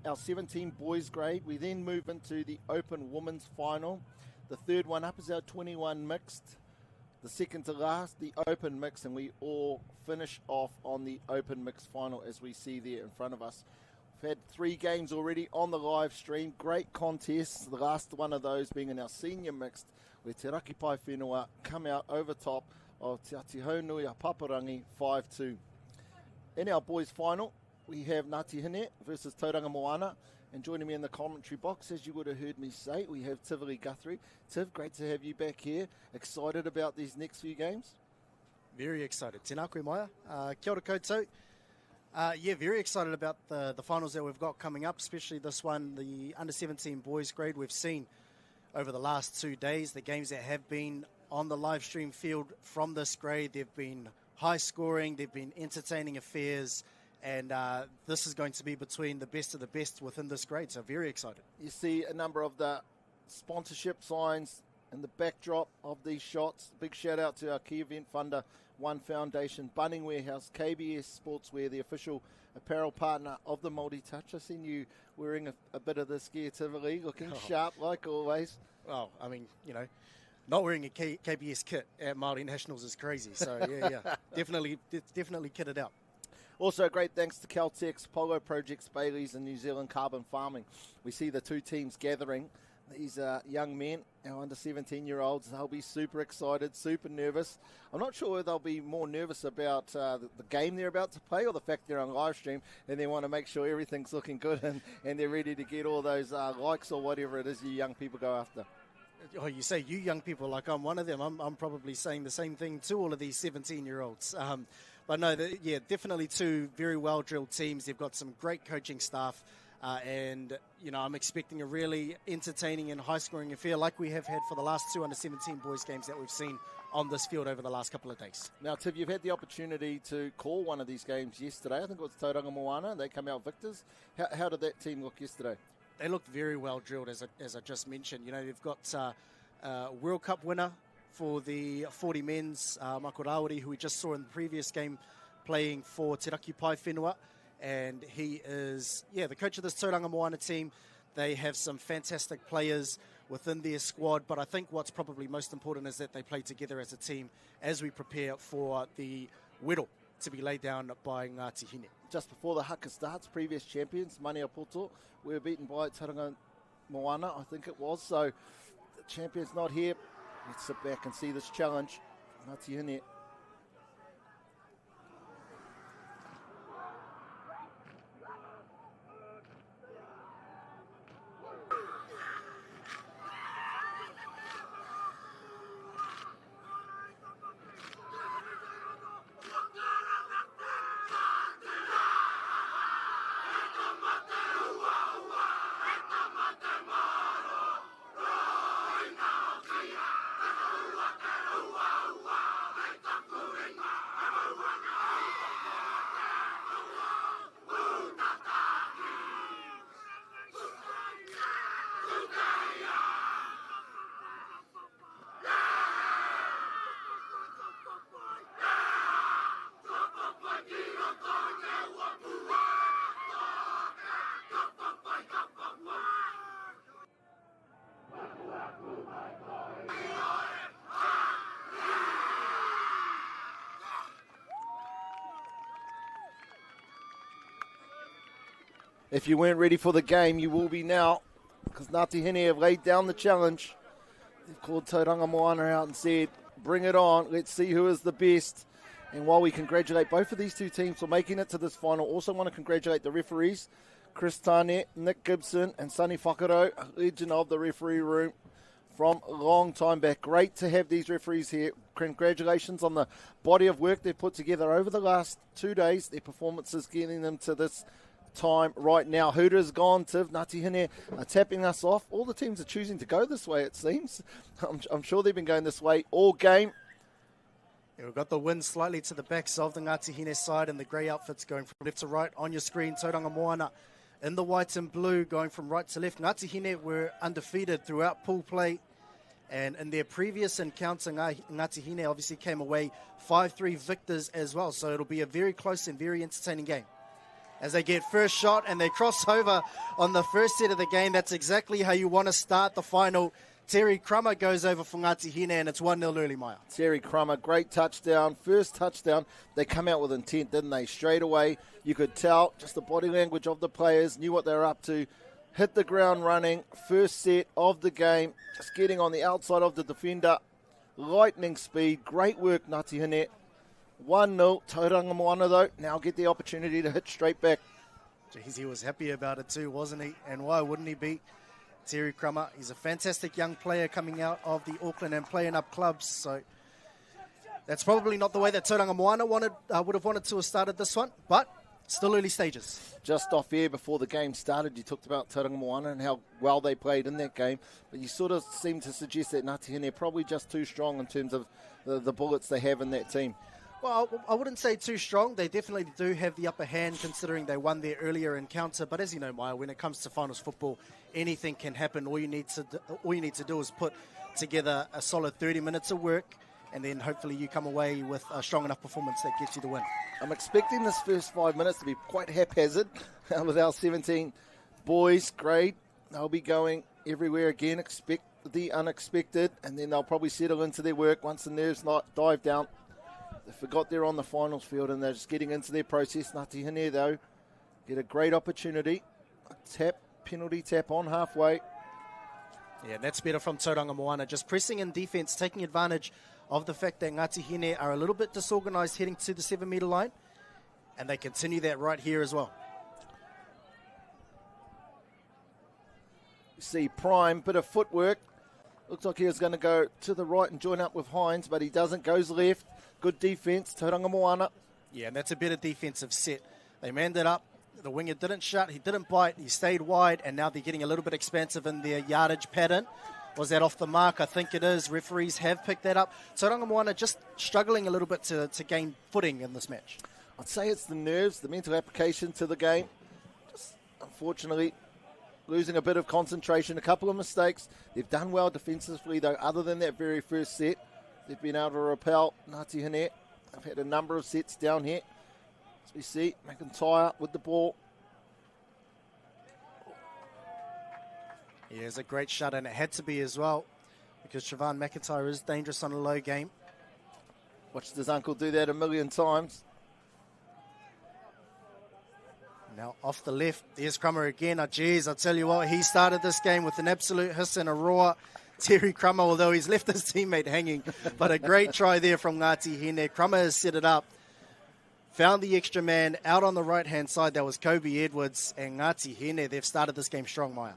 our 17 boys grade. We then move into the open women's final. The third one up is our 21 mixed. The second to last, the open mix, and we all finish off on the open mixed final as we see there in front of us. We've had 3 games already on the live stream. Great contests. The last one of those being in our senior mixed, where Te Raki Pai Whenua come out over top of Te Ati Haunui a Paparangi 5-2. In our boys final, we have Ngāti Hine versus Toang Moana. And joining me in the commentary box, as you would have heard me say, we have Tivoli Guthrie. Tiv, great to have you back here. Excited about these next few games? Very excited. Tēnā koe Maia. Kia ora koutou. Yeah, very excited about the finals that we've got coming up, especially this one, the under-17 boys grade. We've seen over the last 2 days the games that have been on the live stream field from this grade. They've been high scoring, they've been entertaining affairs, and this is going to be between the best of the best within this grade, so very excited. You see a number of the sponsorship signs in the backdrop of these shots. Big shout out to our key event funder, One Foundation, Bunning Warehouse, KBS Sportswear, the official apparel partner of the Māori Touch. I've seen you wearing a bit of this gear, Tivoli, looking sharp like always. Well, I mean, you know, not wearing a KBS kit at Māori Nationals is crazy, so yeah, definitely kitted out. Also, great thanks to Caltex, Polo Projects, Baileys, and New Zealand Carbon Farming. We see the two teams gathering. These young men, our under 17-year-olds, they'll be super excited, super nervous. I'm not sure whether they'll be more nervous about the game they're about to play or the fact they're on live stream and they want to make sure everything's looking good and they're ready to get all those likes or whatever it is you young people go after. Oh, you say you young people, like I'm one of them. I'm probably saying the same thing to all of these 17-year-olds. But no, yeah, definitely two very well-drilled teams. They've got some great coaching staff. And, you know, I'm expecting a really entertaining and high-scoring affair like we have had for the last 2 under-17 boys games that we've seen on this field over the last couple of days. Now, Tiv, you've had the opportunity to call one of these games yesterday. I think it was Toang Moana. They come out victors. How did that team look yesterday? They looked very well-drilled, as I just mentioned. You know, they've got World Cup winner for the 40 men's, Mako Rawiri, who we just saw in the previous game playing for Te Raki Pai Whenua. And he is, the coach of this Toang Moana team. They have some fantastic players within their squad, but I think what's probably most important is that they play together as a team as we prepare for the whittle to be laid down by Ngāti Hine. Just before the Haka starts, previous champions, Maniapoto, were beaten by Toang Moana, I think it was. So the champion's not here. Let's sit back and see this challenge. Ngāti Hine. If you weren't ready for the game, you will be now, because Ngāti Hine have laid down the challenge. They've called Toang Moana out and said, bring it on, let's see who is the best. And while we congratulate both of these two teams for making it to this final, also want to congratulate the referees, Chris Tarnett, Nick Gibson, and Sonny Whakaro, a legend of the referee room from a long time back. Great to have these referees here. Congratulations on the body of work they've put together over the last 2 days, their performances getting them to this time right now. Hooters gone, Tiv, Ngāti Hine are tapping us off. All the teams are choosing to go this way, it seems. I'm sure they've been going this way all game. Yeah, we've got the wind slightly to the backs of the Ngāti Hine side, and the grey outfits going from left to right on your screen. Toang Moana in the white and blue going from right to left. Ngāti Hine were undefeated throughout pool play, and in their previous encounter, Ngāti Hine obviously came away 5-3 victors as well, so it'll be a very close and very entertaining game. as they get first shot and they cross over on the first set of the game. That's exactly how you want to start the final. Terry Crummer goes over for Ngāti Hine, and it's 1-0 early, Maya. Terry Crummer, great touchdown. First touchdown, they come out with intent, didn't they? Straight away, you could tell just the body language of the players, knew what they were up to. Hit the ground running, first set of the game, just getting on the outside of the defender. Lightning speed, great work, Ngāti Hine. 1-0, Toang Moana though, now get the opportunity to hit straight back. Jeez, he was happy about it too, wasn't he? And why wouldn't he be? Terry Crummer, he's a fantastic young player coming out of the Auckland and playing up clubs, so that's probably not the way that Toang Moana would have wanted to have started this one, but still early stages. Just off air before the game started, you talked about Toang Moana and how well they played in that game, but you sort of seem to suggest that Ngāti Hine are probably just too strong in terms of the bullets they have in that team. Well, I wouldn't say too strong. They definitely do have the upper hand considering they won their earlier encounter. But as you know, Maya, when it comes to finals football, anything can happen. All you need to do is put together a solid 30 minutes of work, and then hopefully you come away with a strong enough performance that gets you the win. I'm expecting this first 5 minutes to be quite haphazard with our 17 boys. Great. They'll be going everywhere again. Expect the unexpected, and then they'll probably settle into their work once the nerves dive down. They forgot they're on the finals field and they're just getting into their process. Ngāti Hine, though, get a great opportunity. A penalty tap on halfway. Yeah, that's better from Toang Moana. Just pressing in defence, taking advantage of the fact that Ngāti Hine are a little bit disorganised heading to the 7-metre line. And they continue that right here as well. You see Prime, bit of footwork. Looks like he was going to go to the right and join up with Hines, but he doesn't. Goes left. Good defence, Toang Moana. Yeah, and that's a better defensive set. They manned it up. The winger didn't shut. He didn't bite. He stayed wide, and now they're getting a little bit expansive in their yardage pattern. Was that off the mark? I think it is. Referees have picked that up. Toang Moana just struggling a little bit to gain footing in this match. I'd say it's the nerves, the mental application to the game. Just, unfortunately, losing a bit of concentration, a couple of mistakes. They've done well defensively, though, other than that very first set. They've been able to repel Ngāti Hine. They've had a number of sets down here. As we see, McIntyre with the ball. Yeah, it's a great shot, and it had to be as well, because Siobhan McIntyre is dangerous on a low game. Watched his uncle do that a million times. Now off the left, there's Crummer again. Oh, geez, I'll tell you what, he started this game with an absolute hiss and a roar. Terry Crummer, although he's left his teammate hanging. But a great try there from Ngāti Hine. Crummer has set it up. Found the extra man out on the right-hand side. That was Kobe Edwards and Ngāti Hine. They've started this game strong, Maya.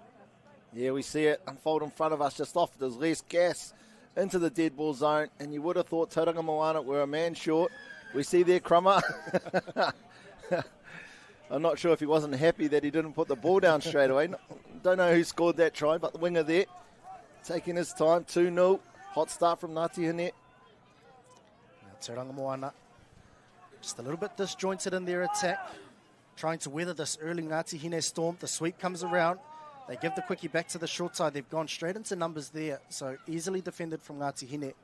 Yeah, we see it unfold in front of us just off. There's less gas into the dead ball zone. And you would have thought Toang Moana were a man short. We see there Crummer. I'm not sure if he wasn't happy that he didn't put the ball down straight away. Don't know who scored that try, but the winger there. Taking his time, 2-0. Hot start from Ngāti Hine. Now Toang Moana, just a little bit disjointed in their attack. Trying to weather this early Ngāti Hine storm. The sweep comes around. They give the quickie back to the short side. They've gone straight into numbers there. So easily defended from Ngāti Hine.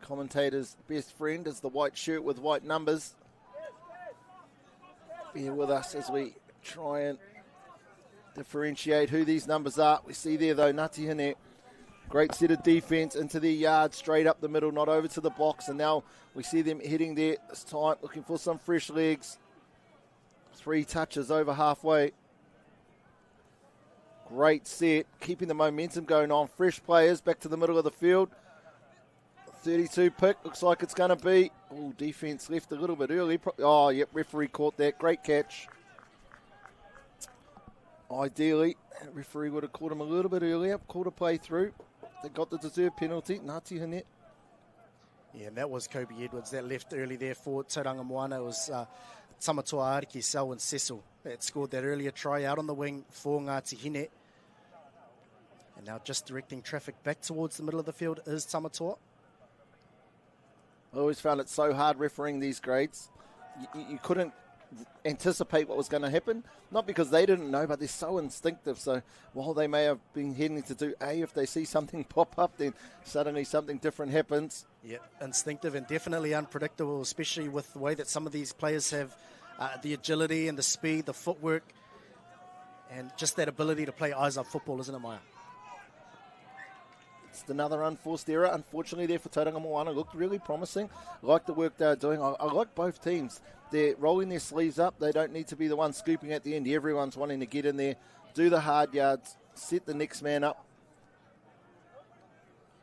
Commentator's best friend is the white shirt with white numbers. Bear with us as we try and differentiate who these numbers are. We see there, though, Ngāti Hine. Great set of defence into their yard, straight up the middle, not over to the box. And now we see them heading there this time, looking for some fresh legs. 3 touches over halfway. Great set, keeping the momentum going on. Fresh players back to the middle of the field. 32 pick, looks like it's going to be. Oh, defence left a little bit early. Oh, yep, referee caught that. Great catch. Ideally, referee would have caught him a little bit earlier, called a play through. They got the deserved penalty. Ngāti Hine. Yeah, and that was Kobe Edwards that left early there for Toang Moana. It was Tamatoa Ariki, Selwyn Cecil that scored that earlier try out on the wing for Ngāti Hine. And now just directing traffic back towards the middle of the field is Tamatoa. I always found it so hard refereeing these grades. You couldn't anticipate what was going to happen, not because they didn't know, but they're so instinctive. So while they may have been heading to do A, if they see something pop up, then suddenly something different happens. Yeah, instinctive and definitely unpredictable, especially with the way that some of these players have the agility and the speed, the footwork, and just that ability to play eyes-up football, isn't it, Maya? It's another unforced error, unfortunately, there for Toang Moana. Looked really promising. I like the work they're doing. I like both teams. They're rolling their sleeves up. They don't need to be the one scooping at the end. Everyone's wanting to get in there, do the hard yards, set the next man up.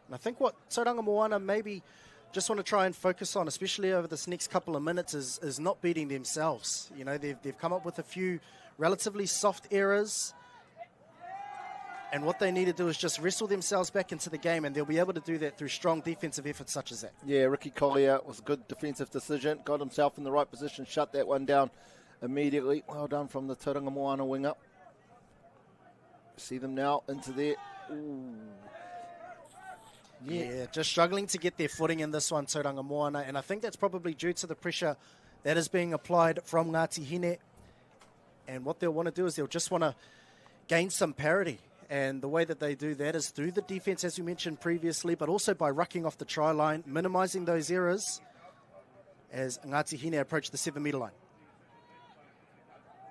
And I think what Toang Moana maybe just want to try and focus on, especially over this next couple of minutes, is not beating themselves. You know, they've come up with a few relatively soft errors, and what they need to do is just wrestle themselves back into the game, and they'll be able to do that through strong defensive efforts such as that. Yeah, Ricky Collier was a good defensive decision, got himself in the right position, shut that one down immediately. Well done from the Toang Moana wing up. See them now into there. Ooh. Yeah, just struggling to get their footing in this one, Toang Moana, and I think that's probably due to the pressure that is being applied from Ngāti Hine. And what they'll want to do is they'll just want to gain some parity. And the way that they do that is through the defense, as you mentioned previously, but also by rucking off the try line, minimizing those errors as Ngāti Hine approach the 7-metre line.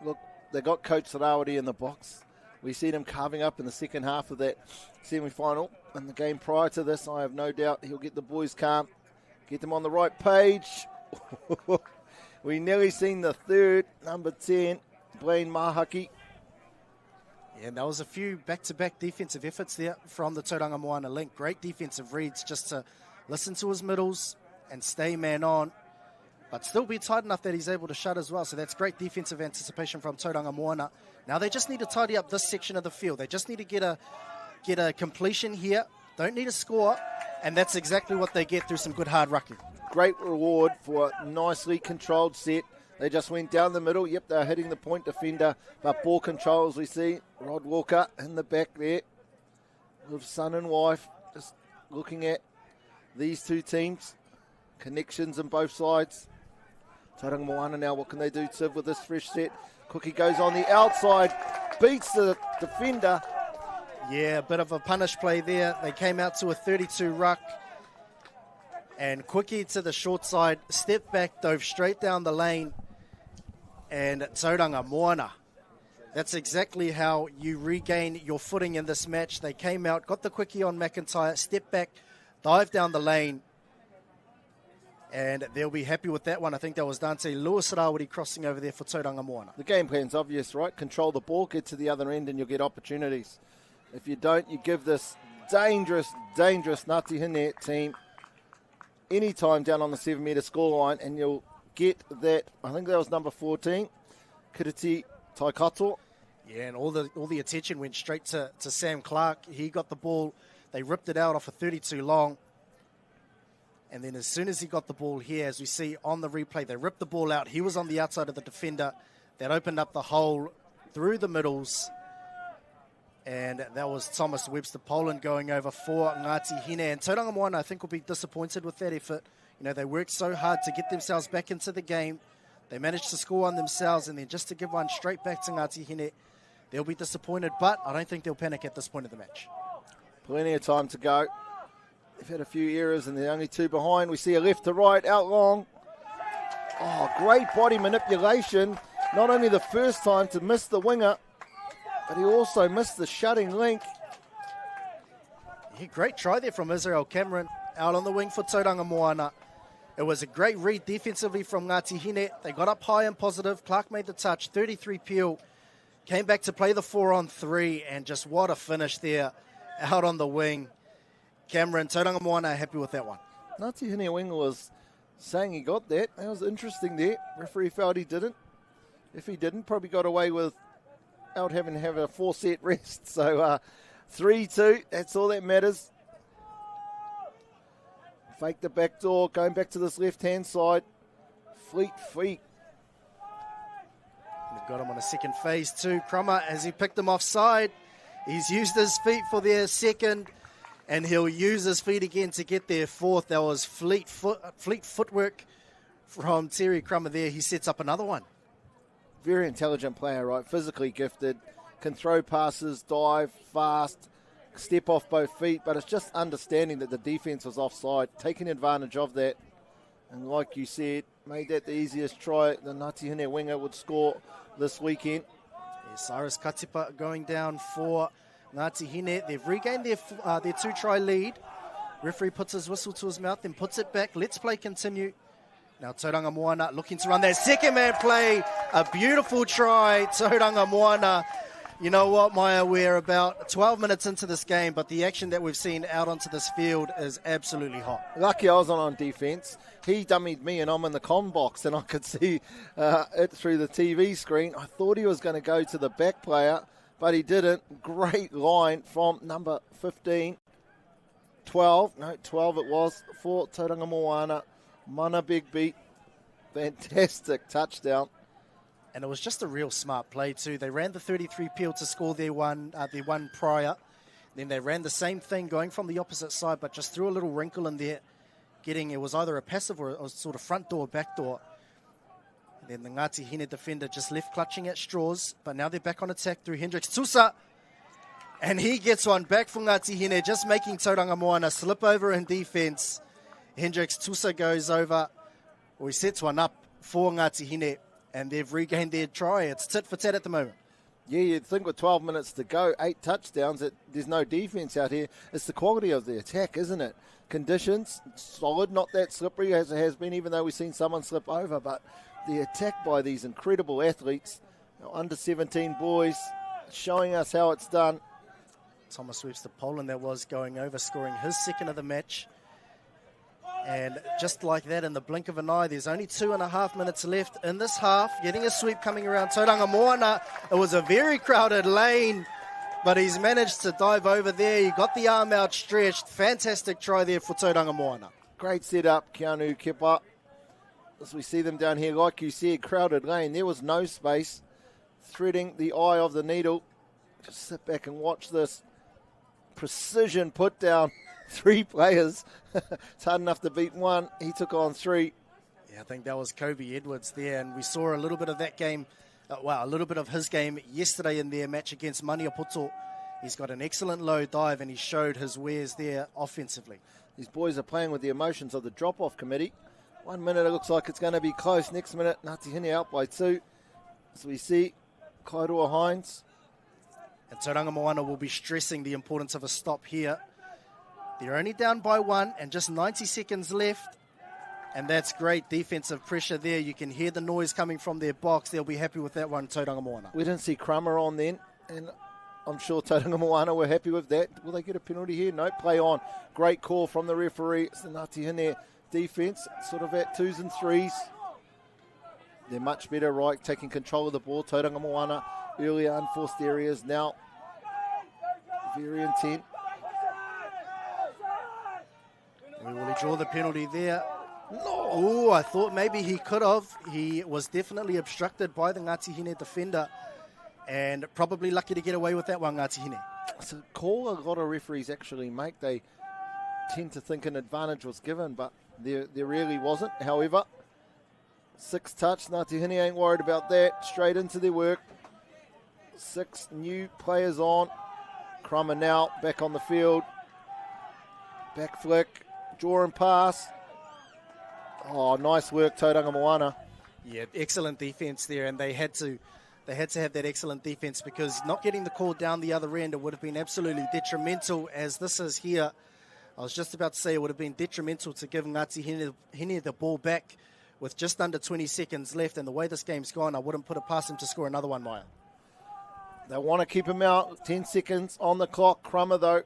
Look, they got Coach Sarawati in the box. We see them carving up in the second half of that semi-final. And the game prior to this, I have no doubt he'll get the boys calm, get them on the right page. We nearly seen the third, number 10, Blaine Mahaki. Yeah, and there was a few back-to-back defensive efforts there from the Toang Moana link. Great defensive reads just to listen to his middles and stay man on, but still be tight enough that he's able to shut as well. So that's great defensive anticipation from Toang Moana. Now they just need to tidy up this section of the field. They just need to get a completion here. Don't need a score, and that's exactly what they get through some good hard rucking. Great reward for a nicely controlled set. They just went down the middle. Yep, they're hitting the point defender. But ball control, as we see, Rod Walker in the back there with son and wife just looking at these two teams. Connections on both sides. Toang Moana now, what can they do, Tiv, with this fresh set? Cookie goes on the outside, beats the defender. Yeah, a bit of a punish play there. They came out to a 32 ruck. And Quickie to the short side, stepped back, dove straight down the lane. And Toang Moana. That's exactly how you regain your footing in this match. They came out, got the Quickie on McIntyre, stepped back, dived down the lane. And they'll be happy with that one. I think that was Dante Lewis-Rawiri crossing over there for Toang Moana. The game plan's obvious, right? Control the ball, get to the other end, and you'll get opportunities. If you don't, you give this dangerous Ngāti Hine team any time down on the 7-metre scoreline, and you'll get that. I think that was number 14, Kiriti Taikato. Yeah, and all the attention went straight to Sam Clark. He got the ball. They ripped it out off a 32 long. And then as soon as he got the ball here, as we see on the replay, they ripped the ball out. He was on the outside of the defender. That opened up the hole through the middles. And that was Thomas Webster Poland going over for Ngāti Hine. And Toang Moana, I think, will be disappointed with that effort. You know, they worked so hard to get themselves back into the game. They managed to score on themselves, and then just to give one straight back to Ngāti Hine, they'll be disappointed. But I don't think they'll panic at this point of the match. Plenty of time to go. They've had a few errors, and they're only two behind. We see a left to right, out long. Oh, great body manipulation. Not only the first time to miss the winger, but he also missed the shutting link. Yeah, great try there from Israel Cameron out on the wing for Toang Moana. It was a great read defensively from Ngāti Hine. They got up high and positive. Clark made the touch, 33 peel. Came back to play the 4-on-3, and just what a finish there out on the wing. Cameron, Toang Moana happy with that one. Ngāti Hine winger was saying he got that. That was interesting there. Referee felt he didn't. If he didn't, probably got away with out having to have a 4-set rest. So 3-2, that's all that matters. Fake the back door, going back to this left-hand side. Fleet feet. They've got him on a second phase too. Crummer, as he picked him offside, he's used his feet for their second, and he'll use his feet again to get their fourth. That was fleet footwork from Terry Crummer there. He sets up another one. Very intelligent player, right? Physically gifted, can throw passes, dive fast, step off both feet, but it's just understanding that the defense was offside, taking advantage of that. And like you said, made that the easiest try the Ngāti Hine winger would score this weekend. Cyrus Katipa going down for Ngāti Hine. They've regained their 2-try lead. Referee puts his whistle to his mouth, then puts it back. Let's play continue. Now Toang Moana looking to run that second man play. A beautiful try, Toang Moana. You know what, Maya, we're about 12 minutes into this game, but the action that we've seen out onto this field is absolutely hot. Lucky I was on defence. He dummied me and I'm in the comm box and I could see it through the TV screen. I thought he was going to go to the back player, but he didn't. Great line from number 15. 12 it was for Toang Moana. Mana big beat. Fantastic touchdown. And it was just a real smart play too. They ran the 33 peel to score their one prior. Then they ran the same thing going from the opposite side, but just threw a little wrinkle in there, it was either a passive or a sort of front door, back door. And then the Ngāti Hine defender just left clutching at straws, but now they're back on attack through Hendricks Tusa. And he gets one back for Ngāti Hine, just making Toang Moana slip over in defence. Hendricks Tusa goes over, he sets one up for Ngāti Hine, and they've regained their try. It's tit-for-tat at the moment. Yeah, you'd think with 12 minutes to go, 8 touchdowns, that there's no defence out here. It's the quality of the attack, isn't it? Conditions, solid, not that slippery as it has been, even though we've seen someone slip over. But the attack by these incredible athletes, under-17 boys, showing us how it's done. Thomas Webster Poland that was going over, scoring his second of the match. And just like that, in the blink of an eye, there's only 2.5 minutes left in this half. Getting a sweep coming around Toang Moana. It was a very crowded lane, but he's managed to dive over there. He got the arm outstretched. Fantastic try there for Toang Moana. Great setup, Keanu Kepa. As we see them down here, like you said, crowded lane. There was no space. Threading the eye of the needle. Just sit back and watch this. Precision put down. 3 players. It's hard enough to beat one. He took on 3. Yeah, I think that was Kobe Edwards there, and we saw a little bit of that game, a little bit of his game yesterday in their match against Maniapoto. He's got an excellent low dive, and he showed his wares there offensively. These boys are playing with the emotions of the drop-off committee. 1 minute it looks like it's going to be close. Next minute, Ngāti Hine out by 2. So we see Kairua Hines. And Toang Moana will be stressing the importance of a stop here. They're only down by 1 and just 90 seconds left. And that's great defensive pressure there. You can hear the noise coming from their box. They'll be happy with that one, Toang Moana. We didn't see Crummer on then, and I'm sure Toang Moana were happy with that. Will they get a penalty here? No, play on. Great call from the referee. It's the Ngāti Hine defence, sort of at 2s and 3s. They're much better, right, taking control of the ball. Toang Moana, earlier unforced areas, now very intent. Will he draw the penalty there? No. Oh, I thought maybe he could have. He was definitely obstructed by the Ngāti Hine defender, and probably lucky to get away with that one, Ngāti Hine. It's a call a lot of referees actually make. They tend to think an advantage was given, but there really wasn't. However, 6 touch. Ngāti Hine ain't worried about that. Straight into their work. 6 new players on. Crummer now back on the field. Back flick. Draw and pass. Oh, nice work, Toang Moana. Yeah, excellent defence there, and they had to have that excellent defence, because not getting the call down the other end, it would have been absolutely detrimental, as this is here. I was just about to say it would have been detrimental to give Ngāti Hine the ball back with just under 20 seconds left, and the way this game's gone, I wouldn't put it past him to score another one, Maya. They want to keep him out. 10 seconds on the clock. Crummer, though,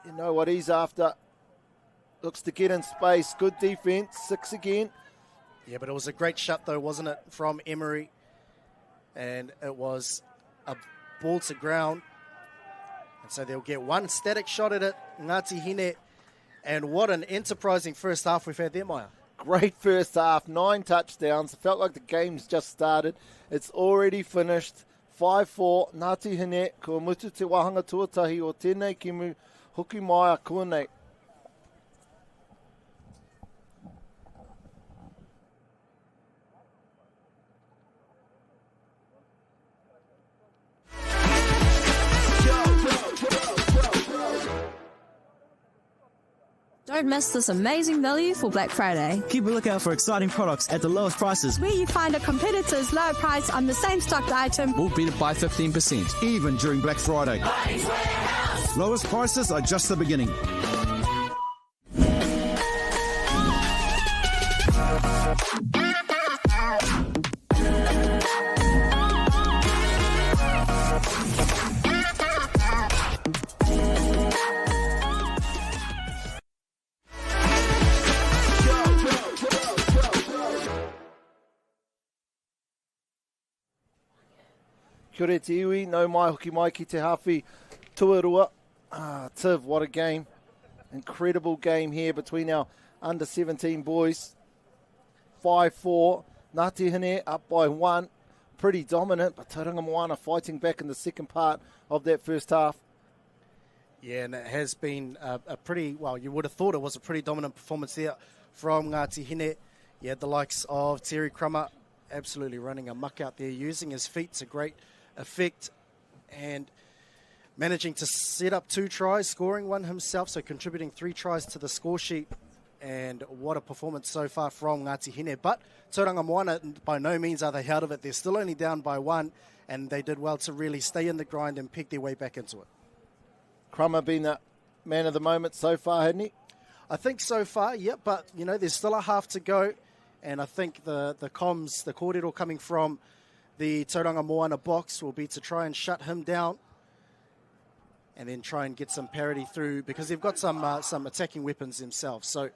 you know what he's after. Looks to get in space. Good defence. 6 again. Yeah, but it was a great shot, though, wasn't it, from Emery? And it was a ball to ground. And so they'll get one static shot at it, Ngāti Hine. And what an enterprising first half we've had there, Maya. Great first half. 9 touchdowns. It felt like the game's just started. It's already finished. 5-4. Ngāti Hine. Kua mutu te wahanga tuatahi o tēnei ki mu hoki mai a kuanei. Don't miss this amazing value for Black Friday. Keep a lookout for exciting products at the lowest prices. Where you find a competitor's low price on the same stocked item. We'll beat it by 15%. Even during Black Friday. Lowest prices are just the beginning. Kia ora te iwi, no mai hoki mai ki te hawhi tuarua. Tiv, what a game. Incredible game here between our under-17 boys. 5-4. Ngāti Hine up by 1. Pretty dominant, but Toang Moana fighting back in the second part of that first half. Yeah, and it has been a pretty, well, you would have thought it was a pretty dominant performance there from Ngāti Hine. You had the likes of Terry Crummer absolutely running amok out there, using his feet to great effect and managing to set up 2 tries, scoring 1 himself, so contributing 3 tries to the score sheet. And what a performance so far from Ngāti Hine. But Toang Moana, by no means are they out of it. They're still only down by 1, and they did well to really stay in the grind and pick their way back into it. Crummer been the man of the moment so far, hadn't he? I think so far, yeah, but, you know, there's still a half to go. And I think the comms, the kōrero coming from the Toang Moana box will be to try and shut him down and then try and get some parity through, because they've got some attacking weapons themselves. So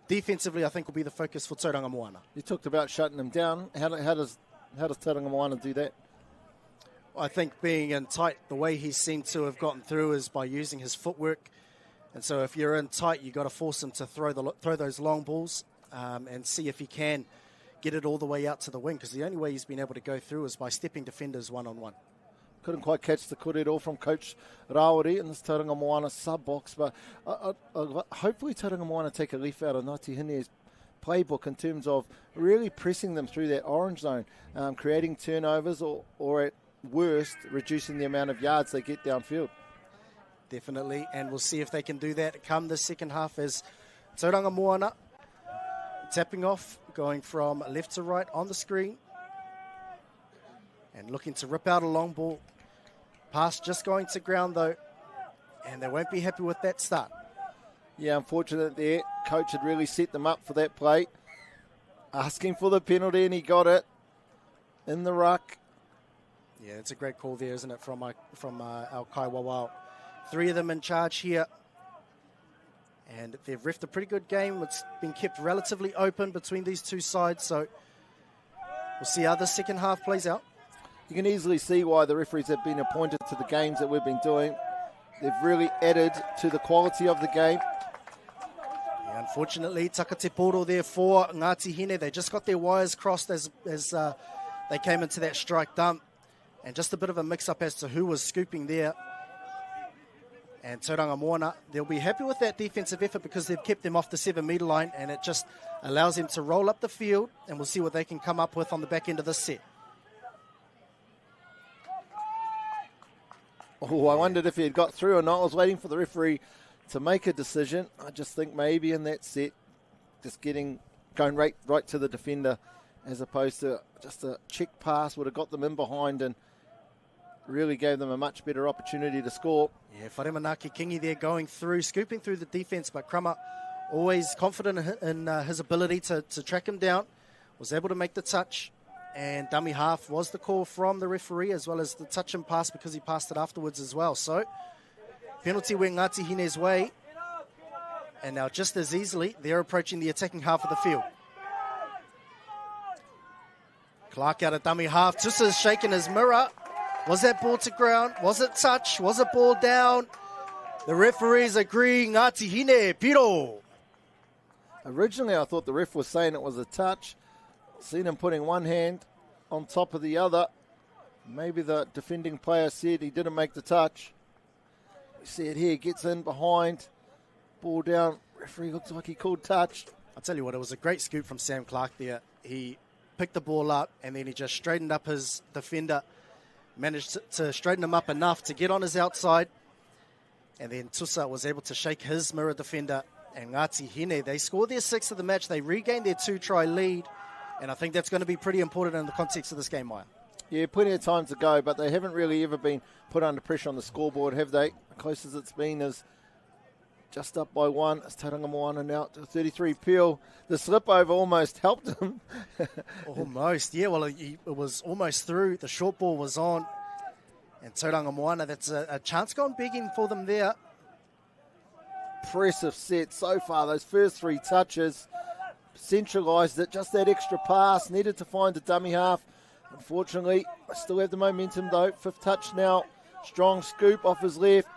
defensively, I think will be the focus for Toang Moana. You talked about shutting him down. How does Toang Moana do that? I think being in tight, the way he seemed to have gotten through is by using his footwork. And so if you're in tight, you've got to force him to throw those long balls and see if he can get it all the way out to the wing, because the only way he's been able to go through is by stepping defenders one-on-one. Couldn't quite catch the kōrero from Coach Rawari in this Toang Moana sub-box, but hopefully Toang Moana take a leaf out of Ngāti Hine's playbook in terms of really pressing them through that orange zone, creating turnovers or at worst, reducing the amount of yards they get downfield. Definitely, and we'll see if they can do that come the second half as Toang Moana tapping off, going from left to right on the screen and looking to rip out a long ball. Pass just going to ground though, and they won't be happy with that start. Yeah, unfortunate there. Coach had really set them up for that play. Asking for the penalty, and he got it in the ruck. Yeah, it's a great call there, isn't it, from our Kaiwawao. 3 of them in charge here. And they've reffed a pretty good game. It's been kept relatively open between these two sides, so we'll see how the second half plays out. You can easily see why the referees have been appointed to the games that we've been doing. They've really added to the quality of the game. Yeah, unfortunately, Takateporo there for Ngāti Hine. They just got their wires crossed as they came into that strike dump. And just a bit of a mix-up as to who was scooping there. And Toang Moana, they'll be happy with that defensive effort because they've kept them off the 7-metre line, and it just allows them to roll up the field, and we'll see what they can come up with on the back end of this set. Oh, I wondered if he had got through or not. I was waiting for the referee to make a decision. I just think maybe in that set, just going right to the defender as opposed to just a check pass would have got them in behind and really gave them a much better opportunity to score. Yeah, Wharemanaki Kingi there going through, scooping through the defence, but Crummer always confident in his ability to track him down, was able to make the touch, and dummy half was the call from the referee, as well as the touch and pass because he passed it afterwards as well. So, penalty went Ngāti Hine's way, and now just as easily, they're approaching the attacking half of the field. Clark out of dummy half, just as shaking his mirror. Was that ball to ground? Was it touch? Was it ball down? The referees agree, Ngāti Hine, piro. Originally, I thought the ref was saying it was a touch. Seen him putting one hand on top of the other. Maybe the defending player said he didn't make the touch. You see it here, gets in behind. Ball down. Referee looks like he called touch. I'll tell you what, it was a great scoop from Sam Clark there. He picked the ball up and then he just straightened up his defender. Managed to straighten him up enough to get on his outside. And then Tusa was able to shake his mirror defender And Ngāti Hine, they scored their 6th of the match. They regained their 2-try lead. And I think that's going to be pretty important in the context of this game, Maya. Yeah, plenty of time to go, but they haven't really ever been put under pressure on the scoreboard, have they? The closest it's been is just up by 1. It's Toang Moana now to 33 Peel. The slip over almost helped him. Almost, yeah. Well, it was almost through. The short ball was on. And Toang Moana, that's a chance gone begging for them there. Impressive set so far. Those first 3 touches centralised it. Just that extra pass. Needed to find the dummy half. Unfortunately, I still have the momentum though. 5th touch now. Strong scoop off his left.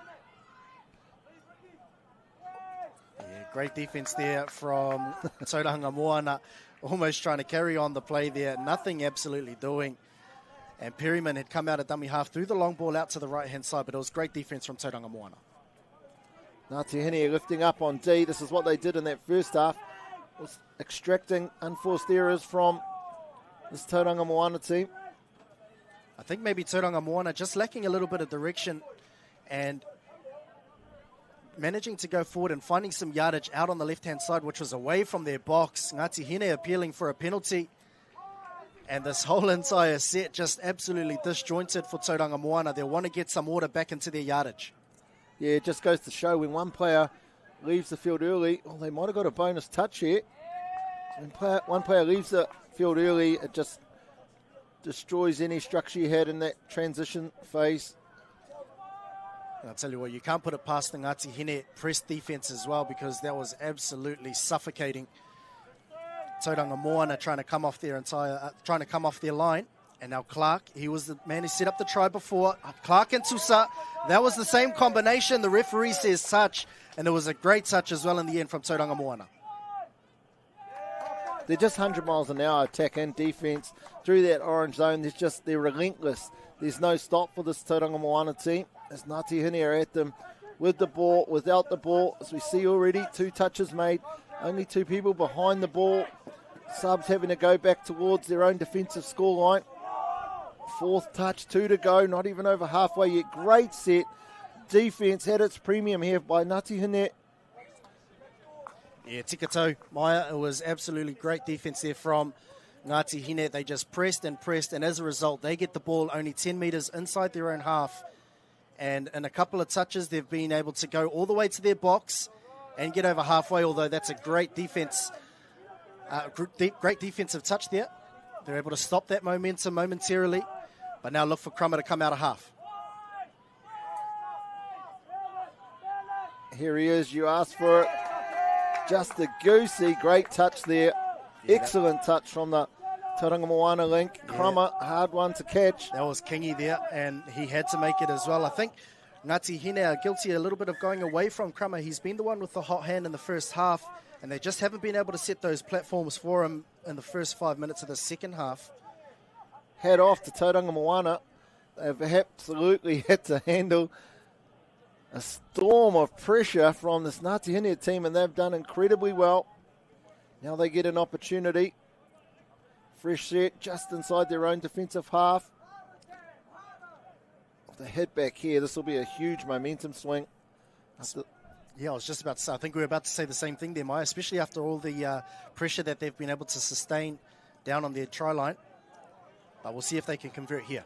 Yeah, great defence there from Toang Moana. Almost trying to carry on the play there. Nothing absolutely doing. And Perryman had come out of dummy half, threw the long ball out to the right-hand side, but it was great defence from Toang Moana. Ngāti Hine lifting up on D. This is what they did in that first half. Was extracting unforced errors from this Toang Moana team. I think maybe Toang Moana just lacking a little bit of direction and managing to go forward and finding some yardage out on the left-hand side, which was away from their box. Ngāti Hine appealing for a penalty. And this whole entire set just absolutely disjointed for Toang Moana. They'll want to get some order back into their yardage. Yeah, it just goes to show when one player leaves the field early, well, they might have got a bonus touch here. When one player leaves the field early, it just destroys any structure you had in that transition phase. I'll tell you what, you can't put it past the Ngāti Hine press defense as well, because that was absolutely suffocating. Toang Moana trying to come off their line. And now Clark, he was the man who set up the try before. Clark and Tusa, that was the same combination. The referee says touch, and it was a great touch as well in the end from Toang Moana. They're just 100 miles an hour attack and defense through that orange zone. They're relentless. There's no stop for this Toang Moana team. As Ngāti Hine are at them with the ball, without the ball. As we see already, 2 touches made. Only 2 people behind the ball. Subs having to go back towards their own defensive scoreline. 4th touch, 2 to go. Not even over halfway yet. Great set. Defense had its premium here by Ngāti Hine. Yeah, Tikato, Maya, it was absolutely great defense there from Ngāti Hine. They just pressed, and as a result, they get the ball only 10 metres inside their own half. And in a couple of touches, they've been able to go all the way to their box and get over halfway, although that's a great defense, great defensive touch there. They're able to stop that momentum momentarily, but now look for Crummer to come out of half. Here he is, you asked for it. Just a goosey, great touch there. Yeah, excellent touch from the Toang Moana link. Yeah. Crummer, hard one to catch. That was Kingy there, and he had to make it as well. I think Ngāti Hine are guilty a little bit of going away from Crummer. He's been the one with the hot hand in the first half, and they just haven't been able to set those platforms for him in the first 5 minutes of the second half. Head off to Toang Moana. They've absolutely had to handle a storm of pressure from this Ngāti Hine team, and they've done incredibly well. Now they get an opportunity. Fresh set just inside their own defensive half. If they head back here, this will be a huge momentum swing. Yeah, I was just about to say, I think we were about to say the same thing there, Maya, especially after all the pressure that they've been able to sustain down on their try line. But we'll see if they can convert here.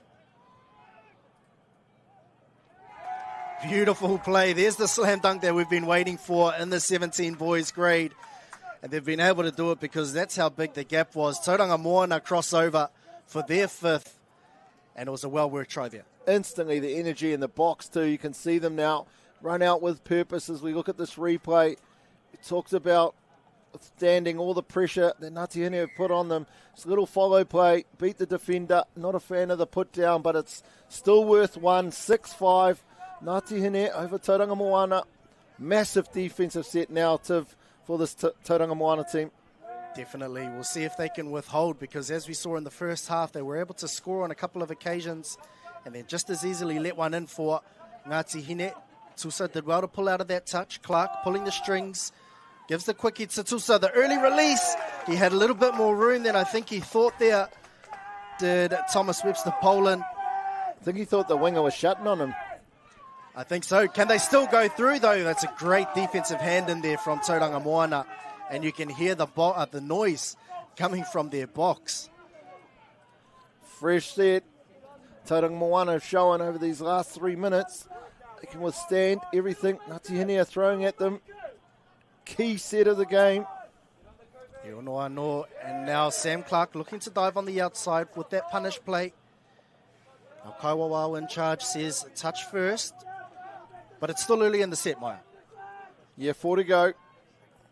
Beautiful play. There's the slam dunk that we've been waiting for in the 17 boys grade. And they've been able to do it because that's how big the gap was. Toang Moana crossover for their 5th. And it was a well-worked try there. Instantly, the energy in the box too. You can see them now run out with purpose as we look at this replay. It talks about withstanding all the pressure that Ngāti Hine have put on them. It's a little follow play, beat the defender. Not a fan of the put down, but it's still worth 1, 6-5. Ngāti Hine over Toang Moana. Massive defensive set narrative for this Toang Moana team. Definitely. We'll see if they can withhold, because as we saw in the first half, they were able to score on a couple of occasions and then just as easily let one in for Ngāti Hine. Tusa did well to pull out of that touch. Clark pulling the strings. Gives the quickie to Tusa. The early release. He had a little bit more room than I think he thought there. Did Thomas Webster Poland. I think he thought the winger was shutting on him. I think so. Can they still go through, though? That's a great defensive hand in there from Toang Moana. And you can hear the noise coming from their box. Fresh set. Toang Moana showing over these last 3 minutes. They can withstand everything Ngāti Hine are throwing at them. Key set of the game. And now Sam Clark looking to dive on the outside with that punish play. Now Kaiwawa in charge says touch first. But it's still early in the set, Maya. Yeah, 4 to go.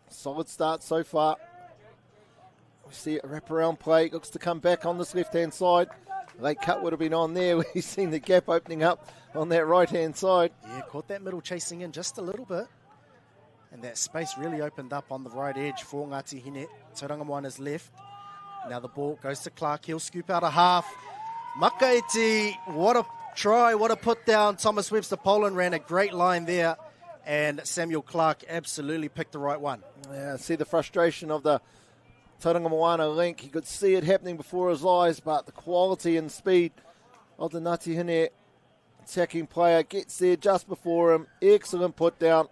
Solid start so far. We see a wraparound play. Looks to come back on this left-hand side. Late cut would have been on there. We've seen the gap opening up on that right-hand side. Yeah, caught that middle chasing in just a little bit. And that space really opened up on the right edge for Ngāti Hine. Tauranga Moana's left. Now the ball goes to Clark. He'll scoop out a half. Makaiti, what a try, what a put down. Thomas Webster Poland ran a great line there. And Samuel Clark absolutely picked the right one. Yeah, see the frustration of the Tauranga Moana link. He could see it happening before his eyes, but the quality and speed of the Ngāti Hine attacking player gets there just before him. Excellent put down.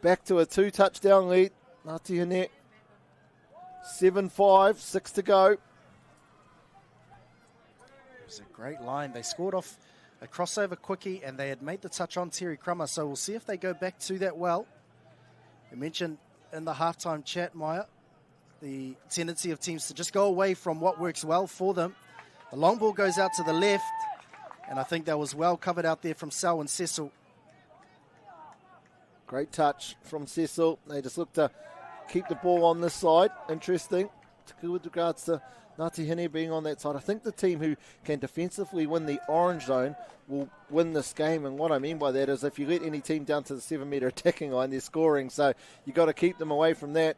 Back to a 2-touchdown lead. Ngāti Hine 7-5, 6 to go. It was a great line. They scored off a crossover quickie, and they had made the touch on Terry Crummer, so we'll see if they go back to that well. I mentioned in the halftime chat, Maya, the tendency of teams to just go away from what works well for them. The long ball goes out to the left, and I think that was well covered out there from Sal and Cecil. Great touch from Cecil. They just look to keep the ball on this side. Interesting, with regards to Ngāti Hine being on that side. I think the team who can defensively win the orange zone will win this game. And what I mean by that is if you let any team down to the 7-metre attacking line, they're scoring. So you've got to keep them away from that.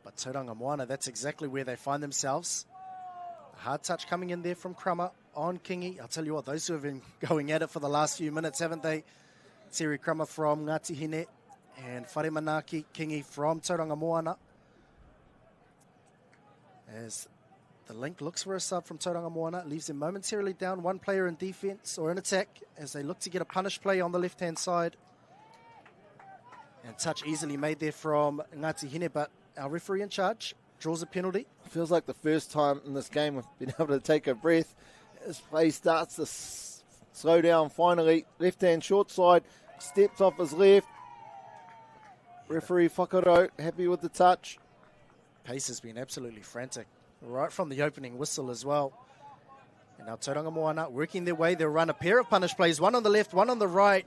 But Tauranga Moana, that's exactly where they find themselves. A hard touch coming in there from Crummer on Kingi. I'll tell you what, those two have been going at it for the last few minutes, haven't they? Terry Crummer from Ngāti Hine and Whare Manaki Kingi from Tauranga Moana. As the link looks for a sub from Tauranga Moana, leaves them momentarily down one player in defense or in attack as they look to get a punish play on the left-hand side. And touch easily made there from Ngāti Hine, but our referee in charge draws a penalty. Feels like the first time in this game we've been able to take a breath. This play starts to slow down finally. Left-hand short side, steps off his left. Referee Whakaro happy with the touch. Pace has been absolutely frantic, right from the opening whistle as well. And now Tauranga Moana working their way. They'll run a pair of punish plays, one on the left, one on the right.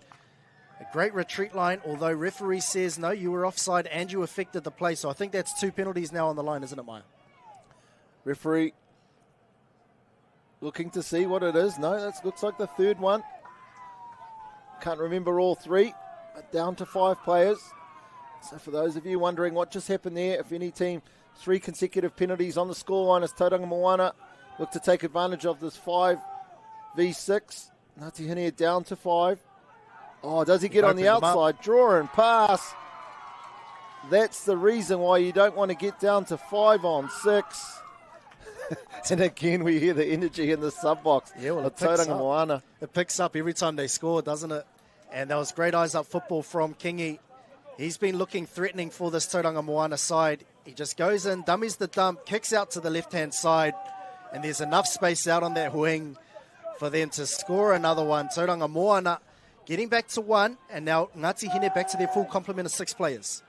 A great retreat line, although referee says, no, you were offside and you affected the play. So I think that's 2 penalties now on the line, isn't it, Maya? Referee looking to see what it is. No, that looks like the third one. Can't remember all 3, but down to 5 players. So for those of you wondering what just happened there, if any team 3 consecutive penalties on the scoreline as Tauranga Moana look to take advantage of this 5v6. Ngāti Hine down to 5. Oh, does he get on the outside? Draw and pass. That's the reason why you don't want to get down to 5-on-6. And again, we hear the energy in the sub-box. Yeah, well, it picks up every time they score, doesn't it? And that was great eyes-up football from Kingi. He's been looking threatening for this Tauranga Moana side. He just goes in, dummies the dump, kicks out to the left-hand side, and there's enough space out on that wing for them to score another one. Tauranga Moana getting back to 1, and now Ngāti Hine back to their full complement of 6 players.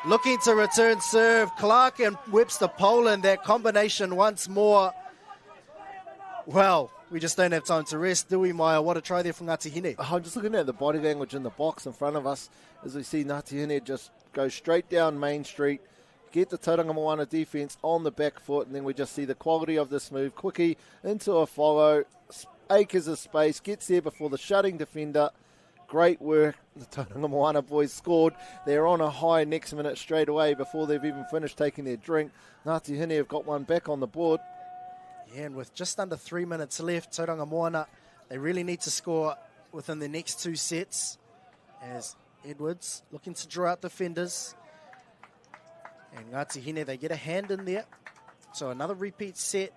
Looking to return serve, Clark and Webster Poland, that combination once more. Well, we just don't have time to rest, do we, Maya? What a try there from Ngāti Hine. I'm just looking at the body language in the box in front of us as we see Ngāti Hine just go straight down Main Street, get the Tauranga Moana defence on the back foot, and then we just see the quality of this move. Quickie into a follow, acres of space, gets there before the shutting defender. Great work. The Tauranga Moana boys scored. They're on a high next minute straight away before they've even finished taking their drink. Ngāti Hine have got one back on the board. Yeah, and with just under 3 minutes left, Tauranga Moana, they really need to score within the next 2 sets. As Edwards looking to draw out defenders. And Ngāti Hine, they get a hand in there. So another repeat set.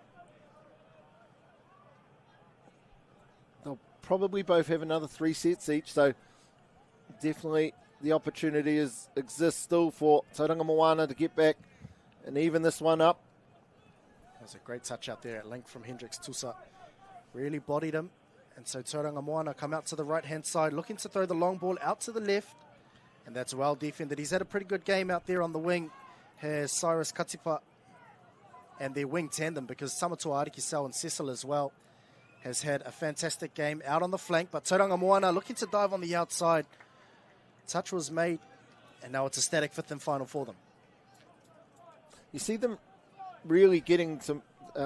they'll probably both have another 3 sets each, so definitely the opportunity exists still for Tauranga Moana to get back and even this one up. That was a great touch out there at length from Hendricks Tusa. Really bodied him. And so Tauranga Moana come out to the right-hand side, looking to throw the long ball out to the left. And that's well defended. He's had a pretty good game out there on the wing. Has Cyrus Katipa and their wing tandem, because Samatua Arikisau and Cecil as well has had a fantastic game out on the flank. But Tauranga Moana looking to dive on the outside. Touch was made, and now it's a static fifth and final for them. You see them really getting some,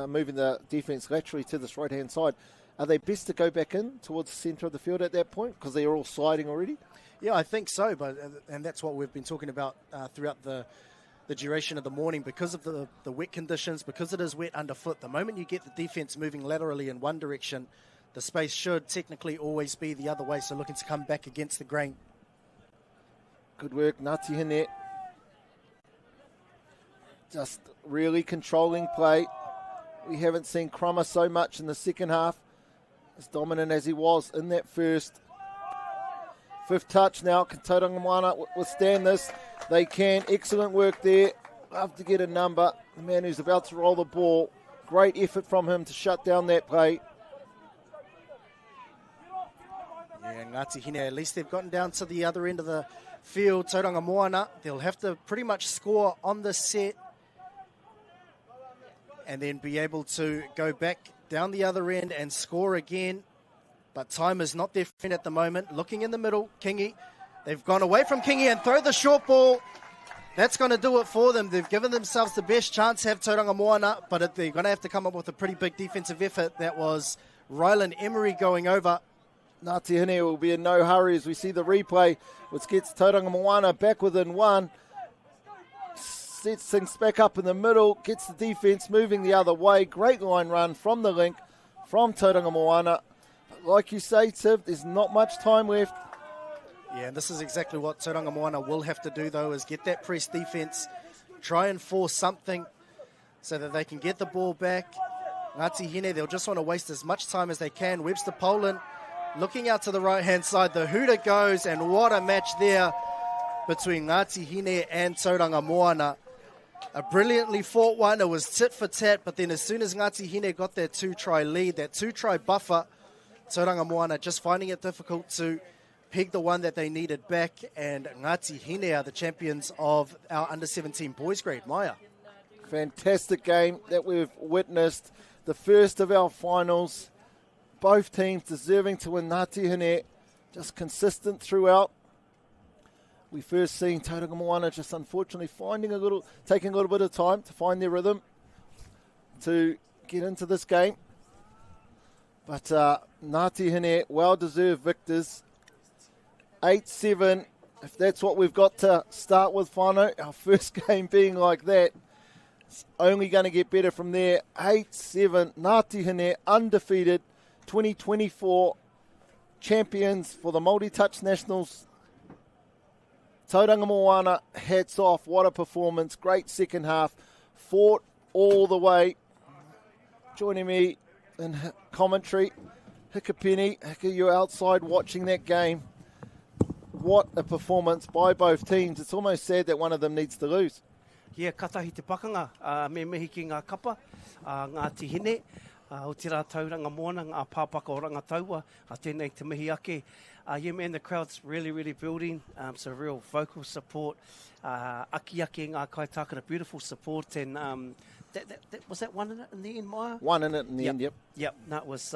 moving the defence laterally to this right-hand side. Are they best to go back in towards the centre of the field at that point, because they're all sliding already? Yeah, I think so, and that's what we've been talking about throughout the duration of the morning, because of the wet conditions, because it is wet underfoot. The moment you get the defence moving laterally in one direction, the space should technically always be the other way, so looking to come back against the grain. Good work, Ngāti Hine. Just really controlling play. We haven't seen Crummer so much in the second half, as dominant as he was in that first. Fifth touch now. Can Tauranga Moana withstand this? They can. Excellent work there. Love to get a number. The man who's about to roll the ball. Great effort from him to shut down that play. Yeah, Ngāti Hine, at least they've gotten down to the other end of the field. Tauranga Moana, they'll have to pretty much score on this set and then be able to go back down the other end and score again. But time is not their friend at the moment. Looking in the middle, Kingi. They've gone away from Kingi and throw the short ball. That's going to do it for them. They've given themselves the best chance to have Tauranga Moana, but they're going to have to come up with a pretty big defensive effort. That was Rylan Emery going over. Ngāti Hine will be in no hurry as we see the replay, which gets Tauranga Moana back within one. Sets things back up in the middle, gets the defence moving the other way. Great line run from the link from Tauranga Moana. But like you say, Tiv, there's not much time left. Yeah, and this is exactly what Tauranga Moana will have to do, though, is get that press defence, try and force something so that they can get the ball back. Ngāti Hine, they'll just want to waste as much time as they can. Webster Poland looking out to the right-hand side. The hooter goes, and what a match there between Ngāti Hine and Tauranga Moana. A brilliantly fought one. It was tit-for-tat, but then as soon as Ngāti Hine got their 2-try lead, that 2-try buffer, Tauranga Moana just finding it difficult to peg the one that they needed back, and Ngāti Hine are the champions of our under-17 boys grade. Maya. Fantastic game that we've witnessed. The first of our finals. Both teams deserving to win. Ngāti Hine just consistent throughout. We first seen Tauranga Moana just unfortunately taking a little bit of time to find their rhythm to get into this game. But Ngāti Hine, well-deserved victors. 8-7, if that's what we've got to start with, whānau. Our first game being like that, it's only going to get better from there. 8-7, Ngāti Hine undefeated, 2024 champions for the Māori Touch Nationals. Tauranga Moana, hats off. What a performance. Great second half. Fought all the way. Joining me in commentary, Hikapeni. Hika, you're outside watching that game. What a performance by both teams. It's almost sad that one of them needs to lose. Yeah, katahi te pakanga. Me mihi ki ngā kapa, Ngāti Hine. O te rā Tauranga Moana, ngā pāpaka o rangataua. Tēnei te mihi ake. Yeah, man, the crowd's really, really building. So real vocal support. Aki ngā kaitākara, beautiful support. And was that one in it in the end, Maya? One in it in the end, yep. Yep, no, it was,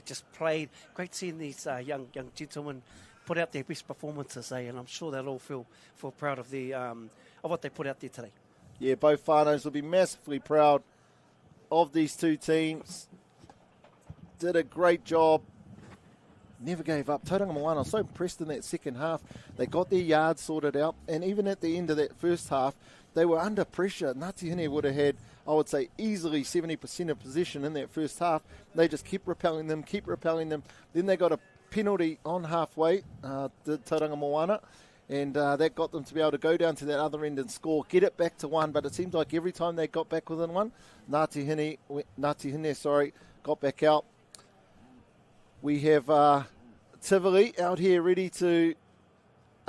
just played. Great seeing these young gentlemen put out their best performances, and I'm sure they'll all feel proud of of what they put out there today. Yeah, both whānaus will be massively proud of these two teams. Did a great job. Never gave up. Tauranga Moana, so impressed in that second half. They got their yards sorted out, and even at the end of that first half, they were under pressure. Ngāti Hine would have had, I would say, easily 70% of possession in that first half. They just kept repelling them. Then they got a penalty on halfway, did Tauranga Moana, and that got them to be able to go down to that other end and score, get it back to one. But it seemed like every time they got back within one, Ngāti Hine got back out. We have Tivoli out here ready to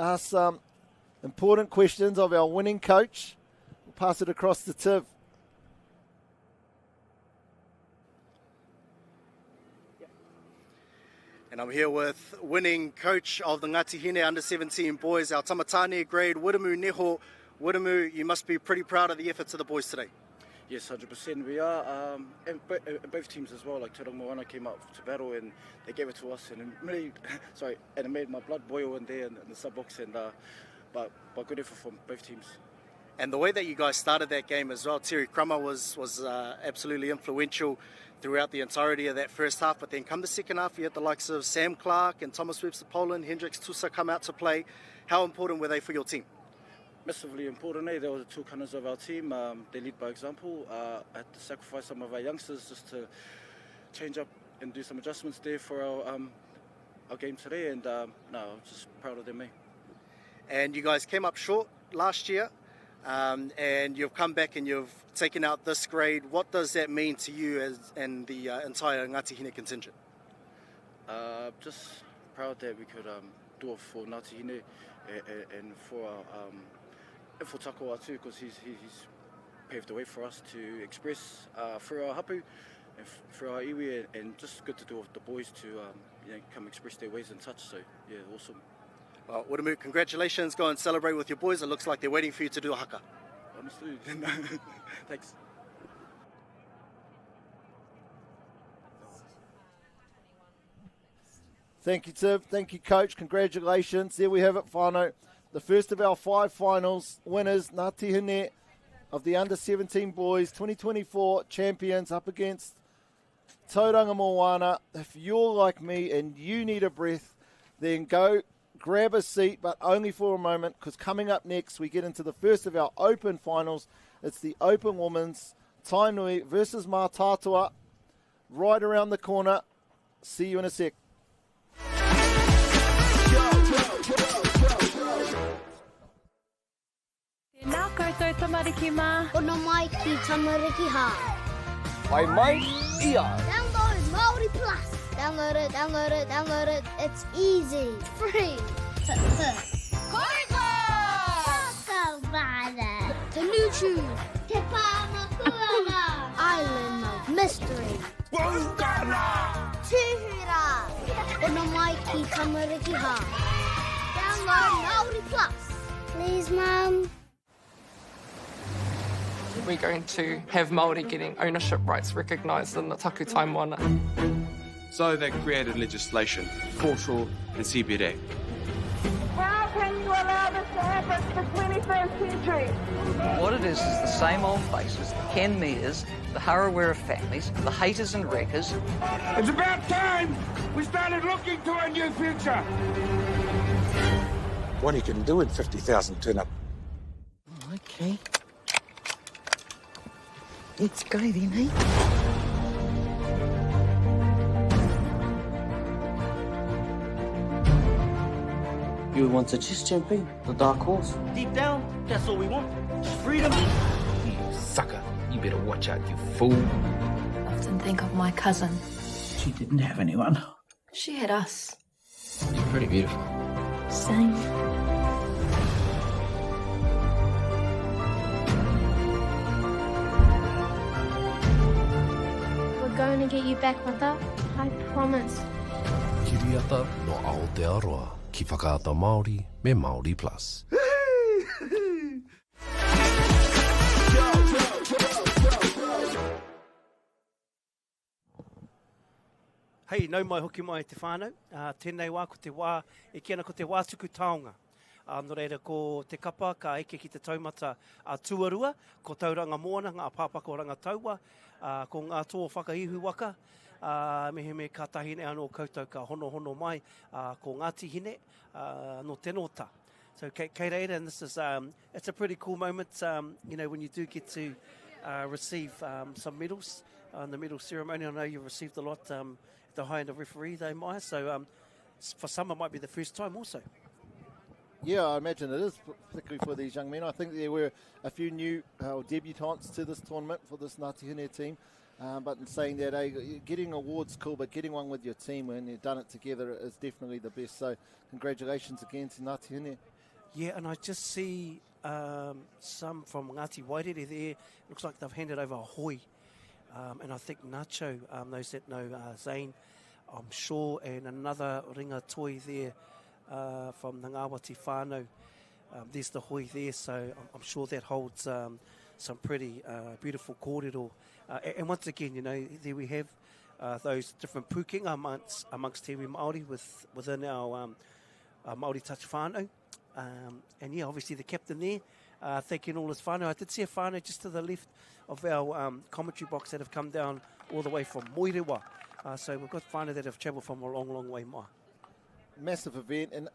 ask some important questions of our winning coach. We'll pass it across to Tiv. And I'm here with winning coach of the Ngāti Hine under-17 boys, our tamatane grade, Wiremu Neho. Wiremu, you must be pretty proud of the efforts of the boys today. Yes, 100% we are. And both teams as well, like Toang Moana came up to battle and they gave it to us, and it made my blood boil in there in the sub box. And but good effort from both teams. And the way that you guys started that game as well, Terry Crummer was absolutely influential throughout the entirety of that first half. But then come the second half, you had the likes of Sam Clark and Thomas Webster Poland, Hendricks Tusa come out to play. How important were they for your team? Massively important, eh? They were the two cunners of our team. They lead by example. I had to sacrifice some of our youngsters just to change up and do some adjustments there for our game today. And I'm just proud of them, eh? And you guys came up short last year, and you've come back and you've taken out this grade. What does that mean to you and the entire Ngāti Hine contingent? Just proud that we could do it for Ngāti Hine and for for takiwā too, because he's paved the way for us to express through our hapū and through our iwi, and just good to do with the boys to come express their ways and touch. So yeah, awesome. Well, Wiremu, congratulations. Go and celebrate with your boys. It looks like they're waiting for you to do a haka. Honestly, thanks. Thank you, Tiv. Thank you, Coach. Congratulations. There we have it, whānau. The first of our 5 finals winners, Ngāti Hine of the under-17 boys, 2024 champions up against Toang Moana. If you're like me and you need a breath, then go grab a seat, but only for a moment, because coming up next, we get into the first of our open finals. It's the Open Women's Tainui versus Mātātua, right around the corner. See you in a sec. Nā koutou tamariki mā. Ono mai ki tamariki hā. Mai mai ia. Download Māori Plus. Download it, download it, download it. It's easy. Free. Koiko! Kakawada. Tanuchu. Te Pāmakuana. Island of Mystery. Wangana. Tūhura. Ono mai ki tamariki hā. Download Māori Plus. Please, Mum. We're going to have Māori getting ownership rights recognised in the takiwā Moana. So they created legislation, foreshore and CBD. How can you allow this to happen in the 21st century? What it is the same old faces, the Ken Mears, the Harawira families, the haters and wreckers. It's about time we started looking to a new future. What you can do in 50,000 turn up. Okay. Let's go then, eh? You want to just jump in, the dark horse? Deep down, that's all we want. Freedom. You sucker. You better watch out, you fool. I often think of my cousin. She didn't have anyone. She had us. You're pretty beautiful. Same. We're going to get you back, Mata. I promise. Kiriata no Aotearoa, ki whakaata Māori me Māori Plus. Hei, nau mai hoki mai te whānau. Tēnei wā ko te wā, e kiana ko te wātuku taonga. No reira ko te kapa, ka eke ki te taumata tuarua, ko Tauranga Moana, ngā pāpako rangataua, ko ngā tō whakaihu waka, mehe me ka tahine anō koutou ka hono mai, ko Ngāti Hine, no tenota. So kei reira, and this is, it's a pretty cool moment, when you do get to receive some medals in the medal ceremony. I know you've received a lot at the high end of referee, though, Maya, so for some it might be the first time also. Yeah, I imagine it is, particularly for these young men. I think there were a few new debutantes to this tournament for this Ngāti Hine team. But in saying that, getting awards cool, but getting one with your team when you've done it together is definitely the best. So congratulations again to Ngāti Hine. Yeah, and I just see some from Ngāti Wairere there. Looks like they've handed over a hoi. And I think Nacho, those that know Zane, I'm sure, and another ringa toi there from the Ngāwati whānau. There's the hoi there, so I'm sure that holds some pretty beautiful kōrero. And once again, there we have those different pukinga amongst Te Māori within our Māori Touch whānau. And yeah, obviously the captain there, thanking all his whānau. I did see a whānau just to the left of our commentary box that have come down all the way from Moerewa. So we've got whānau that have travelled from a long, long way more. Massive event, and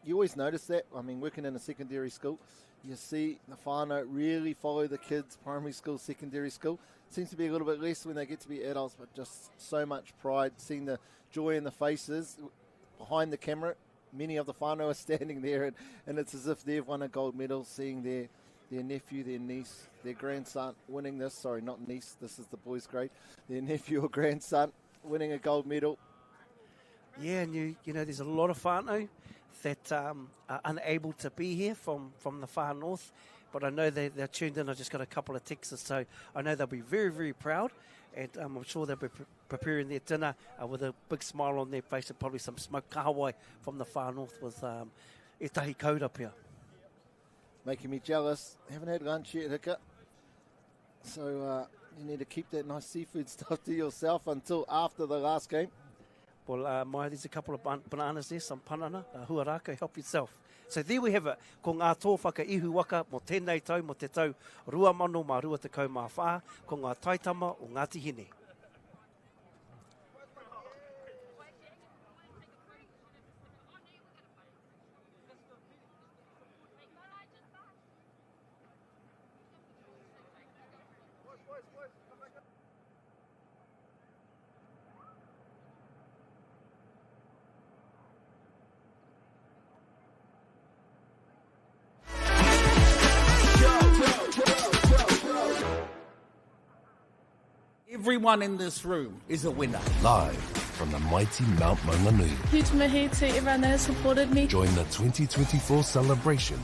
you always notice that. I mean, working in a secondary school, you see the whānau really follow the kids, primary school, secondary school. Seems to be a little bit less when they get to be adults, but just so much pride, seeing the joy in the faces behind the camera. Many of the whānau are standing there, and it's as if they've won a gold medal, seeing their nephew, their niece, their grandson winning this. Sorry, not niece, this is the boys' grade. Their nephew or grandson winning a gold medal. Yeah, and you know, there's a lot of whānau that are unable to be here from the far north, but I know they're tuned in. I just got a couple of texts, so I know they'll be very, very proud, and I'm sure they'll be preparing their dinner with a big smile on their face and probably some smoked kahawai from the far north with e tahi kaurapia. Making me jealous. Haven't had lunch yet, Haka. So you need to keep that nice seafood stuff to yourself until after the last game. Well, Mai, there's a couple of bananas there, some panana, huaraka, help yourself. So there we have it. Ko ngā tōwhaka ihu waka mo tēnei tau, mo te tau rua mano mā rua te kau mā whā, ko ngā taitama o Ngāti Hine. Everyone in this room is a winner. Live from the mighty Mount Maunganui. Huge mahi to everyone that has supported me. Join the 2024 celebration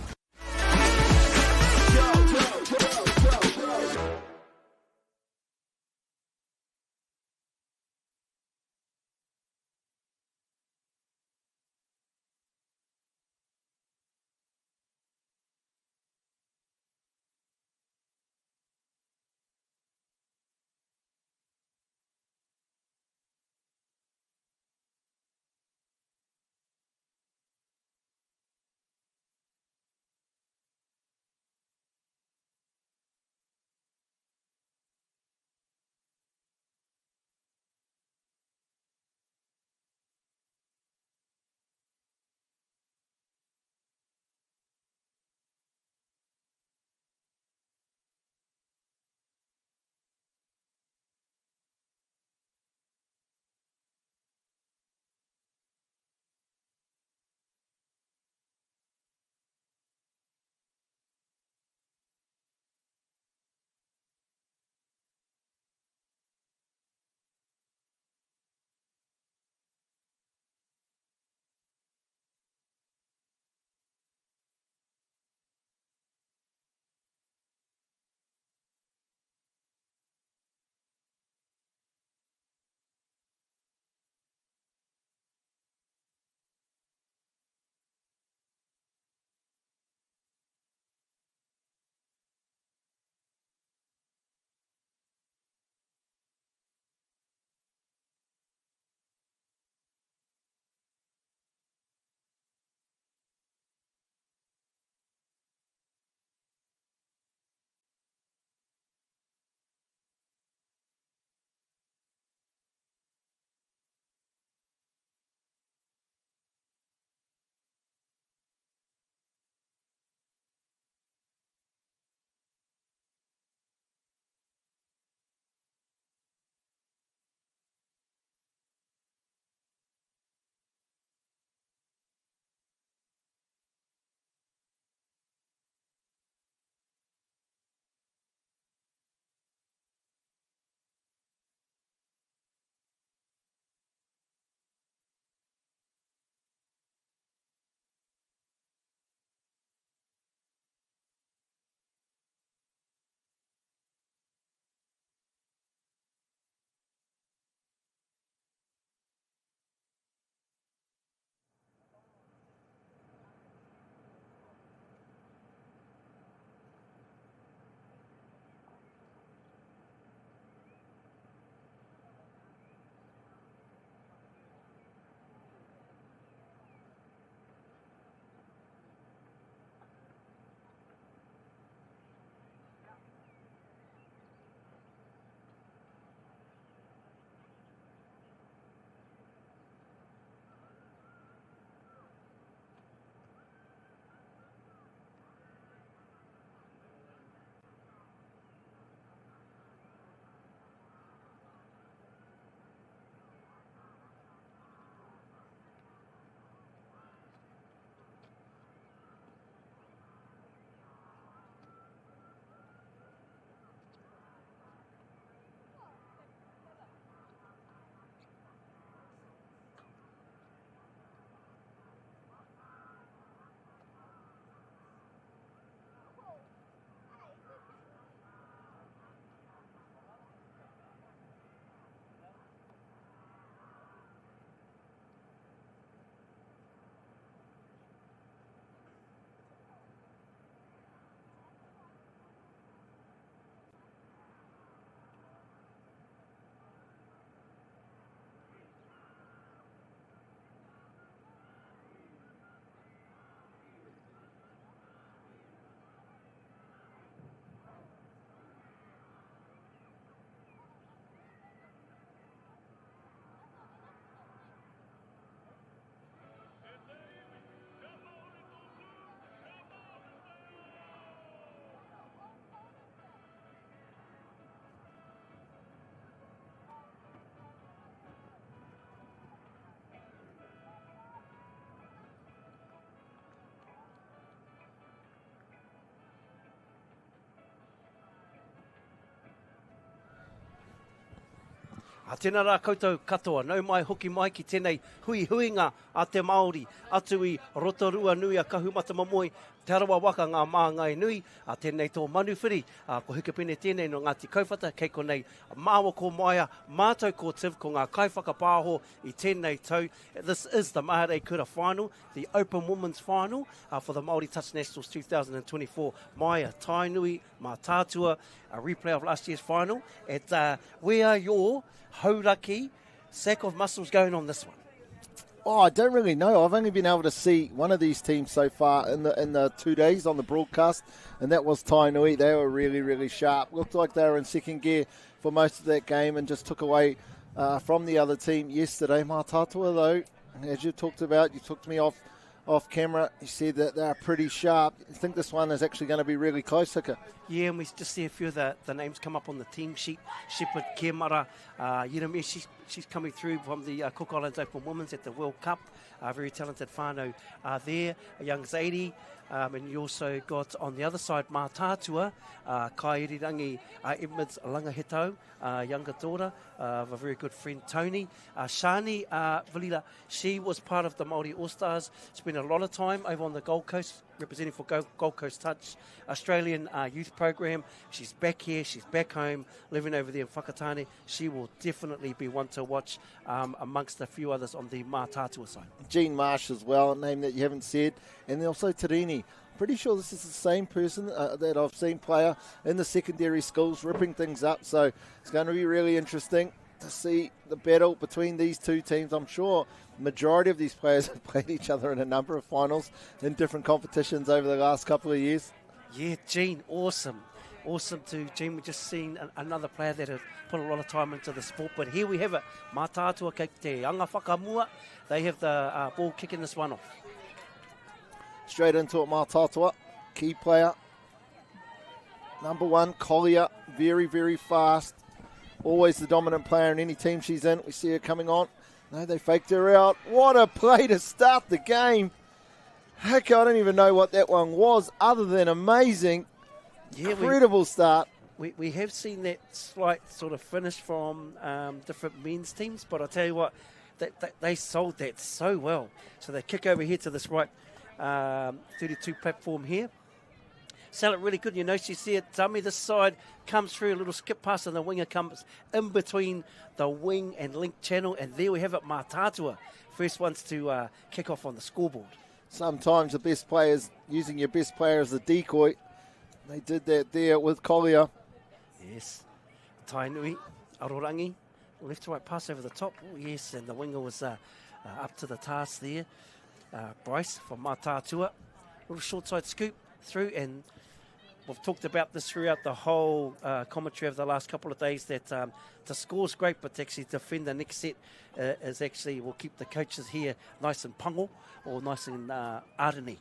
Tēnā rā koutou katoa, nau mai hoki mai ki tēnei huinga a te Māori, atu i Rotorua nui a kahumata mamoi, te arawa waka ngā māngai nui, a tēnei tō manuwhiri, ko hikapene tēnei no Ngāti Kauwhata, kei konei māua ko maia, mātou ko tiv ko ngā kaiwhakapāho i tēnei tau. This is the Māori Kura final, the Open Women's Final for the Māori Touch Nationals 2024. Maia, Tainui, mā tātua, a replay of last year's final. Where are your hauraki sack of muscles going on this one? Oh, I don't really know. I've only been able to see one of these teams so far in the 2 days on the broadcast, and that was Tainui. They were really, really sharp. Looked like they were in second gear for most of that game and just took away from the other team yesterday. Mā Tātua, though, as you talked about, you took me off camera, you said that they're pretty sharp. I think this one is actually going to be really close, Haka. Yeah, and we just see a few of the names come up on the team sheet. Shepherd Kemara, she's coming through from the Cook Islands Open Women's at the World Cup. Very talented whānau there, a young Zadie. And you also got on the other side Mā Tātua, Kairirangi Edmonds Langahetau, younger daughter of a very good friend Tony. Shani Valila, she was part of the Māori All-Stars, spent a lot of time over on the Gold Coast, representing for Gold Coast Touch Australian youth program. She's back here, she's back home, living over there in Whakatane. She will definitely be one to watch amongst a few others on the Mā Tātua side. Jean Marsh as well, a name that you haven't said, and then also Tarini. Pretty sure this is the same person that I've seen player in the secondary schools ripping things up, so it's going to be really interesting to see the battle between these two teams. I'm sure the majority of these players have played each other in a number of finals in different competitions over the last couple of years. Yeah, Jean, awesome. Awesome too, Jean. We've just seen another player that has put a lot of time into the sport, but here we have it. Mā Tātua kei te anga whakamua. They have the ball kicking this one off. Straight into it, Mā Tātua, key player. Number one, Collier, very, very fast. Always the dominant player in any team she's in. We see her coming on. No, they faked her out. What a play to start the game. Heck, I don't even know what that one was, other than amazing. Yeah, incredible start. We have seen that slight sort of finish from different men's teams, but I'll tell you what, they sold that so well. So they kick over here to this right 32 platform here. Sell it really good. You know, you see it, dummy this side, comes through, a little skip pass, and the winger comes in between the wing and link channel, and there we have it, Mā Tātua. First ones to kick off on the scoreboard. Sometimes the best players, using your best player as a decoy. They did that there with Collier. Yes. Tainui, Arorangi, left to right pass over the top. Oh, yes, and the winger was up to the task there. Bryce from Mā Tātua. Little short side scoop through, and we've talked about this throughout the whole commentary of the last couple of days, that the score's great, but to actually defend the next set is actually will keep the coaches here nice and pungal, or nice and arani.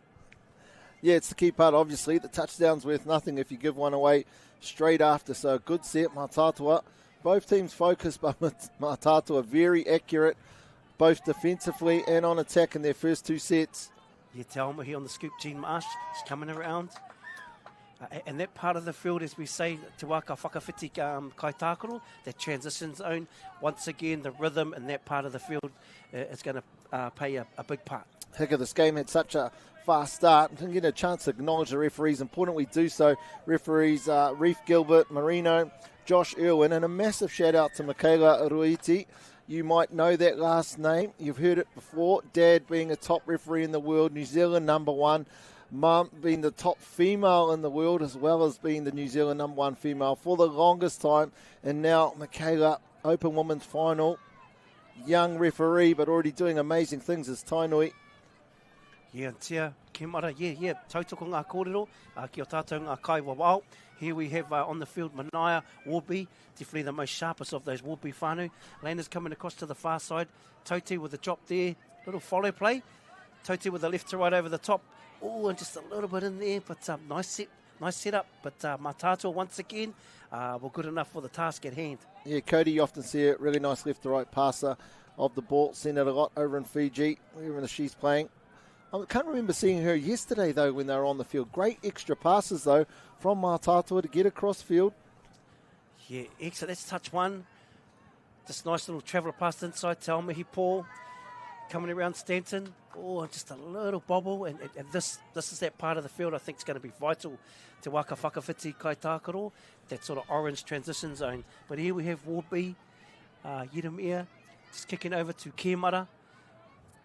Yeah, it's the key part, obviously. The touchdown's worth nothing if you give one away straight after. So a good set, Mā Tātua. Both teams focused, but Mā Tātua very accurate, both defensively and on attack in their first two sets. Yeah, Te Aoma here on the scoop. Jean Marsh is coming around. And that part of the field, as we say, Te Waka Whakawhiti Kai Tākaro, that transition zone, once again, the rhythm in that part of the field is going to play a big part. Haka, this game had such a fast start. Didn't get a chance to acknowledge the referees. Importantly, do so. Referees Reef Gilbert, Marino, Josh Irwin, and a massive shout out to Michaela Ruiti. You might know that last name. You've heard it before. Dad being a top referee in the world, New Zealand #1. Mum being the top female in the world, as well as being the New Zealand #1 female for the longest time. And now Michaela, Open Women's Final. Young referee, but already doing amazing things as Tainui. Yeah, tia, Kemara, yeah. Tautoko ngā kōrero, ki o tātou ngā kai wawao. Here we have on the field Manaya Warby, definitely the most sharpest of those Warby whānau. Lana's coming across to the far side. Toti with the drop there, little follow play. Toti with the left to right over the top. Oh, and just a little bit in there, but nice setup. But Mā Tātua once again, well, good enough for the task at hand. Yeah, Cody, you often see it, really nice left to right passer of the ball. Seen it a lot over in Fiji, wherever she's playing. I can't remember seeing her yesterday, though, when they were on the field. Great extra passes, though, from Mā Tātua to get across field. Yeah, excellent. That's touch one. Just nice little traveller past inside, Te Aomahi Paul, coming around Stanton. Oh, just a little bobble, and this is that part of the field I think is going to be vital to waka whakawhiti kai tākaro, that sort of orange transition zone. But here we have Ward B, Yeremia, just kicking over to Kemara.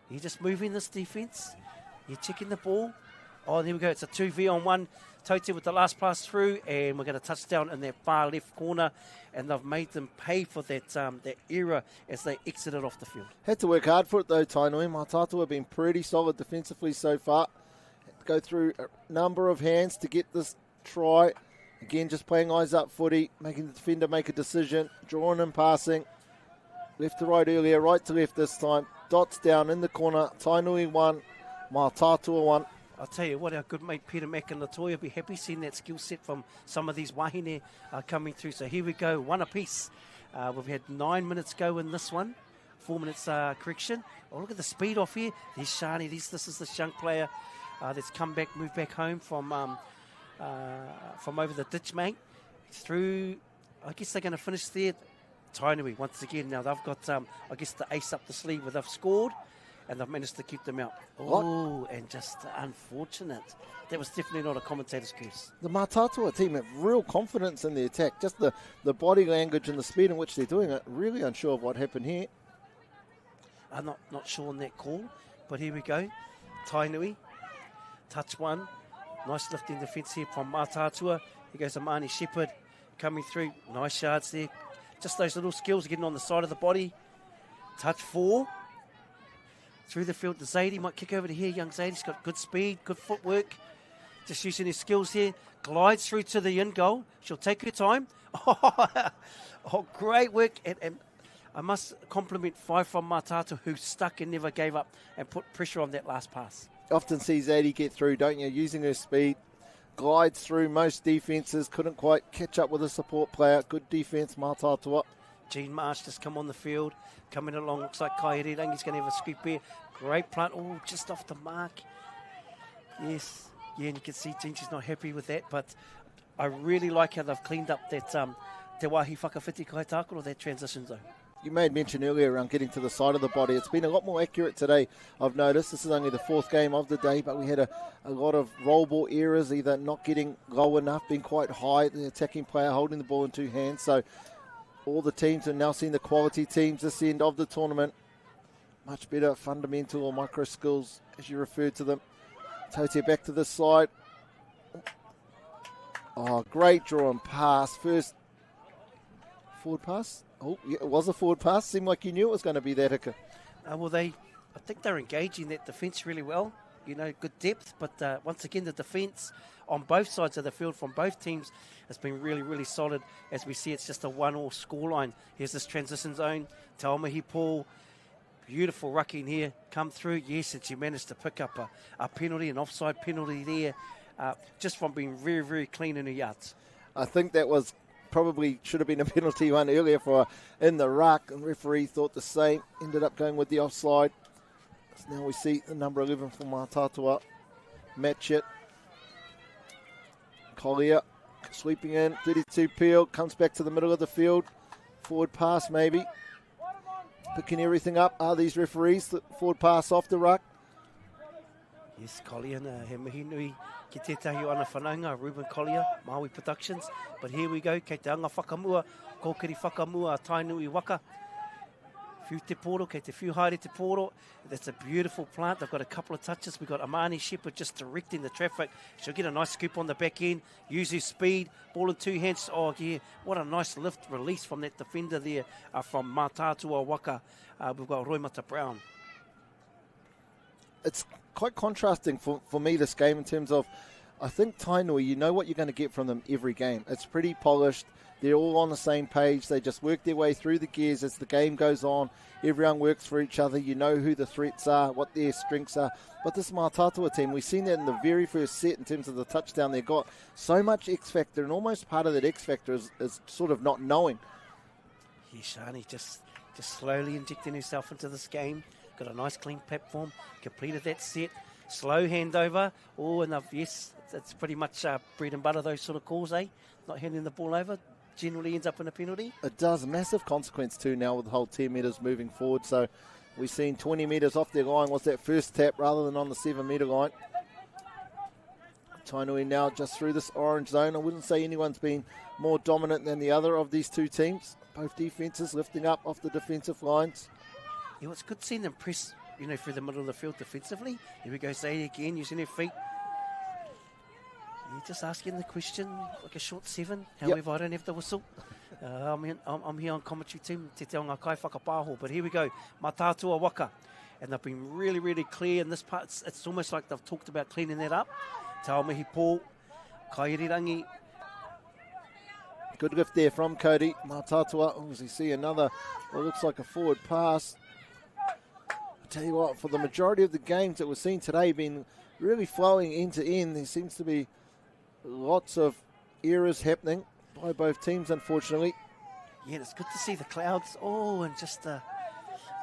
You're just moving this defence. You're checking the ball. Oh, there we go. It's a 2v1. Tote with the last pass through, and we're going to touch down in that far left corner, and they've made them pay for that error as they exited off the field. Had to work hard for it though, Tainui. Mātātua have been pretty solid defensively so far. Had to go through a number of hands to get this try. Again, just playing eyes up footy, making the defender make a decision, drawing and passing. Left to right earlier, right to left this time. Dots down in the corner. Tainui 1, Mātātua 1. I'll tell you what, our good mate Peter Mack and Latoya will be happy seeing that skill set from some of these wahine coming through. So here we go, one apiece. We've had 9 minutes go in this one. 4 minutes correction. Oh, look at the speed off here. There's Shani. This is this young player that's come back, moved back home from over the ditch, mate. Through, I guess they're going to finish there. Tainui once again. Now they've got, I guess, the ace up the sleeve where they've scored. And they've managed to keep them out. Oh, and just unfortunate. That was definitely not a commentator's curse. The Mātātua team have real confidence in the attack. Just the body language and the speed in which they're doing it. Really unsure of what happened here. I'm not sure on that call. But here we go. Tainui. Touch one. Nice lifting defence here from Mātātua. Here goes Amani Shepherd coming through. Nice yards there. Just those little skills getting on the side of the body. Touch 4. Through the field, the Zadie might kick over to here. Young Zadie's got good speed, good footwork. Just using his skills here. Glides through to the in goal. She'll take her time. Oh, great work. And I must compliment 5 from Mātātua, who stuck and never gave up and put pressure on that last pass. Often see Zadie get through, don't you? Using her speed. Glides through most defences. Couldn't quite catch up with a support player. Good defence, Mātātua. Jean Marsh just come on the field. Coming along, looks like Kai Hirangi's going to have a scoop here. Great plant. Oh, just off the mark. Yes. Yeah, and you can see Jean, she's not happy with that, but I really like how they've cleaned up that te wahi whakawhiti kai tākaro, that transition zone. You made mention earlier around getting to the side of the body. It's been a lot more accurate today, I've noticed. This is only the 4th game of the day, but we had a lot of roll ball errors, either not getting low enough, being quite high, the attacking player holding the ball in 2 hands. So all the teams are now seeing the quality teams this end of the tournament. Much better fundamental or micro skills, as you refer to them. Tote back to this side. Oh, great draw and pass. First forward pass. Oh, yeah, it was a forward pass. Seemed like you knew it was going to be that, Haka. Well, I think they're engaging that defence really well. You know, good depth, but once again, the defence on both sides of the field from both teams has been really, really solid. As we see, it's just a 1-1 scoreline. Here's this transition zone. Te Aomahi Paul, beautiful rucking here, come through. Yes, and she managed to pick up a penalty, an offside penalty there, just from being very, very clean in her yards. I think that was probably should have been a penalty one earlier for in the ruck. And referee thought the same, ended up going with the offside. So now we see the number 11 for Mātātua. Match it. Collier sweeping in, 32 Peel, comes back to the middle of the field. Forward pass maybe. Picking everything up. Are these referees? The forward pass off the ruck. Yes, Collier, he mihi nui ki tētahi o ana whanaunga, Ruben Collier, Maui Productions. But here we go, kei te anga whakamua, kōkiri whakamua, Tainui waka. Whiu te poro, kei te whiu haere te poro. That's a beautiful plant. They've got a couple of touches. We've got Amani Shepherd just directing the traffic. She'll get a nice scoop on the back end, use his speed, ball in 2 hands. Oh, yeah, what a nice lift release from that defender there from Mātātua waka. We've got Roimata Brown. It's quite contrasting for me, this game, in terms of, I think Tainui, you know what you're going to get from them every game. It's pretty polished. They're all on the same page. They just work their way through the gears as the game goes on. Everyone works for each other. You know who the threats are, what their strengths are. But this Mātātua team, we've seen that in the very first set in terms of the touchdown they got. So much X factor, and almost part of that X factor is sort of not knowing. Yeah, Shani just slowly injecting herself into this game. Got a nice clean platform, completed that set. Slow handover. Oh, and yes, it's pretty much bread and butter, those sort of calls, eh? Not handing the ball over. generally ends up in a penalty. It does. Massive consequence too now with the whole 10 metres moving forward. So we've seen 20 metres off their line was that first tap rather than on the 7 metre line. Tainui now just through this orange zone. I wouldn't say anyone's been more dominant than the other of these two teams. Both defences lifting up off the defensive lines. Yeah, it's good seeing them press, through the middle of the field defensively. Here we go, Zadie again, using their feet. Yeah, just asking the question, like a short 7. However, I don't have the whistle. I'm here on commentary team, Te Te Onga Kai Whakapāho. But here we go, Mātātua Waka. And they've been really, really clear in this part. It's almost like they've talked about cleaning that up. Taumihi Paul, Kairirangi. Good lift there from Cody. Mātātua, as you see another, what looks like a forward pass. I tell you what, for the majority of the games that we've seen today been really flowing end to end, there seems to be lots of errors happening by both teams, unfortunately. Yeah, it's good to see the clouds. Oh, and just an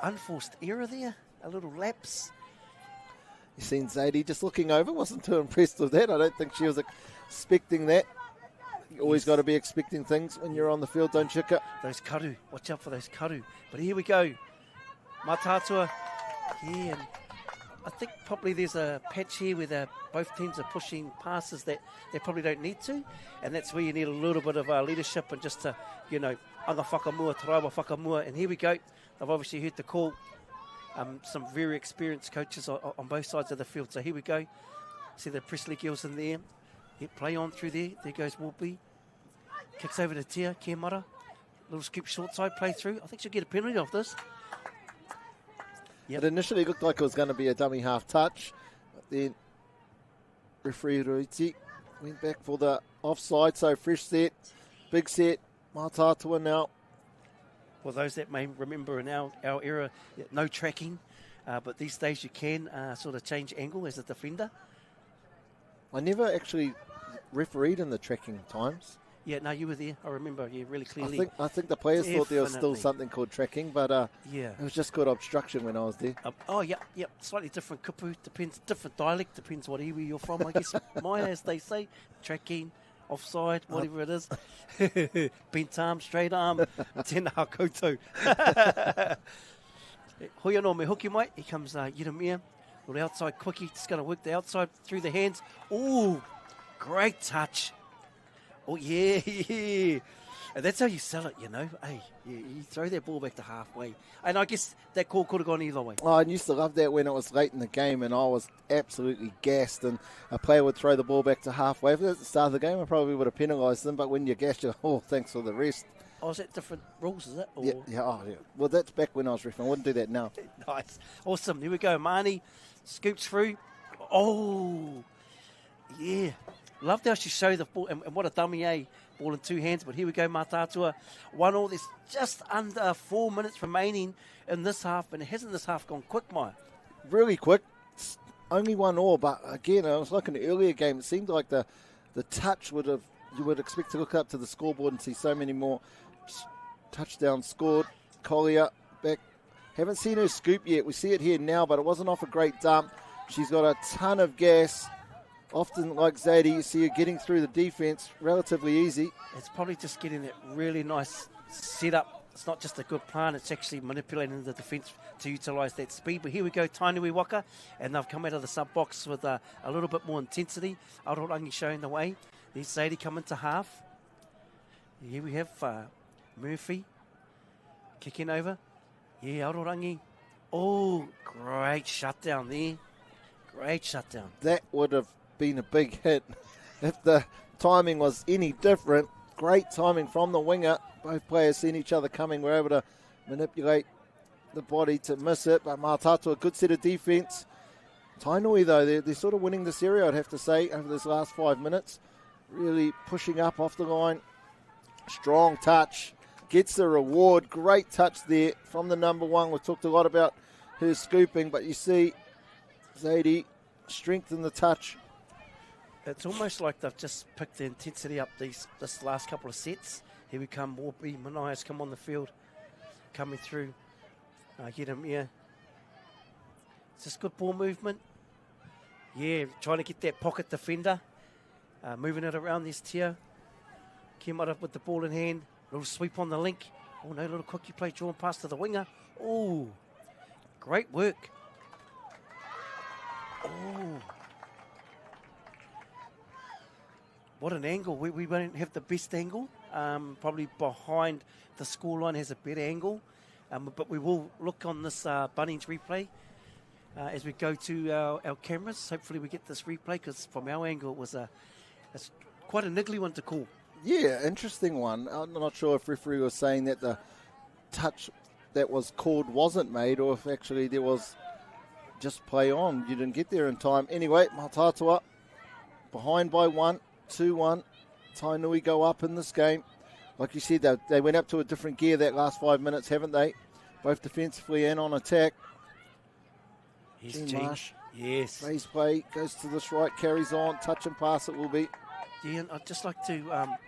unforced error there, a little lapse. You've seen Zadie just looking over, wasn't too impressed with that. I don't think she was expecting that. You always got to be expecting things when you're on the field, don't you? Those karu, watch out for those karu. But here we go, Mātātua. Yeah, and I think probably there's a patch here where both teams are pushing passes that they probably don't need to, and that's where you need a little bit of leadership and just to, anga whakamua, tarawa whakamua. And here we go. I've obviously heard the call. Some very experienced coaches on both sides of the field. So here we go. See the Presley girls in there. Play on through there. There goes Wolpe. Kicks over to Tia, Kiamara. Little scoop short side, play through. I think she'll get a penalty off this. It initially looked like it was going to be a dummy half touch. But then referee Ruiti went back for the offside. So fresh set, big set. Mātātua now. For those that may remember in our era, no tracking, but these days you can sort of change angle as a defender. I never actually refereed in the tracking times. Yeah, no, you were there. I remember, really clearly. I think the players thought there was still something called tracking, but it was just called obstruction when I was there. Slightly different kupu, different dialect, depends what iwi you're from, I guess. Mine, as they say, tracking, offside, whatever it is. Bent arm, straight arm, tēnā koutou. Hoia no me hoki mai, here comes Yeremia. Little outside quickie, just going to work the outside through the hands. Ooh, great touch. Oh, yeah. And that's how you sell it, Hey, you throw that ball back to halfway. And I guess that call could have gone either way. Oh, I used to love that when it was late in the game and I was absolutely gassed and a player would throw the ball back to halfway. If it was at the start of the game, I probably would have penalised them, but when you're gassed, you're, thanks for the rest. Oh, is that different rules, is it? Or? Yeah. Well, that's back when I was refereeing. I wouldn't do that now. Nice. Awesome. Here we go. Mani scoops through. Oh, yeah. Loved how she showed the ball, and what a dummy, ball in two hands. But here we go, Mātātua. 1-1. There's just under 4 minutes remaining in this half, and hasn't this half gone quick, Maya? Really quick. It's only 1-1, but again, it was like an earlier game. It seemed like the touch you would expect to look up to the scoreboard and see so many more touchdowns scored. Collier back. Haven't seen her scoop yet. We see it here now, but it wasn't off a great dump. She's got a ton of gas. Often, like Zadie, you see her getting through the defence relatively easy. It's probably just getting that really nice setup. It's not just a good plan, it's actually manipulating the defence to utilise that speed. But here we go, Tainui Waka, and they've come out of the sub-box with a little bit more intensity. Arorangi showing the way. There's Zadie coming to half. Here we have Murphy kicking over. Yeah, Arorangi. Oh, great shutdown there. Great shutdown. That would have been a big hit if the timing was any different. Great timing from the winger. Both players seen each other coming, were able to manipulate the body to miss it. But Mātātua, a good set of defence. Tainui, though, they're sort of winning this area, I'd have to say, over this last 5 minutes. Really pushing up off the line. Strong touch. Gets the reward. Great touch there from the number one. We've talked a lot about her scooping, but you see Zadie strengthen the touch. It's almost like they've just picked the intensity up this last couple of sets. Here we come, Warby, Manias come on the field, coming through. Get him here. It's just good ball movement. Yeah, trying to get that pocket defender. Moving it around this tier. Kimara with the ball in hand. Little sweep on the link. Oh, no, little quickie play drawn past to the winger. Oh, great work. Oh. What an angle. We won't have the best angle. Probably behind the scoreline has a better angle. But we will look on this Bunnings replay as we go to our cameras. Hopefully we get this replay, because from our angle it's quite a niggly one to call. Yeah, interesting one. I'm not sure if referee was saying that the touch that was called wasn't made, or if actually there was just play on. You didn't get there in time. Anyway, Mātātua behind by 1, 2-1. Tainui go up in this game. Like you said, they went up to a different gear that last 5 minutes, haven't they? Both defensively and on attack. Here's Marsh. Yes. Raise play, goes to this right, carries on, touch and pass it will be. Yeah, and I'd just like to,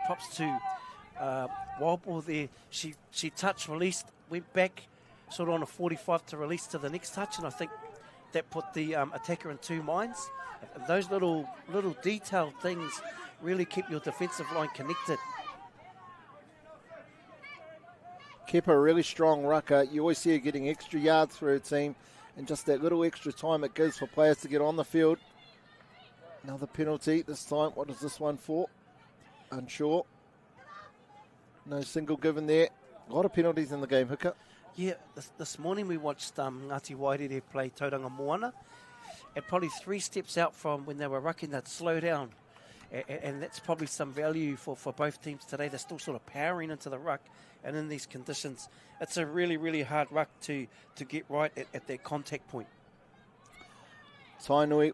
props to Wildball there. She touched, released, went back sort of on a 45 to release to the next touch, and I think that put the attacker in 2 minds. And those little detailed things really keep your defensive line connected. Kepa, a really strong rucker. You always see her getting extra yards for her team, and just that little extra time it gives for players to get on the field. Another penalty this time. What is this one for? Unsure. No single given there. A lot of penalties in the game, Haka. Yeah, this morning we watched Ngāti Wairere play Toang Moana, and probably 3 steps out from when they were rucking, they'd slow down. And that's probably some value for both teams today. They're still sort of powering into the ruck, and in these conditions, it's a really, really hard ruck to get right at that contact point. Tainui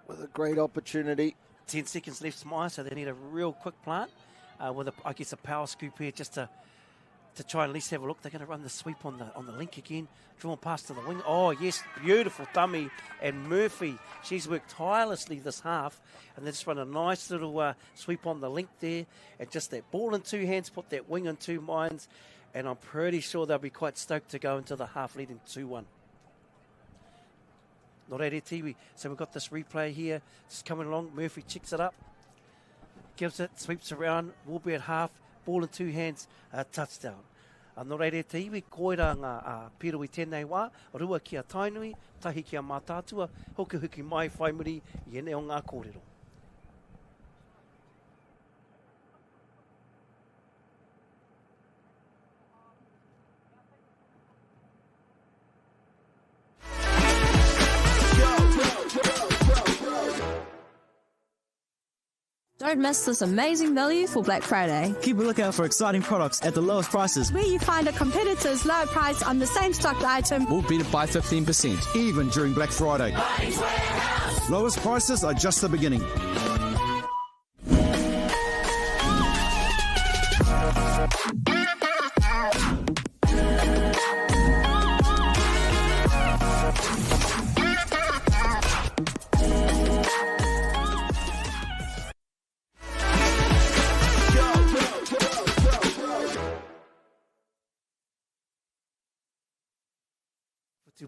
with a great opportunity. 10 seconds left, Smire, so they need a real quick plant with, I guess, a power scoop here just to try and at least have a look. They're going to run the sweep on the link again, drawn past to the wing. Oh, yes, beautiful dummy. And Murphy, she's worked tirelessly this half, and they just run a nice little sweep on the link there. And just that ball in 2 hands, put that wing in 2 minds, and I'm pretty sure they'll be quite stoked to go into the half leading 2-1. Not Tiwi. So we've got this replay here. Just coming along. Murphy checks it up. Gives it. Sweeps around. Will be at half. Ball in 2 hands. Touchdown. Nō reire te iwi, koera ngā piro I tēnei wā, rua ki a Tainui, tahi ki a Mātātua, huki mai whai muri I ene o ngā kōrero. Don't miss this amazing value for Black Friday. Keep a lookout for exciting products at the lowest prices. Where you find a competitor's low price on the same stocked item. We'll beat it by 15%, even during Black Friday. Lowest prices are just the beginning.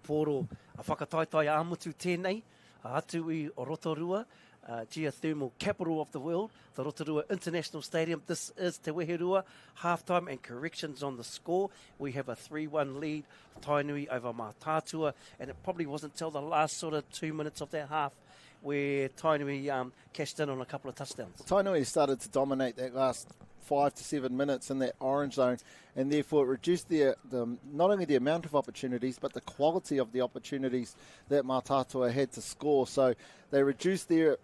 Poro a whakataitai āmutu tēnei, a atu I o Rotorua, geothermal capital of the world, the Rotorua International Stadium. This is Te Weherua, halftime and corrections on the score. We have a 3-1 lead, Tainui over Mātātua, and it probably wasn't until the last sort of 2 minutes of that half where Tainui cashed in on a couple of touchdowns. Tainui started to dominate that last 5 to 7 minutes in that orange zone, and therefore it reduced the not only the amount of opportunities but the quality of the opportunities that Mātātua had to score. So they reduced their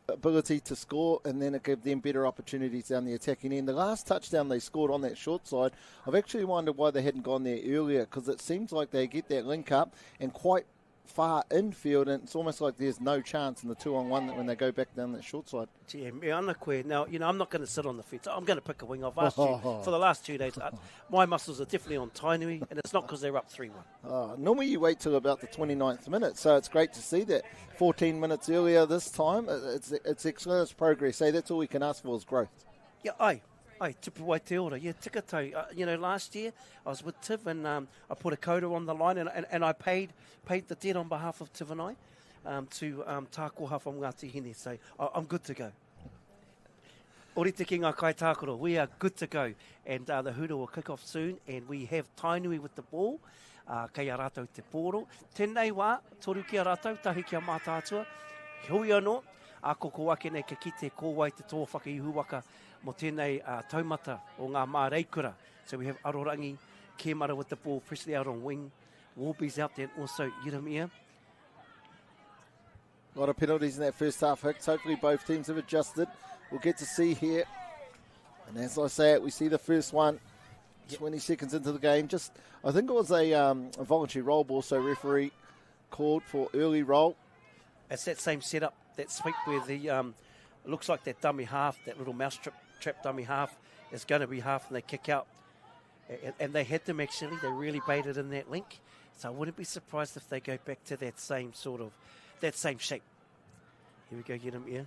ability to score, and then it gave them better opportunities down the attacking end. The last touchdown they scored on that short side, I've actually wondered why they hadn't gone there earlier, because it seems like they get that link up and quite far infield, and it's almost like there's no chance in the 2-on-1 when they go back down that short side. Gee, me ana koe. Now, you know, I'm not going to sit on the fence. I'm going to pick a wing. I've asked you for the last 2 days. My muscles are definitely on Tainui, and it's not because they're up 3-1. Normally you wait till about the 29th minute, so it's great to see that 14 minutes earlier this time. It's excellent. It's progress. That's all we can ask for is growth. Yeah, aye, tupu wai te ora. Yeah, tikatau. You know, last year I was with Tiv, and I put a coda on the line, and I paid the debt on behalf of Tiv and I to tākoha from Ngāti Hine. So I'm good to go. Orite ki ngā kai tākoro, we are good to go. And the hula will kick off soon, and we have Tainui with the ball. Kei a rātou te pōro. Tēnei wā, toru ki a rātou, tahi ki a mātātua. Hui anō, a koko wake nei ka kite kōwai te tō whakaihu waka mo tēnei taumata o ngā māreikura. So we have Arorangi, Kemara with the ball, Presley out on wing, Warby's out there, and also Yeremia. A lot of penalties in that first half, Hicks. Hopefully both teams have adjusted. We'll get to see here. And as I say it, we see the first one 20 seconds into the game. I think it was a voluntary roll ball, so referee called for early roll. It's that same setup, that sweep where the, it looks like that dummy half, that little mouse trap dummy half is going to be half and they kick out. And they had them actually, they really baited in that link. So I wouldn't be surprised if they go back to that same that same shape. Here we go, get him here.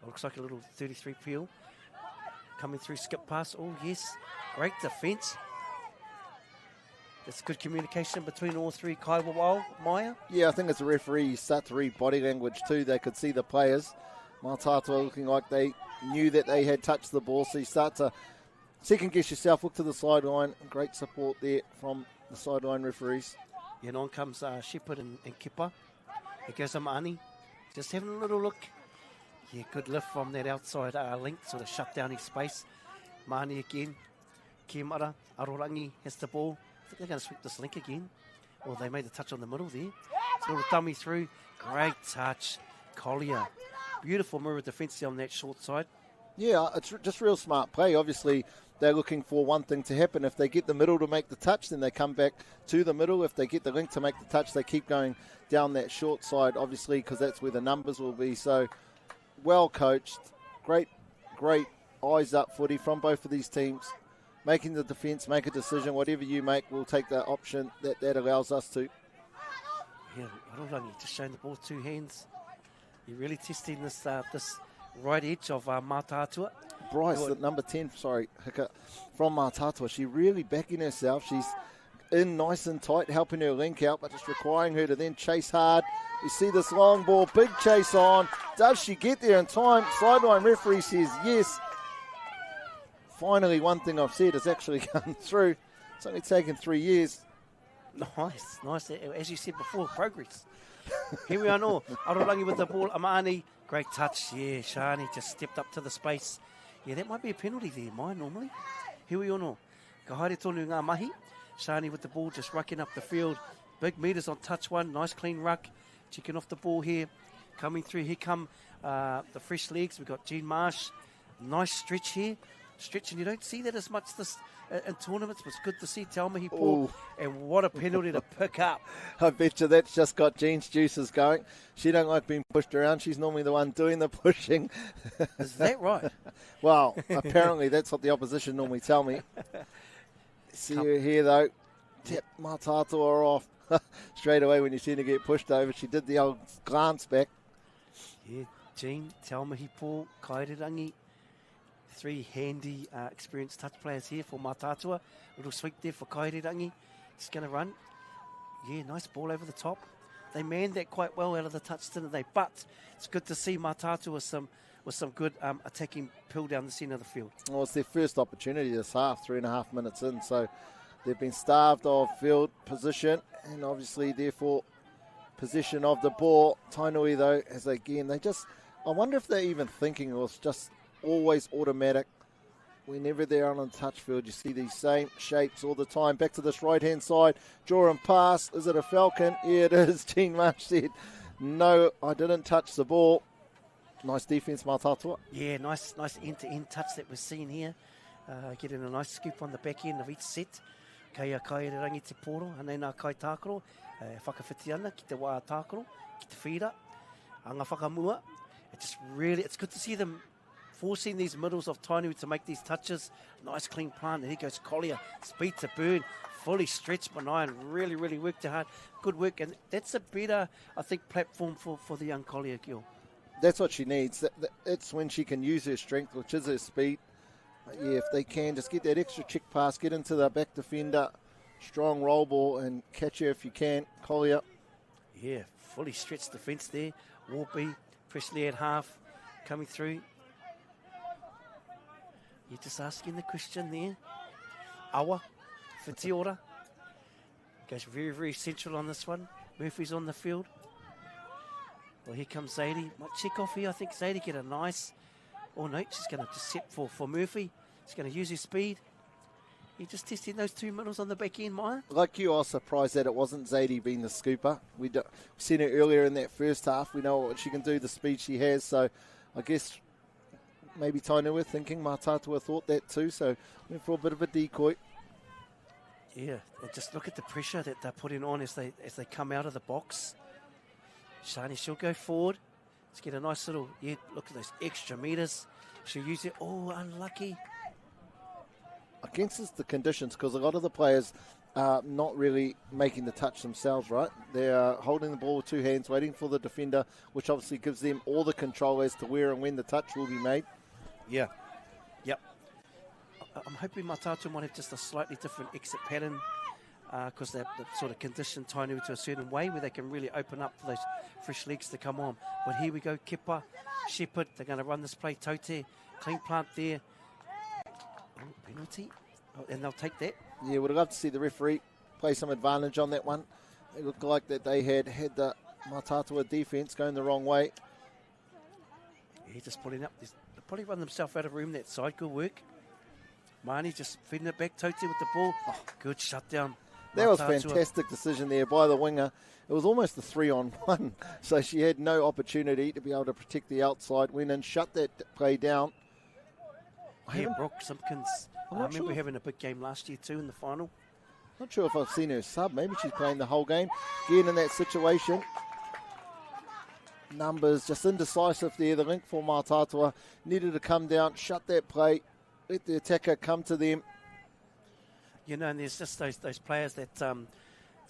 Looks like a little 33 peel. Coming through, skip pass. Oh, yes. Great defence. That's good communication between all three. Kaiwa Maya. Yeah, I think as a referee, you start to read body language too. They could see the players. Mātātua looking like they knew that they had touched the ball. So you start to second guess yourself, look to the sideline. Great support there from the sideline referees. Yeah, and on comes Shepherd and Kipper. Here goes Amani. Just having a little look. Yeah, good lift from that outside link, sort of shut down his space. Mani again. Kemara, Arorangi has the ball. I think they're going to sweep this link again. Well, they made the touch on the middle there. It's a little dummy through. Great touch. Collier. Beautiful mirror defence on that short side. Yeah, it's just real smart play. Obviously, they're looking for one thing to happen. If they get the middle to make the touch, then they come back to the middle. If they get the link to make the touch, they keep going down that short side, obviously, because that's where the numbers will be. So, well coached. Great eyes up footy from both of these teams. Making the defence make a decision. Whatever you make, we'll take the option that allows us to. Yeah, Arorangi just showing the ball two hands. You're really testing this right edge of Mātātua. Bryce, at number 10, Haka, from Mātātua. She really backing herself. She's in nice and tight, helping her link out, but just requiring her to then chase hard. We see this long ball, big chase on. Does she get there in time? Sideline referee says yes. Finally, one thing I've said has actually come through. It's only taken 3 years. Nice. As you said before, progress. Here we are now. Arorangi with the ball. Amani, great touch. Yeah, Shani just stepped up to the space. Yeah, that might be a penalty there, normally. Here we are now. Ka haere tonu ngā mahi. Shani with the ball, just rucking up the field. Big metres on touch one. Nice clean ruck. Checking off the ball here. Coming through. Here come the fresh legs. We've got Jean Marsh. Nice stretch here. Stretching. You don't see that as much in tournaments, but it's good to see Taumahi Paul. And what a penalty to pick up. I bet you that's just got Jean's juices going. She don't like being pushed around. She's normally the one doing the pushing. Is that right? Well, apparently that's what the opposition normally tell me. See her here, though. Tip Mātātua off. Straight away when you see her get pushed over, she did the old glance back. Yeah, Jean, Taumahi Paul, Kairirangi. Three handy, experienced touch players here for Mātātua. Little sweep there for Kairirangi. He's going to run. Yeah, nice ball over the top. They manned that quite well out of the touch, didn't they? But it's good to see Mātātua with some good attacking pill down the centre of the field. Well, it's their first opportunity this half, 3.5 minutes in. So they've been starved of field position and obviously, therefore, possession of the ball. Tainui, though, as again, I wonder if they're even thinking it was just always automatic. Whenever they're on a touch field, you see these same shapes all the time. Back to this right-hand side. Draw and pass. Is it a Falcon? Yeah, it is. Jean Marsh said, no, I didn't touch the ball. Nice defence, Mātātua. Yeah, nice end-to-end touch that we're seeing here. Getting a nice scoop on the back end of each set. Kei a Kairirangi te poro, anei nā kai tākaro. Whakawhiti ana ki te wā tākaro, ki te whira. Anga whakamua. It's good to see them forcing these middles of Tainui to make these touches. Nice clean plant. And here goes Collier. Speed to burn. Fully stretched benign. Really, really worked hard. Good work. And that's a better, I think, platform for the young Collier girl. That's what she needs. It's when she can use her strength, which is her speed. Yeah, if they can, just get that extra check pass, get into the back defender, strong roll ball, and catch her if you can. Collier. Yeah, fully stretched defence there. Warby, Presley at half, coming through. You're just asking the question there. Awa, Whitiora. Goes very, very central on this one. Murphy's on the field. Well, here comes Zadie. Might check off here. I think Zadie get a nice... Oh, no, she's going to just set for Murphy. She's going to use her speed. You're just testing those 2 middles on the back end, Maya. Like you, I was surprised that it wasn't Zadie being the scooper. We've seen her earlier in that first half. We know what she can do, the speed she has. So I guess maybe Tainua thinking Mātātua thought that too. So went for a bit of a decoy. Yeah, and just look at the pressure that they're putting on as they come out of the box. Shani, she'll go forward. Let's get a nice little, look at those extra metres. She'll use it. Oh, unlucky. Against the conditions, because a lot of the players are not really making the touch themselves, right? They're holding the ball with 2 hands, waiting for the defender, which obviously gives them all the control as to where and when the touch will be made. Yeah. Yep. I'm hoping Mātātua might have just a slightly different exit pattern because they're sort of conditioned Tainua to a certain way where they can really open up for those fresh legs to come on. But here we go, Kepa, Shepherd, they're going to run this play, Tote, clean plant there. Oh, penalty. Oh, and they'll take that. Yeah, would have loved to see the referee play some advantage on that one. It looked like that they had the Mātātua defence going the wrong way. Yeah, just pulling up. They'll probably run themselves out of room that side. Good work. Mani just feeding it back. Tote with the ball. Oh, good shutdown. That was a fantastic decision there by the winger. It was almost a 3-on-1. So she had no opportunity to be able to protect the outside. Went and shut that play down. Yeah, Brock Simpkins. I remember having a big game last year too in the final. Not sure if I've seen her sub. Maybe she's playing the whole game. Again in that situation. Numbers just indecisive there. The link for Mātātua needed to come down, shut that play, let the attacker come to them. You know, and there's just those players that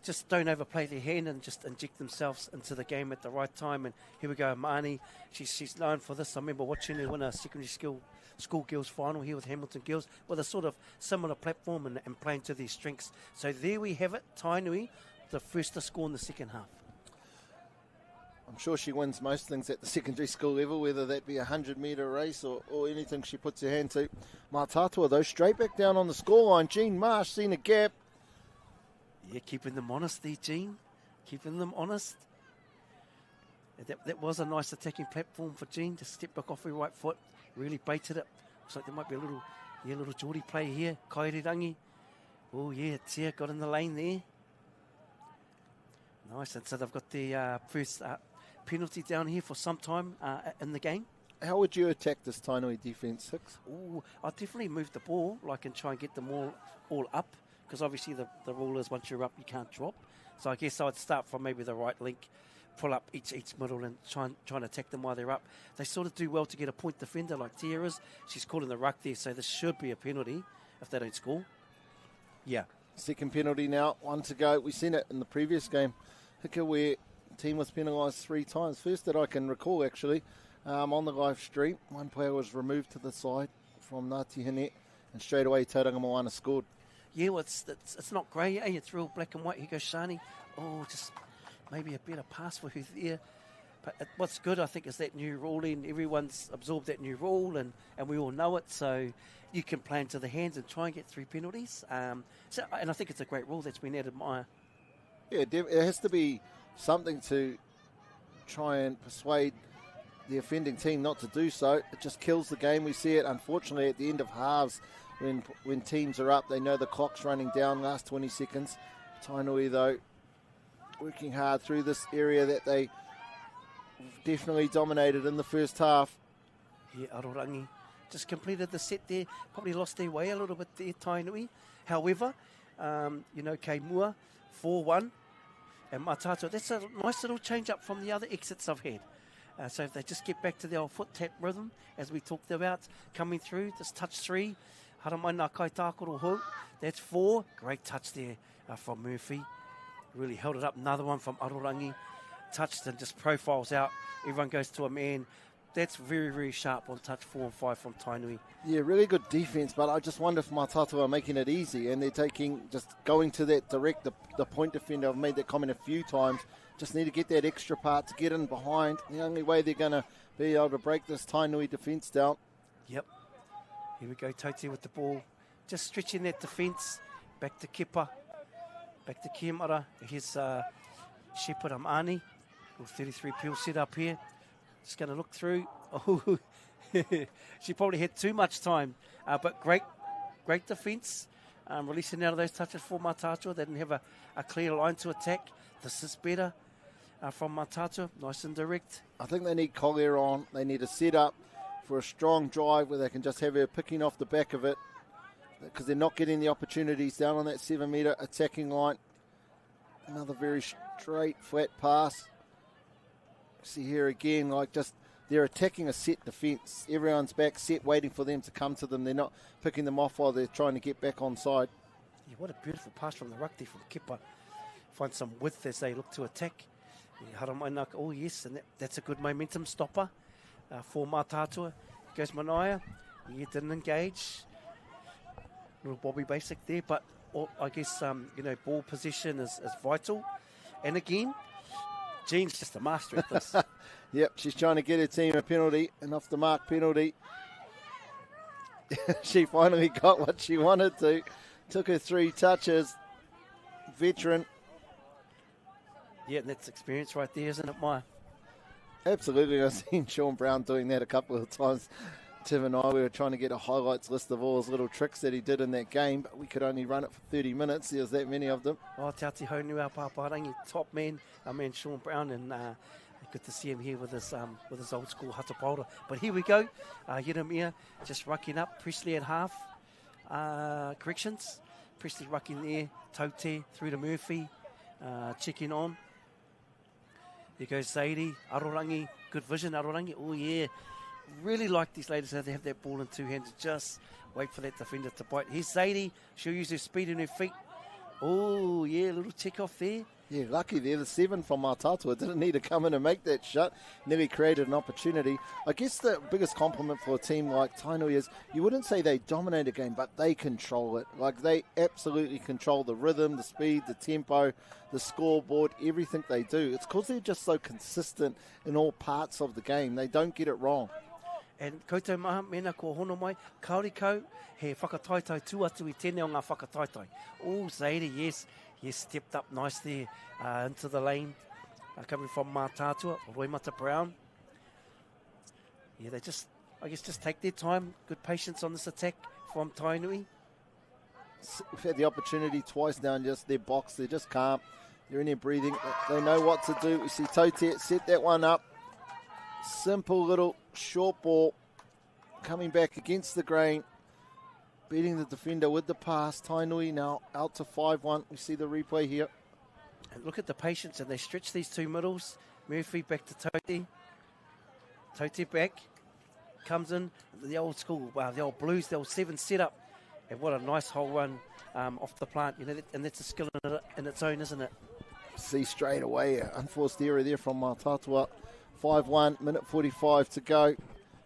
just don't overplay their hand and just inject themselves into the game at the right time. And here we go, Mani. She's known for this. I remember watching her win a secondary school girls final here with Hamilton Girls with a sort of similar platform and playing to their strengths. So there we have it. Tainui, the first to score in the second half. I'm sure she wins most things at the secondary school level, whether that be a 100-metre race or anything she puts her hand to. Mātātua, though, straight back down on the scoreline. Jean Marsh seen a gap. Yeah, keeping them honest there, Jean. Keeping them honest. That was a nice attacking platform for Jean. Just step back off her right foot. Really baited it. Looks like there might be a little Geordie play here. Kairirangi. Oh, yeah, Tia got in the lane there. Nice, and so they've got the first penalty down here for some time in the game. How would you attack this Tainui defence, Hicks? Ooh, I'd definitely move the ball, and try and get them all up, because obviously the rule is once you're up, you can't drop. So I guess I'd start from maybe the right link, pull up each middle and try and attack them while they're up. They sort of do well to get a point defender like Tia is. She's caught in the ruck there, so this should be a penalty if they don't score. Yeah. Second penalty now, 1 to go. We've seen it in the previous game, Haka, where the team was penalised 3 times. First that I can recall, actually, on the live stream. One player was removed to the side from Ngāti Hine, and straight away Toang Moana scored. Yeah, well, it's not grey, eh? It's real black and white. Here goes Shani. Oh, just maybe a better pass for her there. But what's good, I think, is that new rule in. Everyone's absorbed that new rule, and we all know it. So you can play into the hands and try and get 3 penalties. And I think it's a great rule that's been added, Maya. Yeah, it has to be something to try and persuade the offending team not to do so. It just kills the game. We see it, unfortunately, at the end of halves when teams are up. They know the clock's running down, last 20 seconds. Tainui, though, working hard through this area that they definitely dominated in the first half. Yeah, Arorangi just completed the set there. Probably lost their way a little bit there, Tainui. However, Kei Mua, 4-1. And Mātātua, that's a nice little change up from the other exits I've had. So if they just get back to the old foot tap rhythm, as we talked about, coming through, just touch 3. Haramai nā kai tākoro hou. That's 4. Great touch there from Murphy. Really held it up. Another one from Arorangi. Touched and just profiles out. Everyone goes to a man. That's very, very sharp on touch 4 and 5 from Tainui. Yeah, really good defence, but I just wonder if Mātātua are making it easy and they're going to that direct, the point defender. I've made that comment a few times. Just need to get that extra part to get in behind. The only way they're going to be able to break this Tainui defence down. Yep. Here we go, Toti with the ball. Just stretching that defence. Back to Kepa. Back to Kiemara. Here's Shepherd Amani. 33 peel set up here. Just going to look through. Oh, she probably had too much time. But great defence. Releasing out of those touches for Mātātua. They didn't have a clear line to attack. This is better from Mātātua. Nice and direct. I think they need Collier on. They need a set up for a strong drive where they can just have her picking off the back of it, because they're not getting the opportunities down on that 7 metre attacking line. Another very straight, flat pass. See here again, like just they're attacking a set defence. Everyone's back set, waiting for them to come to them. They're not picking them off while they're trying to get back on side. Yeah, what a beautiful pass from the ruck there from Kepa. Find some width as they look to attack. Yeah, oh yes, and that's a good momentum stopper for Mātātua. Goes Manaia. He didn't engage. Little Bobby basic there, but I guess ball position is vital. And again, Jean's just a master at this. Yep, she's trying to get her team a penalty, an off the mark penalty. She finally got what she wanted to. Took her 3 touches. Veteran. Yeah, and that's experience right there, isn't it, Maya? Absolutely. I've seen Sean Brown doing that a couple of times. Tim and I, we were trying to get a highlights list of all his little tricks that he did in that game, but we could only run it for 30 minutes. There was that many of them. Oh, te ati haunui a Paparangi, top man, our man Sean Brown, and good to see him here with his old school hatapaura. But here we go. Yeremia just rucking up. Presley at half. Corrections. Presley rucking there. Tote through to Murphy. Checking on. There goes Zaidi. Arorangi. Good vision, Arorangi. Oh, yeah. Really like these ladies how they have that ball in 2 hands. Just wait for that defender to bite. Here's Zaidi. She'll use her speed and her feet. Oh, yeah, a little check off there. Yeah, lucky there. The 7 from Mātātua didn't need to come in and make that shot. Nearly created an opportunity. I guess the biggest compliment for a team like Tainui is you wouldn't say they dominate a game, but they control it. Like, they absolutely control the rhythm, the speed, the tempo, the scoreboard, everything they do. It's because they're just so consistent in all parts of the game. They don't get it wrong. And koutou maha, mena ko hono mai, kaori kau, he whakataitai tuatu I tēnei o ngā whakataitai. Oh, Zaidi, yes, stepped up nice there into the lane, coming from Mātātua, Roimata Brown. Yeah, they just take their time, good patience on this attack from Tainui. We've had the opportunity twice now in just their box, they're just calm, they're in there breathing, they know what to do. We see Tote set that one up. Simple little short ball coming back against the grain, beating the defender with the pass. Tainui now out to 5-1. We see the replay here. And look at the patience, and they stretch these 2 middles. Murphy back to Tote. Tote back. Comes in. The old school, the old Blues, the old 7 setup. And what a nice hole run off the plant. And that's a skill in its own, isn't it? See straight away, unforced error there from Mātātua. 5-1, minute 45 to go.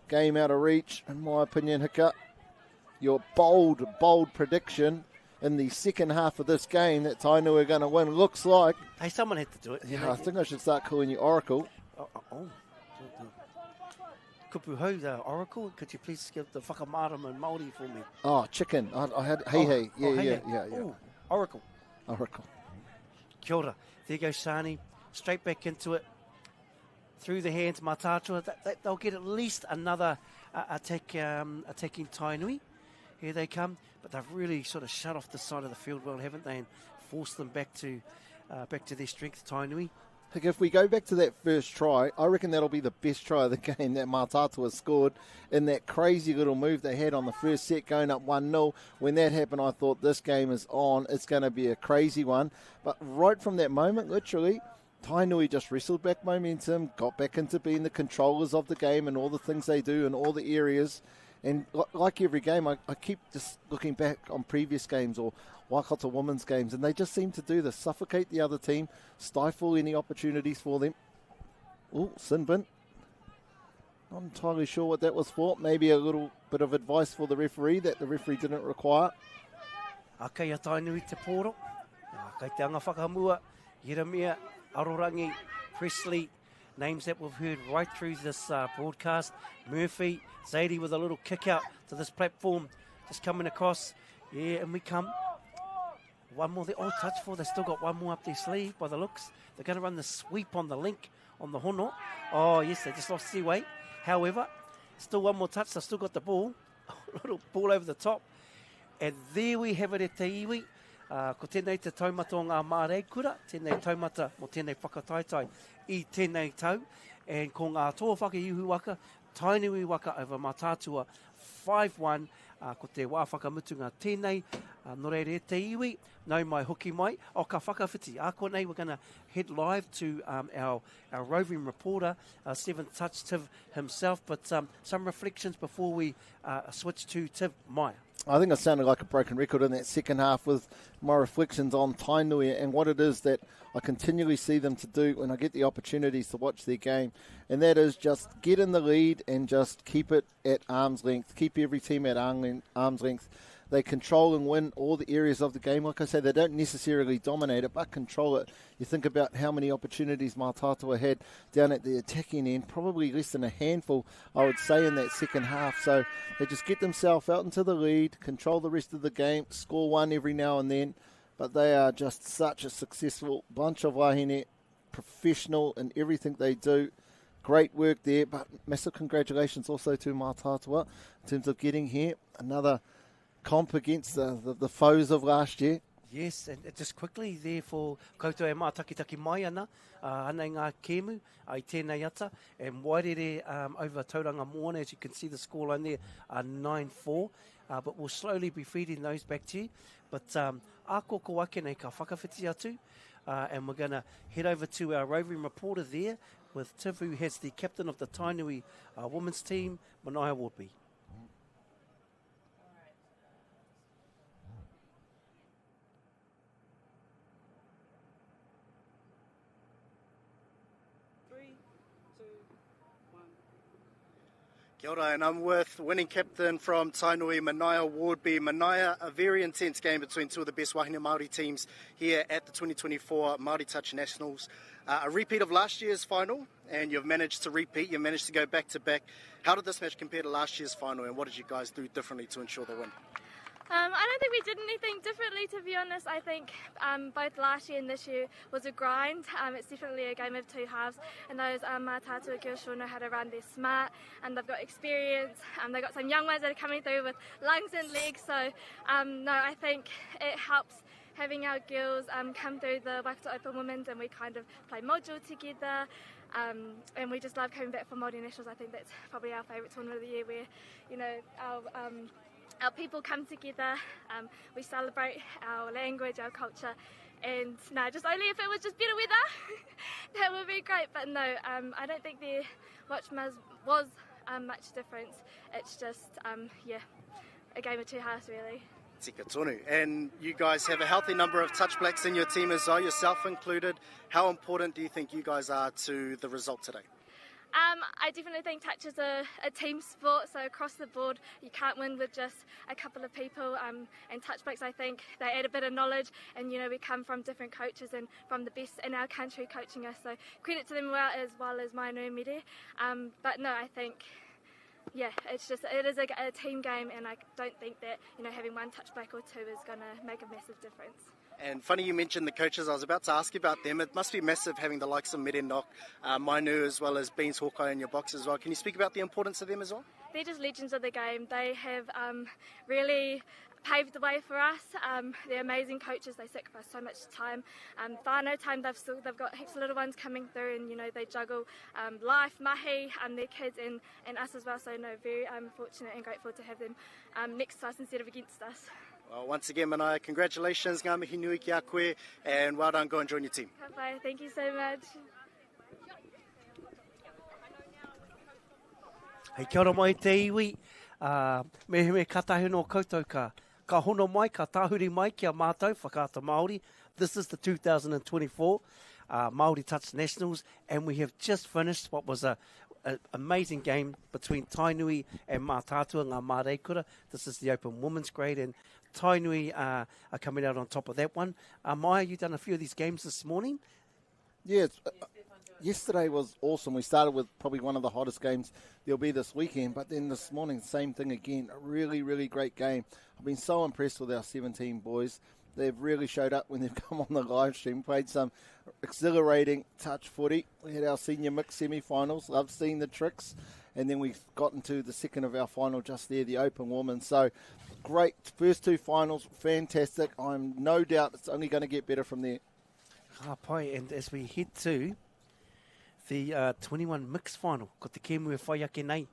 Game out of reach, in my opinion, Haka. Your bold prediction in the second half of this game that Tainui are going to win looks like. Hey, someone had to do it. Yeah, I think I should start calling you Oracle. Kupuho, the Oracle, could you please give the whakamārama in Māori for me? Oh, chicken. I had hey. Yeah. Ooh, Oracle. Kia ora. There goes Shani. Straight back into it. Through the hands, Mātātua. They'll get at least another attacking Tainui. Here they come. But they've really sort of shut off the side of the field well, haven't they? And forced them back to their strength, Tainui. If we go back to that first try, I reckon that'll be the best try of the game that Mātātua scored in that crazy little move they had on the first set going up 1-0. When that happened, I thought this game is on. It's going to be a crazy one. But right from that moment, literally, Tainui just wrestled back momentum, got back into being the controllers of the game and all the things they do in all the areas. And like every game, I keep just looking back on previous games or Waikato women's games, and they just seem to do this, suffocate the other team, stifle any opportunities for them. Oh, Sinbin. Not entirely sure what that was for. Maybe a little bit of advice for the referee that the referee didn't require. Aka ia Tainui te poro. Kei te anga whakahamua. Yeremia, Arorangi, Presley, names that we've heard right through this broadcast. Murphy, Zadie with a little kick out to this platform, just coming across. Yeah, and we come. One more there. Oh, touch for. They still got one more up their sleeve by the looks. They're going to run the sweep on the link on the hono. Oh, yes, they just lost their weight. However, still one more touch. They've still got the ball. Little ball over the top. And there we have it at te iwi. Ko tēnei te taumata o ngā Māori kura, tēnei taumata mo tēnei whakataitai I tēnei tau. And ko ngā toa whakaiuhu waka, tainui waka over Mātātua 5-1. Ko te wā whakamutunga tēnei, no reire te iwi, nau mai hoki mai. O ka whakawhiti, konei, we're going to head live to our roving reporter, Seventh Touch Tiv himself, but some reflections before we switch to Tiv Mai. I think I sounded like a broken record in that second half with my reflections on Tainui and what it is that I continually see them to do when I get the opportunities to watch their game, and that is just get in the lead and just keep it at arm's length, keep every team at arm's length. They control and win all the areas of the game. Like I say, they don't necessarily dominate it, but control it. You think about how many opportunities Mātātua had down at the attacking end, probably less than a handful, I would say, in that second half. So they just get themselves out into the lead, control the rest of the game, score one every now and then. But they are just such a successful bunch of wahine, professional in everything they do. Great work there, but massive congratulations also to Mātātua in terms of getting here. Another comp against the foes of last year. Yes, and just quickly there for koutou e mā taki mai ana, ana i ngā kēmu, ai tēnei ata, and wairere over Toang Moana, as you can see the scoreline there, 9-4, but we'll slowly be feeding those back to you. But a koko ake nei ka whakawhiti atu, and we're going to head over to our roving reporter there with Tiv, who has the captain of the Tainui women's team, Manaia Wardby. Kia ora, and I'm with winning captain from Tainui, Manaia Wardby. Manaia, a very intense game between two of the best wahine Māori teams here at the 2024 Māori Touch Nationals. A repeat of last year's final, and you've managed to repeat, you've managed to go back-to-back. How did this match compare to last year's final, and what did you guys do differently to ensure the win? I don't think we did anything differently, to be honest. I think both last year and this year was a grind. It's definitely a game of two halves, and those Mātātua girls sure know how to run. They're smart and they've got experience. They've got some young ones that are coming through with lungs and legs, so no, I think it helps having our girls come through the Waikato Open Women's, and we kind of play module together. And we just love coming back for Māori Nationals. I think that's probably our favourite tournament of the year, where, you know, our people come together, we celebrate our language, our culture, and no, just only if it was just better weather, that would be great. But no, I don't think there was much difference. It's just, yeah, a game of two halves, really. Tika tonu. And you guys have a healthy number of touch blacks in your team as well, yourself included. How important do you think you guys are to the result today? I definitely think touch is a team sport, so across the board you can't win with just a couple of people, and touch blacks, I think they add a bit of knowledge, and you know, we come from different coaches and from the best in our country coaching us, so credit to them as well as my no mere. But no, I think, yeah, it is a team game, and I don't think that, you know, having one touch black or two is going to make a massive difference. And funny you mentioned the coaches. I was about to ask you about them. It must be massive having the likes of Merenok, Mainu, as well as Beans Hawkeye in your box as well. Can you speak about the importance of them as well? They're just legends of the game. They have really paved the way for us. They're amazing coaches. They sacrifice so much time. Whānau time, they've got heaps of little ones coming through, and you know, they juggle life, mahi, their kids and us as well. So no, very fortunate and grateful to have them next to us instead of against us. Well, once again, Manaia, congratulations, ngā mihi nui ki a koe, and well done, go and join your team. Bye, thank you so much. Hei, kia ora mai te iwi, me katahi no koutou ka hono mai, ka tahuri mai ki a mātou, whakaata Māori. This is the 2024 Māori Touch Nationals, and we have just finished what was an amazing game between Tainui and Mātātua, ngā Māreikura. This is the Open Women's grade, and Tainui are coming out on top of that one. Maya, you've done a few of these games this morning? Yes. yesterday was awesome. We started with probably one of the hottest games there'll be this weekend, but then this morning, same thing again. A really, really great game. I've been so impressed with our 17 boys. They've really showed up when they've come on the live stream, played some exhilarating touch footy. We had our senior mixed semi-finals. Loved seeing the tricks. And then we've gotten to the second of our final just there, the Open Women. So great first two finals, fantastic. I'm no doubt it's only going to get better from there. And as we head to the 21 mixed final, ko te kēmue whai ake nei,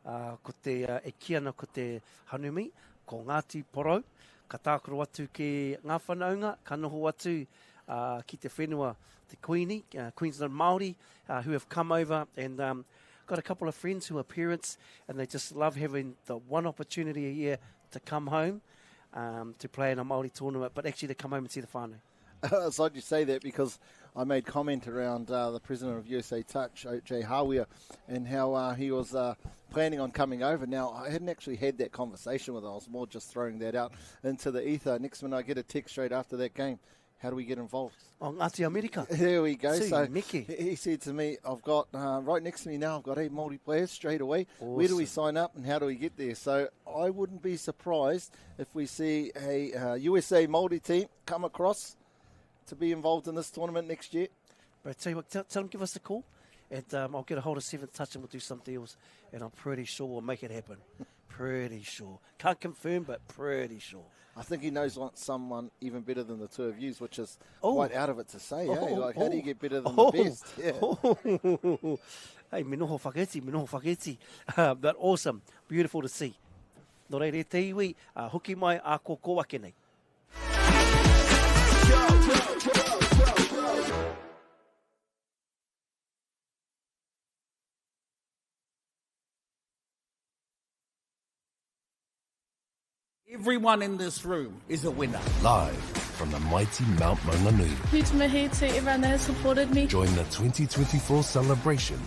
ko te e kiana ko te hanumi, ko Ngāti Porou, ka tākoro atu ki ngā whanaunga, ka noho atu ki te whenua, te Queenie, Queensland Māori, who have come over and got a couple of friends who are parents, and they just love having the one opportunity a year to come home to play in a Māori tournament, but actually to come home and see the whānau. It's odd you say that because I made comment around the president of USA Touch, O.J. Hawea, and how he was planning on coming over. Now, I hadn't actually had that conversation with him. I was more just throwing that out into the ether. Next minute, I get a text straight after that game. How do we get involved? Oh, Ngāti Amerika. There we go. So Mickey. He said to me, I've got, right next to me now, I've got 8 Māori players straight away. Awesome. Where do we sign up and how do we get there? So I wouldn't be surprised if we see a USA Māori team come across to be involved in this tournament next year. But tell you what, tell them give us a call, and I'll get a hold of 7 Touch and we'll do some deals, and I'm pretty sure we'll make it happen. Pretty sure. Can't confirm, but pretty sure. I think he knows someone even better than the two of you, which is quite out of it to say. Like, how do you get better than the best? Yeah. Hey, minoho whaketi. But awesome. Beautiful to see. Nō reire te iwi, hoki mai a ko wake nei. Everyone in this room is a winner. Live from the mighty Mount Maunganui. Huge mihi to everyone that has supported me. Join the 2024 celebration.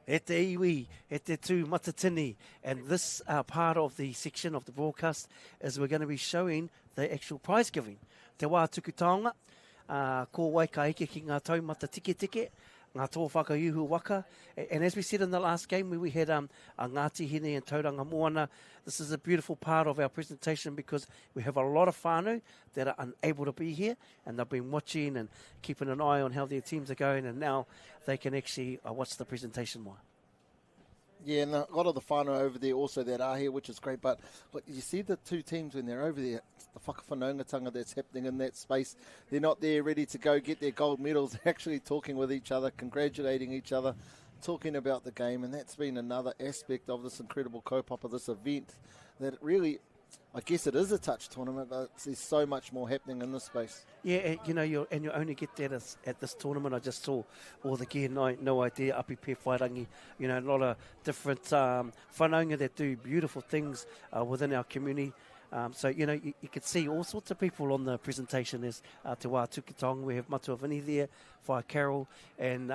E te iwi, e te tū matatini. And this part of the section of the broadcast is we're going to be showing the actual prize giving. Te wā tukutaonga, ko wai ka eke ki ngā taumata tike, ngā tō whakaiuhu waka. And as we said in the last game, where we had a Ngāti Hine and Toang Moana, this is a beautiful part of our presentation because we have a lot of whānau that are unable to be here, and they've been watching and keeping an eye on how their teams are going, and now they can actually watch the presentation more. Yeah, and a lot of the whānau over there also that are here, which is great. But look, you see the two teams when they're over there, the whakawhanaungatanga that's happening in that space, they're not there ready to go get their gold medals. They're actually talking with each other, congratulating each other, talking about the game. And that's been another aspect of this incredible kaupapa, this event, that really, I guess it is a touch tournament, but there's so much more happening in this space. Yeah, you know, you only get that at this tournament. I just saw all the gear, no idea, api pe whairangi, you know, a lot of different whanaunga that do beautiful things within our community. So, you know, you can see all sorts of people on the presentation. There's Te Wā Tukitong, we have Matua Vini there, Whai Carol, and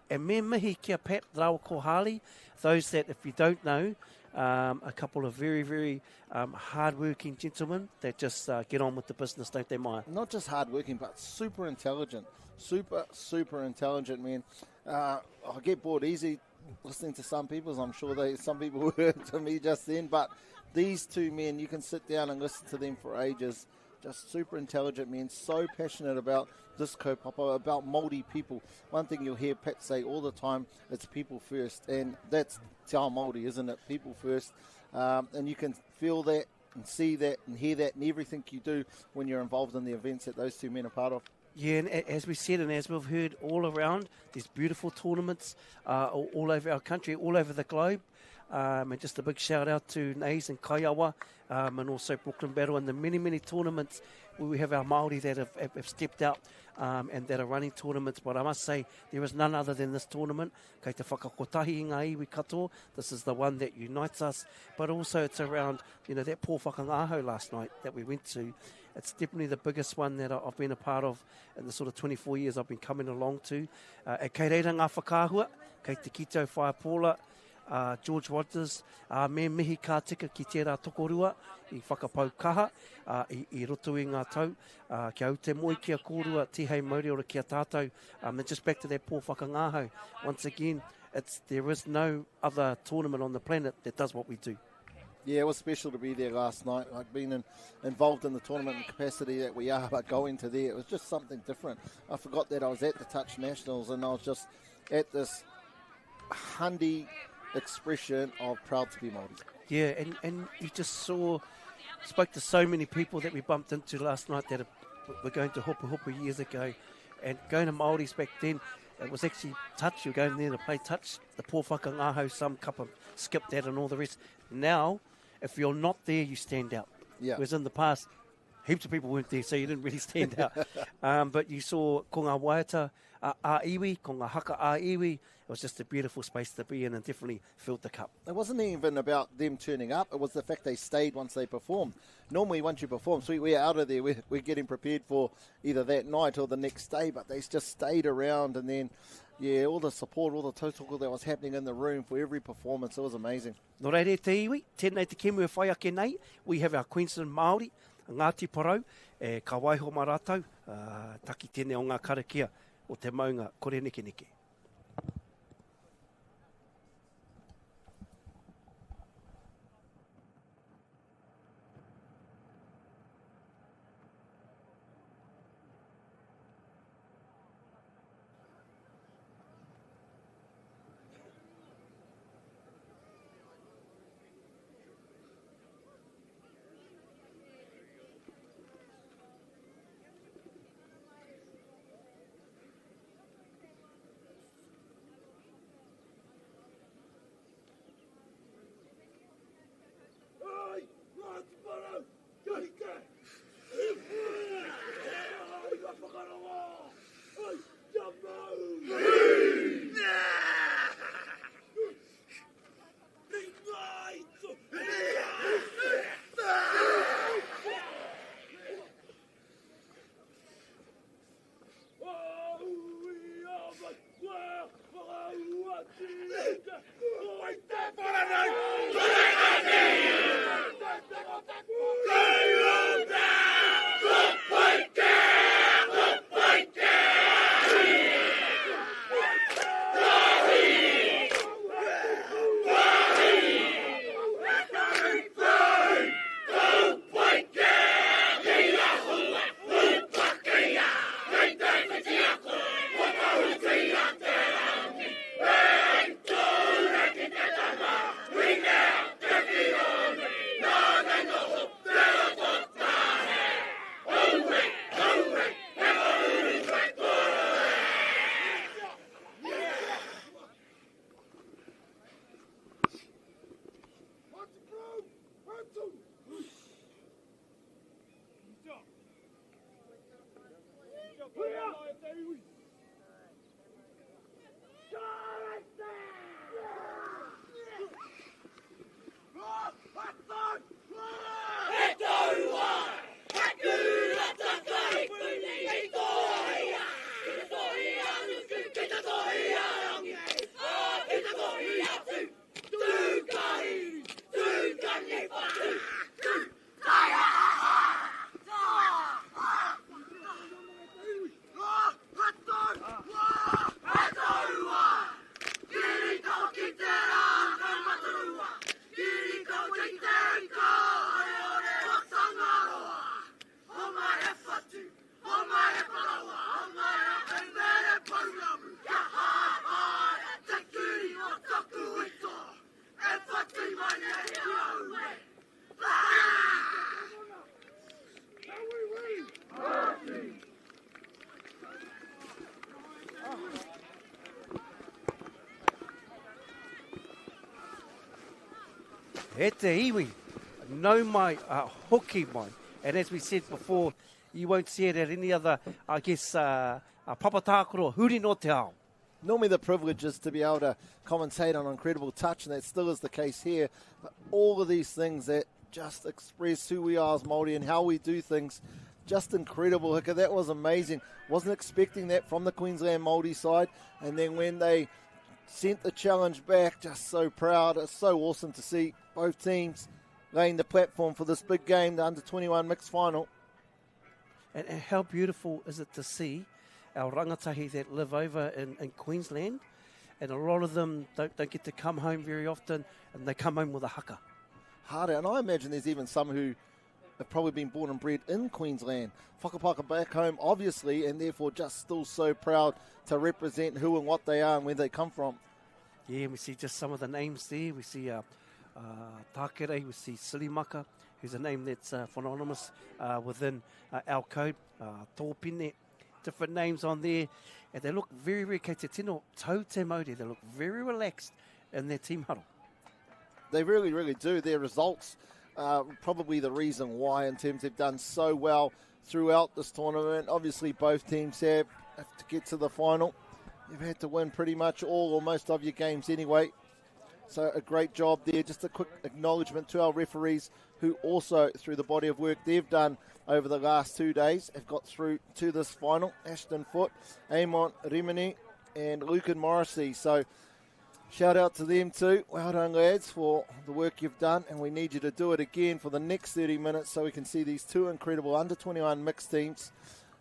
me mihi kia Pat Rao Kohali, those that, if you don't know, a couple of very, very hard-working gentlemen that just get on with the business, don't they, Maya? Not just hard-working, but super intelligent. Super intelligent, man. I get bored easy listening to some people, as I'm sure some people were to me just then, but these two men, you can sit down and listen to them for ages. Just super intelligent men, so passionate about this kaupapa, about Māori people. One thing you'll hear Pat say all the time, it's people first, and that's te ao Māori, isn't it? People first. And you can feel that and see that and hear that in everything you do when you're involved in the events that those two men are part of. Yeah, and as we said and as we've heard all around, there's beautiful tournaments all over our country, all over the globe. And just a big shout out to Nays and Kaiawa, and also Brooklyn Battle, and the many, many tournaments where we have our Māori that have stepped out and that are running tournaments. But I must say, there is none other than this tournament. Kei te whakakotahi ngā iwi katoa. This is the one that unites us. But also it's around, you know, that pō whakangaho last night that we went to. It's definitely the biggest one that I've been a part of in the sort of 24 years I've been coming along to. Kei reira ngā whakāhua, kei te kito whaipola, George Rogers, me mihi ka tika ki tērā tokorua, I whakapau kaha, I roto I ngā tau, kia au te moi kia kōrua, tihei mauri ora kia tātou, and just back to that pō whakangāhau. Once again, there is no other tournament on the planet that does what we do. Yeah, it was special to be there last night. Like being involved in the tournament in the capacity that we are, but going to there, it was just something different. I forgot that I was at the Touch Nationals and I was just at this handy expression of proud to be Māori. Yeah, and you just spoke to so many people that we bumped into last night that were going to Hopuhopu years ago, and going to Māoris back then, it was actually touch. You were going there to play touch. The pō whakangāhau, some couple skipped that and all the rest. Now, if you're not there, you stand out. Yeah. Whereas in the past, heaps of people weren't there, so you didn't really stand out. But you saw ko ngā waiata a iwi, ko ngā haka a iwi. It was just a beautiful space to be in and definitely filled the cup. It wasn't even about them turning up. It was the fact they stayed once they performed. Normally, once you perform, we're out of there. We're getting prepared for either that night or the next day, but they just stayed around. And then, yeah, all the support, all the tautoko that was happening in the room for every performance, it was amazing. No reire te iwi, tēnei te kemu e whai ake nei. We have our Queensland Māori, Ngāti Porou, ka waiho mā rātou, taki tēnei o ngā karakia o te maunga kore neke neke. E te iwi, no mai, hoki mai. And as we said before, you won't see it at any other, I guess, papatākoro, huri no te ao. Normally the privilege is to be able to commentate on Incredible Touch, and that still is the case here. But all of these things that just express who we are as Māori and how we do things, just incredible. Haka, that was amazing. Wasn't expecting that from the Queensland Māori side. And then when they sent the challenge back. Just so proud. It's so awesome to see both teams laying the platform for this big game, the under-21 mixed final. And how beautiful is it to see our rangatahi that live over in Queensland, and a lot of them don't get to come home very often, and they come home with a haka. Harder, and I imagine there's even some who have probably been born and bred in Queensland. Whakapaka back home, obviously, and therefore just still so proud to represent who and what they are and where they come from. Yeah, we see just some of the names there. We see Tākere, we see Silimaka, who's a name that's synonymous within our code. Tōpine, different names on there. And they look very, very kei te tino tau te mauri. They look very relaxed in their team huddle. They really, really do. Their results are probably the reason why, in terms they've done so well throughout this tournament. Obviously, both teams have to get to the final. You've had to win pretty much all or most of your games anyway. So a great job there. Just a quick acknowledgement to our referees, who also, through the body of work they've done over the last 2 days, have got through to this final. Ashton Foote, Amon Rimini and Lucan Morrissey. So shout out to them too. Well done, lads, for the work you've done, and we need you to do it again for the next 30 minutes so we can see these two incredible under-21 mixed teams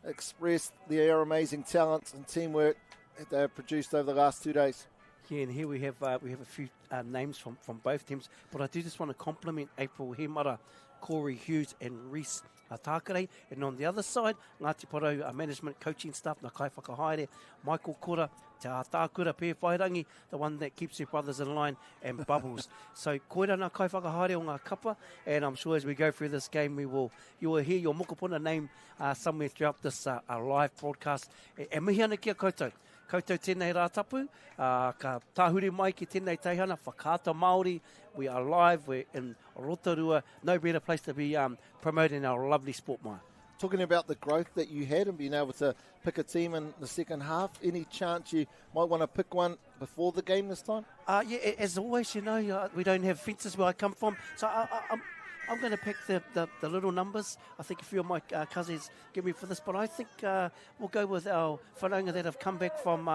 express their amazing talents and teamwork that they have produced over the last 2 days. Yeah, and here we have a few names from both teams, but I do just want to compliment April Hemara, Corey Hughes and Reese Tākere. And on the other side, Ngāti Porou management coaching staff, na kai whakahaere, Michael Kora, te tākura pē whairangi, the one that keeps your brothers in line, and Bubbles. So koira nā kai whakahaere o ngā kapa, and I'm sure as we go through this game, you will hear your mokopuna name somewhere throughout this live broadcast. E mihi ana kia koutou. Koutou tēnei rā tapu, ka tāhure mai ki tēnei teihana, whakaata Māori. We are live, we're in Rotorua, no better place to be promoting our lovely sport, Maya. Talking about the growth that you had and being able to pick a team in the second half, any chance you might want to pick one before the game this time? Yeah, as always, you know, we don't have fences where I come from, so I'm going to pick the little numbers. I think a few of my cousins give me for this, but I think we'll go with our whanaunga that have come back from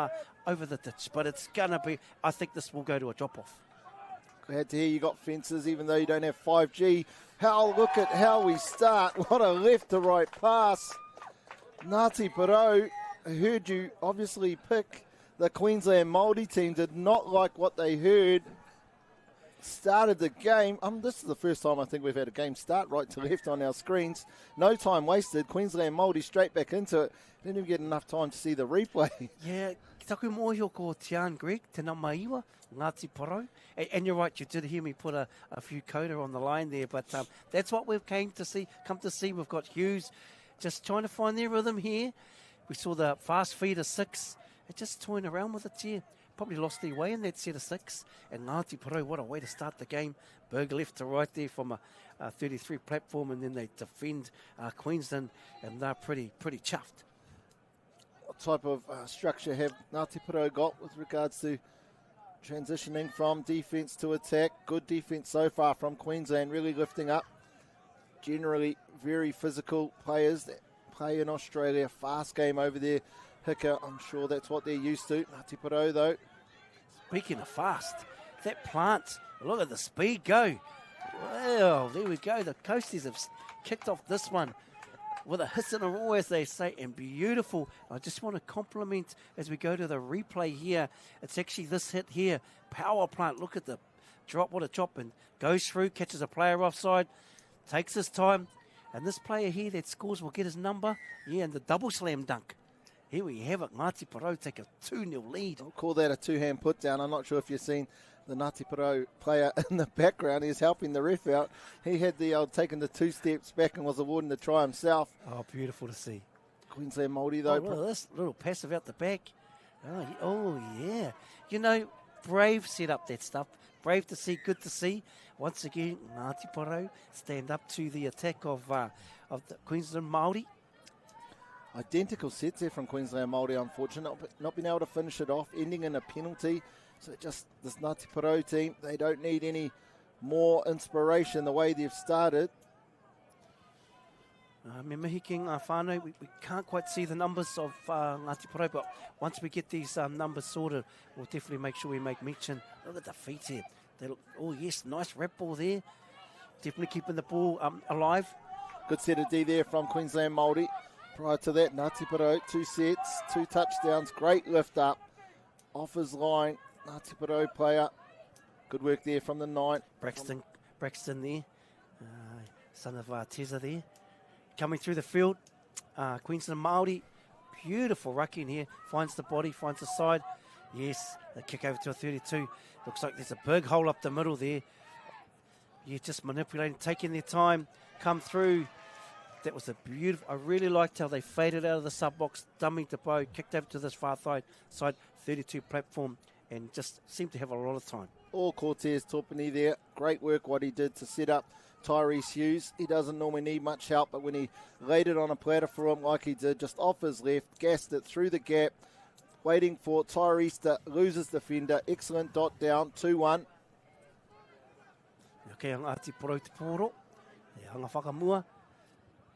over the ditch. But it's going to be, I think this will go to a drop-off. Glad to hear you got fences, even though you don't have 5G. Look at how we start. What a left-to-right pass. Ngāti Porou, I heard you obviously pick the Queensland Māori team, did not like what they heard. Started the game. This is the first time I think we've had a game start right to left on our screens. No time wasted. Queensland Māori straight back into it. Didn't even get enough time to see the replay. Yeah, taku mōhio ko Tian Greg, tēnā maiwa, Ngāti Porou. And you're right, you did hear me put a few coda on the line there, but that's what we've come to see. We've got Hughes just trying to find their rhythm here. We saw the fast feed of 6. It just toying around with it here. Probably lost their way in that set of 6. And Ngāti Porou, what a way to start the game. Berger left to right there from a 33 platform, and then they defend Queensland, and they're pretty chuffed. What type of structure have Ngāti Porou got with regards to transitioning from defence to attack? Good defence so far from Queensland, really lifting up. Generally very physical players that play in Australia. Fast game over there. Haka, I'm sure that's what they're used to. Ngāti Porou, though. Speaking of fast, that plant, look at the speed go. Well, there we go. The Coasties have kicked off this one with a hiss and a roar, as they say, and beautiful. I just want to compliment as we go to the replay here. It's actually this hit here. Power plant. Look at the drop. What a chop. And goes through, catches a player offside, takes his time. And this player here that scores will get his number. Yeah, and the double slam dunk. Here we have it. Ngāti Porou take a 2-0 lead. I'll call that a two-hand put down. I'm not sure if you've seen the Ngāti Porou player in the background. He's helping the ref out. He had the taken the 2 steps back and was awarding the try himself. Oh, beautiful to see. Queensland Māori, though. Oh, look at this little passive out the back. Oh, yeah. You know, brave set up that stuff. Brave to see, good to see. Once again, Ngāti Porou stand up to the attack of the Queensland Māori. Identical sets there from Queensland Māori, unfortunately. Not being able to finish it off, ending in a penalty. So just this Ngāti Porou team, they don't need any more inspiration the way they've started. Me mihi ki ngā whānau, we can't quite see the numbers of Ngāti Porou, but once we get these numbers sorted, we'll definitely make sure we make mention. Look at the feet here. They look, oh yes, nice rep ball there. Definitely keeping the ball alive. Good set of D there from Queensland Māori. Prior to that, Ngāti Porou, 2 sets, 2 touchdowns, great lift up. Off his line, Ngāti Porou player. Good work there from the 9. Braxton there, son of Teza there. Coming through the field, Queensland Māori, beautiful ruck in here, finds the body, finds the side. Yes, the kick over to a 32. Looks like there's a big hole up the middle there. Yeah, just manipulating, taking their time, come through. That was a beautiful, I really liked how they faded out of the sub-box, dumbing the bow, kicked over to this far side 32 platform, and just seemed to have a lot of time. All Cortez Topani there. Great work what he did to set up Tyrese Hughes. He doesn't normally need much help, but when he laid it on a platter for him like he did, just off his left, gassed it through the gap, waiting for Tyrese to lose his defender. Excellent dot down, 2-1. Okay, Ngāti Porou te pōro. Hanga whakamua.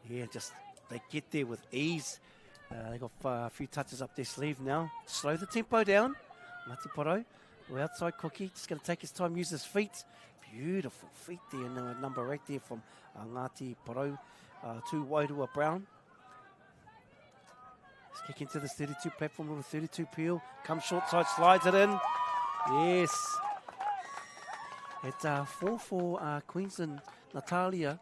Yeah, just they get there with ease. They got a few touches up their sleeve now. Slow the tempo down. Ngāti Porou. Well, outside Cookie, just going to take his time, use his feet. Beautiful feet there, and number 8 there from Ngāti Porou to Wairua Brown. Let's kick into this 32 platform, little 32 peel. Comes short side, slides it in. Yes. It's 4 for Queensland Natalia.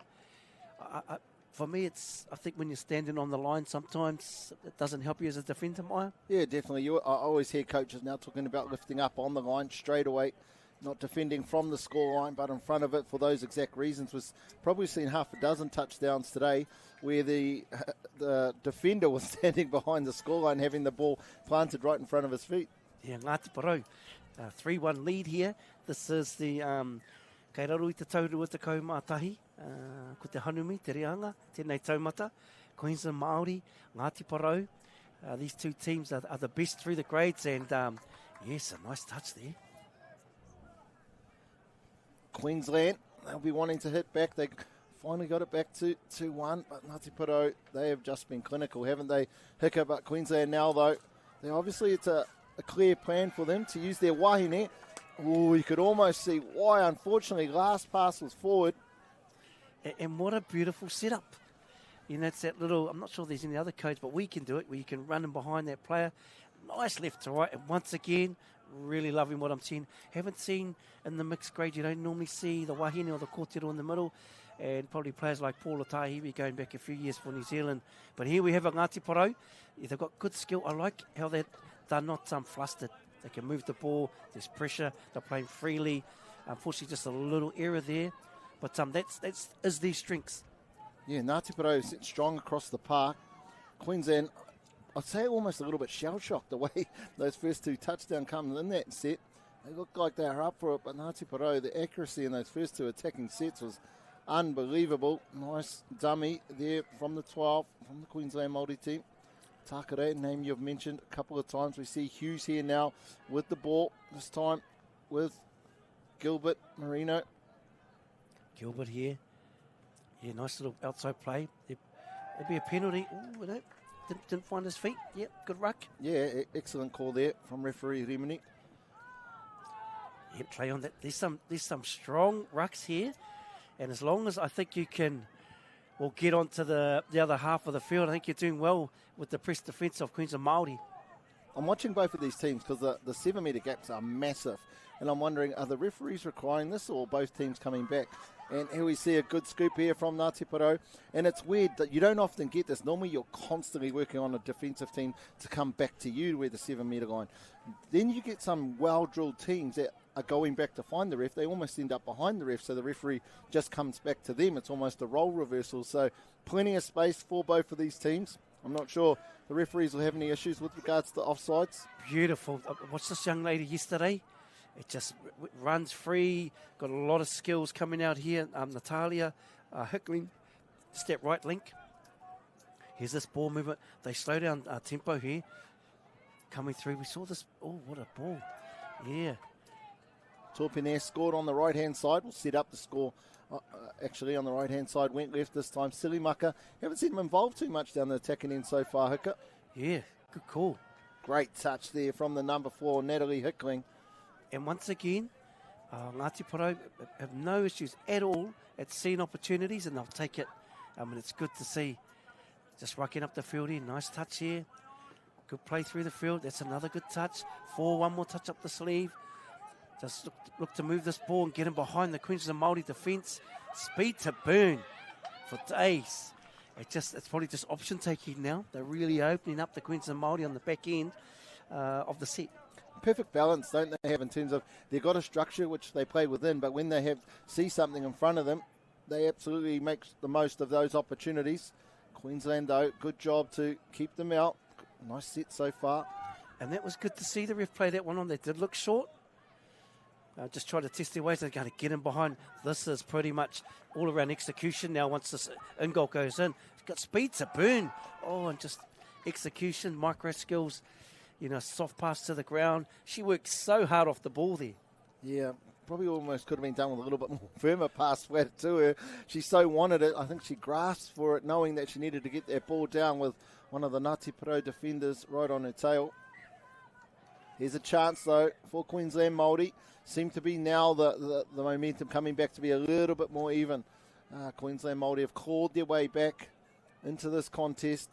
For me, I think when you're standing on the line, sometimes it doesn't help you as a defender, Maya. Yeah, definitely. I always hear coaches now talking about lifting up on the line straight away, not defending from the score line, but in front of it for those exact reasons. We've probably seen half a dozen touchdowns today where the defender was standing behind the scoreline, having the ball planted right in front of his feet. Yeah, Ngāti Porou, 3-1 lead here. This is the Kei Raru I Te Taurua Te Kaumātahi, ko te Hanumi, te Reanga, tēnei taumata, Queensland Māori, Ngāti Porou. These two teams are the best through the grades, and yes, a nice touch there. Queensland, they'll be wanting to hit back. They finally got it back to 2-1, but Ngāti Porou, they have just been clinical, haven't they? Hika, but Queensland now, though, obviously it's a clear plan for them to use their wahine. Oh, you could almost see why, unfortunately, last pass was forward. And what a beautiful setup. You know, it's that little, I'm not sure there's any other codes, but we can do it, where you can run in behind that player. Nice left to right, and once again, really loving what I'm seeing. Haven't seen in the mixed grade, you don't normally see the wahine or the kōtero in the middle, and probably players like Paul Otahiwi going back a few years for New Zealand. But here we have a Ngāti Porou. They've got good skill. I like how they're not flustered. They can move the ball. There's pressure. They're playing freely. Unfortunately, just a little error there. But that's their strengths. Yeah, Ngāti Porou sits strong across the park. Queensland, I'd say almost a little bit shell-shocked the way those first 2 touchdowns come in that set. They looked like they were up for it, but Ngāti Porou, the accuracy in those first 2 attacking sets was unbelievable. Nice dummy there from the 12, from the Queensland Māori team. Takare, name you've mentioned a couple of times. We see Hughes here now with the ball, this time with Gilbert Marino. Gilbert here. Yeah, nice little outside play. There'd be a penalty. Ooh, no, didn't find his feet. Yep, good ruck. Yeah, excellent call there from referee Rimini. Yep, play on that. There's some strong rucks here. And as long as I think you can get onto the other half of the field, I think you're doing well with the press defence of Queensland Māori. I'm watching both of these teams because the 7-metre gaps are massive. And I'm wondering, are the referees requiring this or both teams coming back? And here we see a good scoop here from Ngāti Porou. And it's weird that you don't often get this. Normally you're constantly working on a defensive team to come back to you where the 7-metre line. Then you get some well-drilled teams that are going back to find the ref. They almost end up behind the ref, so the referee just comes back to them. It's almost a role reversal. So plenty of space for both of these teams. I'm not sure the referees will have any issues with regards to offsides. Beautiful. I watched this young lady yesterday. It just runs free, got a lot of skills coming out here. Natalia Hickling, step right link. Here's this ball movement. They slow down tempo here. Coming through, we saw this. Oh, what a ball. Yeah. Tuapene scored on the right-hand side. We'll set up the score actually on the right-hand side. Went left this time. Silimaka. Haven't seen him involved too much down the attacking end so far, Haka. Yeah, good call. Great touch there from the number 4, Natalie Hickling. And once again, Ngāti Porou have no issues at all at seeing opportunities, and they'll take it. And it's good to see. Just rocking up the field here. Nice touch here. Good play through the field. That's another good touch. 4, one more touch up the sleeve. Just look to move this ball and get him behind the Queensland Māori defence. Speed to burn for days. It's probably just option taking now. They're really opening up the Queensland Māori on the back end of the set. Perfect balance, don't they have, in terms of they've got a structure which they play within, but when they see something in front of them, they absolutely make the most of those opportunities. Queensland, though, good job to keep them out. Nice set so far. And that was good to see the ref play that one on. They did look short. Just try to test their ways. They're going to get him behind. This is pretty much all around execution now once this in goal goes in. He's got speed to burn. Oh, and just execution, micro skills, soft pass to the ground. She worked so hard off the ball there. Yeah, probably almost could have been done with a little bit more firmer pass flat to her. She so wanted it. I think she grasped for it, knowing that she needed to get that ball down with one of the Ngāti Porou defenders right on her tail. Here's a chance, though, for Queensland Māori. Seem to be now the momentum coming back to be a little bit more even. Queensland Māori have clawed their way back into this contest.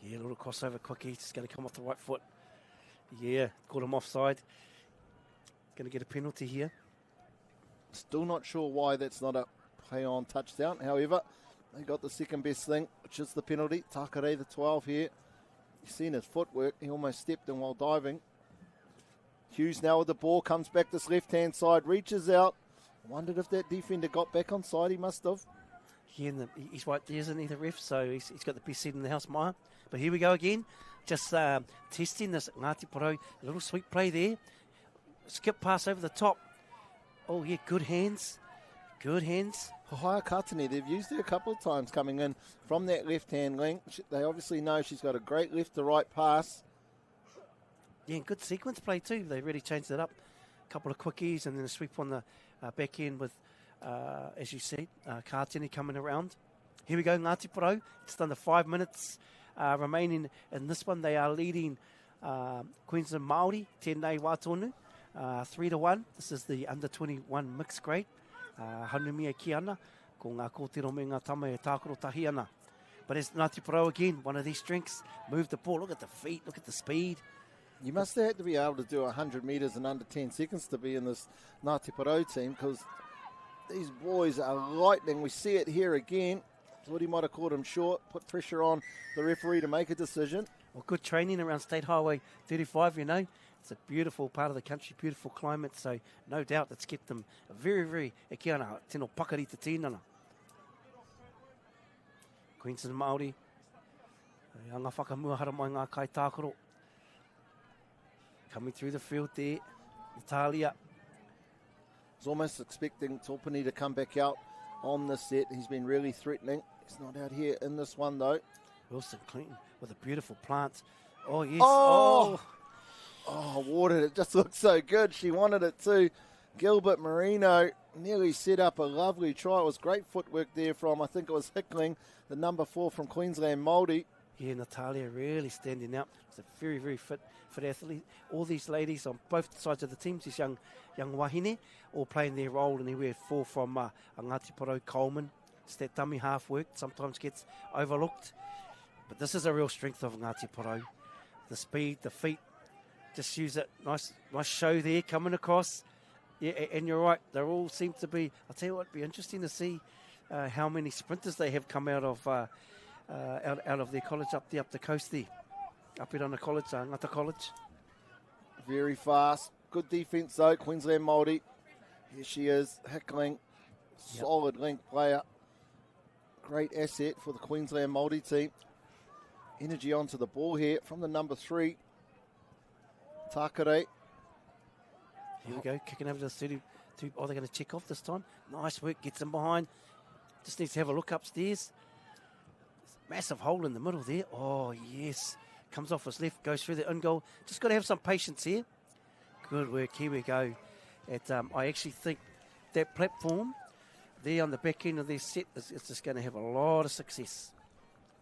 Yeah, a little crossover quickie. Just going to come off the right foot. Yeah, caught him offside. Going to get a penalty here. Still not sure why that's not a play-on touchdown. However, they got the second best thing, which is the penalty. Takare, the 12 here. You've seen his footwork. He almost stepped in while diving. Hughes now with the ball, comes back this left-hand side, reaches out. Wondered if that defender got back on side. He must have. Yeah, he's right there, isn't he, the ref? So he's got the best seat in the house, Maya. But here we go again. Just testing this Ngāti Porou. A little sweet play there. Skip pass over the top. Oh, yeah, good hands. Good hands. Hohaya Katani, they've used her a couple of times coming in from that left-hand link. They obviously know she's got a great left-to-right pass. Yeah, good sequence play too. They really changed it up. A couple of quickies and then a sweep on the back end with, as you said, Katani coming around. Here we go, Ngāti Porou. Just under 5 minutes remaining in this one. They are leading Queensland Māori, tēnei wā tonu, 3-1. This is the under-21 mixed grade. Hanumia ki ana, ko ngā kōtero me ngā tama e tākoro tahi ana. But as Ngāti Porou again, one of these strengths, move the ball, look at the feet, look at the speed. You must have had to be able to do 100 metres in under 10 seconds to be in this Ngāti Porou team, because these boys are lightning. We see it here again. Thought he might have caught him short, put pressure on the referee to make a decision. Well, good training around State Highway 35, It's a beautiful part of the country, beautiful climate, so no doubt that's kept them very, very e kia ana, tino pakari te tīnana. Queensland Māori, anga whakamuahara mai ngā kai tākoro. Coming through the field there, Natalia. Was almost expecting Tuapene to come back out on the set. He's been really threatening. He's not out here in this one, though. Wilson Clinton with a beautiful plant. Oh, yes. Oh, watered. It just looked so good. She wanted it too. Gilbert Marino nearly set up a lovely try. It was great footwork there from, I think it was Hickling, the number 4 from Queensland Māori. Yeah, Natalia really standing out. It's a very, very fit athlete. All these ladies on both sides of the teams, these young wahine, all playing their role. And we had 4 from Ngāti Porou Coleman. It's that dummy half work, sometimes gets overlooked. But this is a real strength of Ngāti Porou. The speed, the feet, just use it. Nice show there coming across. Yeah, and you're right. They all seem to be. I'll tell you what, it'd be interesting to see how many sprinters they have come out of out of their college up the coast there. Up here on the college, Ngata College. Very fast. Good defence though, Queensland Māori. Here she is, Hickling. Solid link player. Great asset for the Queensland Māori team. Energy onto the ball here from the number 3. Takare. Here we go, kicking over to the 32. Oh, they're going to check off this time. Nice work, gets them behind. Just needs to have a look upstairs. Massive hole in the middle there. Oh, yes. Comes off his left, goes through the in goal. Just got to have some patience here. Good work, here we go. I actually think that platform there on the back end of their set is just going to have a lot of success.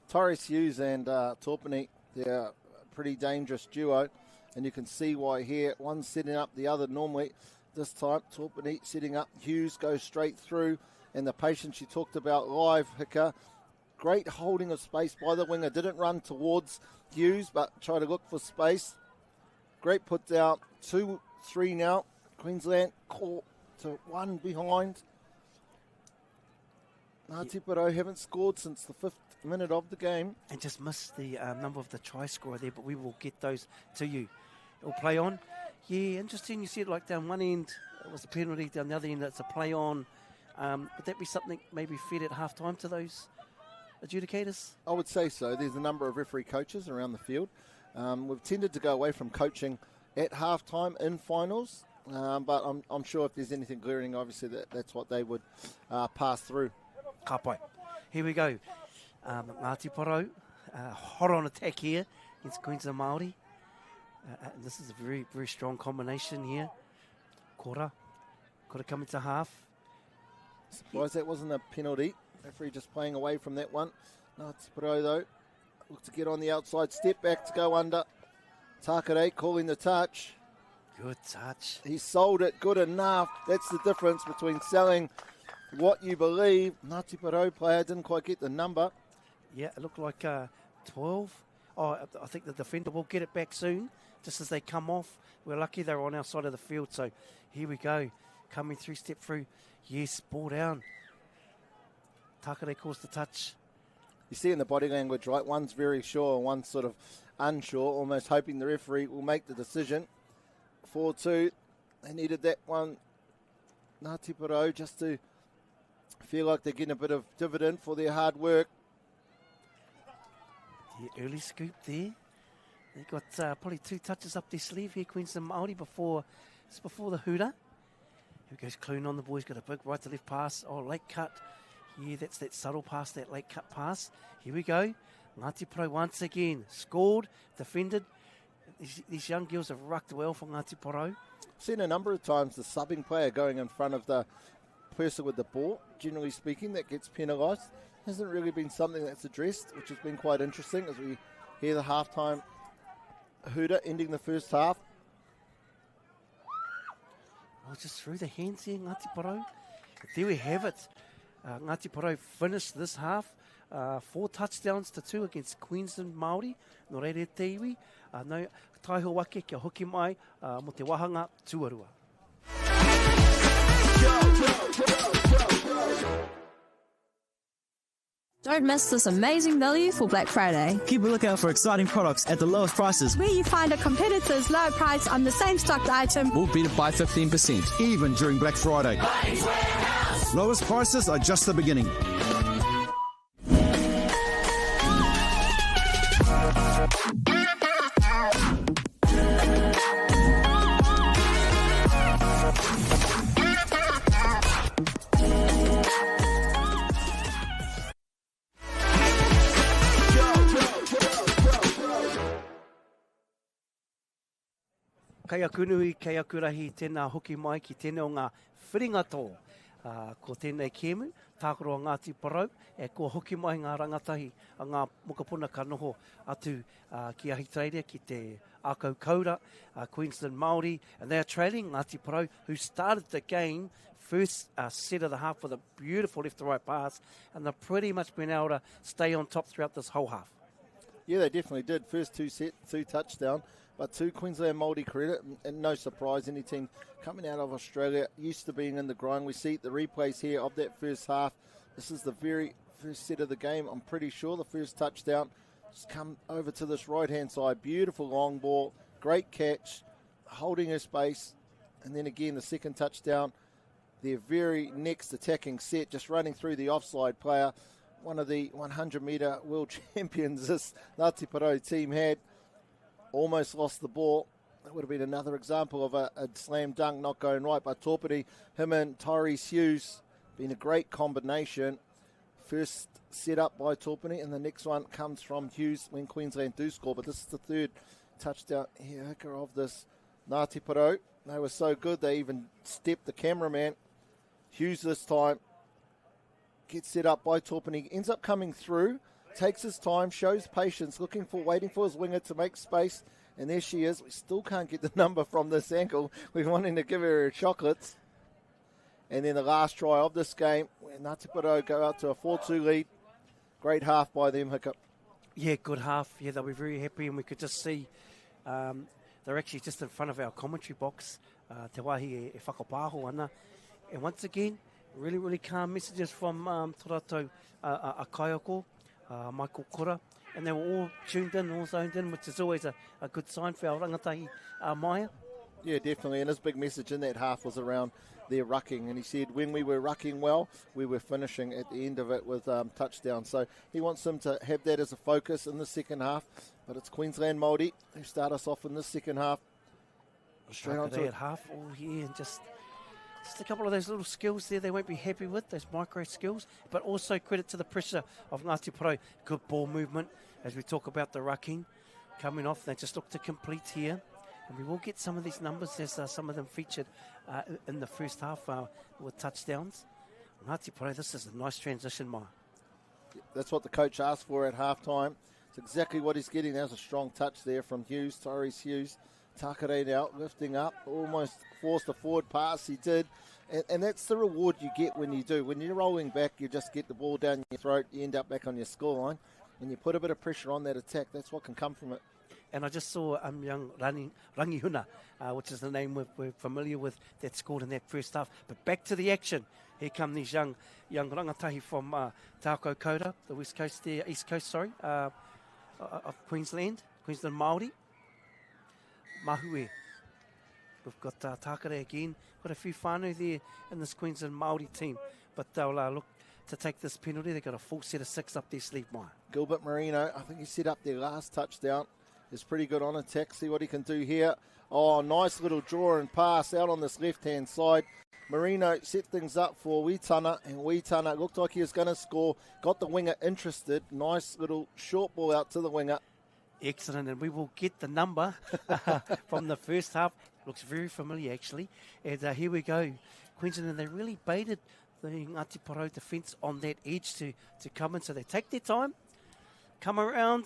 Torres Hughes and Torpany, they're a pretty dangerous duo, and you can see why here. One's setting up the other normally. This time, Torpany setting up. Hughes goes straight through, and the patience you talked about live, Haka. Great holding of space by the winger. Didn't run towards Hughes, but tried to look for space. Great put down. 2-3 now. Queensland caught to 1 behind. Ngāti Porou haven't scored since the 5th minute of the game. And just missed the number of the try scorer there, but we will get those to you. It'll play on. Yeah, interesting. You see it like down one end, it was a penalty. Down the other end, it's a play on. Would that be something maybe fed at half-time to those adjudicators? I would say so. There's a number of referee coaches around the field. We've tended to go away from coaching at half-time in finals, but I'm sure if there's anything glaring, obviously that's what they would pass through. Ka pai. Here we go. Ngāti Porou, hot on attack here against Queensland Māori. This is a very, very strong combination here. Kora. Could have come into half. Surprised that wasn't a penalty. Referee just playing away from that one. Ngāti Porou, though, look to get on the outside. Step back to go under. Takare calling the touch. Good touch. He sold it good enough. That's the difference between selling what you believe. Ngāti Porou player didn't quite get the number. Yeah, it looked like 12. Oh, I think the defender will get it back soon, just as they come off. We're lucky they're on our side of the field, so here we go. Coming through, step through. Yes, ball down. Takare calls the touch. You see in the body language, right? One's very sure, one's sort of unsure, almost hoping the referee will make the decision. 4-2. They needed that one. Ngāti Porou just to feel like they're getting a bit of dividend for their hard work. The early scoop there. They got probably 2 touches up their sleeve here, Queensland Māori, before the hooter. Here goes Clune on the boys, got a big right to left pass. Oh, late cut. Yeah, that's that subtle pass, that late cut pass. Here we go. Ngāti Porou once again. Scored, defended. These young girls have rucked well for Ngāti Porou. Seen a number of times the subbing player going in front of the person with the ball. Generally speaking, that gets penalised. Hasn't really been something that's addressed, which has been quite interesting as we hear the halftime hooter ending the first half. Oh, just through the hands here, Ngāti Porou. But there we have it. Ngāti Porou finished this half 4 touchdowns to 2 against Queensland Māori. No reire te iwi. No taiho wake kia hoki mai mo te wahanga tuarua. Don't miss this amazing value for Black Friday. Keep a lookout for exciting products at the lowest prices. Where you find a competitor's low price on the same stocked item. We'll beat it by 15%, even during Black Friday. Lowest prices are just the beginning. Kei akunui, kei akurahi, tēnā hoki mai ki tēnei o ngā whiringa tō. Ko tēnei kēmu, tākoro Ngāti Porou, e ko hoki mai ngā rangatahi, a ngā mokapuna ka noho atu ki Ahitereiria, ki te Akau Kaura, Queensland Māori, and they are trailing Ngāti Porou, who started the game first set of the half with a beautiful left to right pass, and they've pretty much been able to stay on top throughout this whole half. Yeah, they definitely did. First 2 sets, 2 touchdowns. But to Queensland Māori credit, and no surprise, any team coming out of Australia, used to being in the grind. We see the replays here of that first half. This is the very first set of the game, I'm pretty sure. The first touchdown. Just come over to this right-hand side. Beautiful long ball. Great catch. Holding her space. And then again, the second touchdown. Their very next attacking set, just running through the offside player. One of the 100-metre world champions this Ngāti Porou team had. Almost lost the ball. That would have been another example of a slam dunk not going right. But Torpany, him and Tyrese Hughes, been a great combination. First set up by Torpany, and the next one comes from Hughes when Queensland do score. But this is the third touchdown here of this Ngāti Porou. They were so good, they even stepped the cameraman. Hughes this time gets set up by Torpany, ends up coming through, takes his time, shows patience, waiting for his winger to make space, and there she is. We still can't get the number from this ankle. We're wanting to give her chocolates. And then the last try of this game, where Ngāti Porou go out to a 4-2 lead. Great half by them, Haka. Yeah, good half. Yeah, they'll be very happy, and we could just see they're actually just in front of our commentary box. Te wahi e whakapāho ana. And once again, really, really calm messages from Tō a Kaioko, Michael Kura, and they were all tuned in, all zoned in, which is always a good sign for our rangatahi Maia. Yeah, definitely, and his big message in that half was around their rucking, and he said when we were rucking well, we were finishing at the end of it with touchdowns. So he wants them to have that as a focus in the second half, but it's Queensland Māori who start us off in the second half. Straight on to it. Half, and just a couple of those little skills there they won't be happy with, those micro skills, but also credit to the pressure of Ngāti Porou. Good ball movement, as we talk about the rucking coming off. They just look to complete here, and we will get some of these numbers as some of them featured in the first half with touchdowns. Ngāti Porou, this is a nice transition, Maya. That's what the coach asked for at halftime. It's exactly what he's getting. There's a strong touch there from Hughes, Tyrese Hughes. Takare now lifting up, almost forced a forward pass. He did, and that's the reward you get when you do. When you're rolling back, you just get the ball down your throat. You end up back on your scoreline, and you put a bit of pressure on that attack. That's what can come from it. And I just saw young Rangihuna, which is the name we're familiar with, that scored in that first half. But back to the action. Here come these young rangatahi from Tāko Kora, the east coast, of Queensland Māori. Mahue. We've got Takare again. Got a few whānau there in this Queensland Māori team. But they'll look to take this penalty. They've got a full set of 6 up their sleeve, Maya. Gilbert Marino, I think he set up their last touchdown. Is pretty good on attack. See what he can do here. Oh, nice little draw and pass out on this left-hand side. Marino set things up for Weitana, and Weitana looked like he was going to score. Got the winger interested. Nice little short ball out to the winger. Excellent, and we will get the number from the first half. Looks very familiar, actually. And here we go. Queensland, and they really baited the Ngāti Porou defence on that edge to come in. So they take their time, come around,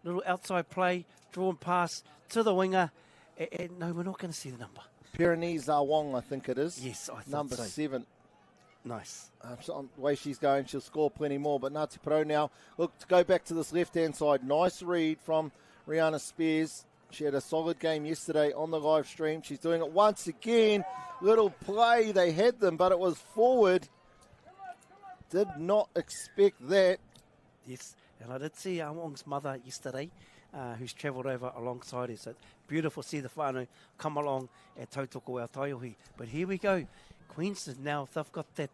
little outside play, drawn pass to the winger. And no, we're not going to see the number. Pyrenees Wong, I think it is. Yes, I thought number so. 7. Nice. So the way she's going, she'll score plenty more. But Ngāti Porou now, look, to go back to this left-hand side. Nice read from Rihanna Spears. She had a solid game yesterday on the live stream. She's doing it once again. Little play. They had them, but it was forward. Did not expect that. Yes, and I did see Wong's mother yesterday, who's travelled over alongside her. So beautiful to see the whānau come along at Tautoko ao Taiohi. But here we go. Queensland now, they've got that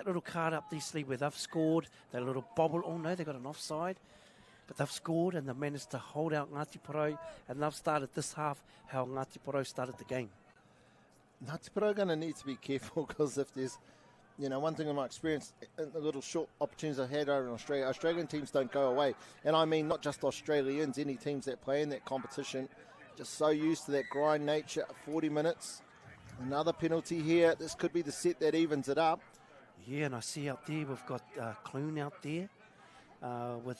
little card up their sleeve where they've scored, that little bobble. Oh no, they've got an offside. But they've scored and they've managed to hold out Ngāti Porou, and they've started this half how Ngāti Porou started the game. Ngāti Porou are going to need to be careful, because if there's, one thing in my experience, in the little short opportunities I've had over in Australia, Australian teams don't go away. And I mean not just Australians, any teams that play in that competition, just so used to that grind nature. 40 minutes. Another penalty here. This could be the set that evens it up. Yeah, and I see out there we've got Clune out there with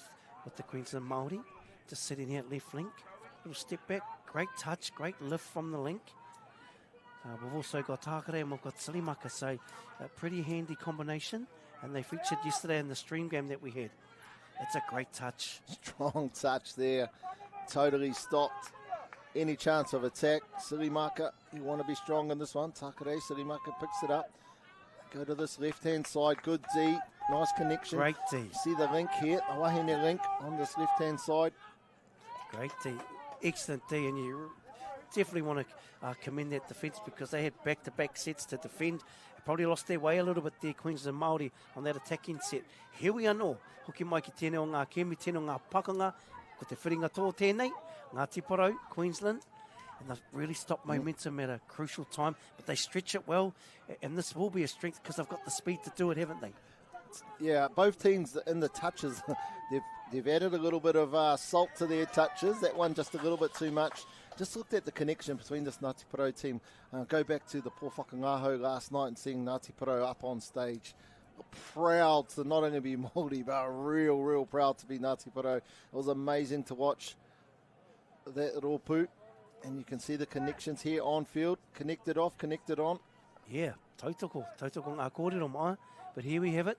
the Queensland Māori. Just sitting here at left link. Little step back. Great touch. Great lift from the link. We've also got Takare and we've got Silimaka. So a pretty handy combination. And they featured yesterday in the stream game that we had. It's a great touch. Strong touch there. Totally stopped any chance of attack. Silimaka, you want to be strong in this one. Takare, Silimaka picks it up. Go to this left-hand side. Good D. Nice connection. Great D. See the link here. A wahine link on this left-hand side. Great D. Excellent D. And you definitely want to commend that defence, because they had back-to-back sets to defend. Probably lost their way a little bit there, Queensland Māori, on that attacking set. Here we are no. Hoki mai ki tēnei o ngā kemi, tēnei o ngā pakanga. Ko te whiringa tō tēnei. Ngāti Porou, Queensland, and they've really stopped momentum at a crucial time, but they stretch it well, and this will be a strength because they've got the speed to do it, haven't they? Yeah, both teams in the touches, they've added a little bit of salt to their touches. That one just a little bit too much. just looked at the connection between this Ngāti Porou team. Go back to the Pōwhakangāhau last night and seeing Ngāti Porou up on stage. Proud to not only be Māori, but real proud to be Ngāti Porou. It was amazing to watch that ropu, and you can see the connections here on field. Connected off, connected on. Yeah, tautoko ngā kōrero mai. But here we have it.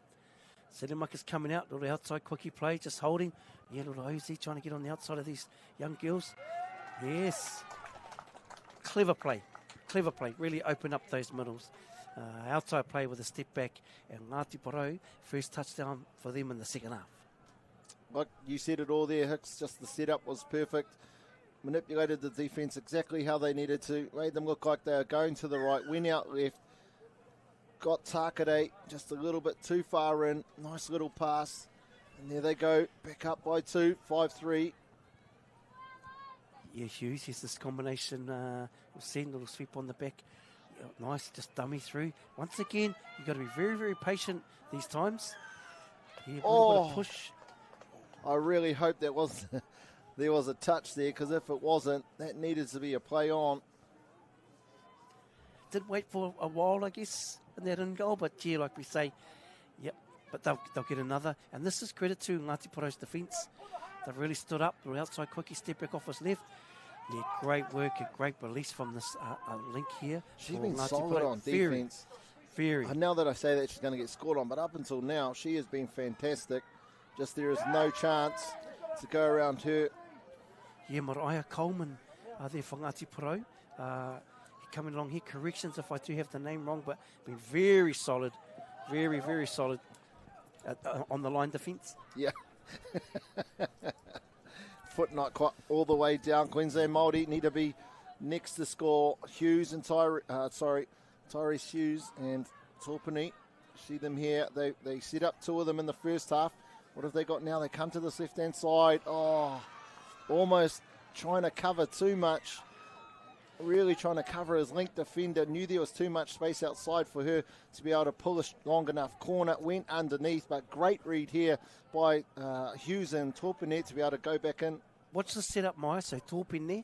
Selemaka's coming out, little outside quickie play, just holding. Yeah, little Ozzy trying to get on the outside of these young girls. Yes. Clever play. Really open up those middles. Outside play with a step back. And Ngāti Porou, first touchdown for them in the second half. Like you said it all there, Hicks, just the setup was perfect. Manipulated the defence exactly how they needed to. Made them look like they were going to the right, went out left. Got Takere just a little bit too far in. Nice little pass. And there they go. Back up by 2, 5-3. Yeah, Hughes, here's this combination. We'll see a little sweep on the back. Yeah, nice, just dummy through. Once again, you've got to be very patient these times. Yeah, a little bit of push. I really hope there was a touch there, because if it wasn't, that needed to be a play on. Did wait for a while, I guess, and they didn't go, but yeah, like we say, yep, but they'll get another. And this is credit to Ngāti Porou's defence. They've really stood up. The outside quickie step back off his left. Yeah, great work and great release from this link here. She's been solid on defence. Very. Now that I say that, she's going to get scored on, but up until now, she has been fantastic. Just there is no chance to go around her. Yeah, Mariah Coleman there for Ngāti Porou. Coming along here, corrections if I do have the name wrong, but been very solid, very solid on the line defence. Yeah. Foot not quite all the way down. Queensland Māori need to be next to score. Hughes and Tyrese Hughes and Tōpuni. See them here. They set up 2 of them in the first half. What have they got now? They come to this left-hand side. Oh, almost trying to cover too much. Really trying to cover his link defender. Knew there was too much space outside for her to be able to pull a long enough corner. Went underneath, but great read here by Hughes and Tōpuni to be able to go back in. Watch the setup, Maya. So Tōpuni,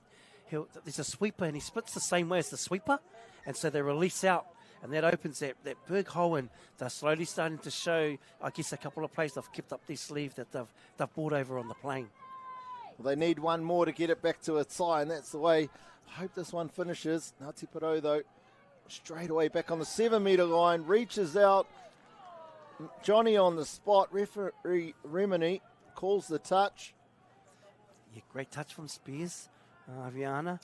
there's a sweeper, and he splits the same way as the sweeper, and so they release out, and that opens that big hole, and they're slowly starting to show, I guess, a couple of plays they've kept up their sleeve that they've brought over on the plane. Well, they need one more to get it back to a tie, and that's the way I hope this one finishes. Ngāti Porou, though, straight away back on the 7-metre line, reaches out. Johnny on the spot. Referee Remini calls the touch. Yeah, great touch from Spears. Viana.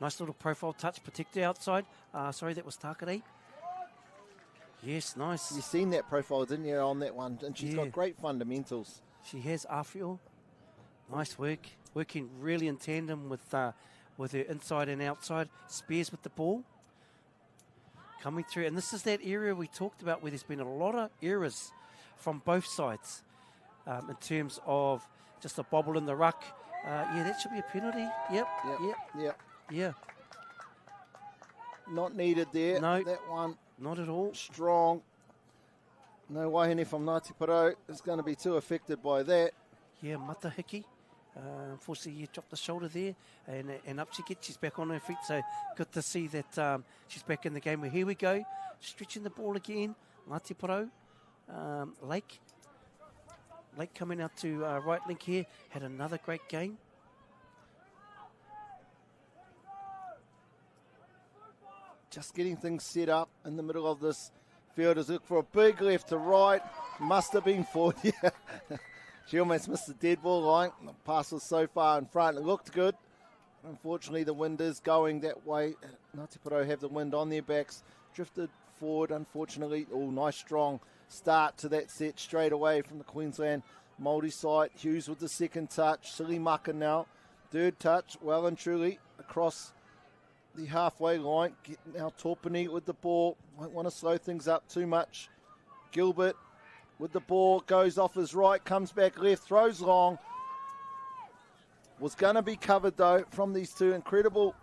Nice little profile touch. Protector outside. Sorry, that was Takere. Yes, nice. You've seen that profile, didn't you, on that one? And she's got great fundamentals. She has, Afio. Nice work. Working really in tandem with her inside and outside. Spears with the ball. Coming through. And this is that area we talked about where there's been a lot of errors from both sides in terms of just a bobble in the ruck. Yeah, that should be a penalty. Yep. Not needed there. No. That one. Not at all. Strong. No wahine from Ngāti Porou is going to be too affected by that. Yeah, Matahiki. Unfortunately, you dropped the shoulder there, and up she gets. She's back on her feet, so good to see that she's back in the game. Well, here we go, stretching the ball again. Ngāti Porou, Lake coming out to right link here, had another great game. Just getting things set up in the middle of this field. Is look for a big left to right. Must have been 40. She almost missed the dead ball line. The pass was so far in front. It looked good. Unfortunately, the wind is going that way. Ngāti Porou have the wind on their backs. Drifted forward, unfortunately. Oh, nice strong start to that set straight away from the Queensland Māori side. Hughes with the second touch. Silly Maka now. Third touch, well and truly, across the halfway line. Now Tōpuni with the ball. Won't want to slow things up too much. Gilbert with the ball, goes off his right, comes back left, throws long. Was going to be covered, though, from these two incredible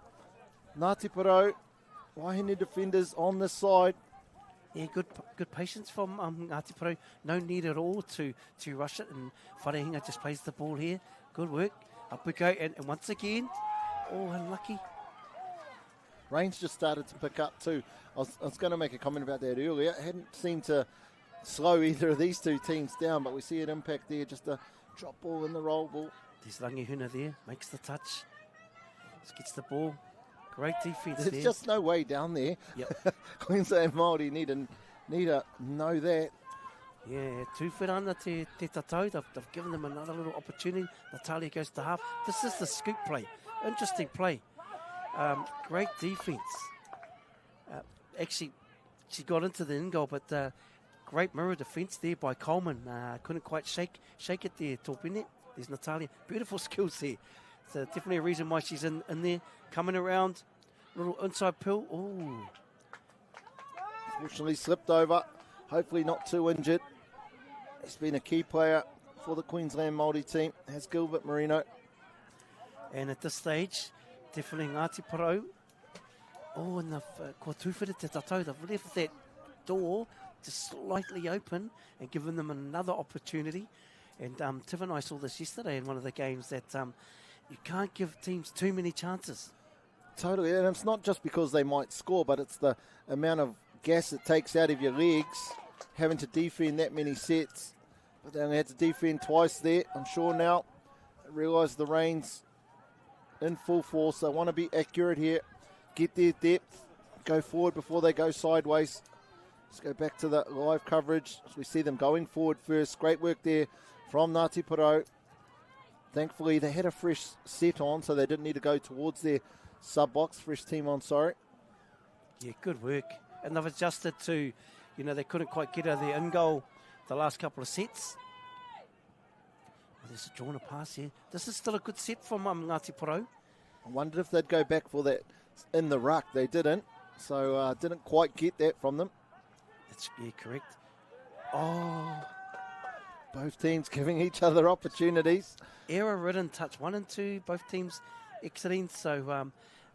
Ngāti Porou wahine defenders on this side. Yeah, good patience from Ngāti Porou. No need at all to rush it, and Wharehinga just plays the ball here. Good work. Up we go, and once again, Oh, unlucky. Rain's just started to pick up too. I was going to make a comment about that earlier. It hadn't seemed to slow either of these two teams down, but we see an impact there, just a drop ball in the roll ball. There's Langihuna there, makes the touch. Just gets the ball. Great defence There's there. just no way down there. Yep. Queensland Māori need to know that. Yeah, 2 whirana te tatau. They've given them another little opportunity. Natalia goes to half. This is the scoop play. Interesting play. Great defence. Actually, she got into the in goal, but great mirror defence there by Coleman. Couldn't quite shake it there, Tōpine. There's Natalia. Beautiful skills there. So definitely a reason why she's in there. Coming around. Little inside pill. Ooh. Fortunately slipped over. Hopefully not too injured. He's been a key player for the Queensland Māori team. Has Gilbert Marino. And at this stage, definitely Ngāti Porou. Oh, and ko tūwhiri te tatau. They've left that door just slightly open and given them another opportunity. And Tiv and I saw this yesterday in one of the games that you can't give teams too many chances. Totally, and it's not just because they might score, but it's the amount of gas it takes out of your legs, having to defend that many sets. But they only had to defend twice there. I'm sure now they realise the rain's in full force. They want to be accurate here, get their depth, go forward before they go sideways. Let's go back to the live coverage. We see them going forward first. Great work there from Ngāti Porou. Thankfully, they had a fresh set on, so they didn't need to go towards their sub-box. Fresh team on, sorry. Yeah, good work. And they've adjusted to, they couldn't quite get out of their in-goal the last couple of sets. Oh, there's a drawn a pass here. This is still a good set from Ngāti Porou. I wondered if they'd go back for that in the ruck. They didn't, so didn't quite get that from them. That's correct. Oh. Both teams giving each other opportunities. Error-ridden touch 1 and 2, both teams exiting. So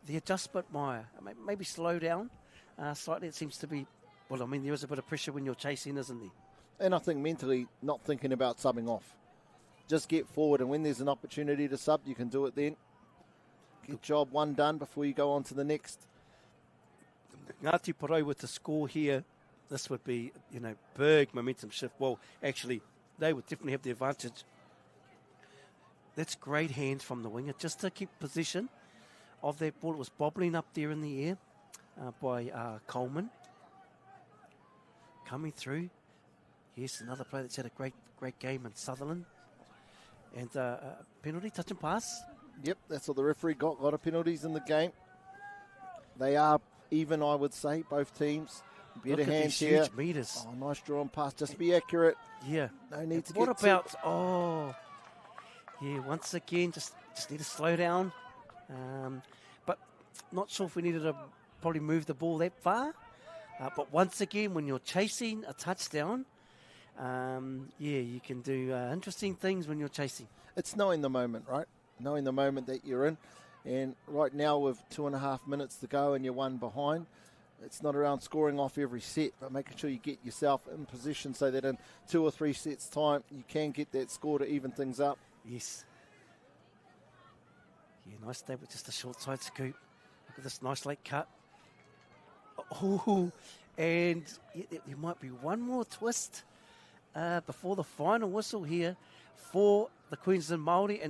the adjustment, maybe slow down slightly. It seems to be, there is a bit of pressure when you're chasing, isn't there? And I think mentally not thinking about subbing off. Just get forward, and when there's an opportunity to sub, you can do it then. Get job one done before you go on to the next. Ngāti Porou with the score here. This would be, big momentum shift. Well, actually, they would definitely have the advantage. That's great hands from the winger, just to keep position of that ball. It was bobbling up there in the air by Coleman. Coming through. Yes, another player that's had a great game in Sutherland. And penalty, touch and pass. Yep, that's what the referee got. A lot of penalties in the game. They are even, I would say, both teams. Better hands here. Huge meters. Oh, nice drawn pass. Just be accurate. Yeah. No need to what get about, too... yeah, once again, just need to slow down. But not sure if we needed to probably move the ball that far. But once again, when you're chasing a touchdown, you can do interesting things when you're chasing. It's knowing the moment, right? Knowing the moment that you're in. And right now with 2.5 minutes to go and you're one behind, it's not around scoring off every set, but making sure you get yourself in position so that in 2 or 3 sets' time, you can get that score to even things up. Yes. Yeah, nice stab with just a short side scoop. Look at this nice late cut. Oh, and there might be one more twist before the final whistle here for the Queensland Māori.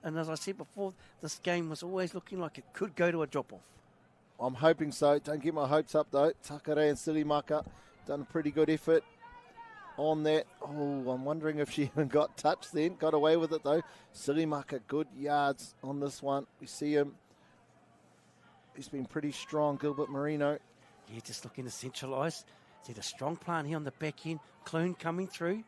And as I said before, this game was always looking like it could go to a drop-off. I'm hoping so. Don't get my hopes up, though. Takare and Silimaka done a pretty good effort on that. Oh, I'm wondering if she even got touched then. Got away with it, though. Silimaka, good yards on this one. We see him. He's been pretty strong, Gilbert Marino. Yeah, just looking to centralise. He's had a strong plan here on the back end. Clune coming through.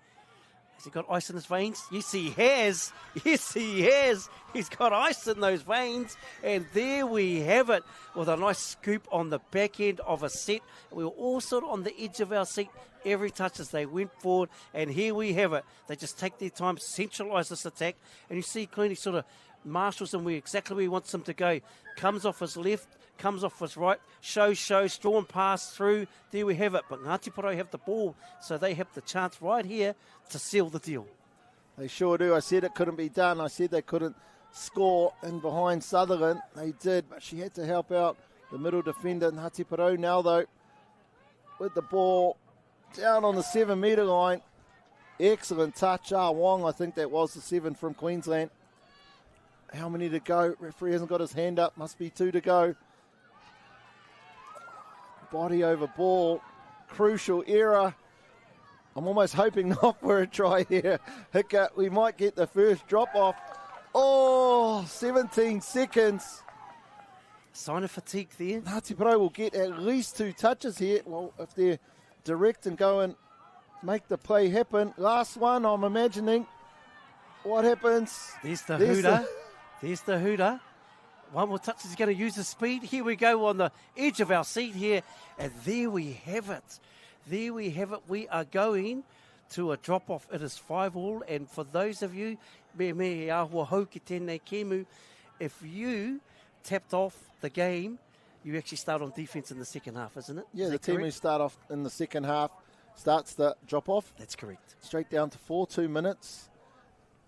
Has he got ice in his veins? Yes, he has. Yes, he has. He's got ice in those veins. And there we have it with a nice scoop on the back end of a set. We were all sort of on the edge of our seat every touch as they went forward. And here we have it. They just take their time, centralise this attack. And you see Clooney sort of marshals them exactly where he wants them to go. Comes off his left, comes off his right, shows, drawn pass through. There we have it. But Ngāti Porou have the ball, so they have the chance right here to seal the deal. They sure do. I said it couldn't be done. I said they couldn't score in behind Sutherland. They did, but she had to help out the middle defender, Ngāti Porou. Now, though, with the ball down on the 7-metre line. Excellent touch. Wong, I think that was the 7 from Queensland. How many to go? Referee hasn't got his hand up. Must be 2 to go. Body over ball. Crucial error. I'm almost hoping not for a try here. Haka, we might get the first drop off. 17 seconds. Sign of fatigue there. Ngāti Porou will get at least 2 touches here. Well, if they're direct and go and make the play happen. Last one, I'm imagining. What happens? There's the hooter. There's the hooter. One more touch. He's going to use the speed. Here we go on the edge of our seat here. And there we have it. There we have it. We are going to a drop-off. It is 5-all. And for those of you, me ahua hau ki tēnei kēmu, if you tapped off the game, you actually start on defence in the second half, isn't it? Yeah, the team who start off in the second half starts the drop-off. That's correct. Straight down to 2 minutes.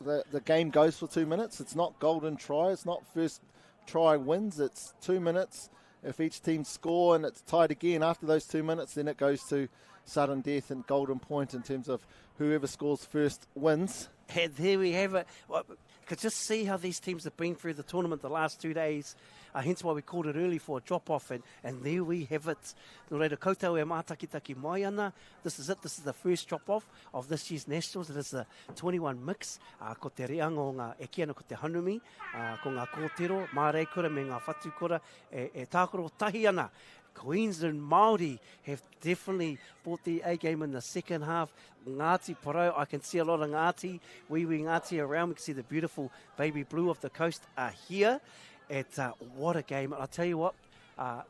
The game goes for 2 minutes. It's not golden try. It's not first try wins. It's 2 minutes. If each team score and it's tied again after those 2 minutes, then it goes to sudden death and golden point in terms of whoever scores first wins. And there we have it. Well, you could just see how these teams have been through the tournament the last 2 days. Hence why we called it early for a drop-off, and there we have it. No reira koutou e mātakitaki mai ana. This is it. This is the first drop-off of this year's Nationals. It is the 21 mix. Ko te reanga o ngā ekiana ko te hanumi, ko ngā kōtero, mārei kura me ngā whatu kura, e tākoro tahi ana. Queensland Māori have definitely brought the A-game in the second half. Ngāti Porou, I can see a lot of Ngāti, wee Ngāti around. We can see the beautiful baby blue of the coast are here. What a game. I'll tell you what, I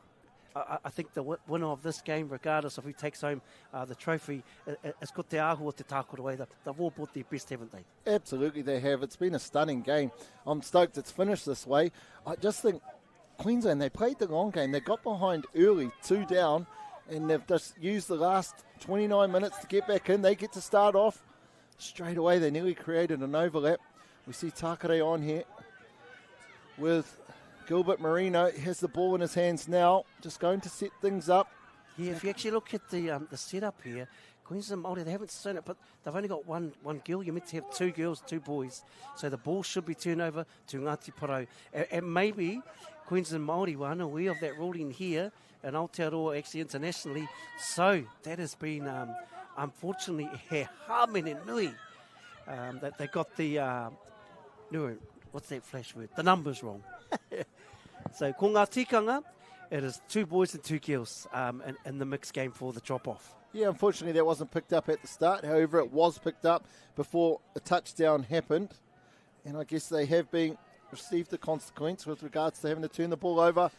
think the winner of this game, regardless of who takes home the trophy, is ko te āhua te tākoro. They've all brought their best, haven't they? Absolutely they have. It's been a stunning game. I'm stoked it's finished this way. I just think Queensland, they played the long game. They got behind early, 2 down, and they've just used the last 29 minutes to get back in. They get to start off straight away. They nearly created an overlap. We see Takare on here with Gilbert Marino. He has the ball in his hands now, just going to set things up. Yeah, if you actually look at the setup here, Queensland Māori, they haven't seen it, but they've only got one girl. You're meant to have 2 girls, 2 boys. So the ball should be turned over to Ngāti Porou. And maybe Queensland Māori were unaware of that ruling here in Aotearoa, actually internationally. So that has been, unfortunately, he hāmene nui. That they got the, what's that flash word? The numbers wrong. So ko ngā tikanga, it is 2 boys and 2 girls in the mixed game for the drop-off. Yeah, unfortunately that wasn't picked up at the start. However, it was picked up before a touchdown happened. And I guess they have received the consequence with regards to having to turn the ball over.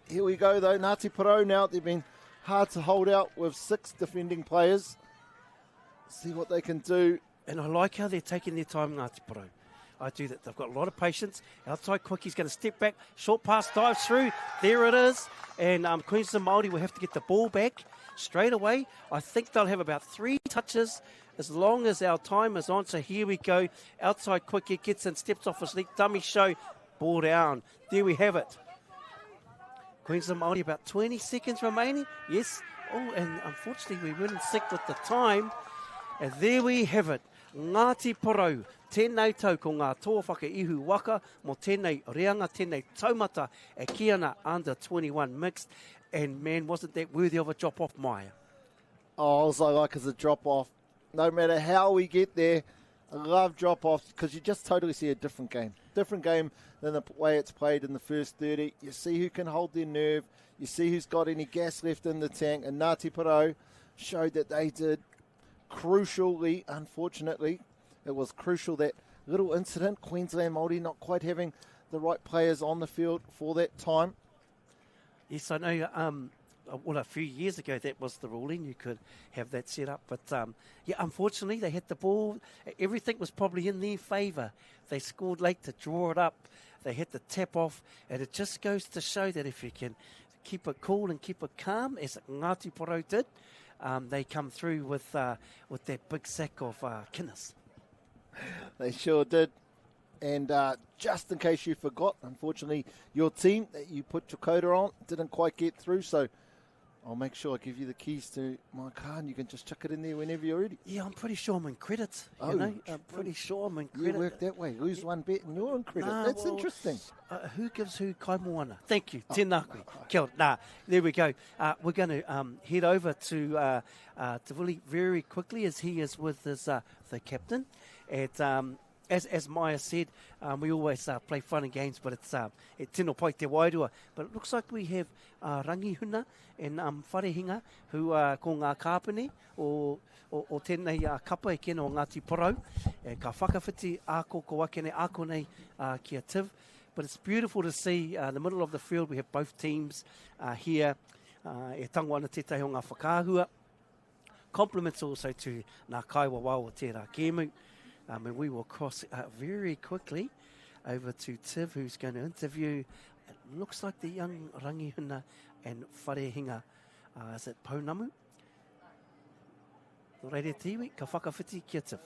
Here we go, though. Ngāti Porou now, they've been hard to hold out with 6 defending players. See what they can do. And I like how they're taking their time, Ngāti Porou. I do that. They've got a lot of patience. Outside quick, he's going to step back. Short pass, dives through. There it is. And Queensland Māori will have to get the ball back straight away. I think they'll have about 3 touches as long as our time is on. So here we go. Outside quick, he gets in, steps off his leg. Dummy show. Ball down. There we have it. Queensland Māori, about 20 seconds remaining. Yes. Oh, and unfortunately, we weren't in sync with the time. And there we have it. Ngāti Porou, tēnei tau ko ngā tō whakaihu waka, mo tēnei reanga, tēnei taumata, e kiana under 21 mixed. And man, wasn't that worthy of a drop-off, Maya? Oh, also like as a drop-off. No matter how we get there, I love drop-offs because you just totally see a different game. Different game than the way it's played in the first 30. You see who can hold their nerve. You see who's got any gas left in the tank. And Ngāti Porou showed that they did. Crucially, unfortunately, it was crucial, that little incident, Queensland Māori not quite having the right players on the field for that time. Yes, I know. A few years ago that was the ruling. You could have that set up. But, unfortunately, they had the ball. Everything was probably in their favour. They scored late to draw it up. They had the tap off. And it just goes to show that if you can keep it cool and keep it calm, as Ngāti Porou did, they come through with that big sack of Guinness. They sure did. And just in case you forgot, unfortunately, your team that you put your coda on didn't quite get through, so I'll make sure I give you the keys to my car and you can just chuck it in there whenever you're ready. Yeah, I'm pretty sure I'm in credit, you know. I'm pretty sure I'm in credit. You work that way. Lose one bet and you're in credit. That's interesting. Who gives who kai moana? Thank you. Tēnā koe. Kia ora. There we go. We're going to head over to Willie very quickly as he is with his, the captain. As Maya said, we always play fun and games, but it's tino pai te wairua. But it looks like we have Rangihuna and Wharehinga, who ko ngā kāpene o tēnei kapa e kena o Ngāti Porou. Ka whakawhiti āko ko wakene āko nei kia tiv. But it's beautiful to see in the middle of the field. We have both teams here. E tango ana tētai o ngā whakāhua. Compliments also to ngā kaiwa wā o tērā kēmu. And we will cross very quickly over to Tiv, who's going to interview, it looks like the young Rangihuna and Wharehinga. Is it Pounamu? Nō reire tiwi, ka whakawhiti kia Tiv.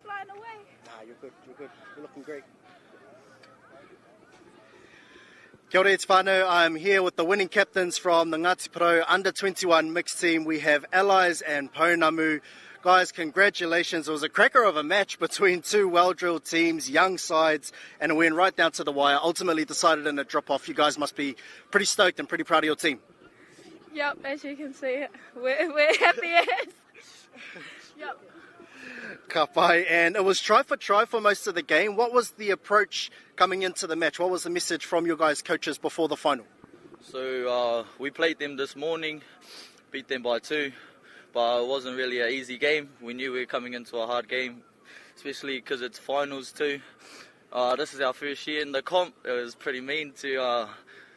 Flying away. You're good, you're looking great. Kia ora, it's whānau. I'm here with the winning captains from the Ngāti Porou under-21 mixed team. We have Allies and Pounamu. Guys, congratulations. It was a cracker of a match between two well-drilled teams, young sides, and it went right down to the wire. Ultimately decided in a drop-off. You guys must be pretty stoked and pretty proud of your team. Yep, as you can see, we're happy as. Yep. Ka pai, and it was try for most of the game. What was the approach coming into the match? What was the message from your guys' coaches before the final? So we played them this morning, beat them by 2, but it wasn't really an easy game. We knew we were coming into a hard game, especially because it's finals too. This is our first year in the comp. It was pretty mean to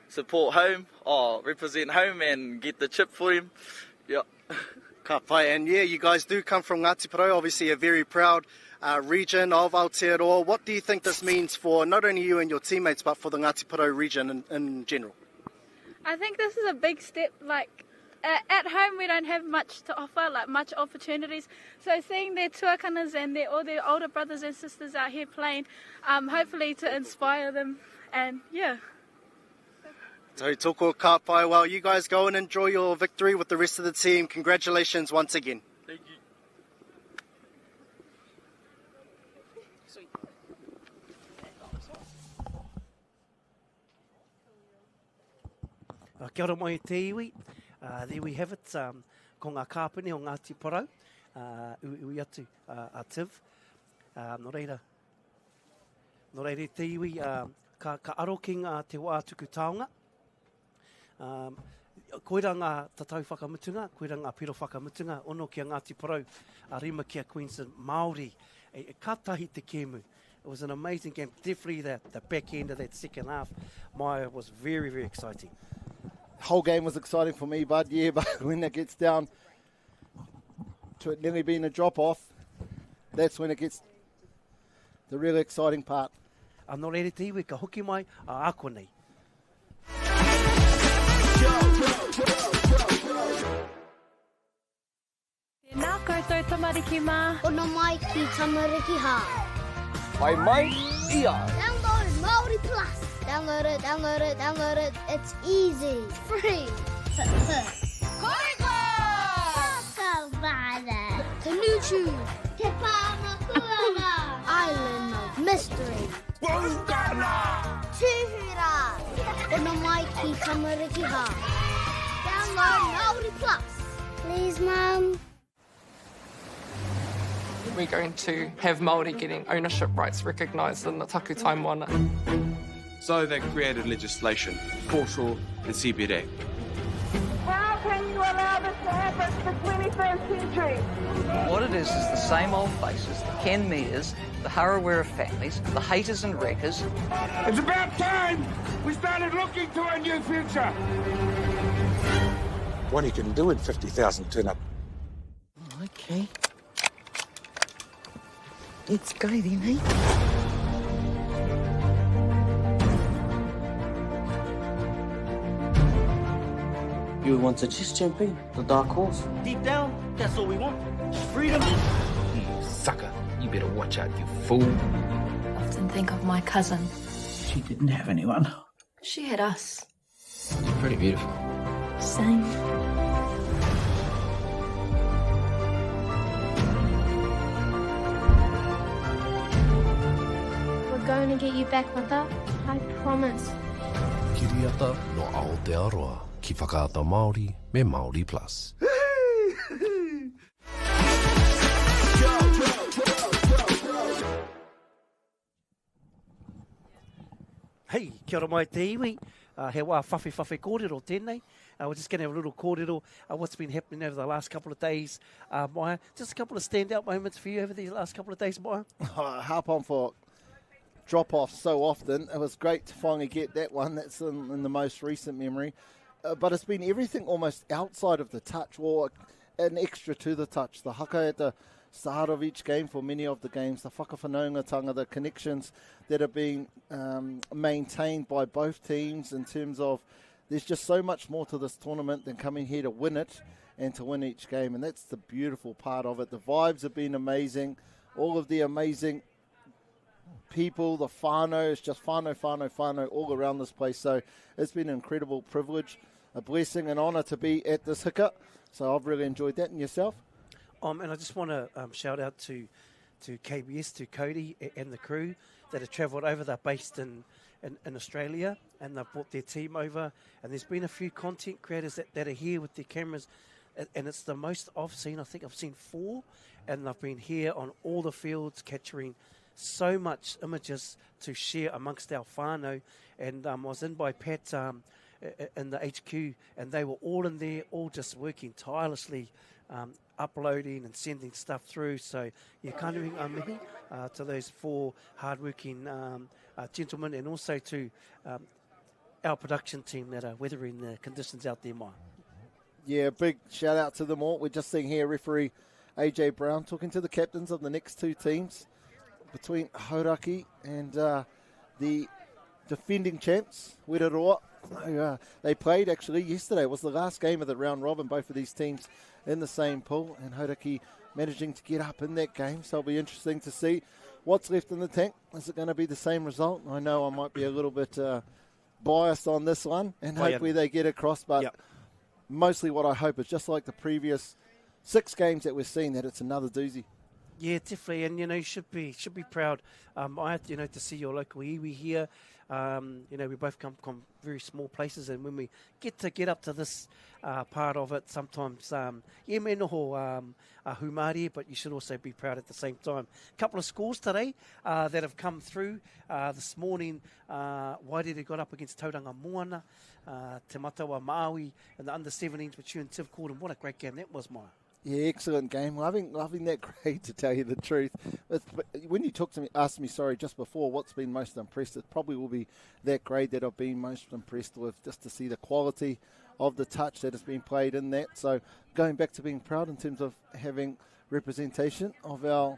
support home, represent home and get the chip for him. Yeah. Ka pai, and yeah, you guys do come from Ngāti Porou, obviously a very proud region of Aotearoa. What do you think this means for not only you and your teammates, but for the Ngāti Porou region in general? I think this is a big step. Like at home, we don't have much to offer, like much opportunities. So seeing their tuakanas and all their older brothers and sisters out here playing, hopefully to inspire them, and yeah. So toko ka pai. Well, you guys go and enjoy your victory with the rest of the team. Congratulations once again. Thank you. Kia ora mai te iwi. There we have it. Ko ngā kāpene o Ngāti Porou. Ui atu a Tiv. Nō reira te iwi. Ka aro ki ngā te wā tuku taonga. Koira ngā tatau whakamutunga, koira ngā piro whakamutunga, ono kia Ngāti Porou, rima kia Queensland, Māori, katahi te kēmu. It was an amazing game, definitely the back end of that second half. Maya was very, very exciting. Whole game was exciting for me, bud, yeah, but when it gets down to it nearly being a drop-off, that's when it gets the really exciting part. Nō reire te iwi, ka hoki mai, ako nei. Nā koutou tamariki mā. Ono mai ki tamariki hā. Mai mai, ia. Download Māori Plus. Download it. It's easy. Free. Koiko! Kakawada. Tanuchu. Te Pāmakuana. Island of Mystery. Buildup! Tuhura. Ono mai ki tamariki hā. Download Māori Plus. Please, Mum. We're going to have Māori getting ownership rights recognised in the Toang Moana. So they created legislation, foreshore and CBD. How can you allow this to happen in the 21st century? What it is the same old faces, the Ken Mears, the Harawira families, the haters and wreckers. It's about time we started looking to a new future. What you can do in 50,000 turn up. Okay. Let's go then, eh? You were once a chess champion, the dark horse. Deep down, That's all we want. Freedom. You sucker. You better watch out, you fool. I often think of my cousin. She didn't have anyone. She had us. You're pretty beautiful. Same. We're going to get you back, Mother. I promise. Kiriata no Aotearoa, ki whakaata Māori me Māori Plus. Hey, kia ora mai te iwi. He wā whawhi kōrero tēnei. We're just going to have a little kōrero what's been happening over the last couple of days. Maya, just a couple of standout moments for you over these last couple of days, Maya. Harp on for drop-off so often. It was great to finally get that one. That's in the most recent memory. But it's been everything almost outside of the touch or an extra to the touch. The haka at the start of each game for many of the games, the whakawhanaungatanga, the connections that are being maintained by both teams in terms of there's just so much more to this tournament than coming here to win it and to win each game. And that's the beautiful part of it. The vibes have been amazing. All of the amazing people, the whānau, it's just whānau all around this place. So it's been an incredible privilege, a blessing and honour to be at this hika. So I've really enjoyed that. And yourself? And I just want to shout out to KBS, to Cody and the crew that have travelled over. They're based in Australia and they've brought their team over. And there's been a few content creators that are here with their cameras. And it's the most I've seen. I think I've seen 4. And they've been here on all the fields capturing so much images to share amongst our whānau. And I was in by Pat in the HQ and they were all in there, all just working tirelessly, uploading and sending stuff through. So kanuinga mihi to those 4 hardworking gentlemen and also to our production team that are weathering the conditions out there, Mai. Yeah, big shout out to them all. We're just seeing here referee AJ Brown talking to the captains of the next 2 teams between Hauraki and the defending champs, Rotorua. They played actually yesterday. It was the last game of the round robin, both of these teams in the same pool, and Hauraki managing to get up in that game. So it'll be interesting to see what's left in the tank. Is it going to be the same result? I know I might be a little bit biased on this one, and hopefully they get across, but mostly what I hope is just like the previous 6 games that we've seen, that it's another doozy. Yeah, definitely, and you should be proud. I had to see your local iwi here. We both come from very small places, and when we get up to this part of it, sometimes me noho humari, but you should also be proud at the same time. A couple of scores today that have come through this morning. Wairere got up against Toang Moana, Te Matawa Maui, and the under-17s, which you and Tiv called, and what a great game that was, Maya. Yeah, excellent game. Loving that grade, to tell you the truth. When you asked me, just before, what's been most impressed, it probably will be that grade that I've been most impressed with, just to see the quality of the touch that has been played in that. So going back to being proud in terms of having representation of our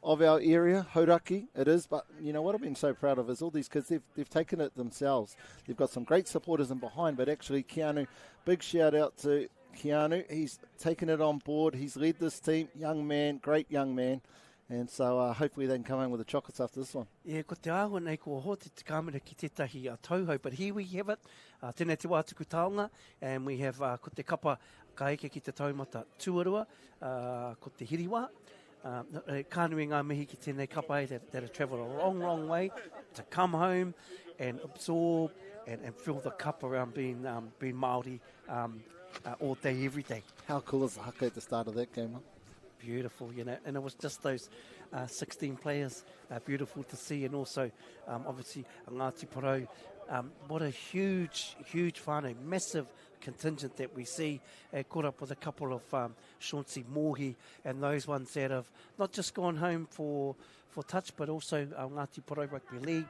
area, Hauraki it is, but you know what I've been so proud of is all these kids, they've taken it themselves. They've got some great supporters in behind, but actually Keanu, big shout out to Keanu, he's taken it on board, he's led this team, young man, great young man, and so hopefully they can come home with the chocolates after this one. Yeah, ko te ahua nei ko ho te kamera ki tētahi tauhou, but here we have it, tēnei te wā tuku taonga, and we have ko te kapa ka eke ki te taumata tuarua, ko te hiriwa, kānui ngā mihi ki tēnei kapa that have travelled a long way to come home and absorb and fill the cup around being Māori, all day, every day. How cool is the haka at the start of that game? Huh? Beautiful, and it was just those 16 players, beautiful to see, and also obviously Ngāti Porou. What a huge whānau, massive contingent that we see, caught up with a couple of Shaunsi Mohi and those ones that have not just gone home for touch, but also Ngāti Porou Rugby League.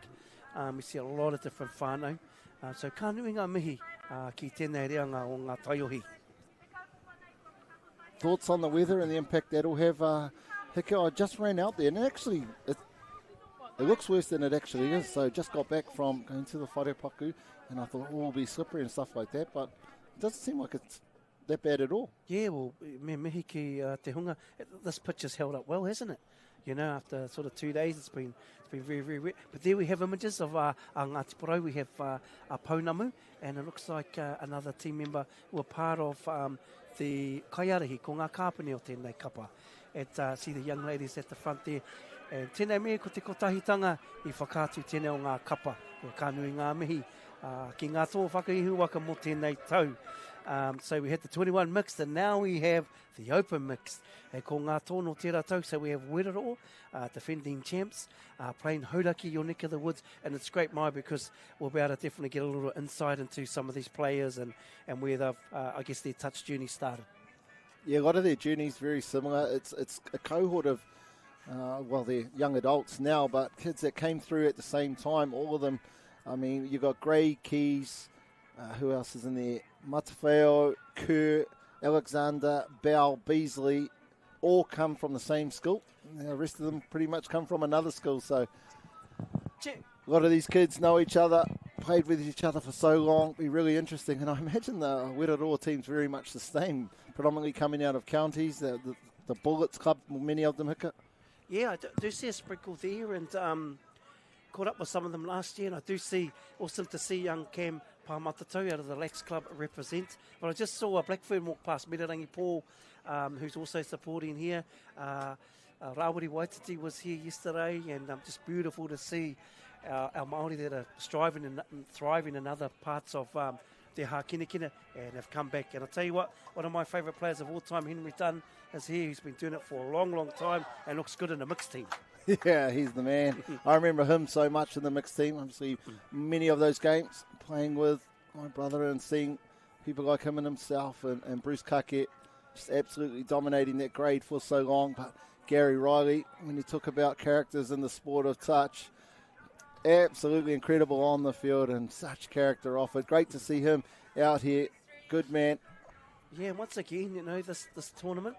We see a lot of different whānau. So kānui ngā mihi ki tēnei reanga o ngā taiohi. Thoughts on the weather and the impact that'll have? Hika, I just ran out there, and actually it looks worse than it actually is. So just got back from going to the wharepaku, and I thought, it'll be slippery and stuff like that, but it doesn't seem like it's that bad at all. Yeah, well, me mihi ki te hunga. This pitch has held up well, hasn't it? You know, after sort of 2 days, it's been very, very wet. But there we have images of Ngāti Porou. We have Pounamu, and it looks like another team member were part of the kaiarahi ko ngā kāpuni o tēnei kapa. And see the young ladies at the front there. And tēnei mea ko te kotahitanga I whakātu tēnei o ngā kapa. Ka nui ngā mihi ki ngā tō whakaihu waka mo tēnei tau. So we had the 21 mixed, and now we have the open mixed. E ko ngā tōno tērā tau, so we have Werero, defending champs, playing Hauraki, your neck of the woods, and it's great, Mai, because we'll be able to definitely get a little insight into some of these players and where they've, I guess, their touch journey started. Yeah, a lot of their journeys very similar. It's a cohort of, well, they're young adults now, but kids that came through at the same time, all of them. I mean, you've got Gray, Keys, who else is in there? Matawheo, Kerr, Alexander, Bell, Beasley, all come from the same school. The rest of them pretty much come from another school. So a lot of these kids know each other, played with each other for so long. Be really interesting. And I imagine the Rotorua team's very much the same, predominantly coming out of counties. The Bullets Club, many of them, Haka. Yeah, I do see a sprinkle there, and caught up with some of them last year, and I do see, awesome to see young Cam Pāmatatau out of the Lax Club represent. But I just saw a Blackfern walk past, Mirarangi Paul, who's also supporting here. Rawiri Waititi was here yesterday, and just beautiful to see our Māori that are striving and thriving in other parts of te hākinakina and have come back. And I'll tell you what, one of my favourite players of all time, Henry Dunn, is here. He's been doing it for a long, long time and looks good in the mixed team. Yeah, he's the man. I remember him so much in the mixed team. Obviously, many of those games, playing with my brother and seeing people like him and himself and Bruce Kake just absolutely dominating that grade for so long. But Gary Riley, when you talk about characters in the sport of touch, absolutely incredible on the field and such character offered. Great to see him out here. Good man. Yeah, once again, you know, this tournament,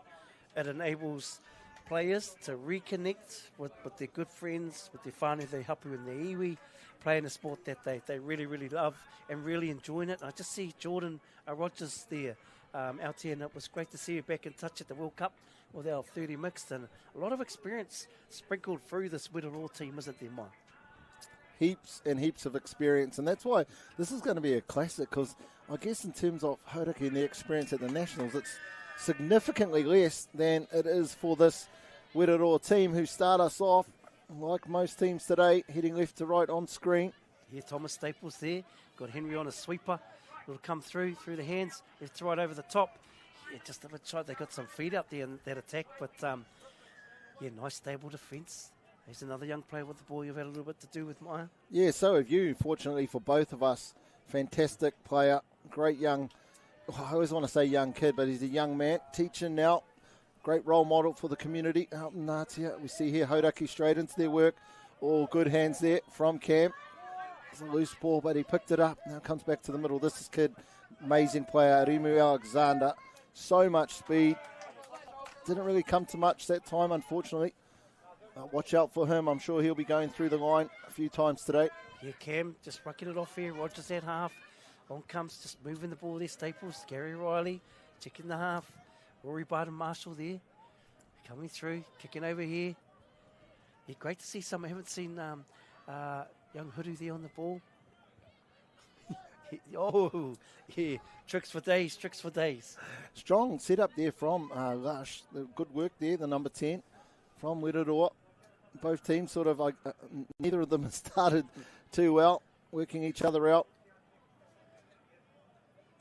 it enables players to reconnect with their good friends, with their whānau, their hapū and their iwi, playing a sport that they really, really love and really enjoying it. And I just see Jordan Rogers there out here, and it was great to see you back in touch at the World Cup with our 30 mixed, and a lot of experience sprinkled through this Rotorua team, isn't there, Mike? Heaps and heaps of experience, and that's why this is going to be a classic, because I guess in terms of Hauraki and their experience at the Nationals, it's significantly less than it is for this Rotorua team, who start us off, like most teams today, heading left to right on screen. Yeah, Thomas Staples there, got Henry on a sweeper, it'll come through the hands, left to right over the top. Yeah, just a bit tight, they got some feet out there in that attack, but yeah, nice stable defence. He's another young player with the ball you've had a little bit to do with, Maya. Yeah, so have you, fortunately for both of us. Fantastic player, great young, I always want to say young kid, but he's a young man, teaching now. Great role model for the community out in Ngātia. We see here Hauraki straight into their work. All good hands there from Cam. It's a loose ball, but he picked it up. Now comes back to the middle. This is kid, amazing player, Rimu Alexander. So much speed. Didn't really come to much that time, unfortunately. Watch out for him. I'm sure he'll be going through the line a few times today. Yeah, Cam just rucking it off here. Rogers at half. On comes just moving the ball there. Staples, Gary Riley, checking the half. Rory Barton Marshall there. Coming through, kicking over here. Yeah, great to see some. I haven't seen young Huru there on the ball. Oh, yeah. Tricks for days, tricks for days. Strong setup there from Lush. Good work there, the number 10 from Rotorua. Both teams sort of, neither of them has started too well, working each other out.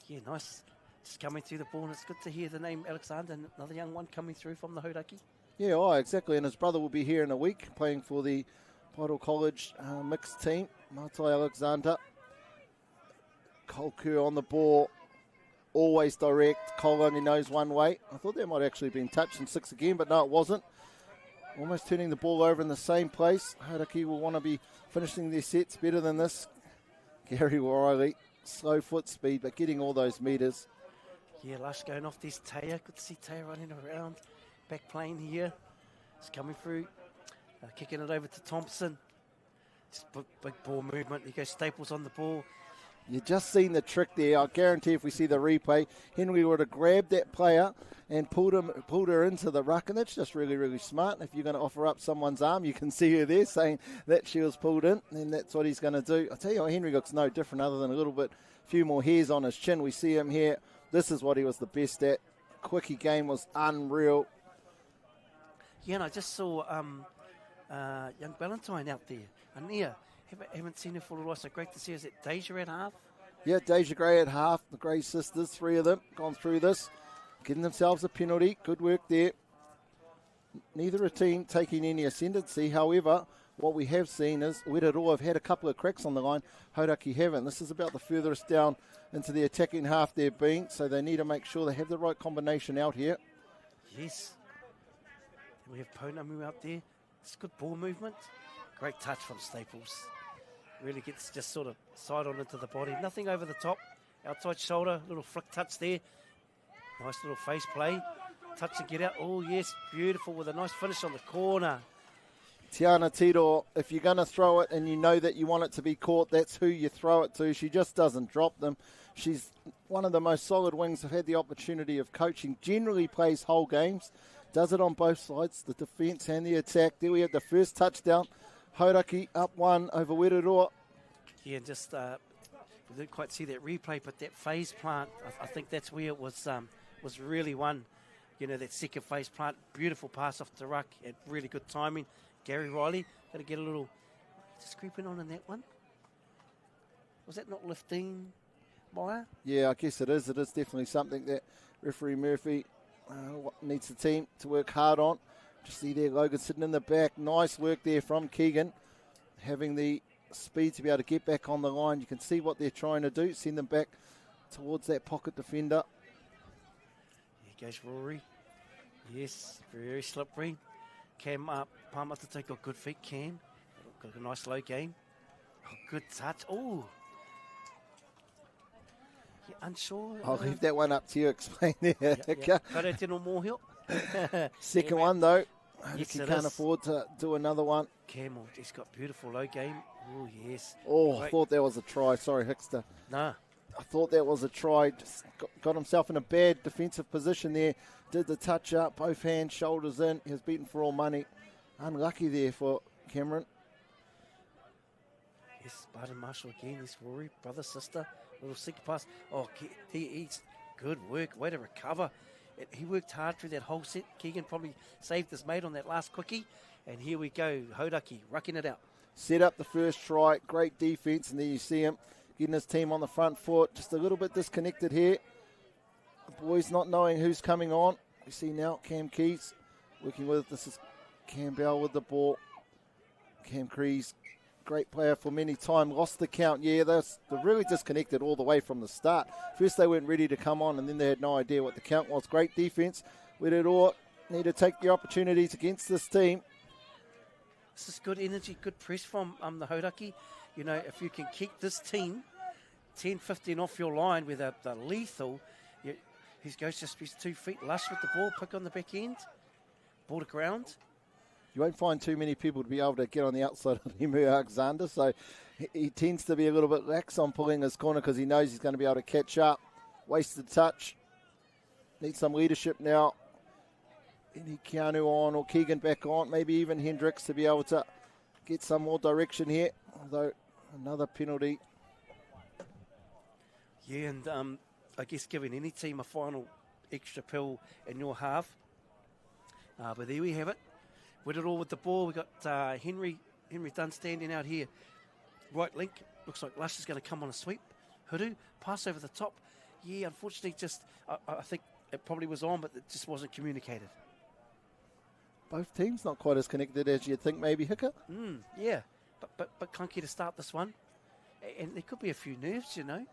Yeah, nice. Just coming through the ball, and it's good to hear the name Alexander, another young one coming through from the Hauraki. Yeah, exactly. And his brother will be here in a week, playing for the Paeroa College mixed team. Mātai Alexander. Kolku on the ball, always direct. Cole only knows one way. I thought that might actually have been touched in 6 again, but no, it wasn't. Almost turning the ball over in the same place. Hauraki will want to be finishing their sets better than this. Gary Riley, slow foot speed, but getting all those metres. Yeah, Lush going off this Taya. Good to see Taya running around. Back playing here. It's coming through. Kicking it over to Thompson. Just big ball movement. He goes Staples on the ball. You just seen the trick there. I guarantee if we see the replay, Henry would have grabbed that player and pulled her into the ruck, and that's just really, really smart. If you're going to offer up someone's arm, you can see her there saying that she was pulled in, and that's what he's going to do. I tell you what, Henry looks no different other than a few more hairs on his chin. We see him here. This is what he was the best at. Quickie game was unreal. Yeah, and I just saw young Valentine out there. Ania, haven't seen her for a while, so great to see her. Is it Deja at half? Yeah, Deja Gray at half. The Gray sisters, 3 of them, gone through this. Getting themselves a penalty. Good work there. Neither a team taking any ascendancy. However, what we have seen is Rotorua have had a couple of cracks on the line. Hauraki haven't. This is about the furthest down into the attacking half they've been, so they need to make sure they have the right combination out here. Yes. We have Pounamu out there. It's good ball movement. Great touch from Staples. Really gets just sort of side on into the body. Nothing over the top. Outside shoulder, little flick touch there. Nice little face play. Touch and get out. Oh, yes, beautiful with a nice finish on the corner. Tiana Tito, if you're going to throw it and you know that you want it to be caught, that's who you throw it to. She just doesn't drop them. She's one of the most solid wings I've had the opportunity of coaching. Generally plays whole games. Does it on both sides, the defence and the attack. There we have the first touchdown. Hauraki up 1 over Rotorua. Yeah, just we didn't quite see that replay, but that phase plant, I think that's where it was really won. You know, that second phase plant, beautiful pass off the ruck, and really good timing. Gary Riley, going to get a little, just creeping on in that one. Was that not lifting, Maya? Yeah, I guess it is. It is definitely something that referee Murphy needs the team to work hard on. Just see there, Logan sitting in the back. Nice work there from Keegan, having the speed to be able to get back on the line. You can see what they're trying to do, send them back towards that pocket defender. Here goes Rory. Yes, very slippery. Cam Pāmatata got good feet, Cam. Got a nice low game. Oh, good touch. Oh. Yeah, unsure. I'll leave that one up to you. Explain there. Second one, though. Yes, he can't afford to do another one. Campbell, he's got beautiful low game. Oh, yes. Oh, I thought that was a try. Sorry, Hickster. Nah. I thought that was a try. Just got himself in a bad defensive position there. Did the touch up, both hands, shoulders in. He was beaten for all money. Unlucky there for Cameron. Yes, Barton Marshall again. This Rory, brother, sister. Little seek pass. Oh, he's good work. Way to recover. He worked hard through that whole set. Keegan probably saved his mate on that last quickie. And here we go. Hauraki rucking it out. Set up the first try. Great defense. And there you see him getting his team on the front foot. Just a little bit disconnected here. The boys not knowing who's coming on. We see now Cam Keys working with, this is Cam Bell with the ball. Cam Crees, great player for many time, lost the count. Yeah, they're really disconnected all the way from the start. First they weren't ready to come on, and then they had no idea what the count was. Great defense. We need to take the opportunities against this team. This is good energy, good press from the Hauraki. You know, if you can keep this team 10, 15 off your line with the lethal, his goes just his 2 feet, lush with the ball, pick on the back end, ball to ground. You won't find too many people to be able to get on the outside of Emu Alexander, so he tends to be a little bit lax on pulling his corner because he knows he's going to be able to catch up. Wasted touch. Needs some leadership now. Any Keanu on or Keegan back on, maybe even Hendricks to be able to get some more direction here. Although another penalty. Yeah, and I guess giving any team a final extra pill in your half. But there we have it. With it all with the ball, we've got Henry Dunn standing out here. Right link. Looks like Lush is going to come on a sweep. Huru, pass over the top. Yeah, unfortunately, just I think it probably was on, but it just wasn't communicated. Both teams not quite as connected as you'd think, maybe, Haka? Yeah, but clunky to start this one. And there could be a few nerves, you know,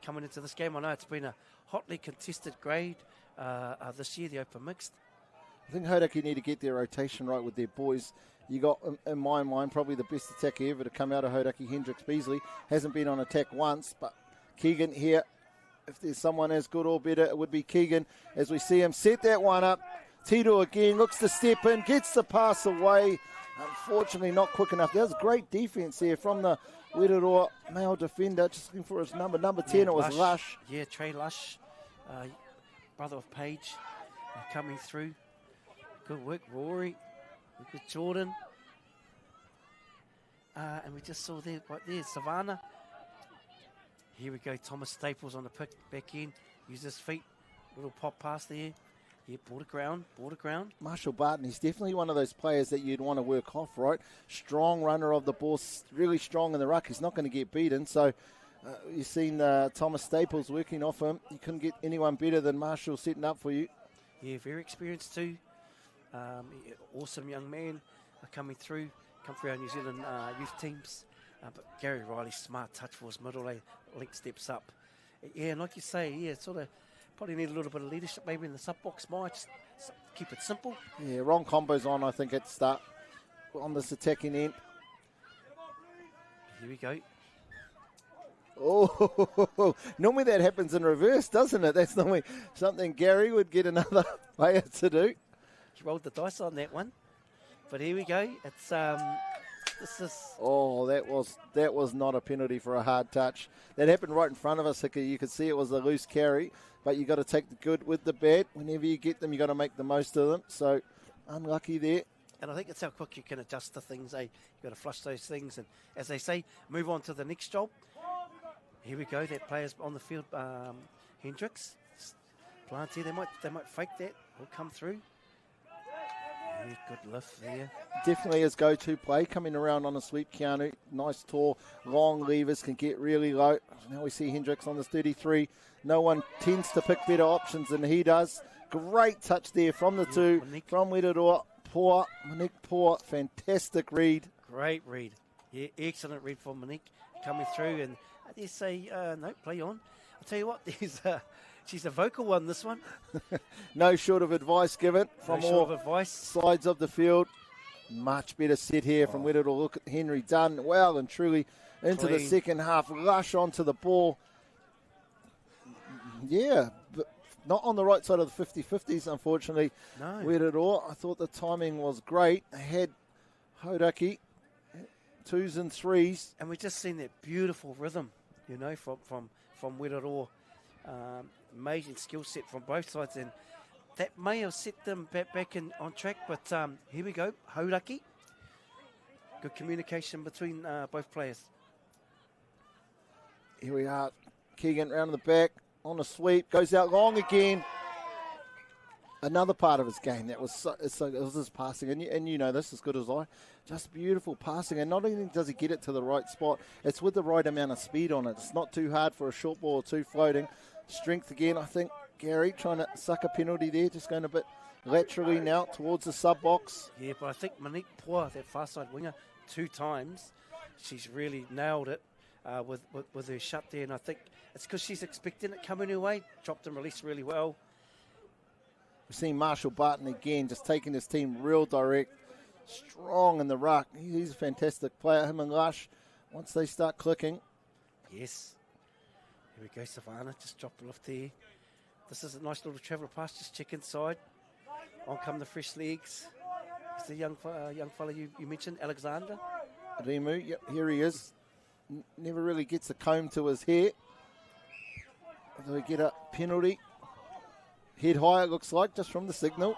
coming into this game. I know it's been a hotly contested grade this year, the open mixed. I think Hauraki need to get their rotation right with their boys. You got, in my mind, probably the best attacker ever to come out of Hauraki, Hendricks Beasley. Hasn't been on attack once, but Keegan here, if there's someone as good or better, it would be Keegan. As we see him set that one up. Tito again looks to step in, gets the pass away. Unfortunately, not quick enough. That was great defense there from the Rotorua male defender, just looking for his number 10, it was Lush. Yeah, Trey Lush, brother of Paige, coming through. Good work, Rory. Good Jordan. And we just saw there, right there, Savannah. Here we go, Thomas Staples on the pick, back in, use his feet, little pop pass there. Yeah, border ground. Marshall Barton, he's definitely one of those players that you'd want to work off, right? Strong runner of the ball, really strong in the ruck. He's not going to get beaten. So you've seen Thomas Staples working off him. You couldn't get anyone better than Marshall setting up for you. Yeah, very experienced too. Awesome young man coming through. Come through our New Zealand youth teams. But Gary Riley, smart touch for his middle. Link steps up. Yeah, and like you say, yeah, sort of probably need a little bit of leadership maybe in the sub-box. Just keep it simple. Yeah, wrong combos on, I think, at start on this attacking end. Here we go. Oh, normally that happens in reverse, doesn't it? That's normally something Gary would get another player to do. He rolled the dice on that one. But here we go. It's this is. Oh, that was not a penalty for a hard touch. That happened right in front of us, Haka. You could see it was a loose carry, but you got to take the good with the bad. Whenever you get them, you got to make the most of them. So unlucky there. And I think it's how quick you can adjust to things. You got to flush those things, and as they say, move on to the next job. Here we go. That player's on the field. Hendricks, Plant here. They might fake that. Will come through. Yeah, good lift there. Definitely his go-to play, coming around on a sweep, Keanu. Nice tall, long levers, can get really low. Now we see Hendricks on this 33. No one tends to pick better options than he does. Great touch there from the two, Monique. from Rotorua. Monique Poor, fantastic read. Great read. Yeah, excellent read from Monique coming through. And they say, no, play on. I'll tell you what, she's a vocal one, this one. No short of advice given from all sides of the field. Much better set here from Rotorua. Look at Henry done well and truly into the second half. Lush onto the ball. Yeah, but not on the right side of the 50-50s, unfortunately. No. Rotorua. I thought the timing was great. Had Hodaki, 2s and 3s. And we've just seen that beautiful rhythm, you know, from Rotorua. Amazing skill set from both sides, and that may have set them back on track, but here we go, Hauraki. Good communication between both players. Here we are, Keegan round the back, on a sweep, goes out long again. Another part of his game that was it was his passing, and you know this as good as I. Just beautiful passing, and not only does he get it to the right spot, it's with the right amount of speed on it. It's not too hard for a short ball or two floating. Strength again, I think. Gary trying to suck a penalty there, just going a bit laterally now towards the sub-box. Yeah, but I think Monique Poor, that far side winger, 2 times, she's really nailed it with her shut there, and I think it's because she's expecting it coming her way. Dropped and released really well. We've seen Marshall Barton again, just taking his team real direct, strong in the ruck. He's a fantastic player, him and Lush, once they start clicking. Yes. Here we go, Savannah, just dropped a lift there. This is a nice little traveller pass, just check inside. On come the fresh legs. It's the young fella you mentioned, Alexander. Rimu, yep, here he is. Never really gets a comb to his hair. Do we get a penalty? Head high, it looks like, just from the signal.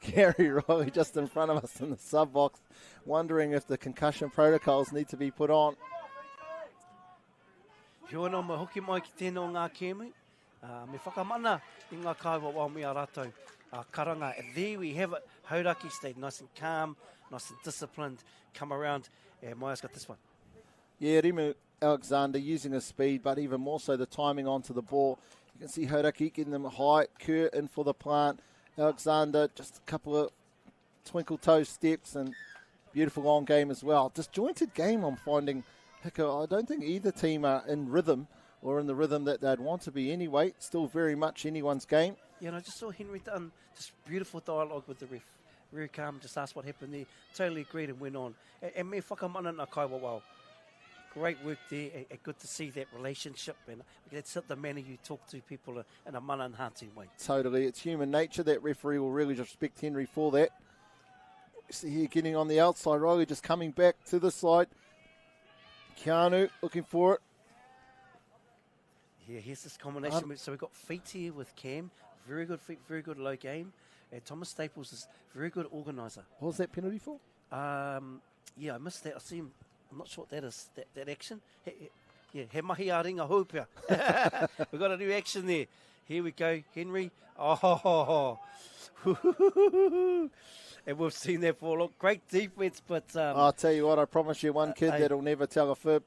Gary Riley just in front of us in the sub-box, wondering if the concussion protocols need to be put on. Hio no ma hoki mai ki tēnā ngā kēmu. Me whakamana I ngā kaiwa wā mea rātou karanga. And there we have it. Hauraki stayed nice and calm, nice and disciplined. Come around. Yeah, Maya's got this one. Yeah, Rimu Alexander using his speed, but even more so the timing onto the ball. You can see Hauraki getting them high. Kerr in for the plant. Alexander, just a couple of twinkle toe steps and beautiful long game as well. Disjointed game I'm finding. Haka, I don't think either team are in rhythm or in the rhythm that they'd want to be anyway. Still very much anyone's game. Yeah, and I just saw Henry done just beautiful dialogue with the ref. Very calm, just asked what happened there. Totally agreed and went on. And me whakamana na kaiwa wau. Great work there, and good to see that relationship. And that's the manner you talk to people in a mana and hātu way. Totally, it's human nature. That referee will really respect Henry for that. See here getting on the outside. Riley just coming back to the side. Keanu looking for it. Yeah, here's this combination. So we've got feet here with Cam. Very good feet, very good low game. And Thomas Staples is very good organiser. What was that penalty for? Yeah, I missed that. I see him. I'm not sure what that is, that action. Yeah, he mahi a ringa hopia. We've got a new action there. Here we go, Henry. Oh, and we've seen that for a lot. Great defense, but... I'll tell you what, I promise you one kid that'll never tell a fib.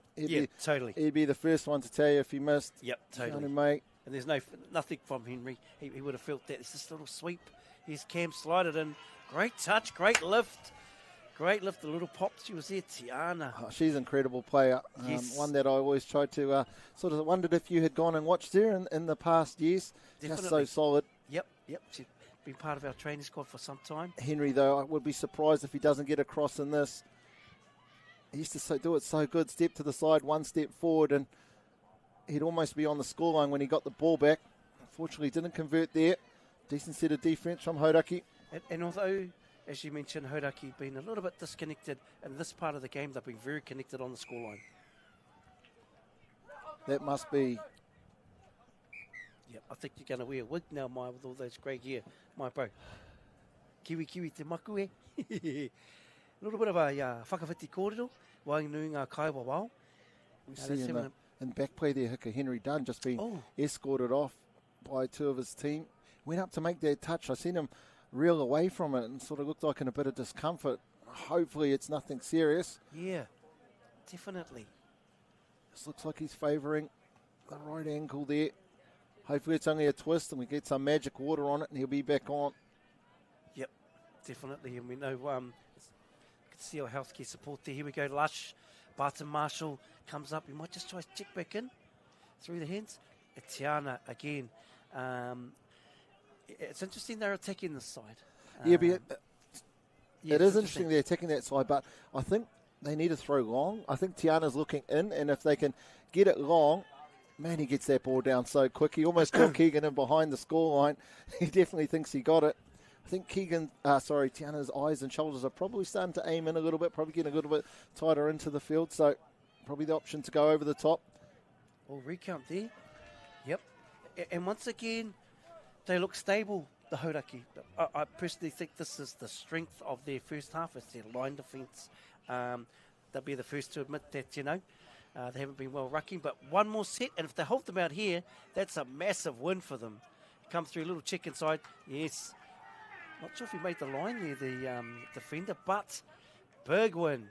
Totally. He'd be the first one to tell you if he missed. Yep, totally. Mate. And there's nothing from Henry. He would have felt that. It's just a little sweep. Here's Cam slided in. Great touch, great lift. Great lift, the little pop. She was there, Tiana. Oh, she's an incredible player. Yes. One that I always tried to sort of wondered if you had gone and watched her in the past years. Definitely. Just so solid. Yep. She's been part of our training squad for some time. Henry, though, I would be surprised if he doesn't get across in this. He used to do it so good. Step to the side, one step forward, and he'd almost be on the scoreline when he got the ball back. Unfortunately, didn't convert there. Decent set of defence from Hodaki. And although, as you mentioned, Hodaki been a little bit disconnected in this part of the game, they've been very connected on the scoreline. That must be... Yeah, I think you're going to wear a wig now, Mai, with all those grey hair, my bro. Kiwi te maku e. A little bit of a whakawhiti kōrero, wainui ngā kaiwa wao. We see in back play there, Haka, Henry Dunn just been escorted off by two of his team. Went up to make that touch. I seen him reel away from it and sort of looked like in a bit of discomfort. Hopefully it's nothing serious. Yeah, definitely. This looks like he's favouring the right ankle there. Hopefully it's only a twist and we get some magic water on it and he'll be back on. Yep, definitely. And we know, you can see our healthcare support there. Here we go, Lush. Barton Marshall comes up. He might just try to check back in through the hands. Tiana again. It's interesting they're attacking this side. It is interesting they're attacking that side, but I think they need to throw long. I think Tiana's looking in, and if they can get it long, man, he gets that ball down so quick. He almost got Keegan in behind the scoreline. He definitely thinks he got it. I think Tiana's eyes and shoulders are probably starting to aim in a little bit, probably getting a little bit tighter into the field, so probably the option to go over the top. Well, recount there. Yep. And once again, they look stable, the Hodaki. I personally think this is the strength of their first half. It's their line defence. They'll be the first to admit that, they haven't been well rucking. But one more set, and if they hold them out here, that's a massive win for them. Come through, a little check inside. Yes. Not sure if he made the line there, the defender, but big win.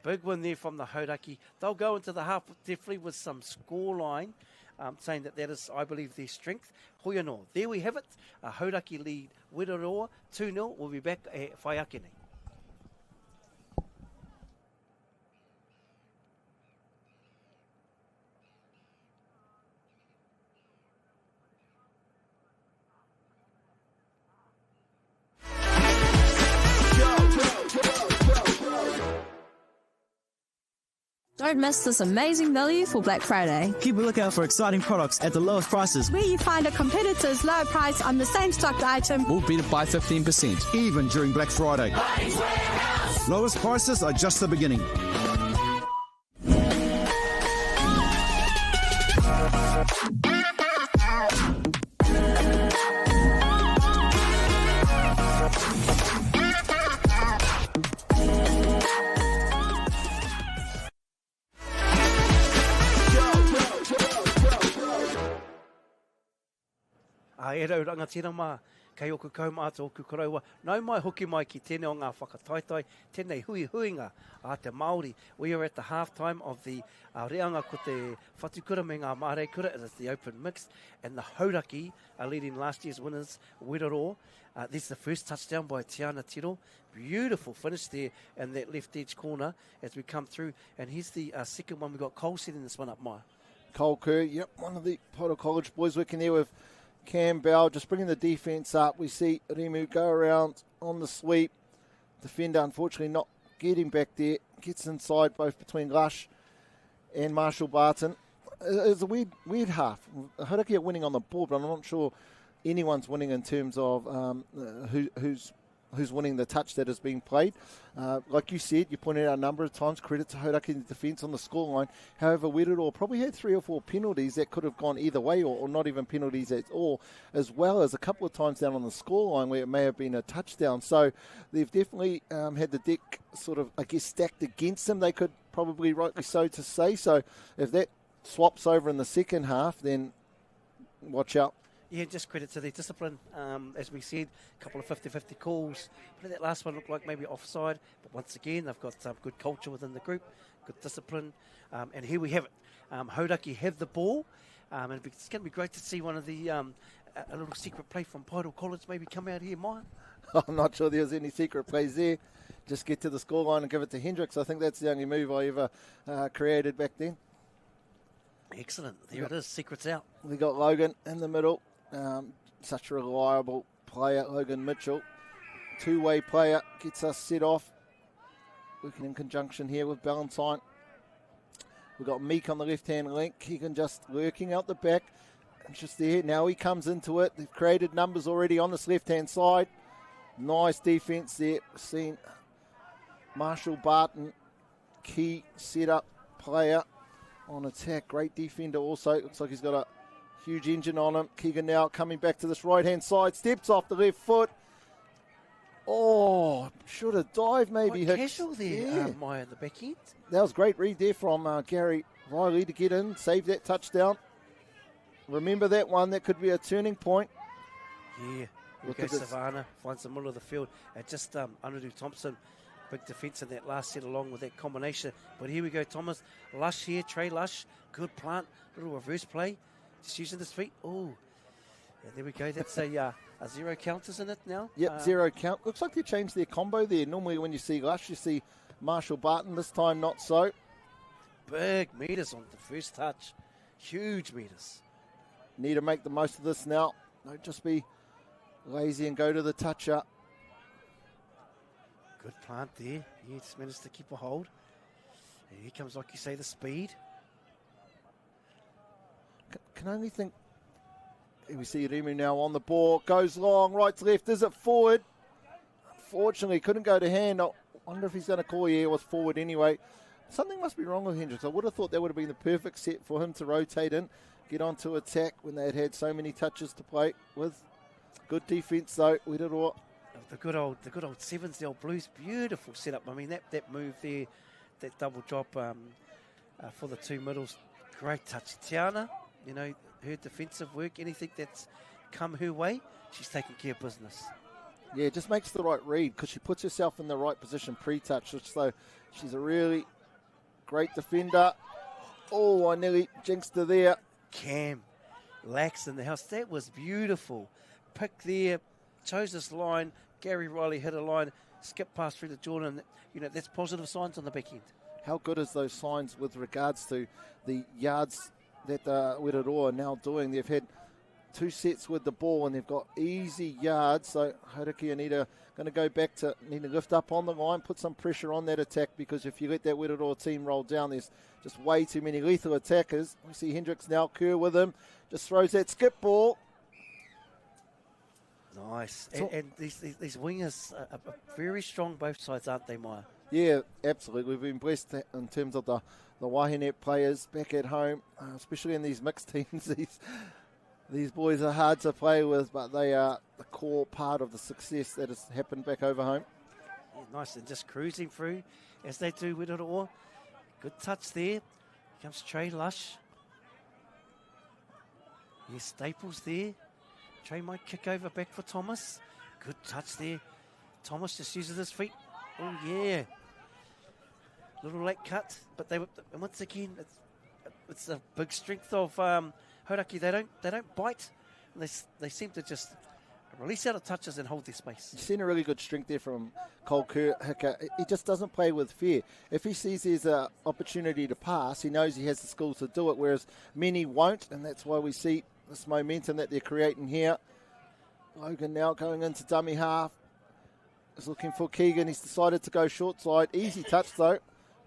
Big win there from the Hodaki. They'll go into the half definitely with some scoreline. Saying that is, I believe, their strength. Hoi anō. There we have it. Hodaki lead Rotorua 2-0. We'll be back at Whaiakene. Don't miss this amazing value for Black Friday. Keep a lookout for exciting products at the lowest prices. Where you find a competitor's low price on the same stocked item. We'll beat it by 15%, even during Black Friday. Lowest prices are just the beginning. E rau rangatira mā, kei oku kaumāta oku koraua. Nau mai hoki mai ki tēnei o ngā whakataitai, tēnei huinga a te Māori. We are at the half-time of the reanga ko te whatukura me ngā Māori kura. It is the open mixed, and the Hodaki are leading last year's winners, Rotorua. This is the first touchdown by Tiana Tiro. Beautiful finish there in that left edge corner as we come through. And here's the second one. We've got Cole setting this one up, Mai. Cole Kerr, yep, one of the Poto College boys working there with Cam Bell, just bringing the defence up. We see Rimu go around on the sweep. Defender, unfortunately, not getting back there. Gets inside both between Lush and Marshall Barton. It's a weird half. Hodaki are winning on the board, but I'm not sure anyone's winning in terms of who's who's winning the touch that is being played. Like you said, you pointed out a number of times, credit to Hauraki in the defence on the scoreline. However, Werero probably had 3 or 4 penalties that could have gone either way, or not even penalties at all, as well as a couple of times down on the scoreline where it may have been a touchdown. So they've definitely had the deck sort of, I guess, stacked against them. They could probably rightly so to say. So if that swaps over in the second half, then watch out. Yeah, just credit to their discipline. As we said, a couple of 50-50 calls. But that last one looked like maybe offside. But once again, they've got good culture within the group, good discipline. And here we have it. Hauraki have the ball. And it's going to be great to see one of the, a little secret play from Paidal College maybe come out here, Maya. I'm not sure there was any secret plays there. Just get to the scoreline and give it to Hendricks. I think that's the only move I ever created back then. Excellent. There it is. Secrets out. We got Logan in the middle. Such a reliable player, Logan Mitchell. Two-way player, gets us set off. Working in conjunction here with Ballantyne. We've got Meek on the left-hand link. He can just lurking out the back. Just there. Now he comes into it. They've created numbers already on this left-hand side. Nice defence there. Seen Marshall Barton, key set-up player on attack. Great defender also. Looks like he's got a huge engine on him. Keegan now coming back to this right-hand side. Steps off the left foot. Oh, should have dived maybe. Quite casual there, Maya, at the back end. That was great read there from Gary Riley to get in, save that touchdown. Remember that one. That could be a turning point. Yeah. Look at Savannah, finds the middle of the field. And just Anudu Thompson, big defence in that last set along with that combination. But here we go, Thomas. Lush here, Trey Lush. Good plant. Little reverse play. Just using his feet. Oh, yeah, there we go. That's a 0 count, isn't it now? Yep, 0 count. Looks like they changed their combo there. Normally when you see Lush, you see Marshall Barton. This time not so. Big meters on the first touch. Huge meters. Need to make the most of this now. Don't just be lazy and go to the toucher. Good plant there. He just managed to keep a hold. And here comes, like you say, the speed. Can only think. Here we see Remu now on the ball. Goes long, right to left. Is it forward? Unfortunately, couldn't go to hand. I wonder if he's going to call. Yeah, it was forward anyway. Something must be wrong with Hendricks. I would have thought that would have been the perfect set for him to rotate in, get onto attack when they had so many touches to play with. Good defence though. We did all. The good old sevens, the old Blues, beautiful setup. I mean that move there, that double drop for the two middles, great touch. Tiana, you know, her defensive work, anything that's come her way, she's taking care of business. Yeah, just makes the right read because she puts herself in the right position pre-touch. So she's a really great defender. Oh, I nearly jinxed her there. Cam, lax in the house. That was beautiful. Pick there, chose this line. Gary Riley hit a line, skip past through to Jordan. You know, that's positive signs on the back end. How good is those signs with regards to the yards that Werero are now doing? They've had 2 sets with the ball and they've got easy yards. So Hauraki Anita going to go back to need to lift up on the line, put some pressure on that attack, because if you let that Werero team roll down, there's just way too many lethal attackers. We see Hendricks now, Kerr with him, just throws that skip ball. Nice. And these wingers are very strong both sides, aren't they, Maya? Yeah, absolutely. We've been blessed in terms of the Waihinet players back at home, especially in these mixed teams. These boys are hard to play with, but they are the core part of the success that has happened back over home. Yeah, nice, and just cruising through as they do with it all. Good touch there. Here comes Trey Lush. Here's Staples there. Trey might kick over back for Thomas. Good touch there. Thomas just uses his feet. Oh, yeah. Little late cut, but and once again, it's a big strength of Hauraki. They don't bite. They seem to just release out of touches and hold their space. You've seen a really good strength there from Cole Haka. He just doesn't play with fear. If he sees there's an opportunity to pass, he knows he has the skills to do it, whereas many won't, and that's why we see this momentum that they're creating here. Logan now going into dummy half. Is looking for Keegan. He's decided to go short side. Easy touch though.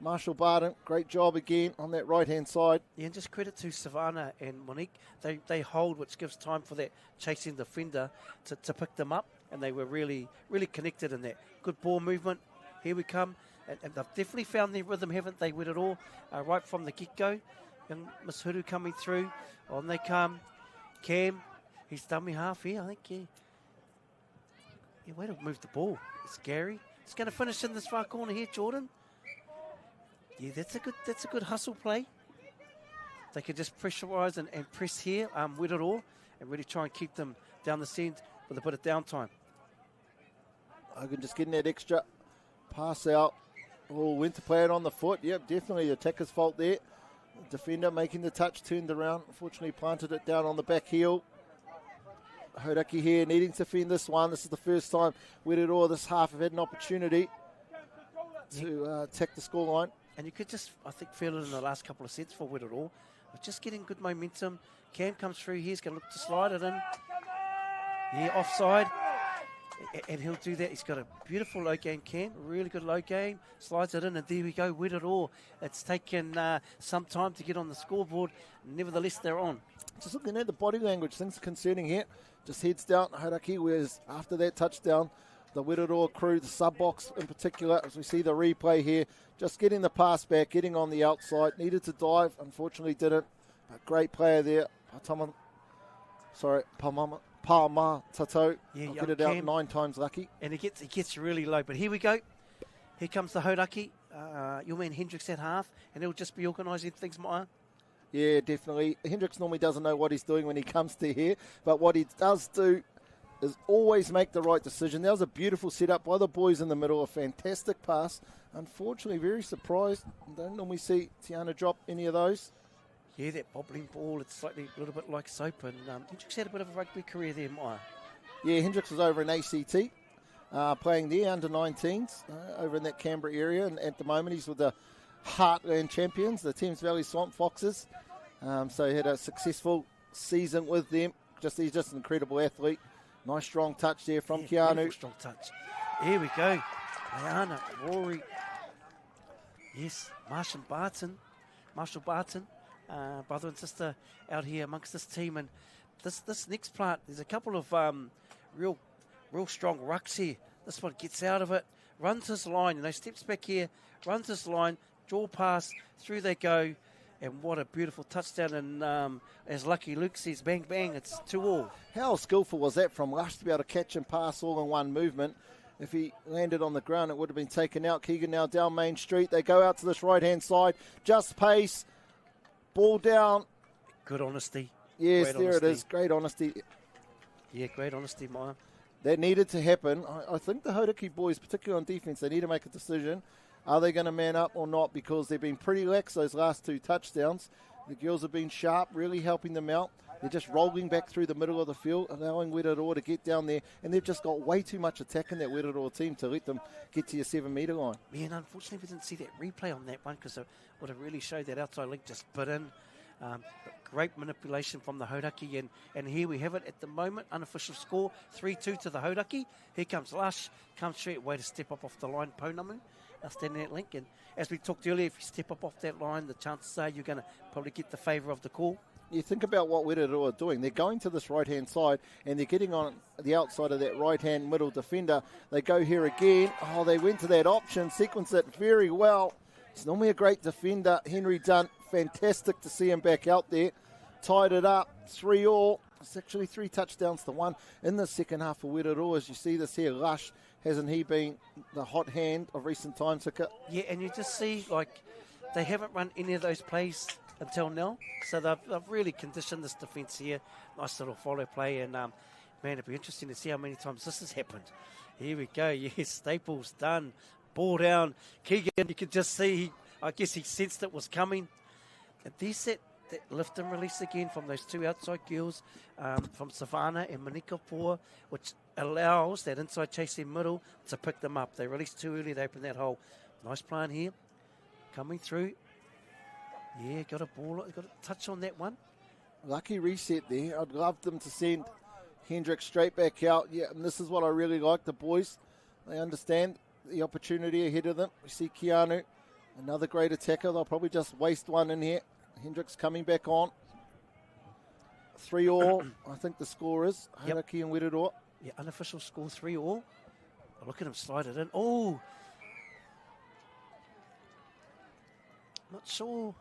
Marshall Barton, great job again on that right-hand side. Yeah, and just credit to Savannah and Monique. They hold, which gives time for that chasing defender to pick them up. and they were really, really connected in that. Good ball movement. Here we come. And they've definitely found their rhythm, haven't they, with it all, right from the get-go. Young Miss Huru coming through. On they come. Cam, he's done me half here, I think, yeah. Yeah, way to move the ball. It's Gary. He's going to finish in this far corner here, Jordan. Yeah, that's a good hustle play. They could just pressurise and press here with it all and really try and keep them down the send with a bit of downtime. Hogan just getting that extra pass out. Oh, went to play it on the foot. Yep, definitely the attacker's fault there. Defender making the touch, turned around. Unfortunately, planted it down on the back heel. Hodaki here needing to defend this one. This is the first time Wetoroa this half have had an opportunity to attack the scoreline. And you could just, I think, feel it in the last couple of sets for Wetoroa. Just getting good momentum. Cam comes through here. He's going to look to slide it in. Yeah, offside. And he'll do that. He's got a beautiful low game, Cam. Really good low game. Slides it in, and there we go. Wetoroa. It's taken some time to get on the scoreboard. Nevertheless, they're on. Just looking at the body language, things are concerning here. Just heads down. Hodaki, whereas after that touchdown, the Wetoroa crew, the sub-box in particular, as we see the replay here, just getting the pass back, getting on the outside. Needed to dive, unfortunately didn't. But great player there. Palma Tato. Yeah, get it out 9 times lucky. And he gets really low. But here we go. Here comes the Hodaki. Your man Hendricks at half, and he'll just be organising things, Maya. Yeah, definitely. Hendricks normally doesn't know what he's doing when he comes to here, but what he does do is always make the right decision. That was a beautiful setup by the boys in the middle, a fantastic pass. Unfortunately, very surprised. Don't normally see Tiana drop any of those. Yeah, that bobbling ball, it's slightly a little bit like soap. And Hendricks had a bit of a rugby career there, Maya. Yeah, Hendricks was over in ACT, playing there, under 19s, over in that Canberra area. And at the moment, he's with the Heartland champions, the Thames Valley Swamp Foxes. So he had a successful season with them. He's just an incredible athlete. Nice strong touch there from Keanu. Strong touch. Here we go. Diana, Rory. Yes, Marshall Barton, brother and sister out here amongst this team. And this next part, there's a couple of real strong rucks here. This one gets out of it, runs his line, steps back here, runs his line, draw pass, through they go. And what a beautiful touchdown. And as Lucky Luke says, bang, bang, it's 2-2. How skillful was that from Lush to be able to catch and pass all in one movement? If he landed on the ground, it would have been taken out. Keegan now down Main Street. They go out to this right-hand side. Just pace. Ball down. Good honesty. Yes, great honesty. It is. Great honesty. Yeah, great honesty, Maya. That needed to happen. I think the Hodaki boys, particularly on defence, they need to make a decision. Are they going to man up or not? Because they've been pretty lax those last 2 touchdowns. The girls have been sharp, really helping them out. They're just rolling back through the middle of the field, allowing Wetoroa to get down there. And they've just got way too much attack in that Wetoroa team to let them get to your 7-metre line. Yeah, and unfortunately we didn't see that replay on that one because it would have really showed that outside link just bit in. Great manipulation from the Hodaki. And here we have it at the moment. Unofficial score, 3-2 to the Hodaki. Here comes Lush. Comes straight way to step up off the line. Pounamu. Standing that link, and as we talked earlier, if you step up off that line, the chances are you're going to probably get the favour of the call. You think about what Wetoroa are doing. They're going to this right-hand side, and they're getting on the outside of that right-hand middle defender. They go here again. Oh, they went to that option, sequence it very well. It's normally a great defender. Henry Dunn, fantastic to see him back out there. Tied it up, 3-3. It's actually 3 touchdowns to 1 in the second half for Wetoroa. As you see this here, Lush. Hasn't he been the hot hand of recent times, Haka? Yeah, and you just see, they haven't run any of those plays until now. So they've really conditioned this defence here. Nice little follow play. And, man, it'd be interesting to see how many times this has happened. Here we go. Yes, Staples done. Ball down. Keegan, you could just see, I guess he sensed it was coming. And there's that lift and release again from those 2 outside girls, from Savannah and Monika Poa, which allows that inside chasing middle to pick them up. They release too early, they open that hole. Nice plan here. Coming through. Yeah, got a touch on that one. Lucky reset there. I'd love them to send Hendricks straight back out. Yeah, and this is what I really like, the boys. They understand the opportunity ahead of them. We see Keanu, another great attacker. They'll probably just waste one in here. Hendricks coming back on. 3-3, I think the score is. Hodaki and Wetoroa. Yeah, unofficial score 3-all. Look at him slide it in. Oh! Not sure.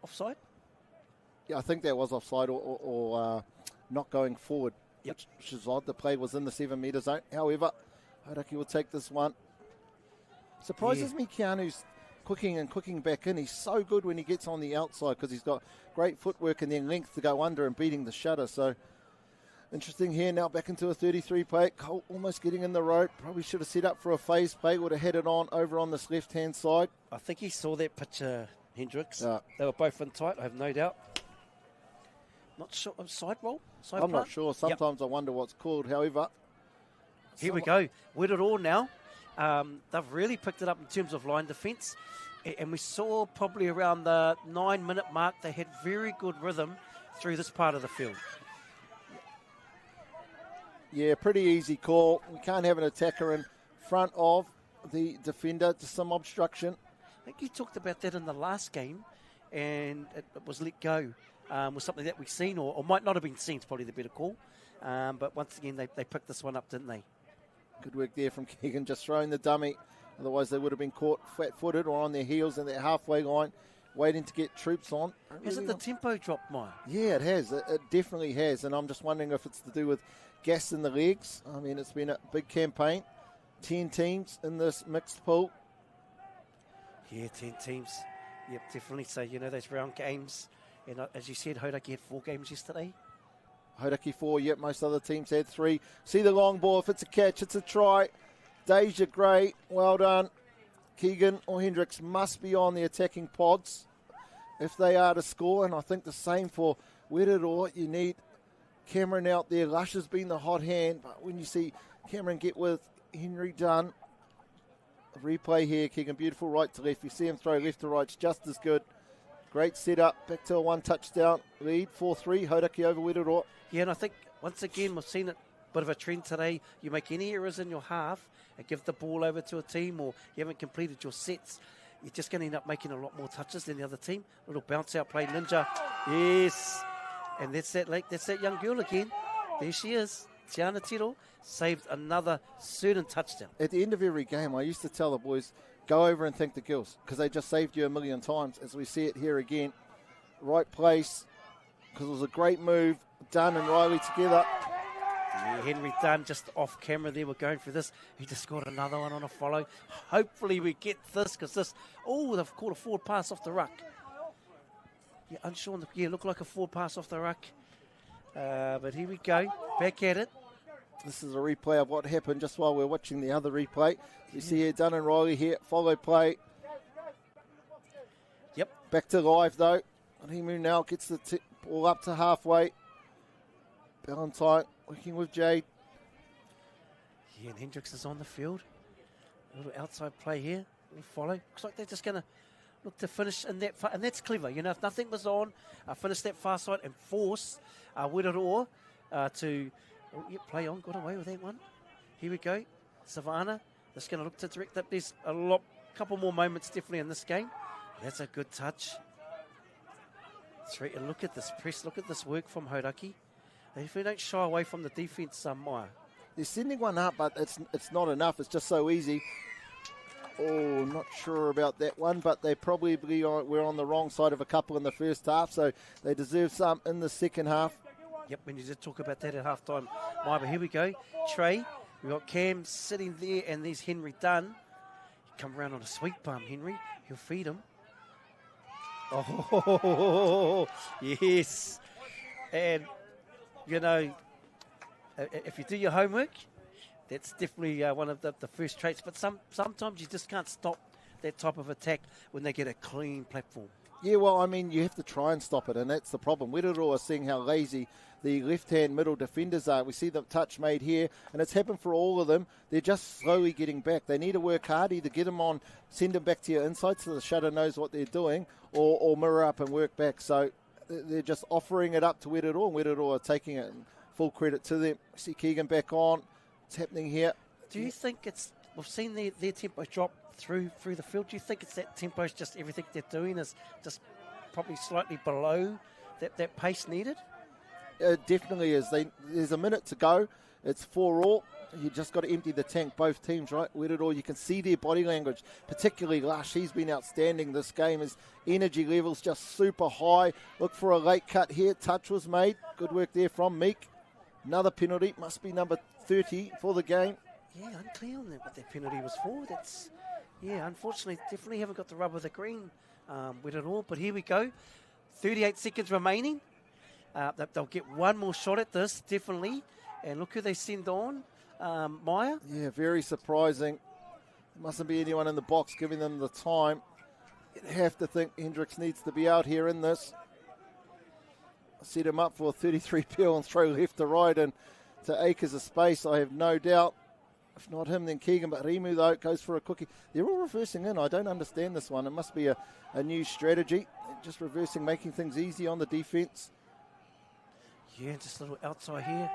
Offside? Yeah, I think that was offside or not going forward, which is odd. The play was in the 7 metre zone. However, Hauraki will take this one. Surprises me, Keanu's cooking back in. He's so good when he gets on the outside because he's got great footwork and then length to go under and beating the shutter. So interesting here now, back into a 33 play. Cole almost getting in the rope. Probably should have set up for a phase play. Would have had it on over on this left-hand side. I think he saw that picture, Hendricks. They were both in tight, I have no doubt. Not sure. Side roll? I'm not sure. Sometimes I wonder what's called. However, here we go. Rotorua now. They've really picked it up in terms of line defence. And we saw probably around the 9-minute mark, they had very good rhythm through this part of the field. Yeah, pretty easy call. We can't have an attacker in front of the defender. Just some obstruction. I think you talked about that in the last game, and it was let go. Was something that we've seen, or might not have been seen, is probably the better call. But once again, they picked this one up, didn't they? Good work there from Keegan, just throwing the dummy. Otherwise, they would have been caught flat-footed or on their heels in that halfway line, waiting to get troops on. Hasn't the tempo dropped, Maya? Yeah, it has. It definitely has. And I'm just wondering if it's to do with gas in the legs. I mean, it's been a big campaign. 10 teams in this mixed pool. Yeah, 10 teams. Yep, definitely. So, those round games. And as you said, Hauraki had 4 games yesterday. Hauraki 4, yep, most other teams had 3. See the long ball. If it's a catch, it's a try. Deja Gray, well done. Keegan or Hendricks must be on the attacking pods if they are to score. And I think the same for Rotorua. You need Cameron out there. Lush has been the hot hand. But when you see Cameron get with Henry Dunn, a replay here, Keegan, beautiful right to left. You see him throw left to right, it's just as good. Great setup, back to a 1 touchdown lead, 4-3, Hauraki over Rotorua. Yeah, and I think, once again, we've seen it, bit of a trend today. You make any errors in your half and give the ball over to a team, or you haven't completed your sets, you're just going to end up making a lot more touches than the other team. Little bounce out play, Ninja. Yes. And that's that young girl again. There she is. Tiana Tiro saved another certain touchdown. At the end of every game, I used to tell the boys, go over and thank the girls, because they just saved you a million times, as we see it here again. Right place, because it was a great move. Dunn and Riley together. Yeah, Henry Dunn just off camera there. We're going for this. He just scored another one on a follow. Hopefully we get this, because this... Oh, they've caught a forward pass off the ruck. Yeah, unsure. Looked like a forward pass off the ruck. But here we go. Back at it. This is a replay of what happened just while we're watching the other replay. You see here, Dunn and Riley here, follow play. Yep. Back to live though. Himu now gets the ball up to halfway. Ballantyne working with Jade. Yeah, and Hendricks is on the field. A little outside play here. We'll follow. Looks like they're just going to look to finish in that and that's clever. If nothing was on, finish that far side and force Rotorua to play on. Got away with that one. Here we go. Savannah just going to look to direct up. There's couple more moments definitely in this game. That's a good touch. And look at this press. Look at this work from Hauraki. If we don't shy away from the defence, Maya. They're sending one up, but it's not enough. It's just so easy. Oh, not sure about that one, but they probably were on the wrong side of a couple in the first half, so they deserve some in the second half. Yep, we need to talk about that at half-time. Maya, but here we go. Trey, we've got Cam sitting there, and there's Henry Dunn. He come around on a sweet palm, Henry. He'll feed him. Oh, yes. And, if you do your homework, that's definitely one of the first traits. But sometimes you just can't stop that type of attack when they get a clean platform. Yeah, well, I mean, you have to try and stop it, and that's the problem. Rotorua are seeing how lazy the left-hand middle defenders are. We see the touch made here, and it's happened for all of them. They're just slowly getting back. They need to work hard, either get them on, send them back to your inside so the shutter knows what they're doing, or mirror up and work back. So they're just offering it up to Rotorua, and Rotorua are taking it, and full credit to them. See Keegan back on. What's happening here? Do you think we've seen their tempo drop through the field? Do you think it's that tempo is just everything they're doing is just probably slightly below that pace needed? It definitely is. There's a minute to go. It's 4-all. You just got to empty the tank, both teams, right? Werero, you can see their body language, particularly Lush. He's been outstanding this game. His energy level's just super high. Look for a late cut here. Touch was made. Good work there from Meek. Another penalty. Must be number 30 for the game. Yeah, unclear on that, what that penalty was for. That's, yeah, unfortunately, definitely haven't got the rub of the green with it all. But here we go. 38 seconds remaining. They'll get one more shot at this, definitely. And look who they send on. Maya? Yeah, very surprising. There mustn't be anyone in the box giving them the time. You'd have to think Hendricks needs to be out here in this. Set him up for a 33 peel and throw left to right and to acres of space, I have no doubt. If not him, then Keegan. But Rimu, though, goes for a cookie. They're all reversing in. I don't understand this one. It must be a new strategy. Just reversing, making things easy on the defence. Yeah, just a little outside here.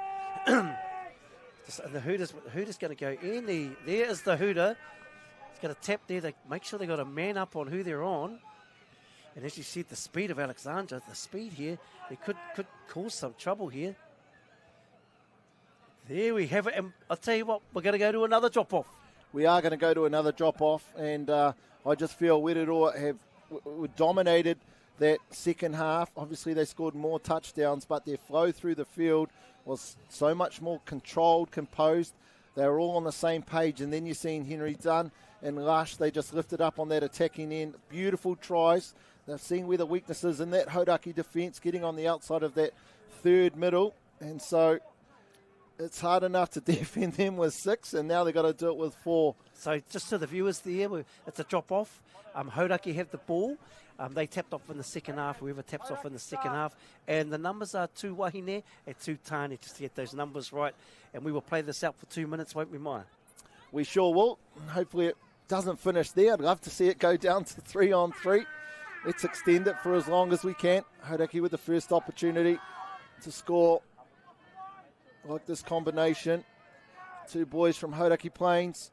And the Hooter's going to go in. There is the Hooter. He's going to tap there. They make sure they got a man up on who they're on. And as you said, the speed of Alexandra, the speed here, it could cause some trouble here. There we have it. And I'll tell you what, we're going to go to another drop-off. We are going to go to another drop-off. And I just feel Werero have dominated that second half. Obviously, they scored more touchdowns, but their flow through the field was so much more controlled, composed. They were all on the same page. And then you're seeing Henry Dunn and Lush. They just lifted up on that attacking end. Beautiful tries. They've seen where the weaknesses in that Hodaki defence, getting on the outside of that third middle. And so it's hard enough to defend them with 6, and now they've got to do it with 4. So just to the viewers there, it's a drop-off. Hodaki have the ball. They tapped off in the second half, whoever taps off in the second half. And the numbers are 2 Wahine and 2 Tāne, just to get those numbers right. And we will play this out for 2 minutes, won't we, Maya? We sure will. Hopefully it doesn't finish there. I'd love to see it go down to 3-on-3. Let's extend it for as long as we can. Hodaki with the first opportunity to score. Like this combination. 2 boys from Hodaki Plains.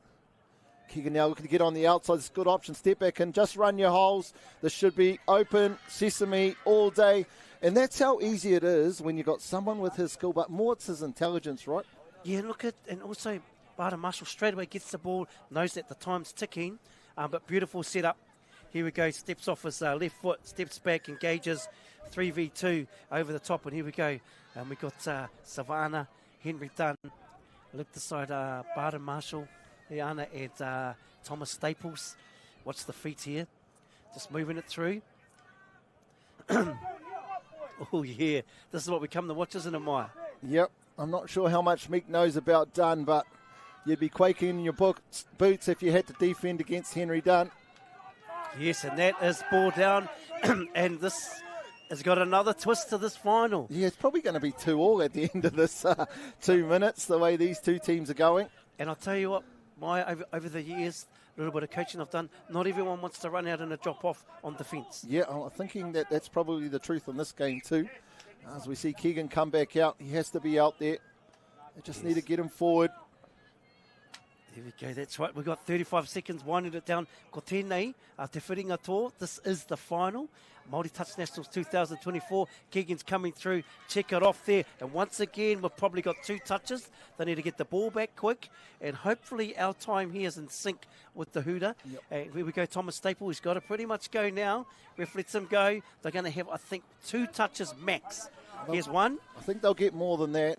Keegan now looking to get on the outside. It's a good option. Step back and just run your holes. This should be open, sesame, all day. And that's how easy it is when you've got someone with his skill, but more it's his intelligence, right? Yeah, look at, and also Bada Marshall straight away gets the ball, knows that the time's ticking, but beautiful setup. Here we go, steps off his left foot, steps back, engages 3v2 over the top, and here we go. And we got Savannah, Henry Dunn, left the side, Bada Marshall, Liana, and Thomas Staples. Watch the feet here, just moving it through. Oh yeah, this is what we come to watch, isn't it, Maya? Yep, I'm not sure how much Meek knows about Dunn, but you'd be quaking in your boots if you had to defend against Henry Dunn. Yes, and that is ball down, and this has got another twist to this final. Yeah, it's probably going to be 2-all at the end of this 2 minutes, the way these two teams are going. And I'll tell you what, Maya, over the years, a little bit of coaching I've done, not everyone wants to run out in a drop-off on defence. Yeah, I'm thinking that that's probably the truth in this game too. As we see Keegan come back out, he has to be out there. They just need to get him forward. There we go, that's right. We've got 35 seconds, winding it down. Ko tēnei, te whiringa tō. This is the final. Māori Touch Nationals 2024. Keegan's coming through. Check it off there. And once again, we've probably got 2 touches. They need to get the ball back quick. And hopefully our time here is in sync with the Hooter. Yep. And here we go, Thomas Staple. He's got to pretty much go now. Ref lets him go. They're going to have, I think, 2 touches max. Here's one. I think they'll get more than that.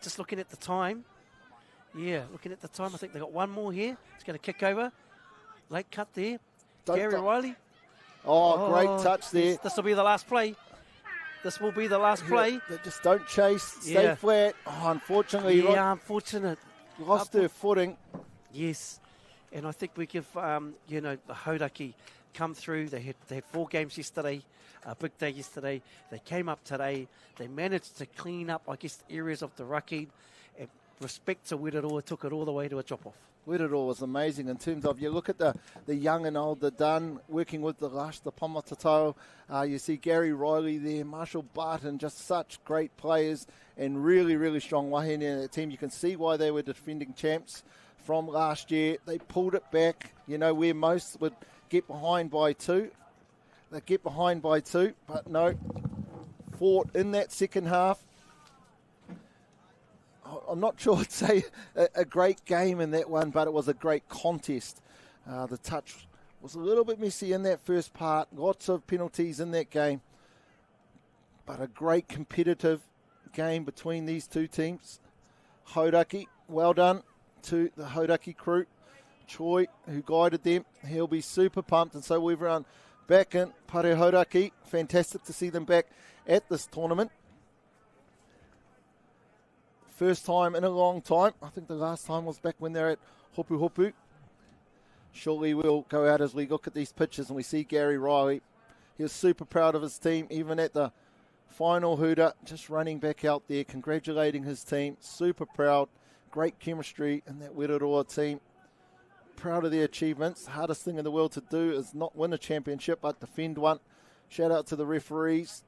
Just looking at the time. Yeah, looking at the time, I think they've got one more here. It's going to kick over. Late cut there. Gary Riley. Oh, great touch there. This will be the last play. This will be the last play. They just don't chase. Stay flat. Oh, unfortunately. Yeah, unfortunate. Lost her footing. Yes. And I think we give, the Hodaki come through. They had 4 games yesterday. A big day yesterday. They came up today. They managed to clean up, I guess, areas of the raki. Respect to Werero, took it all the way to a drop-off. Werero was amazing in terms of, you look at the young and old, the Dunn, working with the Lush, the Pomatatau. You see Gary Riley there, Marshall Barton, just such great players and really, really strong wahine in that team. You can see why they were defending champs from last year. They pulled it back, where most would get behind by 2. They get behind by 2, but no, fought in that second half. I'm not sure I'd say a great game in that one, but it was a great contest. The touch was a little bit messy in that first part. Lots of penalties in that game. But a great competitive game between these two teams. Hauraki, well done to the Hauraki crew. Choi, who guided them, he'll be super pumped, and so will everyone back in Pare Hauraki. Fantastic to see them back at this tournament. First time in a long time. I think the last time was back when they're at Hopuhopu. Surely we'll go out as we look at these pictures and we see Gary Riley. He was super proud of his team, even at the final hooter, just running back out there, congratulating his team. Super proud. Great chemistry in that Rotorua team. Proud of their achievements. The hardest thing in the world to do is not win a championship, but defend one. Shout out to the referees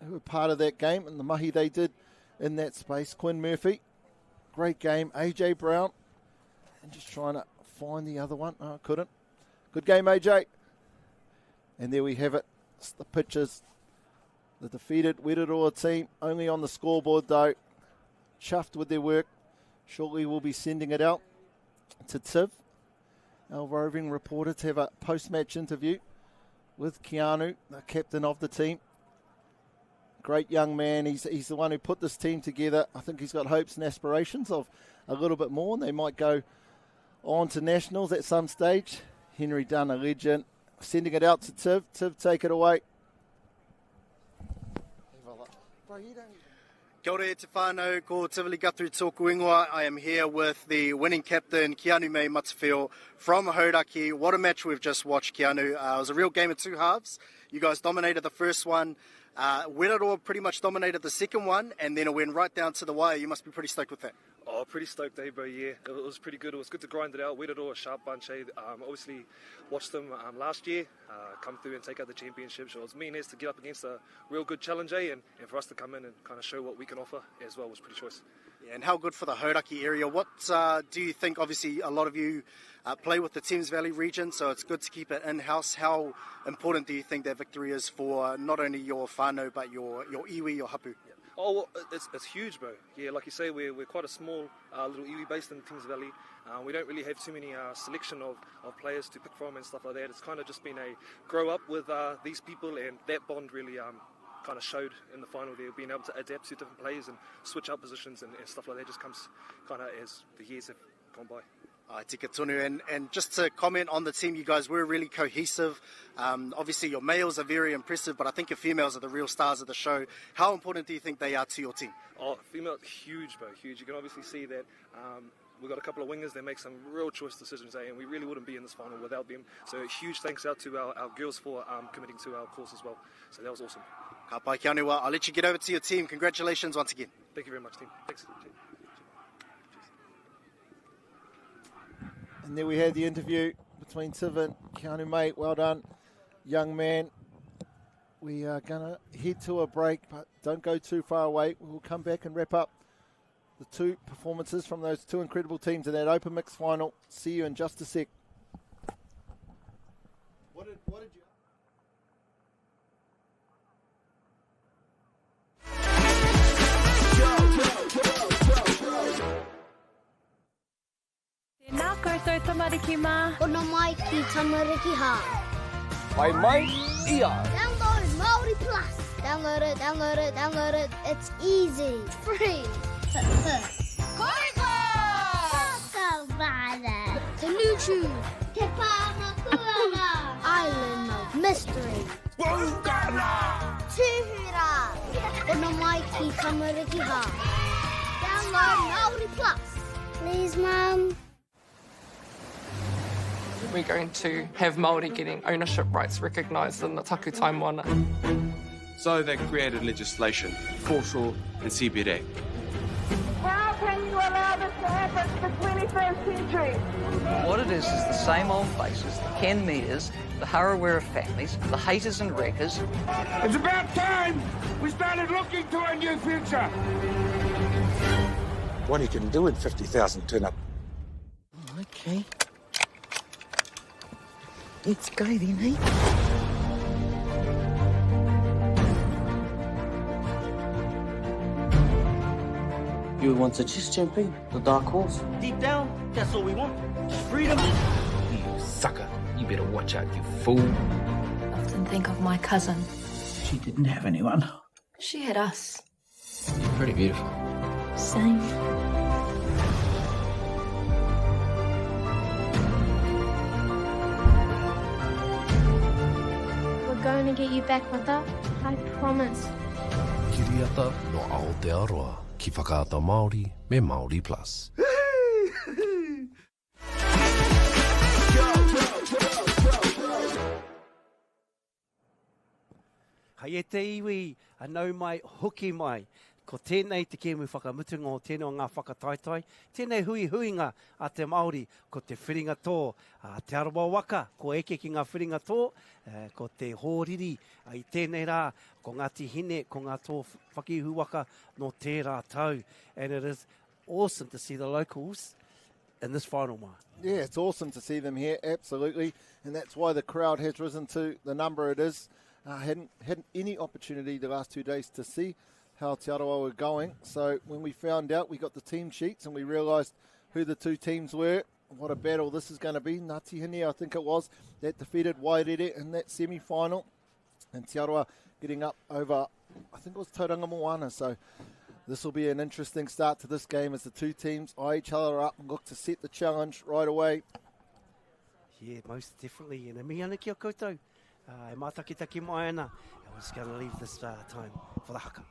who were part of that game and the mahi they did in that space. Quinn Murphy, great game. AJ Brown, and just trying to find the other one. Oh, I couldn't. Good game, AJ. And there we have it. It's the pictures. The defeated Rotorua team, only on the scoreboard though. Chuffed with their work. Shortly we'll be sending it out to Tiv, our roving reporter, to have a post-match interview with Keanu, the captain of the team. Great young man. He's the one who put this team together. I think he's got hopes and aspirations of a little bit more, and they might go on to nationals at some stage. Henry Dunn, a legend. Sending it out to Tiv. Tiv, take it away. Kia ora e te whānau, ko Tivoli Guthrie tōku ingoa. I am here with the winning captain, Keanu May Matawhio from Hauraki. What a match we've just watched, Keanu. It was a real game of two halves. You guys dominated the first one. Rotorua pretty much dominated the second one, and then it went right down to the wire. You must be pretty stoked with that. Oh, pretty stoked, bro, yeah. It was pretty good. It was good to grind it out. Rotorua, a sharp bunch, obviously watched them last year come through and take out the championship. So it was mean as to get up against a real good challenge, and for us to come in and kind of show what we can offer as well was pretty choice. Yeah, and how good for the Hauraki area. What do you think? Obviously, a lot of you play with the Thames Valley region, so it's good to keep it in-house. How important do you think that victory is for not only your whānau, but your iwi, your hapū? Yeah. Oh, well, it's huge, bro. Yeah, like you say, we're quite a small little iwi based in the Thames Valley. We don't really have too many selection of players to pick from and stuff like that. It's kind of just been a grow up with these people, and that bond really kind of showed in the final there, being able to adapt to different players and switch out positions and stuff like that just comes kind of as the years have gone by. Tika tonu, and just to comment on the team, you guys were really cohesive. Obviously your males are very impressive, but I think your females are the real stars of the show. How important do you think they are to your team? Oh, females, huge, bro, huge. You can obviously see that we've got a couple of wingers that make some real choice decisions, and we really wouldn't be in this final without them. So huge thanks out to our girls for committing to our course as well. So that was awesome. Ka pai kia ora. I'll let you get over to your team. Congratulations once again. Thank you very much, team. Thanks. And there we had the interview between Tiv and Keanu May. Well done, young man. We are going to head to a break, but don't go too far away. We'll come back and wrap up the two performances from those two incredible teams in that open mixed final. See you in just a sec. What did you... Nā koutou tamariki mā. Ono mai ki tamariki hā. Mai mai ia. Download Māori Plus. Download it, download it, download it. It's easy. It's free. Koiko! Kakawada. Tanuchu. Te Pāmakuanga. Island of Mystery. Buildup! Tuhura. Ono mai ki tamariki hā. Download Māori Plus. Please, Mum. We're going to have Māori getting ownership rights recognised in the Toang Moana. So they created legislation, foreshore and seabed act. How can you allow this to happen in the 21st century? What it is the same old faces, the Ken Mears, the Harawira families, the haters and wreckers. It's about time we started looking to a new future. What you can do in 50,000 turn up. Okay. Let's go then, eh? You You want the chess champion, the dark horse. Deep down, that's all we want. Freedom. You sucker. You better watch out, you fool. Often think of my cousin. She didn't have anyone. She had us. You're pretty beautiful. Same. We're going to get you back, Mata. I promise. Kiriata no Aotearoa, ki whakaata Māori me Māori Plus. Hai e te iwi, anau mai, hoki mai. Ko tēnei te kēmu whakamutunga o tēnei o ngā whakataitai. Tēnei hui-huinga a te Māori ko te whiringa tō. Te arawa waka, ko eke ki ngā whiringa tō. Ko te hōriri, i tēnei rā, ko ngā tihine, ko ngā tō whakihu waka no tērā tau. And it is awesome to see the locals in this final, ma. Yeah, it's awesome to see them here, absolutely. And that's why the crowd has risen to the number it is. Hadn't had any opportunity the last 2 days to see how Te Arawa were going. So when we found out, we got the team sheets and we realised who the two teams were. What a battle this is going to be. Ngāti Hine, I think it was, that defeated Wairere in that semi-final. And Te Arawa getting up over, I think it was Toang Moana. So this will be an interesting start to this game as the two teams eye each other up and look to set the challenge right away. Yeah, most definitely. And mi ana kia koutou. E mātakitaki mai ana. And we're just going to leave this time for the Haka.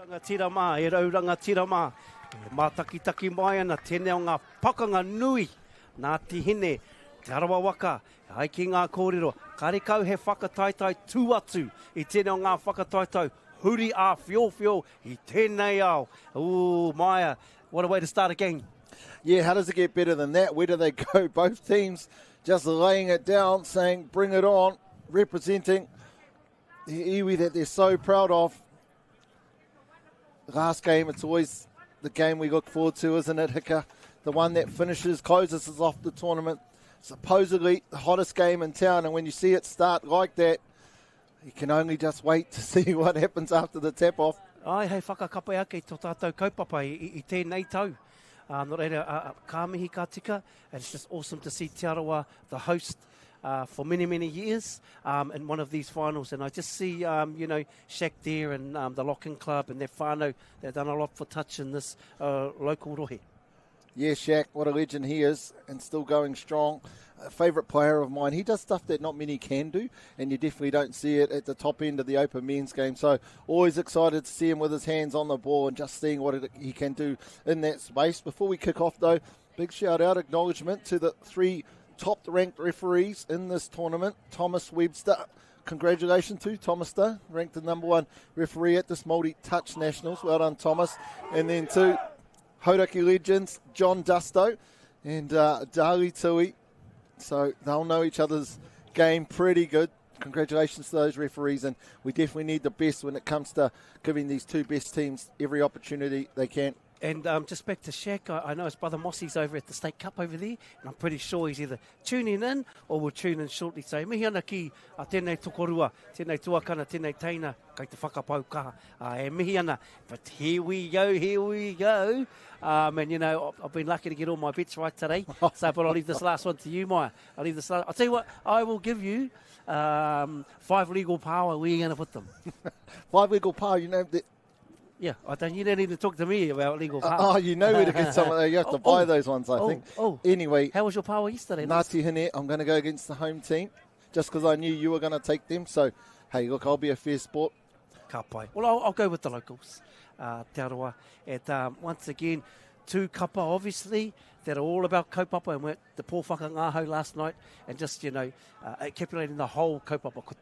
Rangatirama, e raurangatirama. Mātakitaki mai ana, tēnei o ngā pakanga nui. Nā tihine, te arawa waka, ai ki ngā kōrero. Karekau he whakataitai tū atu. I tēnei o ngā whakataitai, huri a whio I tēnei ao. Ooh, Maya, what a way to start a game. Yeah, how does it get better than that? Where do they go? Both teams just laying it down, saying, bring it on, representing the iwi that they're so proud of. Last game, it's always the game we look forward to, isn't it, Haka? The one that closes us off the tournament. Supposedly the hottest game in town, and when you see it start like that, you can only just wait to see what happens after the tap-off. Ai, hei whakakapai ake tō tātou kaupapa I tēnei tau. Nō reira, ka mihi ka tika, and it's just awesome to see Te Arawa, the host, for many, many years in one of these finals. And I just see, Shaq there and the Locking Club and their whānau. They've done a lot for touch in this local rohe. Yeah, Shaq, what a legend he is, and still going strong. A favourite player of mine. He does stuff that not many can do, and you definitely don't see it at the top end of the open men's game. So always excited to see him with his hands on the ball and just seeing what he can do in that space. Before we kick off, though, big shout-out, acknowledgement to the three top-ranked referees in this tournament. Thomas Webster, congratulations to Thomas, ranked the #1 referee at this Māori Touch Nationals. Well done, Thomas. And then two Hauraki legends, John Dusto and Dali Tui. So they'll know each other's game pretty good. Congratulations to those referees, and we definitely need the best when it comes to giving these two best teams every opportunity they can. And just back to Shaq, I know his brother Mossy's over at the State Cup over there, and I'm pretty sure he's either tuning in or will tune in shortly. So, mihi ana ki a tēnei tokorua, tēnei tuakana, tēnei teina, kei te whakapau kaha. Mihi ana. But here we go. And, you know, I've been lucky to get all my bets right today. So, but I'll leave this last one to you, Maya. I'll tell you what, I will give you 5 legal power. Where are you going to put them? 5 legal power, you know, yeah, you don't need to talk to me about legal power. You know where to get some of those. You have to buy those ones, I think. Anyway. How was your power yesterday? Ngāti Hine, I'm going to go against the home team just because I knew you were going to take them. So, hey, look, I'll be a fair sport. Ka pai. Well, I'll go with the locals. Te aroa. And once again, 2 kapa, obviously, that are all about kaupapa. And we're at the pōwhaka ngāhau last night. And just, you know, encapsulating the whole kaupapa ko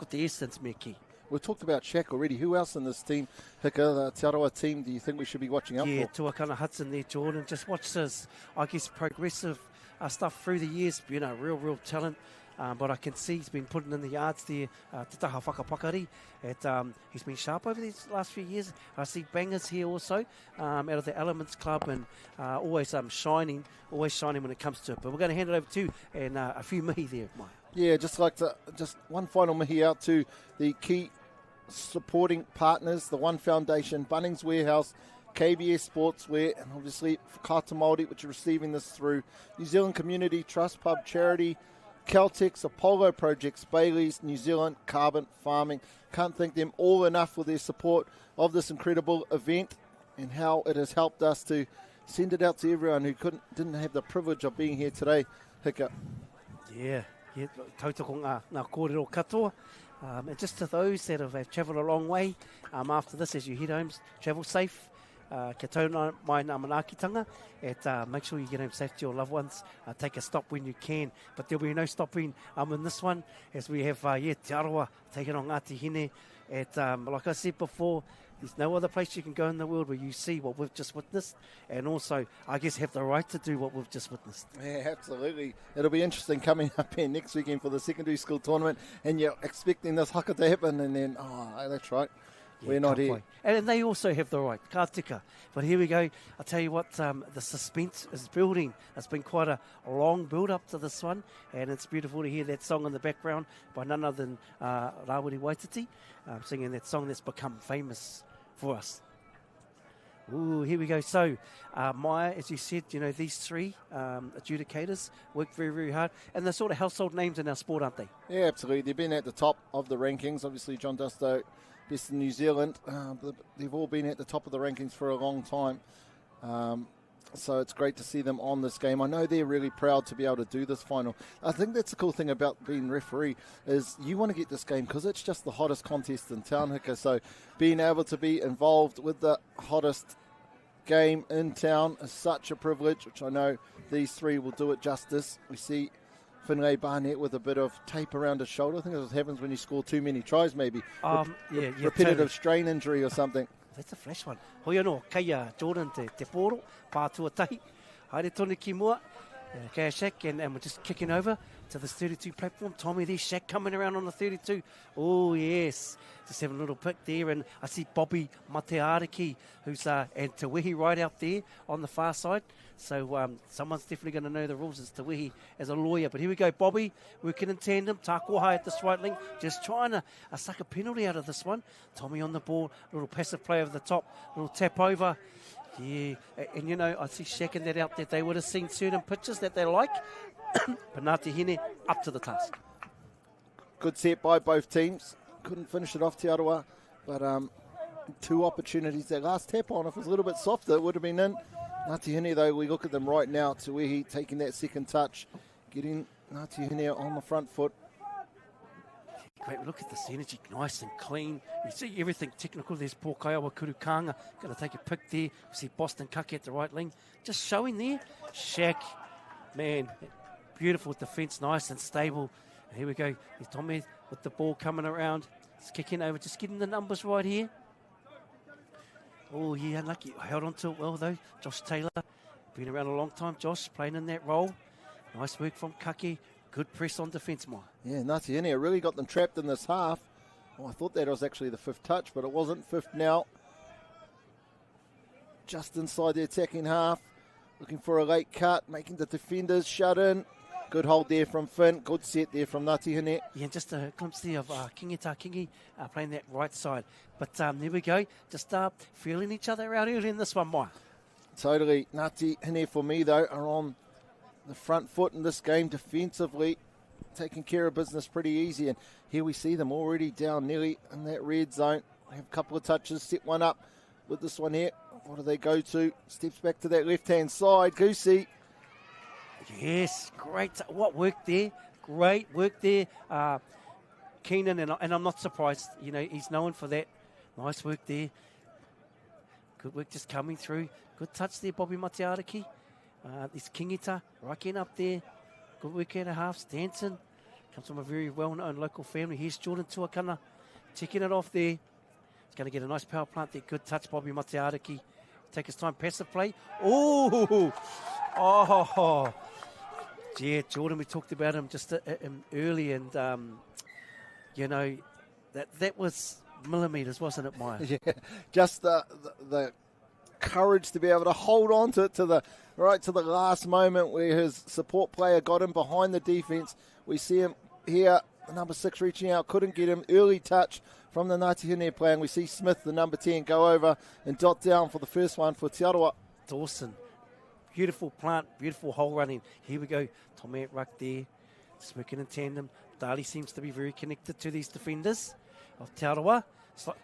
te essence me ki. We've talked about Shaq already. Who else in this team, Haka, the Te Aroa team, do you think we should be watching out for? Yeah, Tuakana Hudson there, Jordan. Just watch this, I guess, progressive stuff through the years. You know, real talent. But I can see he's been putting in the yards there. Te taha whakapakari. He's been sharp over these last few years. I see bangers here also out of the Elements Club and always shining when it comes to it. But we're going to hand it over to you and a few mihi there, Mike. Yeah, just one final mihi out to the key supporting partners, the One Foundation, Bunnings Warehouse, KBS Sportswear, and obviously Kata Māori, which are receiving this through New Zealand Community Trust Pub Charity, Caltex, Apollo Projects, Bailey's, New Zealand Carbon Farming. Can't thank them all enough for their support of this incredible event and how it has helped us to send it out to everyone who didn't have the privilege of being here today. Hika. Yeah, tautoko ngā kōrero katoa. And just to those that have travelled a long way, after this, as you head home, travel safe. Kia tauna mai ngā manaakitanga. Make sure you get home safe to your loved ones. Take a stop when you can. But there'll be no stopping in this one, as we have Te Aroa taking on Ngāti Hine. Like I said before, there's no other place you can go in the world where you see what we've just witnessed and also, I guess, have the right to do what we've just witnessed. Yeah, absolutely. It'll be interesting coming up here next weekend for the secondary school tournament and you're expecting this haka to happen and then, that's right. Yeah, we're not here. And they also have the right. Ka tika. But here we go. I'll tell you what, the suspense is building. It's been quite a long build-up to this one. And it's beautiful to hear that song in the background by none other than Rawiri Waititi, singing that song that's become famous for us. Ooh, here we go. So, Maya, as you said, you know, these 3 adjudicators work very, very hard. And they're sort of household names in our sport, aren't they? Yeah, absolutely. They've been at the top of the rankings. Obviously, John Dusto, best in New Zealand. They've all been at the top of the rankings for a long time. So it's great to see them on this game. I know they're really proud to be able to do this final. I think that's the cool thing about being referee is you want to get this game because it's just the hottest contest in town, Hika. So being able to be involved with the hottest game in town is such a privilege, which I know these 3 will do it justice. We see Finlay Barnett with a bit of tape around his shoulder. I think that's what happens when you score too many tries, maybe. Repetitive strain injury or something. That's a flash one. Hoi anō, kei Jordan te pōro, pātua tahi. Haere tonu ki mua. Kei Shaq, and we're just kicking over to this 32 platform. Tommy there, Shaq coming around on the 32. Oh, yes. Just having a little pick there. And I see Bobby Mateariki, who's and Te Wehi right out there on the far side. So someone's definitely going to know the rules as Te Wehi as a lawyer. But here we go, Bobby working in tandem. Takoha at this right link, just trying to suck a penalty out of this one. Tommy on the ball, little passive play over the top, little tap over. Yeah, and you know, I see Shaq that out there. They would have seen certain pitches that they like. But Ngāti Hine, up to the task. Good set by both teams. Couldn't finish it off, Te Aroa. But 2 opportunities. That last tap on, if it was a little bit softer, it would have been in. Ngāti Hine, though, we look at them right now. Te Wehi taking that second touch, getting Ngāti Hine on the front foot. Great, look at this energy, nice and clean. You see everything technical. There's Paul Kaiawa Kurukanga, going to take a pick there. You see Boston Kake at the right lane. Just showing there. Shaq, man, beautiful defence, nice and stable. And here we go. There's Tommy with the ball coming around. It's kicking over, just getting the numbers right here. Oh, yeah, unlucky. Held on to it well, though. Josh Taylor, been around a long time. Josh playing in that role. Nice work from Kake. Good press on defence, Mike. Yeah, Ngāti Hine really got them trapped in this half. Oh, I thought that was actually the 5th touch, but it wasn't. 5th now. just inside the attacking half. Looking for a late cut, making the defenders shut in. Good hold there from Finn. Good set there from Ngāti Hine. Yeah, just a glimpse there of Kingi Takingi playing that right side. But there we go. Just feeling each other out early in this one, Mai. Totally. Ngāti Hine, for me, though, are on the front foot in this game defensively, taking care of business pretty easy. And here we see them already down nearly in that red zone. They have a couple of touches, set one up with this one here. What do they go to? Steps back to that left-hand side. Goosey. Yes, great. What work there? Great work there. Keenan, and I'm not surprised. You know, he's known for that. Nice work there. Good work just coming through. Good touch there, Bobby Matiaraki. This Kingita, Raken up there. Good work and a half. Stanton comes from a very well-known local family. Here's Jordan Tuakana checking it off there. He's going to get a nice power plant there. Good touch, Bobby Matiaraki. Take his time, passive play. Oh! Yeah, Jordan, we talked about him just early, and, you know, that was millimetres, wasn't it, Maya? Yeah, just the courage to be able to hold on to it to the last moment where his support player got him behind the defence. We see him here, the number 6 reaching out, couldn't get him. Early touch from the Ngāti Hine player, and we see Smith, the number 10, go over and dot down for the first one for Te Aroha. Dawson. Beautiful plant, beautiful hole running. Here we go. Tommy at ruck there. Just working in tandem. Dali seems to be very connected to these defenders of Te Aroha.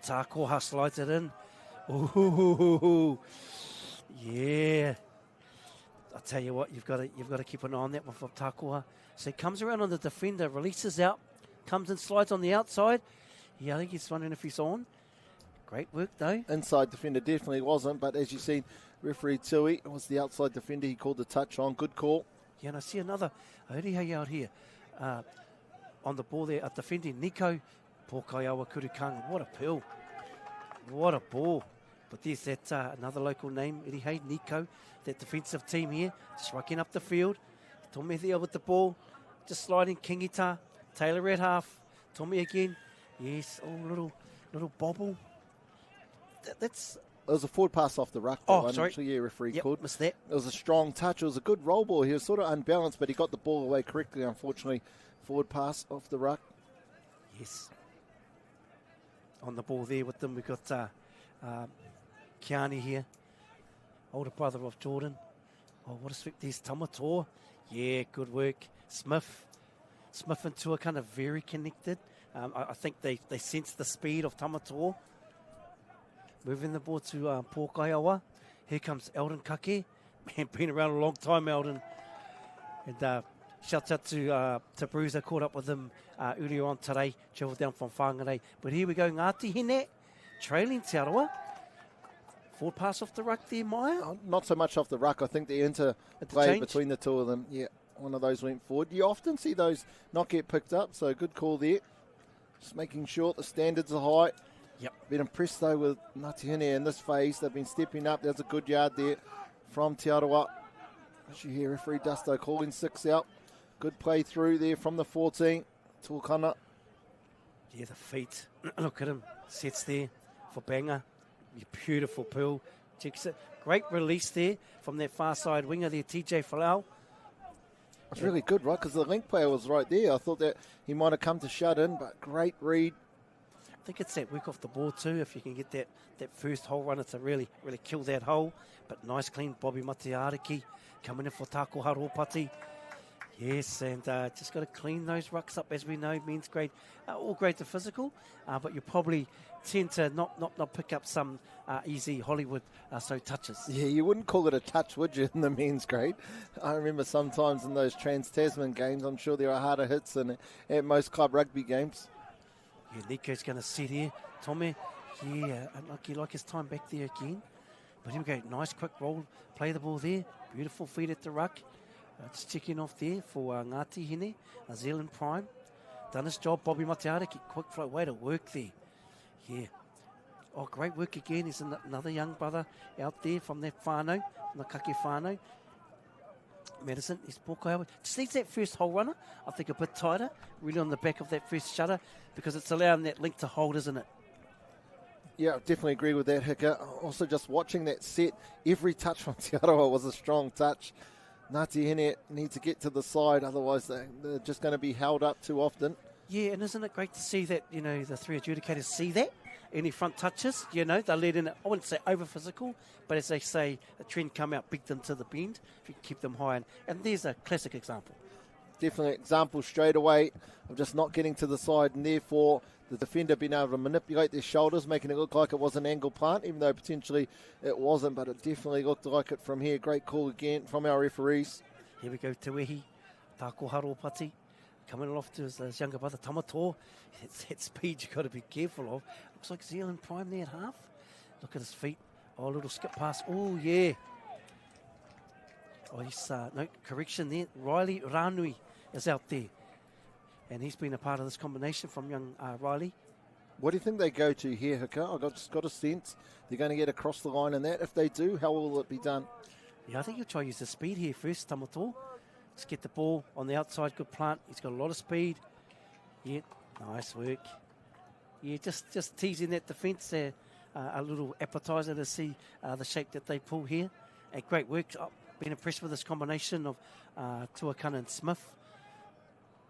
Tākoha slides it in. Ooh, yeah. I'll tell you what, you've got to keep an eye on that one for Tākoha. So he comes around on the defender, releases out, comes and slides on the outside. Yeah, I think he's wondering if he's on. Great work, though. Inside defender definitely wasn't, but as you've seen, referee Tui was the outside defender. He called the touch on. Good call. Yeah, and I see another Aurihei out here on the ball there, defending Nico Pōkaiawa Kurukanga. What a pill. What a ball. But there's that another local name, Aurihei, Nico, that defensive team here, just rocking up the field. Tommy there with the ball, just sliding Kingita, Taylor at half. Tommy again. Yes, little bobble. That's... It was a forward pass off the ruck. Sorry. Actually, yeah, referee called. Missed that. It was a strong touch. It was a good roll ball. He was sort of unbalanced, but he got the ball away correctly, unfortunately. Forward pass off the ruck. Yes. On the ball there with them, we've got Kiani here, older brother of Jordan. Oh, what a sweep. There's Tamatoa. Yeah, good work. Smith and Tua kind of very connected. I think they sense the speed of Tamatoa. Moving the ball to Pōkaiawa. Here comes Eldon Kake. Man, been around a long time, Eldon. And shouts out to Bruiser, caught up with him earlier on today. Travelled down from Whangarei. But here we go, Ngāti Hine, trailing Te Aroha. Forward pass off the ruck there, Maya? Oh, not so much off the ruck. I think the interplay between the two of them. Yeah, one of those went forward. You often see those not get picked up, so good call there. Just making sure the standards are high. Yep. Been impressed, though, with Ngāti Hine in this phase. They've been stepping up. There's a good yard there from Te Aroha. As you hear referee Dusto calling 6 out. Good play through there from the 14. Tuakana. Yeah, the feet. Look at him. Sets there for Banga. Beautiful pull. Checks it. Great release there from that far side winger there, TJ Falau. It's really good, right? Because the link player was right there. I thought that he might have come to shut in, but great read. I think it's that work off the ball too, if you can get that first hole runner to really kill that hole. But nice clean Bobby Matiaraki coming in for Tako Haropati. Yes, and just got to clean those rucks up, as we know, men's grade, all grades are physical, but you probably tend to not pick up some easy Hollywood touches. Yeah, you wouldn't call it a touch, would you, in the men's grade? I remember sometimes in those Trans-Tasman games, I'm sure there are harder hits than at most club rugby games. Yeah, Nico's going to sit here. Tommy, yeah, unlucky like his time back there again. But here we go, nice quick roll, play the ball there. Beautiful feed at the ruck. Just checking off there for Ngāti Hine, a Zealand Prime. Done his job, Bobby Matiaraki. Quick flow, way to work there. Yeah. Oh, great work again. There's another young brother out there from that whānau, from the Kake whānau. Medicine is Pōkaiawa. Just needs that first hole runner, I think, a bit tighter, really on the back of that first shutter, because it's allowing that link to hold, isn't it? Yeah, I definitely agree with that, Haka. Also, just watching that set, every touch from Te Aroha was a strong touch. Ngāti Hine need to get to the side, otherwise they're just going to be held up too often. Yeah, and isn't it great to see that, the three adjudicators see that? Any front touches, they let in, I wouldn't say over physical, but as they say, a trend come out, beat them to the bend, if you keep them high. And there's a classic example. Definitely example straight away of just not getting to the side, and therefore the defender being able to manipulate their shoulders, making it look like it was an angle plant, even though potentially it wasn't, but it definitely looked like it from here. Great call again from our referees. Here we go, Te Wehi, Tāko Haropati, coming off to his younger brother, Tamato. It's that speed you've got to be careful of. Looks like Zealand prime there at half. Look at his feet. Oh, a little skip pass. Oh, yeah. Oh, he's, no, correction there. Riley Ranui is out there. And he's been a part of this combination from young Riley. What do you think they go to here, Haka? I've just got a sense they're going to get across the line in that. If they do, how will it be done? Yeah, I think he'll try to use the speed here first, Tamato. Let's get the ball on the outside. Good plant. He's got a lot of speed. Yeah, nice work. Yeah, just teasing that defence there. A little appetizer to see the shape that they pull here. And great work. Been impressed with this combination of Tuakana and Smith.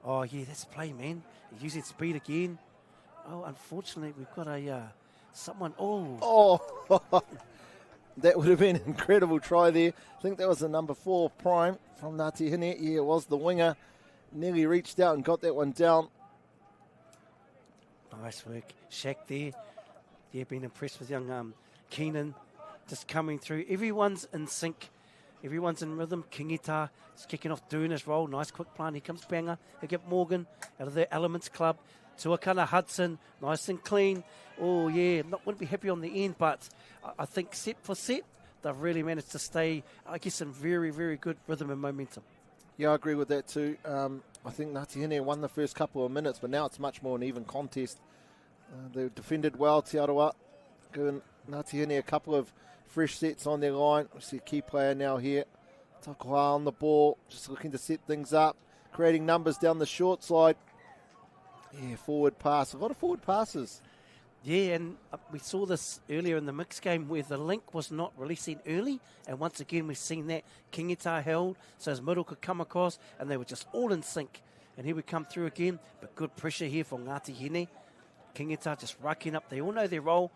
Oh, yeah, that's play, man. He's using speed again. Oh, unfortunately, we've got someone. Oh. That would have been an incredible try there. I think that was the number 4 prime from Ngāti Hine. Yeah, it was the winger. Nearly reached out and got that one down. Nice work. Shaq there. Yeah, been impressed with young Keenan just coming through. Everyone's in sync. Everyone's in rhythm. Kingita is kicking off, doing his role. Nice quick plan. Here comes Panga. He'll get Morgan out of the Elements Club. Tuakana Hudson, nice and clean. Oh, yeah, wouldn't be happy on the end, but I think set for set, they've really managed to stay, I guess, in very, very good rhythm and momentum. Yeah, I agree with that too. I think Ngāti Hine won the first couple of minutes, but now it's much more an even contest. They defended well, Te Aroha. Giving Ngāti Hine a couple of fresh sets on their line. We see a key player now here. Takiwā on the ball, just looking to set things up, creating numbers down the short side. Yeah, forward pass. A lot of forward passes. Yeah, and we saw this earlier in the mixed game where the link was not releasing early. And once again, we've seen that. Kingita held, so his middle could come across, and they were just all in sync. And here we come through again, but good pressure here for Ngāti Hine. Kingita just racking up. They all know their role.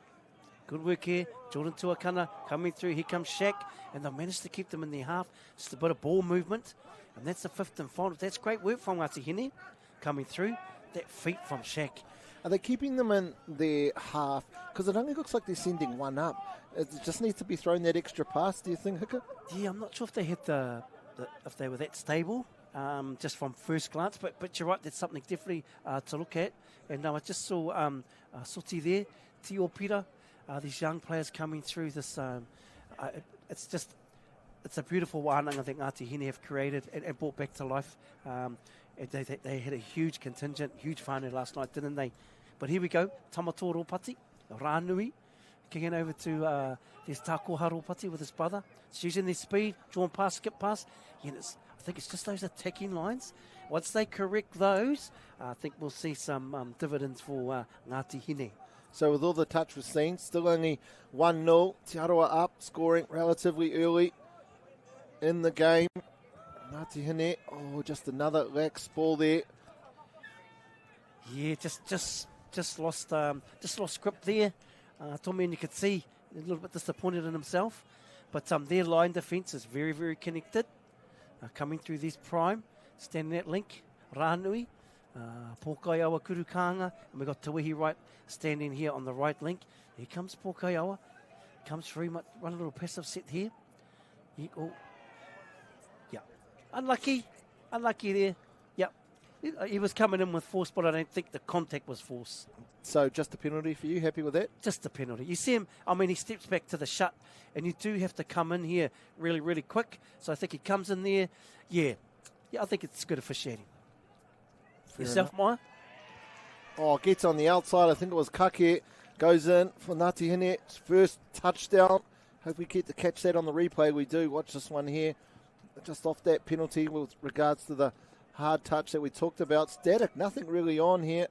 Good work here. Jordan Tuakana coming through. Here comes Shaq, and they'll manage to keep them in their half. Just a bit of ball movement, and that's the 5th and final. That's great work from Ngāti Hine coming through. That feet from Shaq. Are they keeping them in their half? Because it only looks like they're sending one up. It just needs to be thrown that extra pass, do you think, Haka? Yeah, I'm not sure if they had if they were that stable, just from first glance. But you're right, that's something definitely to look at. And I just saw Soti there, Tio Pira, these young players coming through this. It's a beautiful whānau I think Ngāti Hine have created and brought back to life. They had a huge contingent, huge whānau last night, didn't they? But here we go, Tamato Ropati, Ranui, kicking over to there's Tāko Haropati with his brother. It's using their speed, drawn pass, skip pass. Yeah, I think it's just those attacking lines. Once they correct those, I think we'll see some dividends for Ngāti Hine. So with all the touch we've seen, still only 1-0. Te Aroha up, scoring relatively early in the game. Ngāti Hine, just another lax ball there. Yeah, just lost script there. Tommy, and you could see a little bit disappointed in himself. But their line defence is very, very connected. Coming through this prime, standing that link, Ranui, Pōkaiawa Kurukanga, and we've got Te Wehi right standing here on the right link. Here comes Pōkaiawa, comes through, might run a little passive set here. Unlucky there. Yep. He was coming in with force, but I don't think the contact was force. So just a penalty for you? Happy with that? Just a penalty. You see him, he steps back to the shut, and you do have to come in here really, really quick. So I think he comes in there. Yeah, I think it's good officiating. Yourself, Maya? Gets on the outside. I think it was Kake. Goes in for Ngāti Hine. First touchdown. Hope we get to catch that on the replay. We do. Watch this one here. Just off that penalty with regards to the hard touch that we talked about. Static, nothing really on here.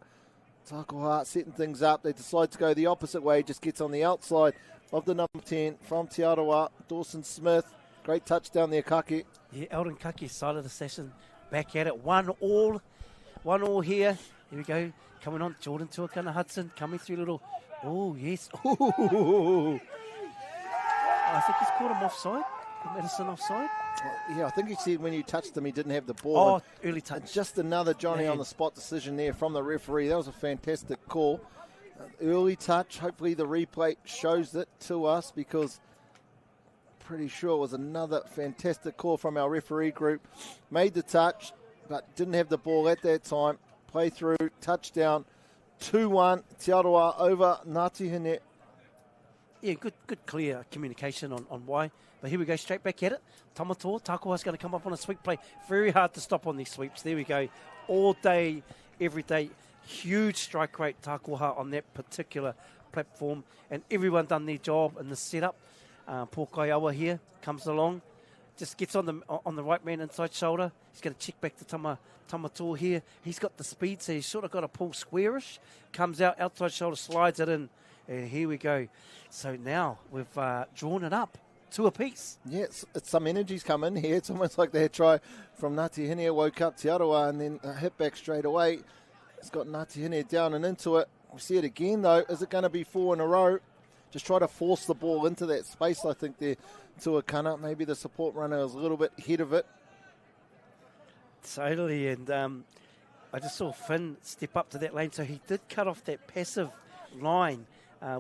Takiwā setting things up. They decide to go the opposite way. Just gets on the outside of the number 10 from Te Arawa, Dawson Smith. Great touchdown there, Kake. Yeah, Eldon Kake's side of the session. Back at it. 1-1. 1-1 here. Here we go. Coming on. Jordan Tuakana Hudson coming through little. Oh, yes. Ooh. I think he's caught him offside. Medicine offside. Yeah, I think he said when you touched him, he didn't have the ball. Oh, early touch. Just another Johnny on the spot decision there from the referee. That was a fantastic call. Early touch. Hopefully the replay shows it to us, because pretty sure it was another fantastic call from our referee group. Made the touch, but didn't have the ball at that time. Play through, touchdown, 2-1. Te Arawa over Ngāti Hine. Yeah, good clear communication on why. But here we go, straight back at it. Tamatoa, Takiwā's going to come up on a sweep play. Very hard to stop on these sweeps. There we go. All day, every day. Huge strike rate, Takiwā, on that particular platform. And everyone done their job in the setup. Pōkaiawa here comes along. Just gets on the right man inside shoulder. He's going to check back to Tamatoa here. He's got the speed, so he's sort of got to pull squarish. Comes out, outside shoulder, slides it in. And here we go. So now we've drawn it up. 2 apiece. Yeah, it's some energy's come in here. It's almost like they had try from Ngāti Hine, woke up Te Arawa, and then hit back straight away. It's got Ngāti Hine down and into it. We see it again, though. Is it going to be 4 in a row? Just try to force the ball into that space, I think, there, Tuakana. Maybe the support runner is a little bit ahead of it. Totally, and I just saw Finn step up to that lane, so he did cut off that passive line.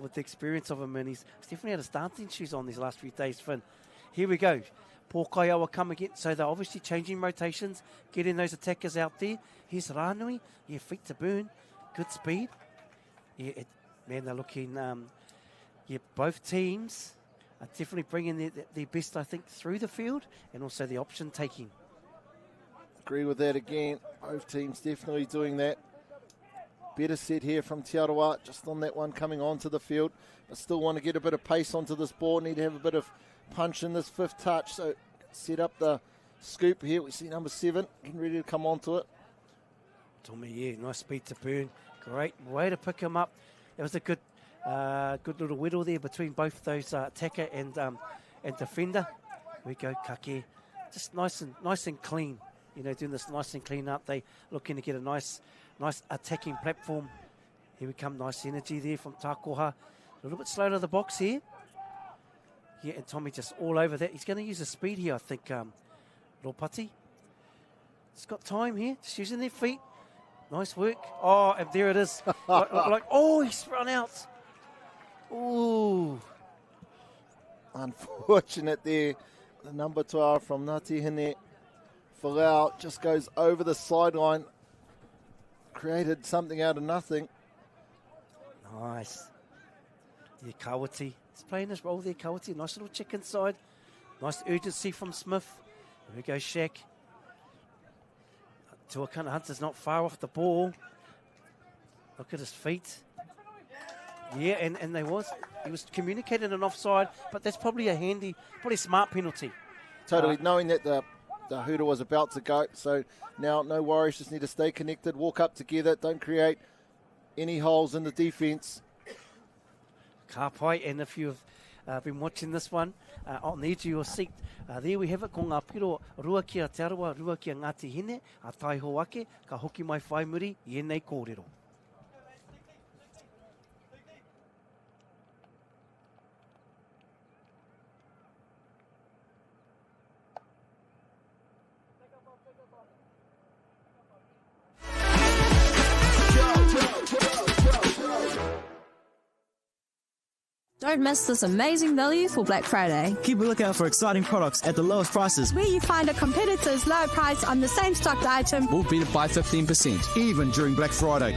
With the experience of him, and he's definitely had his dancing shoes on these last few days, Finn. Here we go. Pōkaiawa come again. So they're obviously changing rotations, getting those attackers out there. Here's Ranui. Yeah, feet to burn. Good speed. Yeah, man, they're looking... both teams are definitely bringing their best, I think, through the field, and also the option taking. Agree with that again. Both teams definitely doing that. Better set here from Te Arawa, just on that one coming onto the field. But still want to get a bit of pace onto this ball. Need to have a bit of punch in this 5th touch. So set up the scoop here. We see number 7 getting ready to come onto it. Tommy, yeah, nice speed to burn. Great way to pick him up. It was a good little whittle there between both those attacker and defender. Here we go, Kake. Just nice and clean. You know, doing this nice and clean up. They looking to get a nice attacking platform. Here we come, nice energy there from Takiwā. A little bit slow to the box here. Yeah, and Tommy just all over that. He's going to use the speed here, I think, Ropati. He's got time here, just using their feet. Nice work. Oh, and there it is. Oh, he's run out. Ooh. Unfortunate there. The number 12 from Ngāti Hine. Falau just goes over the sideline. Created something out of nothing. Nice. Yeah, Kawati. He's playing this role there, Kawati. Nice little check inside. Nice urgency from Smith. Here we go, Shaq. Tuakana Hunter's not far off the ball. Look at his feet. Yeah, and he was communicating an offside, but that's probably probably smart penalty. Totally, knowing that the hooter was about to go. So now no worries, just need to stay connected, walk up together, don't create any holes in the defence. Kāpai, and if you've been watching this one on the edge of your seat, there we have it, ko ngā piro rua kia Te Arawa, rua kia Ngāti Hine, a taiho ake, ka hoki mai whai muri, i enei kōrero. Don't miss this amazing value for Black Friday. Keep a lookout for exciting products at the lowest prices. Where you find a competitor's low price on the same stocked item. We'll beat it by 15%, even during Black Friday.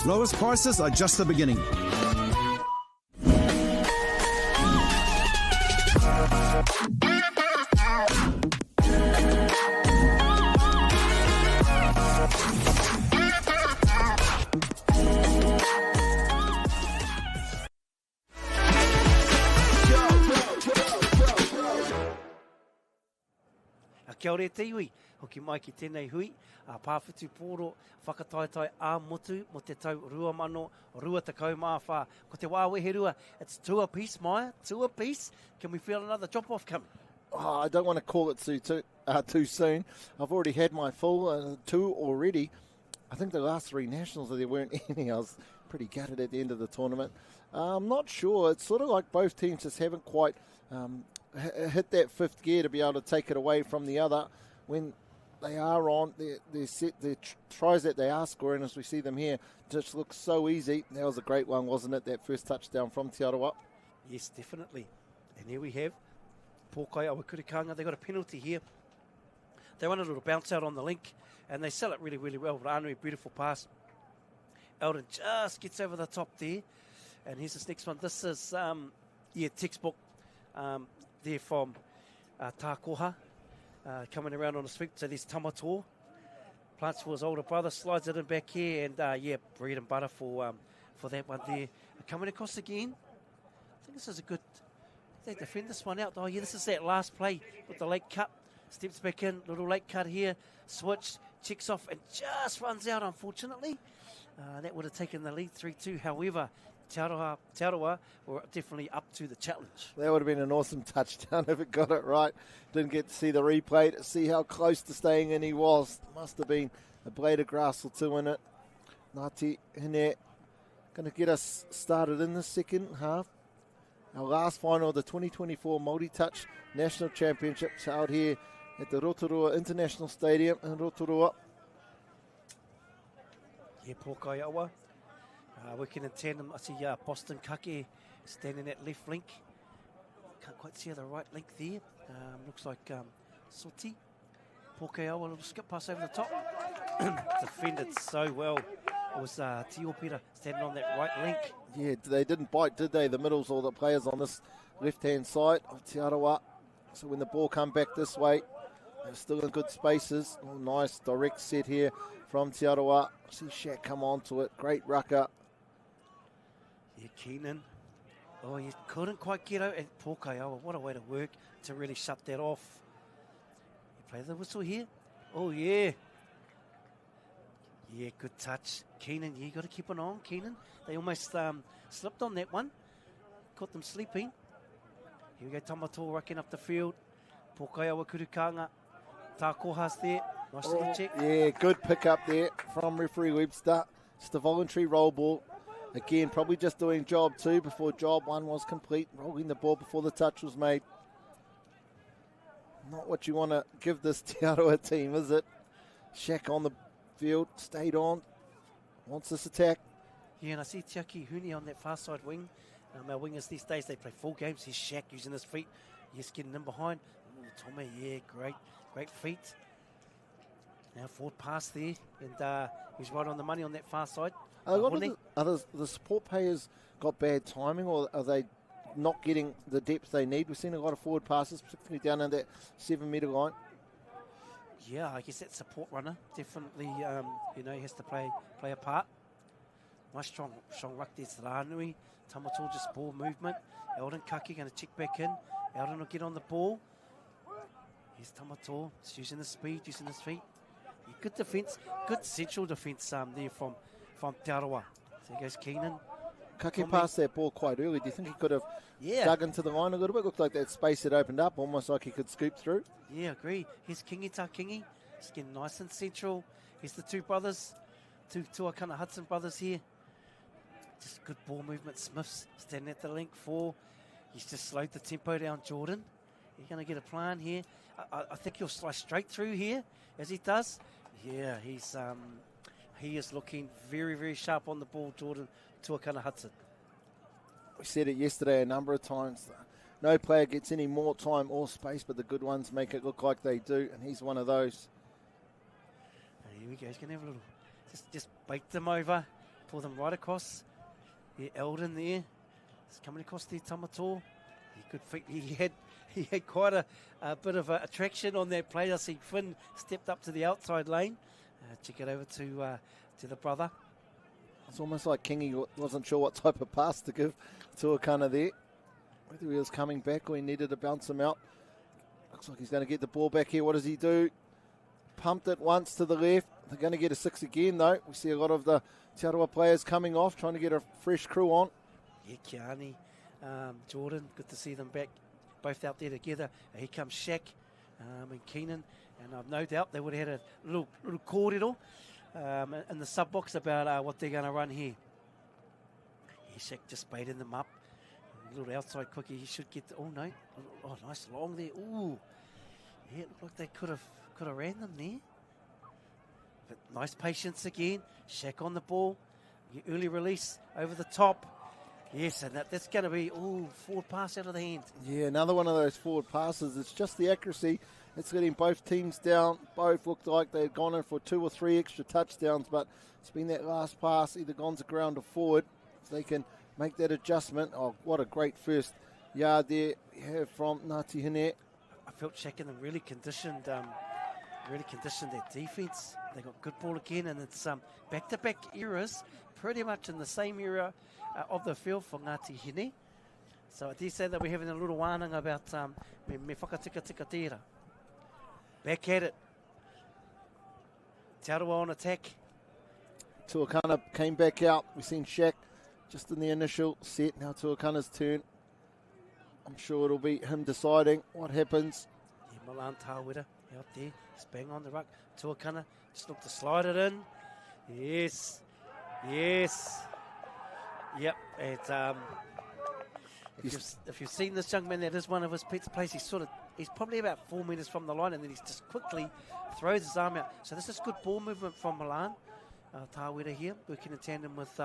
Lowest prices are just the beginning. kia ore te iwi. Hoki mai ki tēnei hui. Pāwhitu pōro, whakataetai ā-motu mo te tau 2024. Ko te wāwehe rua, it's two apiece, Maya, two apiece. Can we feel another drop-off coming? Oh, I don't want to call it too soon. I've already had my full, 2 already. I think the last 3 nationals, there weren't any. I was pretty gutted at the end of the tournament. I'm not sure. It's sort of like both teams just haven't quite hit that 5th gear to be able to take it away from the other. When they are on, their tries that they are scoring, as we see them here, just look so easy. That was a great one, wasn't it? That first touchdown from Te Aroha. Yes, definitely. And here we have Pōkai Awakurikanga. They got a penalty here. They run a little bounce out on the link, and they sell it really, really well. Rānui, beautiful pass. Eldon just gets over the top there. And here's this next one. This is, textbook there from Tākoha. Coming around on the sweep. So there's Tamatoa. Plants for his older brother. Slides it in back here. And, bread and butter for that one there. Coming across again. I think this is a good... They defend this one out. Oh, yeah, this is that last play with the late cut. Steps back in. Little late cut here. Switch. Checks off and just runs out, unfortunately. That would have taken the lead 3-2. However, Te Aroha were definitely up to the challenge. That would have been an awesome touchdown if it got it right. Didn't get to see the replay to see how close to staying in he was. Must have been a blade of grass or 2 in it. Ngāti Hine going to get us started in the second half. Our last final of the 2024 Māori Touch National Championships held here at the Rotorua International Stadium in Rotorua. Yeah, Pōkai Awa. Working in tandem, I see Boston Kake standing at left link. Can't quite see the right link there. Looks like Soti. Pōkai Awa, a little skip pass over the top. Defended so well. It was Tiopira standing on that right link. Yeah, they didn't bite, did they? The middles, all the players on this left-hand side of Te Aroha. So when the ball come back this way, they're still in good spaces. Oh, nice direct set here from Te Aroha. See Shaq come onto it. Great rucker. Yeah, Keenan. Oh, you couldn't quite get out. And Pōkai Awa, what a way to work to really shut that off. You play the whistle here. Oh, yeah. Yeah, good touch. Keenan, you got to keep an eye on Keenan. They almost slipped on that one. Caught them sleeping. Here we go, Tamatoa racking up the field. Pōkai Awa Kurukanga. Tākoha's there. Nice little check. Yeah, good pick up there from referee Webster. Just a voluntary roll ball. Again, probably just doing job 2 before job 1 was complete. Rolling the ball before the touch was made. Not what you want to give this Te Aroha team, is it? Shaq on the field, stayed on. Wants this attack. Yeah, and I see Tiaki Huni on that far side wing. Our wingers these days, they play full games. Here's Shaq using his feet. Yes, getting in behind. Ooh, Tommy, yeah, great feet. Now forward pass there, and he's right on the money on that far side. The support players got bad timing, or are they not getting the depth they need? We've seen a lot of forward passes, particularly down on that 7-metre line. Yeah, I guess that support runner definitely, he has to play a part. Nice strong ruck there's Rānui. Tamatoa just ball movement. Eldon Kaki going to check back in. Eldon will get on the ball. Here's Tamatoa, just using the speed, using his feet. Yeah, good defence, good central defence there from Te Aroha. So here goes Keenan. Kaki passed that ball quite early. Do you think he could have dug into the line a little bit? Looked like that space had opened up, almost like he could scoop through. Yeah, agree. Here's Kingita Kingi. He's getting nice and central. Here's the two brothers, two kind of Hudson brothers here. Just good ball movement. Smith's standing at the link 4. He's just slowed the tempo down, Jordan. He's going to get a plan here. I think he'll slice straight through here, as he does. Yeah, he is looking very, very sharp on the ball, Jordan, Tuakana Hudson. We said it yesterday a number of times. No player gets any more time or space, but the good ones make it look like they do, and he's one of those. Here we go. He's going to have a little... Just bait them over, pull them right across. Yeah, Eldon there. He's coming across there, Tamatoa. He had quite a bit of attraction on that play. I see Finn stepped up to the outside lane. Check it over to the brother. It's almost like Kingy wasn't sure what type of pass to give to Akana there. Whether he was coming back or he needed to bounce him out. Looks like he's going to get the ball back here. What does he do? Pumped it once to the left. They're going to get a 6 again, though. We see a lot of the Te Aroha players coming off, trying to get a fresh crew on. Yeah, Kiani, Jordan, good to see them back, both out there together. Here comes Shaq and Keenan, and I've no doubt they would have had a little kōrero in the sub-box about what they're going to run here. Yeah, Shaq just baited them up. A little outside quickie, he should get oh no, oh nice long there, ooh. Yeah, it looked like they could have ran them there. But nice patience again, Shaq on the ball, early release over the top. Yes, and that's going to be, forward pass out of the hand. Yeah, another one of those forward passes. It's just the accuracy. It's getting both teams down. Both looked like they'd gone in for 2 or 3 extra touchdowns, but it's been that last pass, either gone to ground or forward. So they can make that adjustment. Oh, what a great first yard there you have from Ngāti Hine. I felt Shaq and them really conditioned their defence. They got good ball again, and it's back-to-back eras, pretty much in the same era of the field for Ngāti Hine. So I dare say that we're having a little whānau about me whakatika tira. Back at it. Te Aroha on attack. Tuakana came back out. We've seen Shaq just in the initial set. Now Tuakana's turn. I'm sure it'll be him deciding what happens. Yeah, Milan Tāwera out there. He's bang on the ruck. Tuakana just looked to slide it in. Yes. Yep. If you've seen this young man, that is one of his pets plays. He's probably about 4 meters from the line, and then he just quickly throws his arm out. So this is good ball movement from Milan. Tāwera here, working in tandem with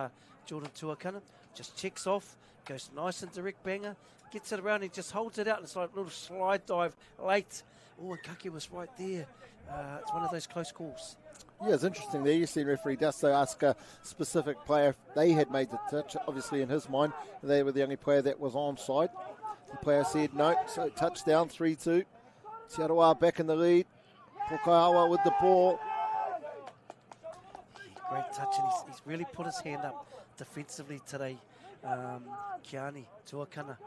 Jordan Tuakana. Just checks off, goes nice and direct banger, gets it around, he just holds it out, and it's like a little slide dive late. Oh, and Kaki was right there. It's one of those close calls. Yeah, it's interesting there. You see referee Dasto ask a specific player if they had made the touch. Obviously, in his mind, they were the only player that was onside. The player said no, so touchdown, 3-2. Te Aroha back in the lead. Pokawa with the ball. Yeah, great touch, and he's really put his hand up defensively today. Kiani, Tuakana.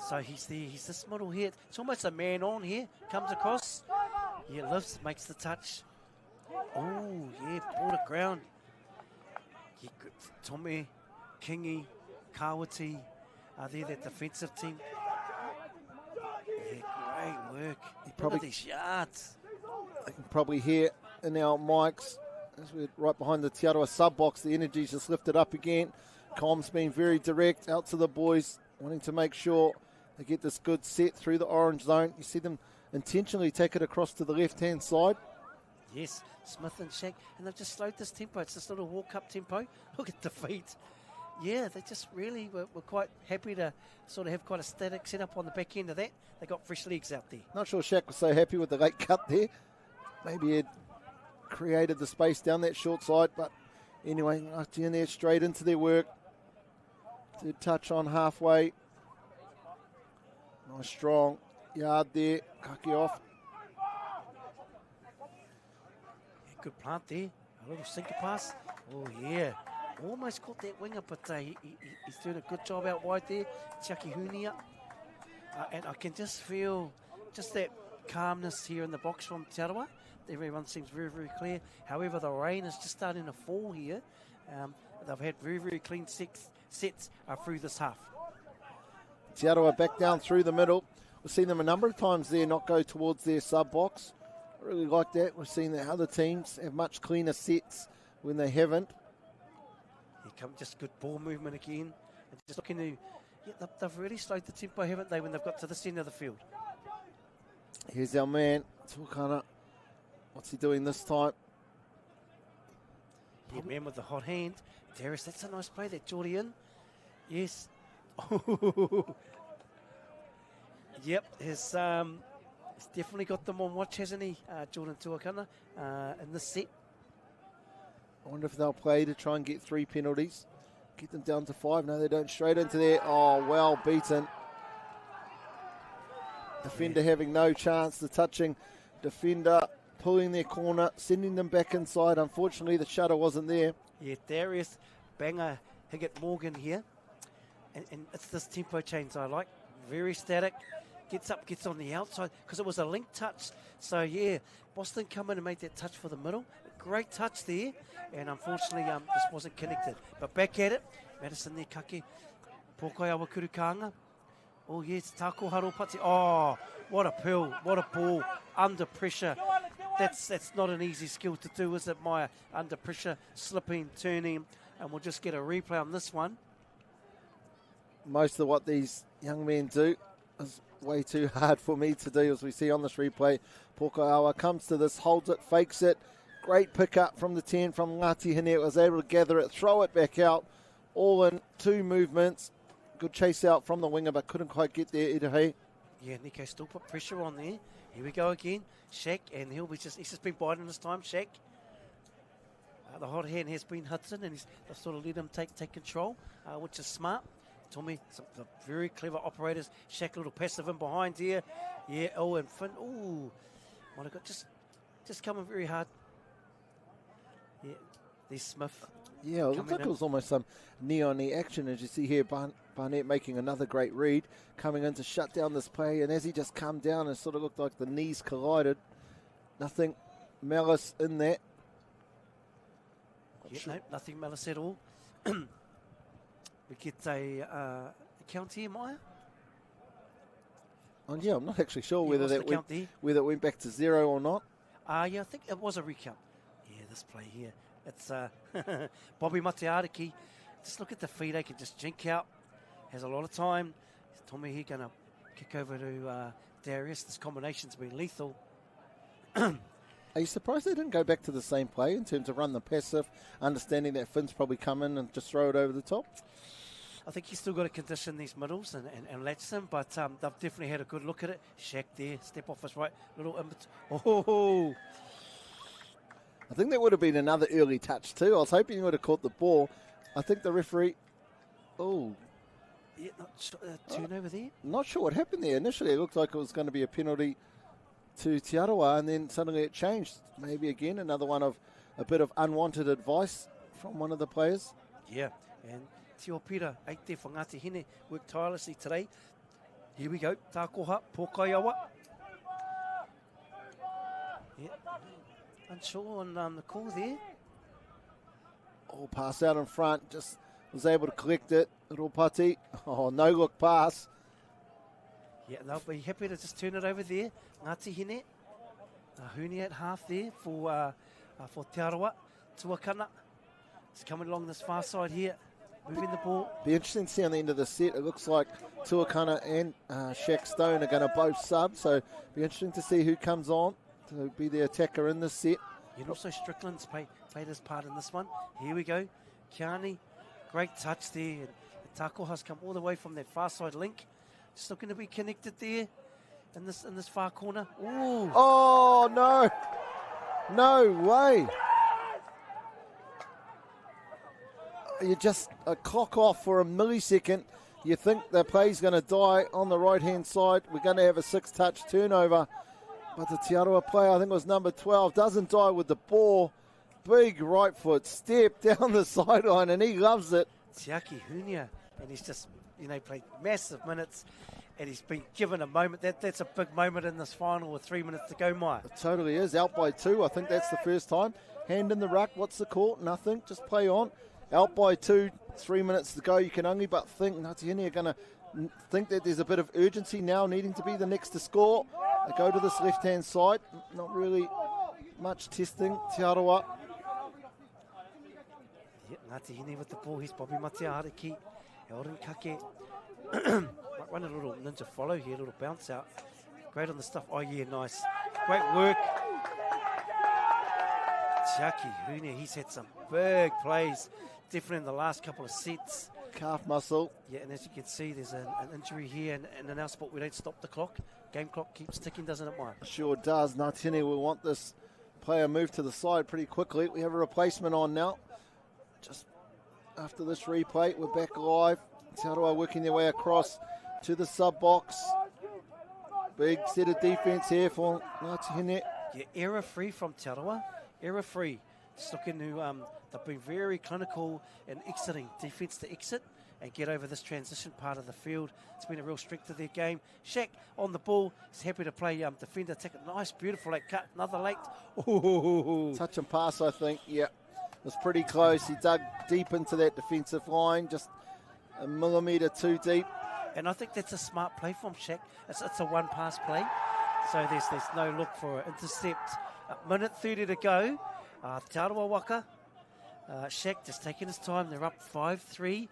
So he's there. He's this middle here. It's almost a man on here. Comes across. Yeah, lifts, makes the touch. Oh, yeah, ball to ground. Yeah, Tome, Kingi, Kawati are there, that defensive team. Yeah, great work. Look at these yards. They can probably hear in our mics as we're right behind the Te Aroha sub-box. The energy's just lifted up again. Com's been very direct out to the boys, wanting to make sure they get this good set through the orange zone. You see them intentionally take it across to the left-hand side. Yes, Smith and Shaq, and they've just slowed this tempo. It's this little walk-up tempo. Look at the feet. Yeah, they just really were quite happy to sort of have quite a static setup on the back end of that. They got fresh legs out there. Not sure Shaq was so happy with the late cut there. Maybe he had created the space down that short side, but anyway, in there straight into their work. Did touch on halfway. Nice strong yard there. Kaki off. Good plant there. A little sinker pass. Oh, yeah. Almost caught that winger, but he's doing a good job out wide there. Tiaki Hunia. And I can just feel just that calmness here in the box from Te Aroha. Everyone seems very, very clear. However, the rain is just starting to fall here. They've had very, very clean sets through this half. Te Aroha back down through the middle. We've seen them a number of times there not go towards their sub-box. I really like that. We've seen that other teams have much cleaner sets when they haven't. Here comes just good ball movement again. And just looking to, yeah, they've really slowed the tempo, haven't they, when they've got to this end of the field? Here's our man, Tuakana. What's he doing this time? Yeah, man with the hot hand. Darius, that's a nice play, that Geordie in. Yes. Yep, he's definitely got them on watch, hasn't he, Jordan Tuakana, in this set. I wonder if they'll play to try and get 3 penalties. Get them down to 5. No, they don't. Straight into there. Oh, well beaten. Defender having no chance. The touching defender pulling their corner, sending them back inside. Unfortunately, the shutter wasn't there. Yeah, Darius Banger Higgett Morgan here. And it's this tempo change I like. Very static. gets up, gets on the outside, because it was a link touch. So, yeah, Boston come in and made that touch for the middle. Great touch there, and unfortunately, this wasn't connected. But back at it, Madison there, Kake. Pōkai awa kurukanga. Oh, yes, Tako Haropati. Oh, what a pearl, what a ball, under pressure. That's not an easy skill to do, is it, Maya? Under pressure, slipping, turning, and we'll just get a replay on this one. Most of what these young men do is way too hard for me to do, as we see on this replay. Pōkaiawa comes to this, holds it, fakes it. Great pick up from the 10 from Ngāti Hine. Was able to gather it, throw it back out. All in 2 movements. Good chase out from the winger, but couldn't quite get there, Irahe. Yeah, Nico still put pressure on there. Here we go again. Shaq, and he's just been biding this time, Shaq. The hot hand has been Hudson, and he's sort of let him take control, which is smart. Tommy, some very clever operators. Shaq, a little passive in behind here. Yeah, oh, and Finn. Ooh, might have got just coming very hard. Yeah, there's Smith. Yeah, it looked like it was almost some knee-on-knee action, as you see here. Barnett making another great read, coming in to shut down this play, and as he just come down, it sort of looked like the knees collided. Nothing malice in that. Yeah, no, nothing malice at all. We get a count here, Maya? Oh, yeah, I'm not actually sure whether it went back to 0 or not. Yeah, I think it was a recount. Yeah, this play here. It's Bobby Mateariki. Just look at the feet. They can just jink out. Has a lot of time. Is Tommy here going to kick over to Darius? This combination's been lethal. Are you surprised they didn't go back to the same play in terms of run the passive, understanding that Finn's probably come in and just throw it over the top? I think he's still got to condition these middles and latch them, but they've definitely had a good look at it. Shaq there, step off his right, little oh. I think that would have been another early touch too. I was hoping he would have caught the ball. I think the referee, yeah, turnover there. Not sure what happened there. Initially, it looked like it was going to be a penalty to Te Aroha, and then suddenly it changed. Maybe again another one of a bit of unwanted advice from one of the players. Yeah, and Te Opira, 8 there for Ngāti Hine, worked tirelessly today. Here we go, Tākoha, Pōkaiawa. Yeah, unsure on the call there. Oh, pass out in front, just was able to collect it. Ropati, no look pass. Yeah, they'll be happy to just turn it over there. Ngāti Hine, Huni at half there for Te Aroha. Tuakana, it's coming along this far side here, moving the ball. Be interesting to see on the end of the set. It looks like Tuakana and Shaq Stone are going to both sub, so be interesting to see who comes on to be the attacker in this set. And also Strickland's played his part in this one. Here we go. Kiani, great touch there. And Tākoha's come all the way from that far side link. Just looking to be connected there in this far corner. Ooh. Oh, no. No way. You just clock off for a millisecond. You think the play's going to die on the right-hand side. We're going to have a 6-touch turnover. But the Te Aroha player, I think it was number 12, doesn't die with the ball. Big right foot step down the sideline, and he loves it. Tiaki Hunia, and he's just, played massive minutes, and he's been given a moment. That's a big moment in this final with 3 minutes to go, Mike. It totally is. Out by 2. I think that's the first time. Hand in the ruck. What's the call? Nothing. Just play on. Out by 2. 3 minutes to go. You can only but think Ngāti Hine are going to think that there's a bit of urgency now, needing to be the next to score. They go to this left-hand side. Not really much testing. Te Aroha. Yeah, Ngāti Hine with the ball. Here's Bobby Mateariki. Elrin Kake. Might run a little ninja follow here, a little bounce out. Great on the stuff. Oh, yeah, nice. Great work. Tiaki Hune, he's had some big plays, definitely in the last couple of sets. Calf muscle. Yeah, and as you can see, there's an injury here, and in our sport, we don't stop the clock. Game clock keeps ticking, doesn't it, Mike? Sure does. Ngāti Hine will want this player moved to the side pretty quickly. We have a replacement on now. Just after this replay, we're back live. Te Aroha working their way across to the sub-box. Big set of defence here for Ngāti Hine. Yeah, error-free from Te Aroha. Error-free. Just looking to, they've been very clinical in exiting, defence to exit, and get over this transition part of the field. It's been a real strength of their game. Shaq on the ball. He's happy to play defender. Take a nice, beautiful late cut. Another late. Ooh. Touch and pass, I think. Yeah, it was pretty close. He dug deep into that defensive line, just a millimetre too deep. And I think that's a smart play from Shaq. It's a one-pass play. So there's no look for an intercept. A minute 30 to go. Te Arawa Waka. Shaq just taking his time. They're up 5-3.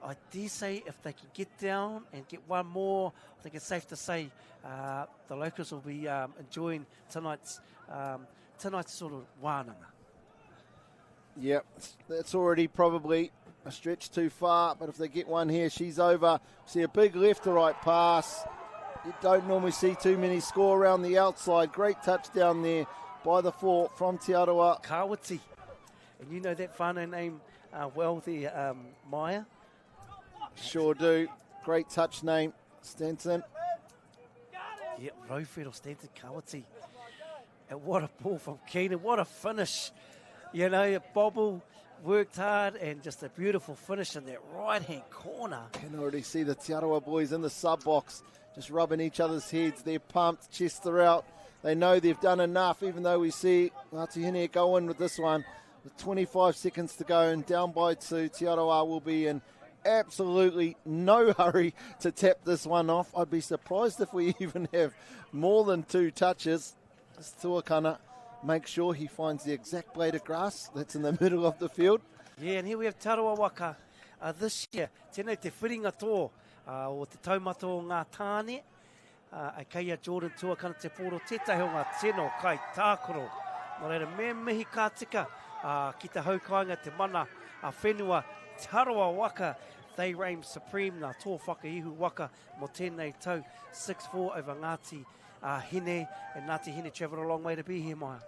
I dare say if they can get down and get one more, I think it's safe to say the locals will be enjoying tonight's sort of whānau. Yep, that's already probably a stretch too far, but if they get one here, she's over. See a big left to right pass. You don't normally see too many score around the outside. Great touchdown there by the 4 from Te Arawa. Kawati. And you know that whānau name well there, Maya? Sure do. Great touch name, Stanton. Yeah, Rowfield or Stanton Kawati. And what a ball from Keenan. What a finish. You know, a bobble, worked hard, and just a beautiful finish in that right-hand corner. You can already see the Te Arawa boys in the sub-box, just rubbing each other's heads. They're pumped, chests are out. They know they've done enough, even though we see Ngāti go in with this one. With 25 seconds to go and down by 2, Te Arawa will be in absolutely no hurry to tap this one off. I'd be surprised if we even have more than 2 touches. This Tuakana makes sure he finds the exact blade of grass that's in the middle of the field. Yeah, and here we have Te Arawa Waka this year. Tēnei te whiringa tō o te taumata o ngā tāne. A Kaia Jordan Tuakana te pōro tētahi o ngā tēno kai tākoro. Nō reira me mihi kā tika ki te haukainga te mana a whenua Te Arawa Waka. They reign supreme nā tō whakaihu waka mo tēnei tau 6-4 over Ngāti Hine, and Ngāti Hine travelled a long way to be here, Maya.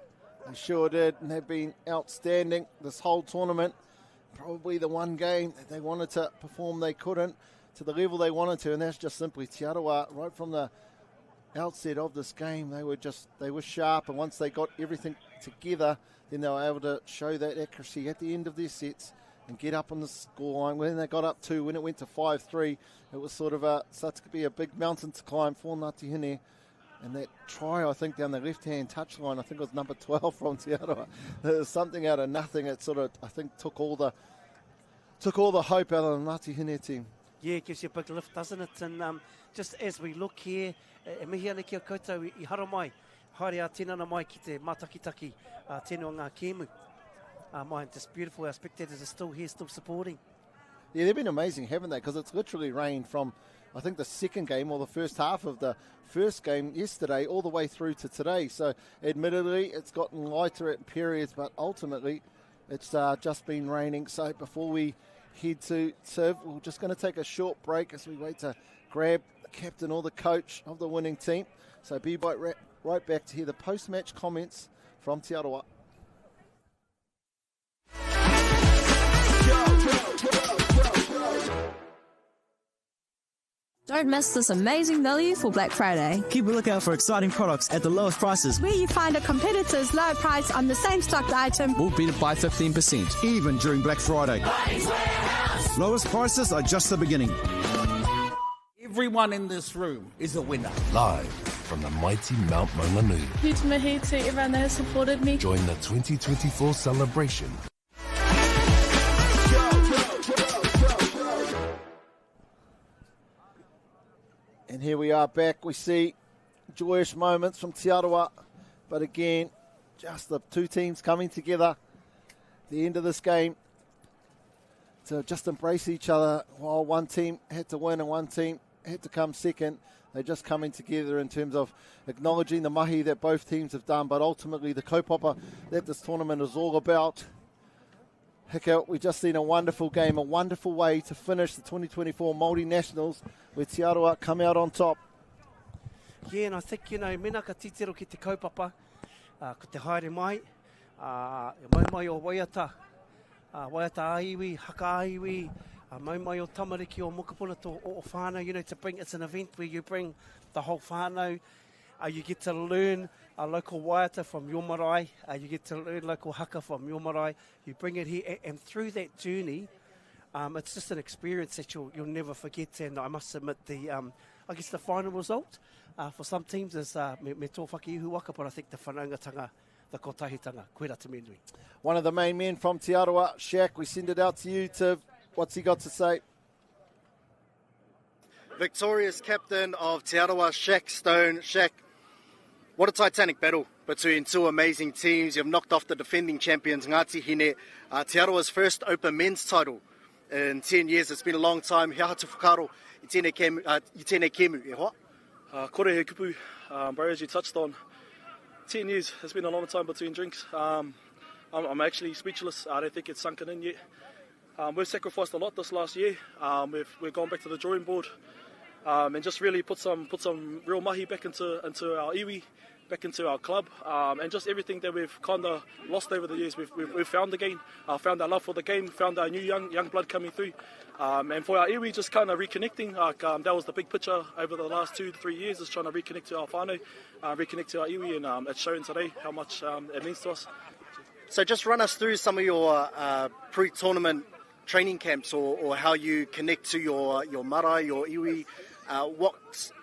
They sure did, and they've been outstanding this whole tournament. Probably the one game that they wanted to perform, they couldn't to the level they wanted to, and that's just simply Te Arawa. Right from the outset of this game, they were sharp, and once they got everything together, then they were able to show that accuracy at the end of their sets and get up on the scoreline. When they got up 2, when it went to 5-3, it was sort of started to be a big mountain to climb for Ngāti Hine. And that try, I think, down the left-hand touchline, I think it was number 12 from Te Arawa. There was something out of nothing. It sort of, I think, took all the hope out of the Ngāti Hine team. Yeah, it gives you a big lift, doesn't it? And just as we look here, e mihi ana ki a koutou I hara mai, haere a tēnana mai ki te mātakitaki tēnua ngā kēmu. Mine, just beautiful. Our spectators are still here, still supporting. Yeah, they've been amazing, haven't they? Because it's literally rained from, I think, the second game or the first half of the first game yesterday all the way through to today. So, admittedly, it's gotten lighter at periods, but ultimately, it's just been raining. So, before we head to serve, we're just going to take a short break as we wait to grab the captain or the coach of the winning team. So, be right back to hear the post-match comments from Te Arawa. Don't miss this amazing value for Black Friday. Keep a lookout for exciting products at the lowest prices. Where you find a competitor's low price on the same stocked item. All beat it by 15%, even during Black Friday. Lowest prices are just the beginning. Everyone in this room is a winner. Live from the mighty Mount Maunganui. Huge mihi to everyone that has supported me. Join the 2024 celebration. And here we are back. We see joyous moments from Te Arawa. But again, just the 2 teams coming together at the end of this game to just embrace each other. While one team had to win and one team had to come second, they're just coming together in terms of acknowledging the mahi that both teams have done, but ultimately the kaupapa that this tournament is all about. Haka, we've just seen a wonderful game, a wonderful way to finish the 2024 Māori Nationals with Te Arawa come out on top. Yeah, and I think, mena ka titero ki te kaupapa, ko te haere mai, mai o waiata, waiata aiwi, haka aiwi, mai o tamariki o mokapuna o whānau, to bring, it's an event where you bring the whole whānau. You get to learn a local waiata from your marae. You get to learn local haka from your marae. You bring it here, and through that journey, It's just an experience that you'll never forget, and I must admit I guess the final result for some teams is me tō whakiuhu waka, but I think the whanaungatanga, the kotahitanga, koe rā te menui. One of the main men from Te Aroha, Shaq, we send it out to you, Tiv. What's he got to say? Victorious captain of Te Aroha, Shaq Stone. Shaq, what a titanic battle between two amazing teams. You've knocked off the defending champions, Ngāti Hine, Te Aroha's first Open men's title in 10 years. It's been a long time. He hatu whakaro i tēnei kēmu, e hoa? Kore he kupu, bro, as you touched on, 10 years has been a long time between drinks. I'm actually speechless. I don't think it's sunken in yet. We've sacrificed a lot this last year. We've gone back to the drawing board and just really put some real mahi back into our iwi, back into our club, and just everything that we've kind of lost over the years. We've found again, found our love for the game, found our new young blood coming through. And for our iwi, just kind of reconnecting. That was the big picture over the last 2 to 3 years, is trying to reconnect to our whānau, reconnect to our iwi, and it's shown today how much it means to us. So just run us through some of your pre-tournament training camps, or how you connect to your marae, your iwi. What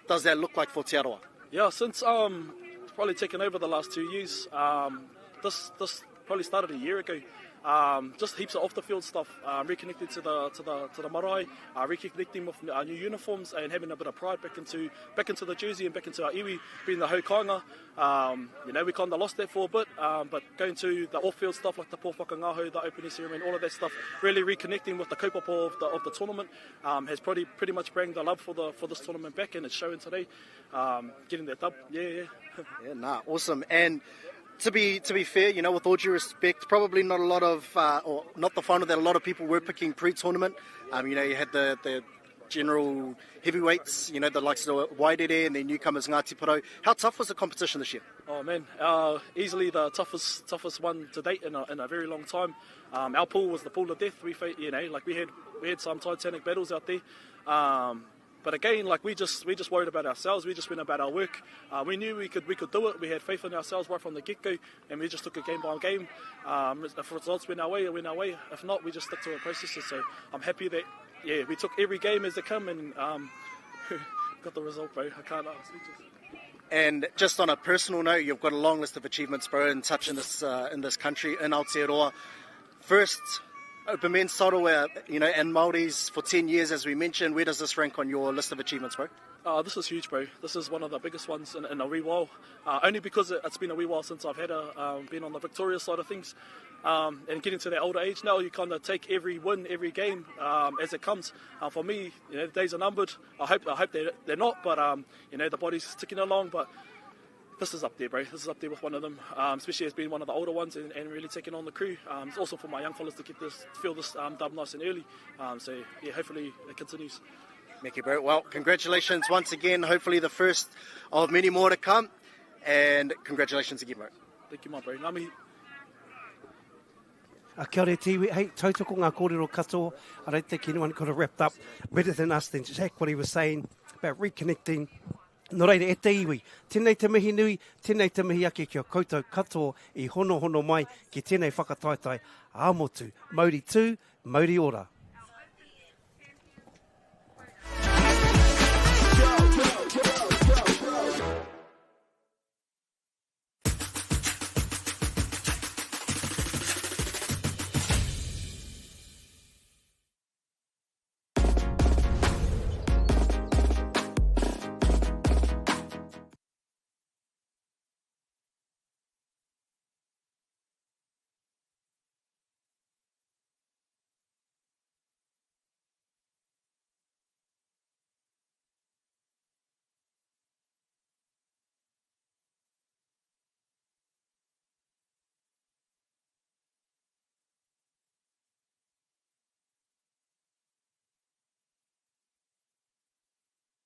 does that look like for Te Aroha? Yeah, since probably taken over the last 2 years, this probably started a year ago. Just heaps of off the field stuff, reconnecting to the marae, reconnecting with our new uniforms, and having a bit of pride back into the jersey and back into our iwi, being the haukainga. We kind of lost that for a bit, but going to the off field stuff like the pōwhaka ngāhau, the opening ceremony, all of that stuff, really reconnecting with the kaupapa of the tournament, has pretty much bring the love for this tournament back, and it's showing today, getting that dub. Yeah, awesome. And to be fair, with all due respect, probably not a lot of, or not the final that a lot of people were picking pre-tournament. You had the general heavyweights, the likes of Wairere and the newcomers Ngāti Porou. How tough was the competition this year? Oh man, easily the toughest one to date in a very long time. Our pool was the pool of death. We had some titanic battles out there. But again, we just worried about ourselves. We just went about our work. We knew we could do it. We had faith in ourselves right from the get-go, and we just took it game by game. If results went our way, it went our way. If not, we just stuck to our processes. So I'm happy that we took every game as they come, and got the result, bro. I can't. And just on a personal note, you've got a long list of achievements, bro, in touch in this country, in Aotearoa. First Open men's title, and Māoris for 10 years, as we mentioned. Where does this rank on your list of achievements, bro? This is huge, bro. This is one of the biggest ones in a wee while. Only because it's been a wee while since I've had been on the Victoria side of things. And getting to that older age now, you kind of take every win, every game as it comes. For me, the days are numbered. I hope they're not, but the body's ticking along. But this is up there, bro. This is up there with one of them, especially as being one of the older ones and really taking on the crew. It's also for my young fellas to feel this dub nice and early. Hopefully it continues. Thank you, bro. Well, congratulations once again. Hopefully the first of many more to come. And congratulations again, bro. Thank you, my bro. Ngā mihi. Kia ora tiwi. Hey, tautoko ngā kōrero katoa. I don't think anyone could have wrapped up better than us than Jack, what he was saying about reconnecting. Nō reira, e te iwi. Tēnei te mihi nui, tēnei te mihi ake kia koutou katoa I hono mai ki tēnei whakataitai ā motu. Māori tū, Māori ora.